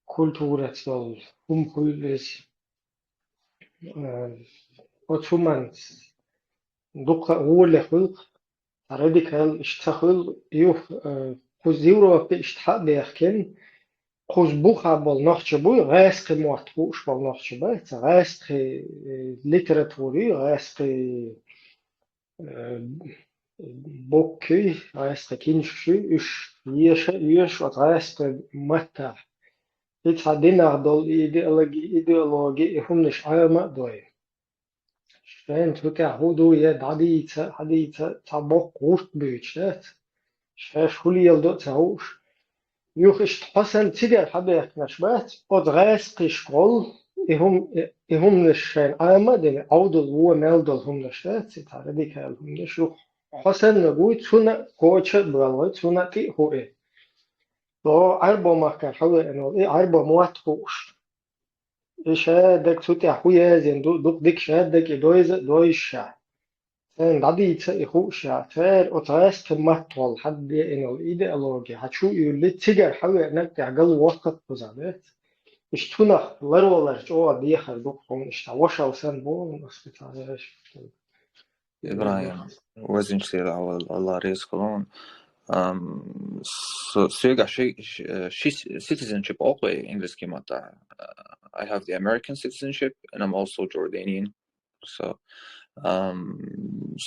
كولتورة تول هم خويلز وتشومانت دوقة أول خلق راديكال اشتخل يوخ كوزيورو بيشتحق بيخكن خوش بوخا بول نوخش بوي غاسق موحتوش بول نوخش بات غاسق ليتراتوري غاسق بوكي غاسق كينشي اش يش غاسق متا يتعدينا دول ايديولوجي هم نش عامة دوي شفين توكا هودو يد عديتا عديتا تابوك غوشت بيتشات شفاش هولي يلدو تاوش يوخش حسن تيجر حبيت نشبات أدغاس قشقول إهم نشين آما دين عودل هو مالدل هم نشات ستاردي كال هم نشو حسن نقول تونا كوتش بلوي تونا كي هو إيه لو أربع مكان حول إنه إيه أربع موات خوش شادك توتي أخويا زين دوك ديك شادك دويش بعدي يخوشها فار أتراس تمطول حد إنه الإيديولوجيا هتشو يولي تيجر حاول إنك تعقل وقت بزعبات اشتونخ لرولر جوا ديخر دوكم اشتاوشا وسن بو نسبتاش إبراهيم وزن شيء الله ريس كلون سيجا شيء citizenship also English كما تا I have the American citizenship and I'm also Jordanian so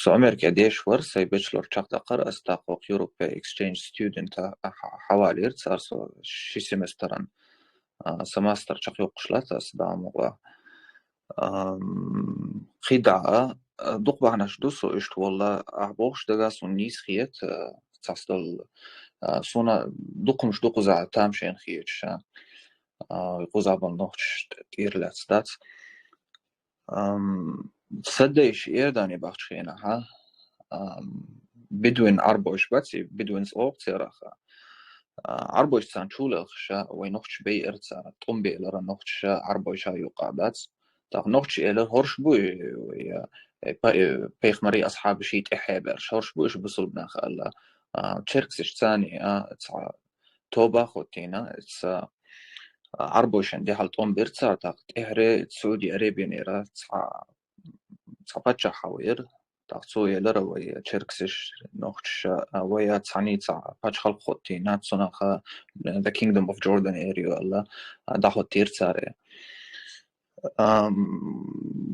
أمريكا ديش ورسي بيشلر شاقتا قرأ استاقوق Europe exchange student حوالي صار شي سمستران سمستر شاق يوقشلات أسدام وغا خدعة دوق بعناش دوسو إشت والله أعبوش دقاس ونيس خيت تصدل سونا دوقمش دوق زع تامشين خيتش يقوز عبال نوخش تير لاتستات صدقش إيرداني باخشينا ها بدون أربوش باتي بدون صوق تيراخا أربوش سانشولخشا وينوخش بي إرتسا طنبي لرا نوخش أربوش يقابات تاق نوخش إلى هورش بوي بيخ مري أصحاب شيت إحابرش هورش بويش بصلبنا خالا تشيركسش تاني توبا خوتينا أربوشن دي حال طنبي إرتسا تاق إهري سعودي أريبيا نيرا صباتشا حوير تاقصو يلر ويا تشيركسش نوخش ويا تعني باتش خلق خوتينا تصنخ the kingdom of Jordan area ولا داخل تير ساري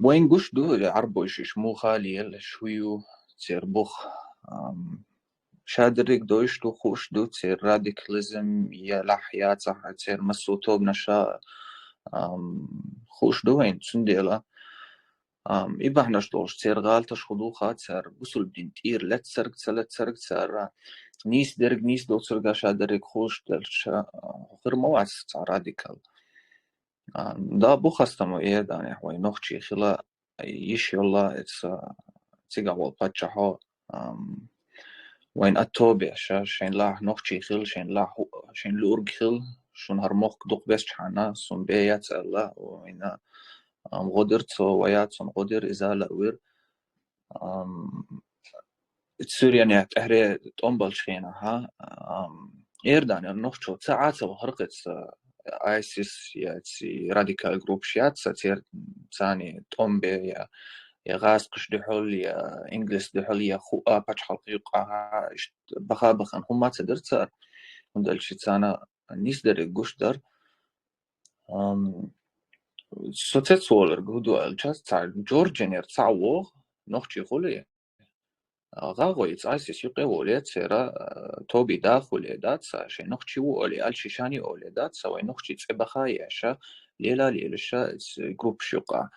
وين قش دو عربوش مو خالي شويو تصير بخ شادريك دوش دو خوش دو تصير راديكاليزم يا لحيات صح تصير مسوتو بنشا خوش دو وين تسنديلا إباحناش دوش تصير غالتش خدوخا تصير بسل بدين تير لا تسرق تصير نيس دو تسرقا شادريك خوش دلش غير موعس تصير راديكال دا بوخستمو إيداني وين نوخشي خلا يشي الله تيجا والباتشاهو وين أتوبي شين لاح نوخشي خل شين لورج خل شون هرموخ دوق بس حنا سون بيات الله وين غدرت ويات سون غدر إزالة وير تسوريا نيات أهري تنبل شينا ها إيرداني نوخشو ساعات وهرقت ISIS ياتي راديكال جروب شيات ساتير ثاني تومبي يا غاز قش دحول يا إنجلس دحول يا خوآ باتش حلق يقع بخابخن هم تدر تسار ودل شي تانا نيس در قش در سوتت سولر قهدو الجاز تاع جورجين يرتعوه نوخشي خولي غاغويت ISIS يقي وليت سيرا توبي داخل دات شي نوخشي وولي الشيشاني أولي دات سوي نوخشي تسبخا ياشا ليلشا جروب شقا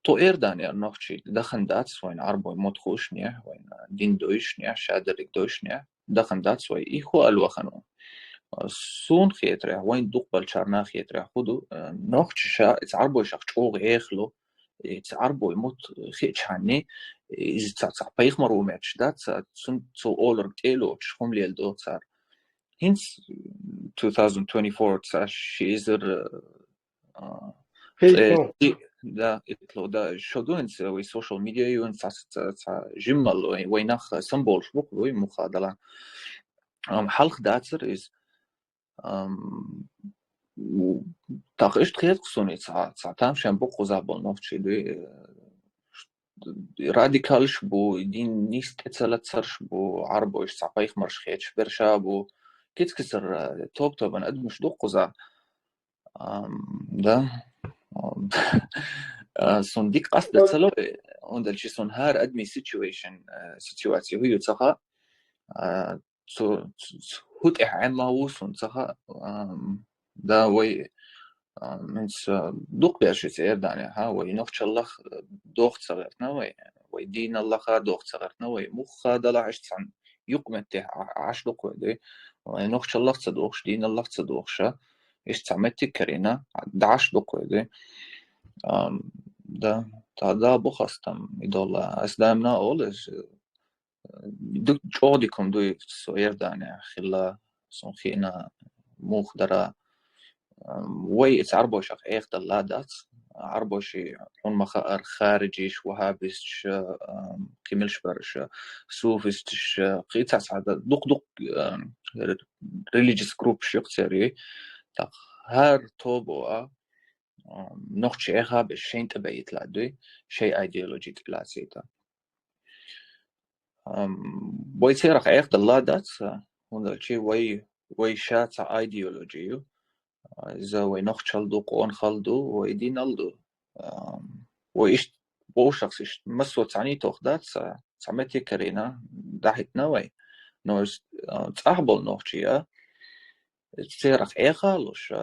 تو إيرداني نوخشي دخن دات وين عربو مدخوش نيح وين دين دويش نيح شادرك دويش نيح دخن دات وين إيخو الوخنو سون خيتره وين دوق بالشارنا خيتره خدو نوخشي شا عربو شاقشوغ إيخلو عربو يموت خيتش عني إذا تصع بيخ مروماتش دات سون تو أولر تيلو تشخم ليل دو صار هنس 2024 تصع شيزر دا إتلو دا شدو هنس وي سوشيال ميديا يون تصع جمل وينخ سمبول شبوك وي مخادلة حلق داتر إز تاقشت خيط قصوني تصع تامشان بوقو زابل نوفشي دوي راديكالش بو دين نيست اتسالت سرش بو عربو اش صعبايخ مرش خيتش برشا بو كيت كسر توب انا ادمش دوق قزا دا سون ديك قصد تسلو وندل شي سون هار ادمي سيتواتي هو يتسخا هوت احعما وسون تسخا دا وي منس دوق بيرشي سير داني ها وي نوخش الله دوخت صغرتنا وي دين الله خا دوخت صغرتنا وي مخ دلا عشت عن يقمت عش دقودي نوخش الله تصدوخش دين الله تصدوخش إيش تعمتي كرينا دعش دقودي ده تا بخص تم يدولا أسدامنا أولش دو جودكم دوي سوير داني خلا صنخينا موخ درا وي عربوش اخ دلادات عربوشي حون مخار خارجيش وهابيش قيملش برش سوفيستش قيتاس هذا دق religious group شيقتري تاق هار توبوا نوخشي اخا بشين تبيت لادوي شي ايديولوجي تلاسيتا بويتيرخ اخ دلادات هون شي وي شات ايديولوجيو إذا وينخشل دو قون خلدو ويدين الدو وإيش بوشخص إيش مسو تعني تأخذات سمتي كرينا دحيت نوي نوز تأهبل نوخشيا تصير إيخالوش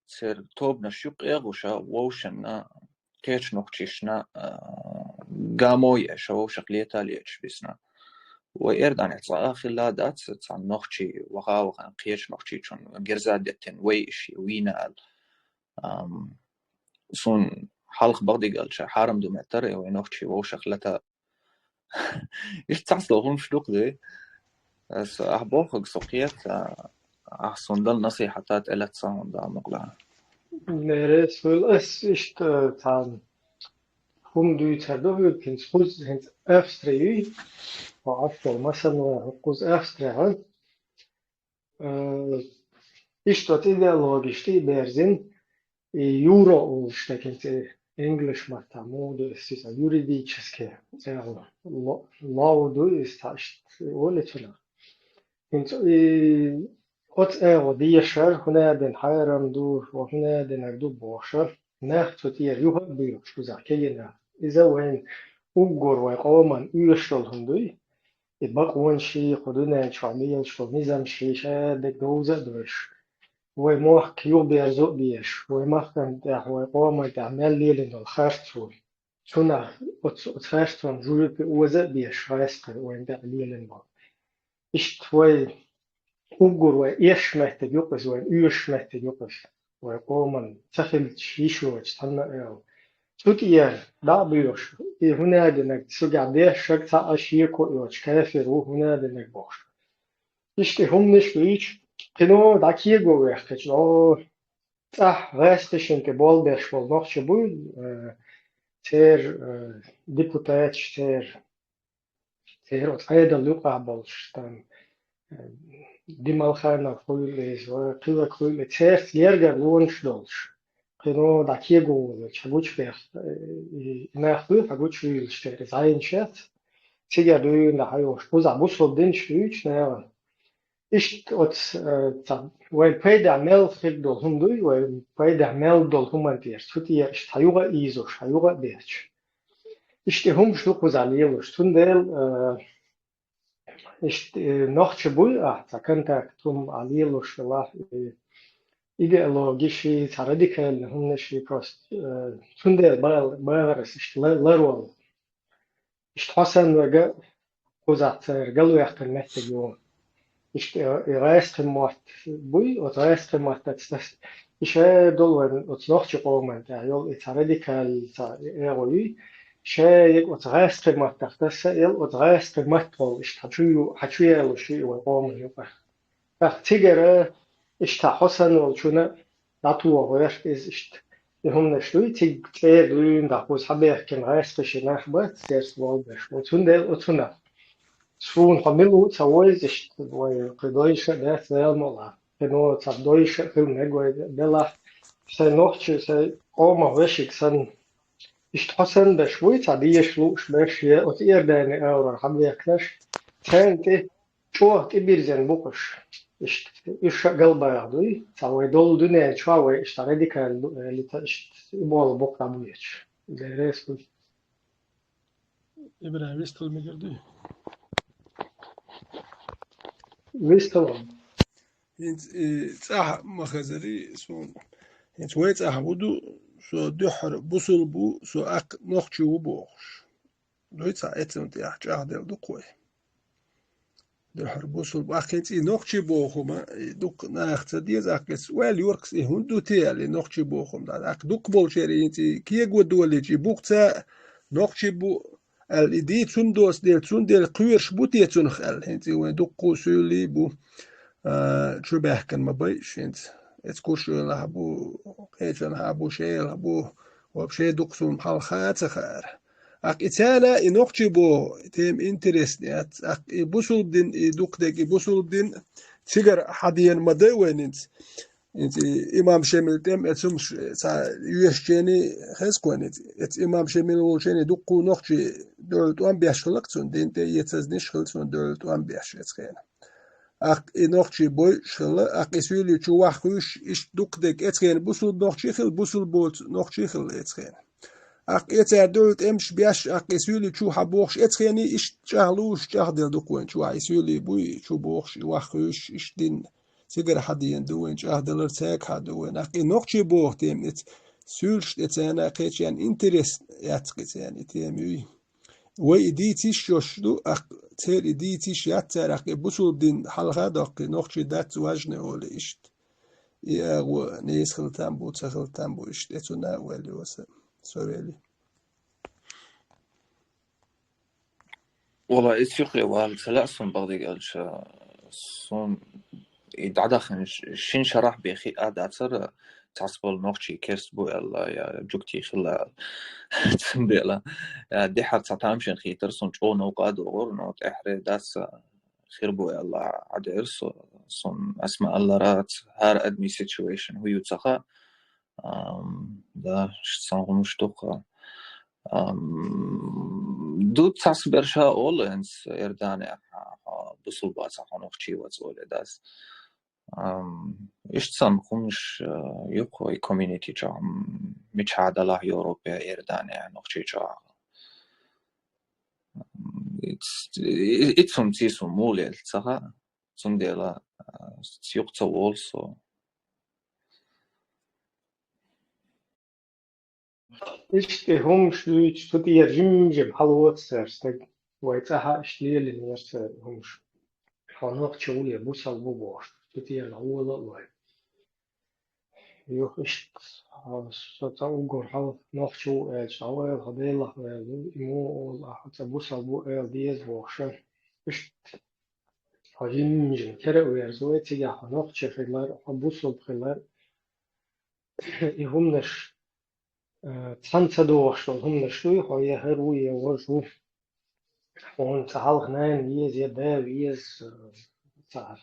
تصير توب نشوق إيغوشا ووشنا كيش نوخشيشنا قاموية ووشق ليتا ليش بسنا وإردان إتصاء خلا دات تسعن نوخشي وغاوغان قيش نوخشي چون جرزاد دتن ويشي وينال سون حلق بغدي قال شا حارم دو معتر وينوخشي ووشق لتا إيش تعصلو هم شدوق دي بس أحبوخك سوقيت أحسن دل نصيحتات إلا تصاون دا مقلعا نرس والأس إشت تان هم دوي تردو كنت خوز هنت أفستري وعفو مثلا قوز أفستري إشتو идеологишти берзин юро что кенте English матаму это юридически лауду исташт олечна инт от дишер хунаден хайрам ду хунаден агду бошер нахт тир юха бию что закена إذا وين أوجر وقوما يشتغل هندوي يبقى وين شيء خدونا شامية شو ميزان شيء شاد دوزة دوش وما كيو بيرزق بيش وما كان ده وقوما تعمل لي لأنه الخرطول شونا أتخرطون جوري بوزة بيش رايسك وين ده لي لأنه إيش توي أوجر وإيش محتاج يقص وين إيش محتاج يقص وقوما تخل شيء شو تستنى تودير لا بيوش هنا دنك سجادة شك تأشير كويوش كافر هنا دنك باش إشتى هم نشويش كنو داكيه جوه كتلو تح راستشين كبال بيش والنخش بود تير ديبوتات تير أتعيد اللقاء بالش تام ديمال خارنا كويلز وكذا كويل تير يرجع لونش دولش كنو داكيه جوه شغوش بيخ ناخذ حقوش يلشتري زين شات تيجي دوين لحيوش بوزع بوصل دين شويش ناوان إيش وين بيدا ميل خير دول هندوي وين بيدا ميل دول همان دير تودي إيش حيوغا إيزوش حيوغا بيرش إيش تهم شلو قزاليلوش تندل إيش نخش بوي تكنت توم عليلوش الله ideologiši radikalni humneši prost tunde bağırız işte larwal işte Hasan ve Kozatlar galu yakın mehtediyor işte reis kımat bu o reis kımat das işe dolların o noch çıkmadı yol radikal eroyu şey o reis kımat das el o reis kımat ol işte haçuya o şey o olmuyor bak tigere İşte Hasan olçuna natúr ver is işte هم نشوي تيجي دوين دعوز حبيح كان عايز تشينا خبات سيرس والبش وتندل وتنا شون حملو تسويز إشت وقدويش ده سيال ملا كانوا تصدويش كل نجوا دلا سنوحش سي قوم وشيك سن إشت حسن بشوي تعديش لوش بش وتير داني أورا حبيح كلاش سنتي شو كبير بوكش إيش قلبه يعدوي سوي دول دنيا شوي اشتريدي كان اللي يبغى بكرة بويش درس كل إبراهيم ويستل مجردي ويستلم هنت صح مخزري سون هنت ويت أحبودو سو دحر بوصل بو سو أق نخشو بوخش دويت ساعتهم تيحج أهدر دقوي در بوصل باخيت نوختي بوخما دوك ناخت ديز اكس ويل يوركس هندو تيالي نوختي بوخم دا اك دوك بولشيري انتي كي غودوليجي بوقتا نوختي بو الإدي تندوس ديل قويرش بوتي تنخل انتي وين دوقو سولي بو شو بحكن ما بيش انت اتكوش لهبو قيتن هابو شي لهبو وبشي دوقسون بحال خاطر خير اك اتانا انوختي بو تيم انترست اك بوصل دين دوق دك بوصل دين تيجر حديان مدى وين انت امام شامل تم اتسمش يوشجيني خاص كونت امام شامل وشيني دوقو نوختي دولت وان بيشلقتون دين تي يتزنيش خلتون دولت وان بيش اتخينا اك نوختي بوي شلا اك سولي تو واخوش اش دوق دك اتخين بوصل نوختي خل بوصل بوت نوختي خل اتخين اك اتر دولت امش بيش اك سولي تو حبوخش اتخيني اش جهلوش جهدل دوكوين تو سولي بوي تو بوخش واخوش اش دين سيجر حدين دوين جهدل تاك حدوين اك نوختي بوخ تيم ات سولش اتانا قيتشان انترست ياتقيت يعني تيمي وإديتيش يشلو تير إديتيش ياتر بوصل دين حلقة داق نوختي دات واجنه ولا إشت يا نيس خلتان بو تخلتان بو إشت اتونا ولي وسا سوالي والله إثيوبيا والسلا صن بغدي قالش صن يدعدخن شين شرح بيخي أدعتر تعصبل نوختي كيرس بو الله يا جوكتي خلا تنبيلا دي حد تعتامشن خيتر صن جو نوقاد وغور نوت إحري داس خير بو الله عدير صن أسماء الله رات هار أدمي situation هو يتسخى دا شتسان مشتوقة دو تصبرشا أولنس إرداني بصل باسا خنوخشي وزولي داس إشتسان خمش يقوي كوميونيتي جا ميشاد الله يوروبيا إرداني نوخشي جا إتسون تيسون مولي التسخى سنديلا سيوقتا وولسو İşte hum şu tudiye jimjim halwat serste ويتها اشتيل الناس همش حناق شوية بوسال بوبوش tudiye la ola oy yok işte sota ugur hal noch şu şavel hadela imu ola hatta busal bu el diye boşa işte hajimjim kere uyarzoy tiga hanaq çefiler busal khilar ihumneş تانتا دوشتون هم نشوي هاي هروي وجو وان تعال هنان يز يدا يز تعال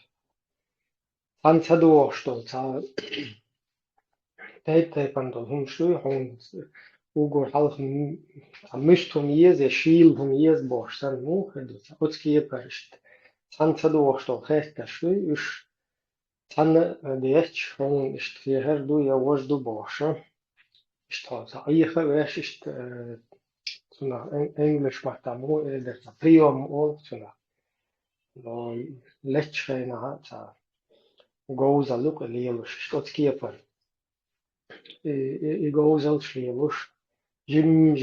تانتا دوشتون تعال تاي بندل هم شوي هون وجو حالك مشتهم يز يشيل هم يز باشتر مو هدو أتكي برشت تانتا دوشتون خير شوي إيش تان ديش هون إشتري هردو يا وجدو باشا إشتهاز أي خبرش إشت såna engelskmatta må det priom och såna då lättskena så goza look lelos что скепар и goza lelos jim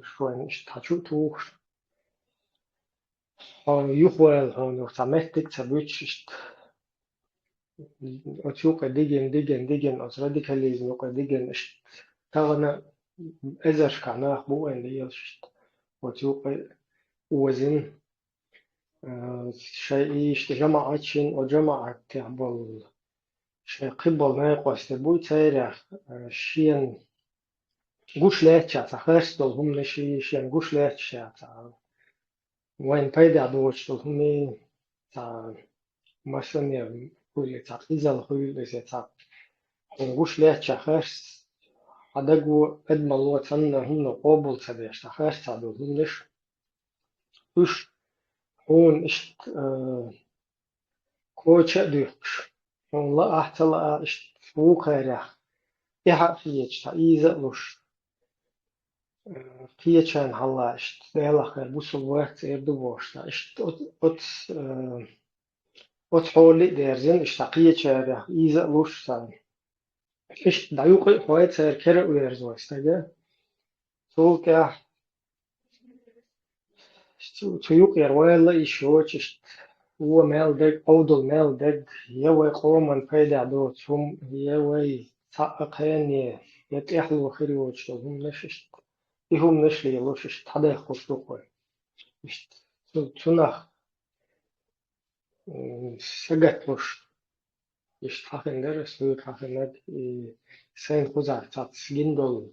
что en tachu tuch юхвал он саметтик цабуч отюк диген от радикализм ок диген тагына إذا كان أخبو إن يلشت وتوقع وزن شيء جماعة شين وجماعة تعبل شيء قبل ما يقصد بو تيرخ شين قوش لاتشا تخرج دلهم نشي شين قوش لاتشا تا وين بيدا دوش دلهم تا مثلا يقول تا إذا الخيل إذا تا قوش لاتشا خرج عدقو قدم الله تنا هم قابل تبيش تخاش تعدو همش وش هون إشت كوتش ديش هون لا أحتلا إشت فوق رح يحق فيش تعيز لش فيشان هلا إشت دهلا خير بوصل وقت يردو باش تا إشت أت حولي درزين إشت فيش رح يز لش تا إشت دايوق حويت سير كره ويرزو إستجا توقع تيوق يروي إشوش هو مالدك أودل مالدك يوي قوما فيدا دوت هم يوي تحقق هاني يتحلو خيري وجه هم نششت هم نشلي يلوششت حدا يخش دوقوي إشت تنخ سجت وش إشت حقن درس ويك حقن ند سين خزع تاتسجين دول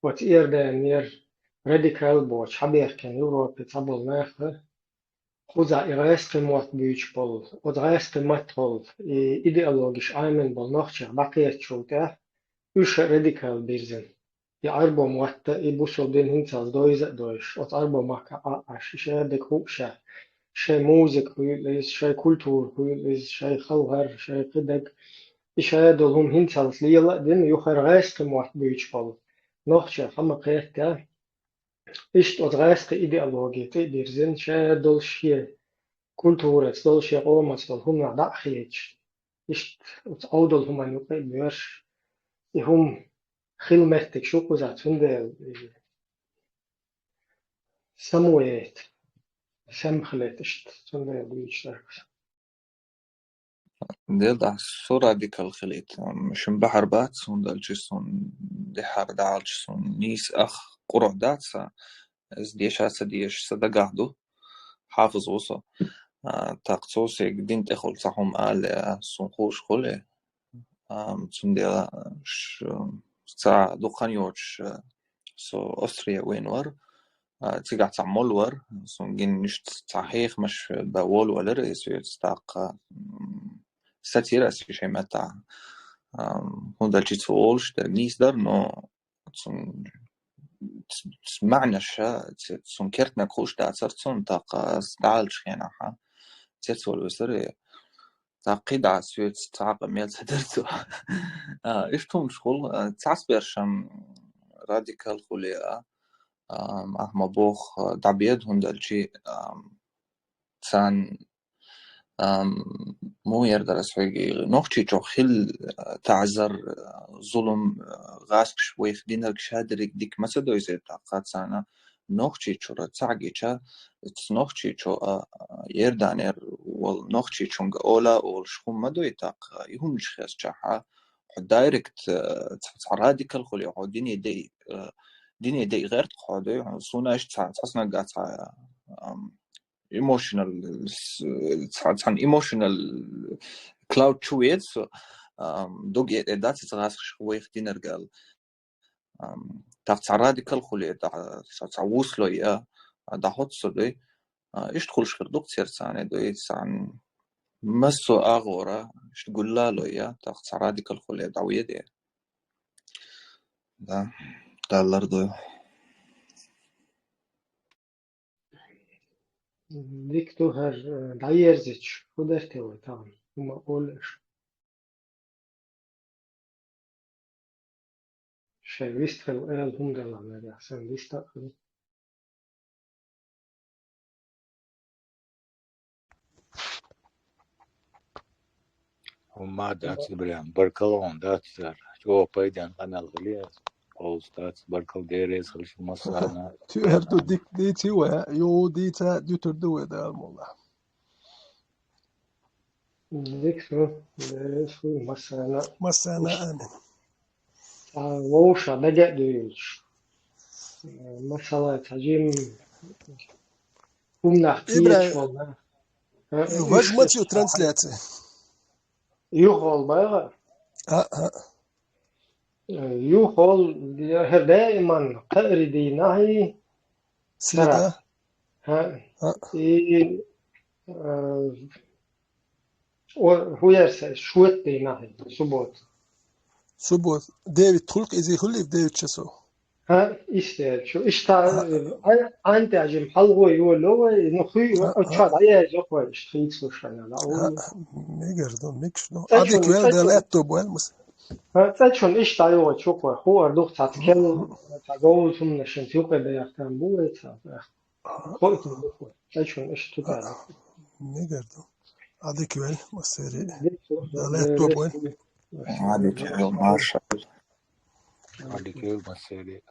وتير ده نير راديكال بوش حبيخ كان يوروبي تابل ناخه خزع إغايس قيمات بيوش بول وضغايس قيمات بول إيديولوجيش آمن بول نوخشة بقية شوته يوش راديكال بيرزن يعربو موتا يبوسو دين هنتال دويزة دويش وتعربو ماكا آش شي بكوشة شي موزيك هويليز شي كولتور هويليز شي خلغر شي قدق شي دولهم هنتال ليلا دين يوخر غايس قيمات بيوش بول نوخشة خما قيهتا إشت وضغايس إيديولوجي تيبيرزن شي دول شي كولتورة دول شي قومة دول هم نعدق خيج إشت وتعودل هم نوقي بيرش هم خدمتك شو قزعت فندق سمويت سمخلتشت فندق بيشترك ديل دا سو راديكال خليت مش بحر بات سون دالجسون دحر دالجسون نيس أخ قرع داتسا از ديش هاسا ديش صدقاهدو حافظ وصا تاقصوسي قدين تخل صحهم آل سنخوش خلي سون ديلا سا دوخان يوش سو أستريا وينور تيجع تعمل ور سون جين نشت صحيح مش باول ولا رئيس يستاق ستيرة شيء متى هون دالجي تقولش دالنيس در نو سون سمعنا شا سون كرتنا كوش داتر سون تاق دالش يعني ها تسول وسري تعقيد عسويت تعق ميل تدرتو إيش توم شغل تعسبرشم راديكال خليا أهم بوخ دعبيد هون دالجي تسان مو يردر اسويجي نوختي جو خل تعذر ظلم غاسك شوي خدينك شادرك ديك مسدو يزي تاقات سانا نوختي شو رتسعجيشا نوختي شو يردانير والنوختي شونغ اولا والشخوم مدو يتاق يهم شخص جاحا دايركت راديكال خلي هو ديني دي غير تقعدو صوناش تحسنا قاطع emotional عن emotional cloud شويت دوغ دات تغاس شوي خدينر قال تاع راديكال خلي تاع وصلوا يا دا هوت سودي ايش تقول شخر دوك تيرسانه دوي سان مسو اغورا ايش تقول له يا تاع راديكال خلي داويه دي دا لردو ديك توهر دايرزيتش خدرتي تام وما أقولش شيء ويستخل وقال هم دلنا أحسن ويستخل وما دات بريان بركلون دات شو بايدان قنال غلياس أو ستات بركل ديريس خلش مصانا تهردو ديك ديتي ويو ديتا ديوتر دوي دا والله ديك شو مثلا مسانا آمن ووشا بقى دويش مثلا تجيم هم نحكيش إبراهيم والله واش ماتيو ترانسلاتي يوخول بقى يوخول دائما قاري ديناهي سيدا ها هو يرسل شوت ديناهي سبوت ديفيد تخلق إزي خلي في ديفيد شسو ها işte şu işte anti acım halgo yolu nuhi uçad ayaz yok var işte hiç soşana la o ميجردو ميكشنو أديك ويل ده لابتوب ويلمس zaten işte ayo çok var hu arduq tatkel tagawuzum neşin yok da yaktan bu etsa koytum bu zaten işte tutar ميجردو أديك ويل مسيري ده لابتوب ويل عادي مارشال هذيك المسألة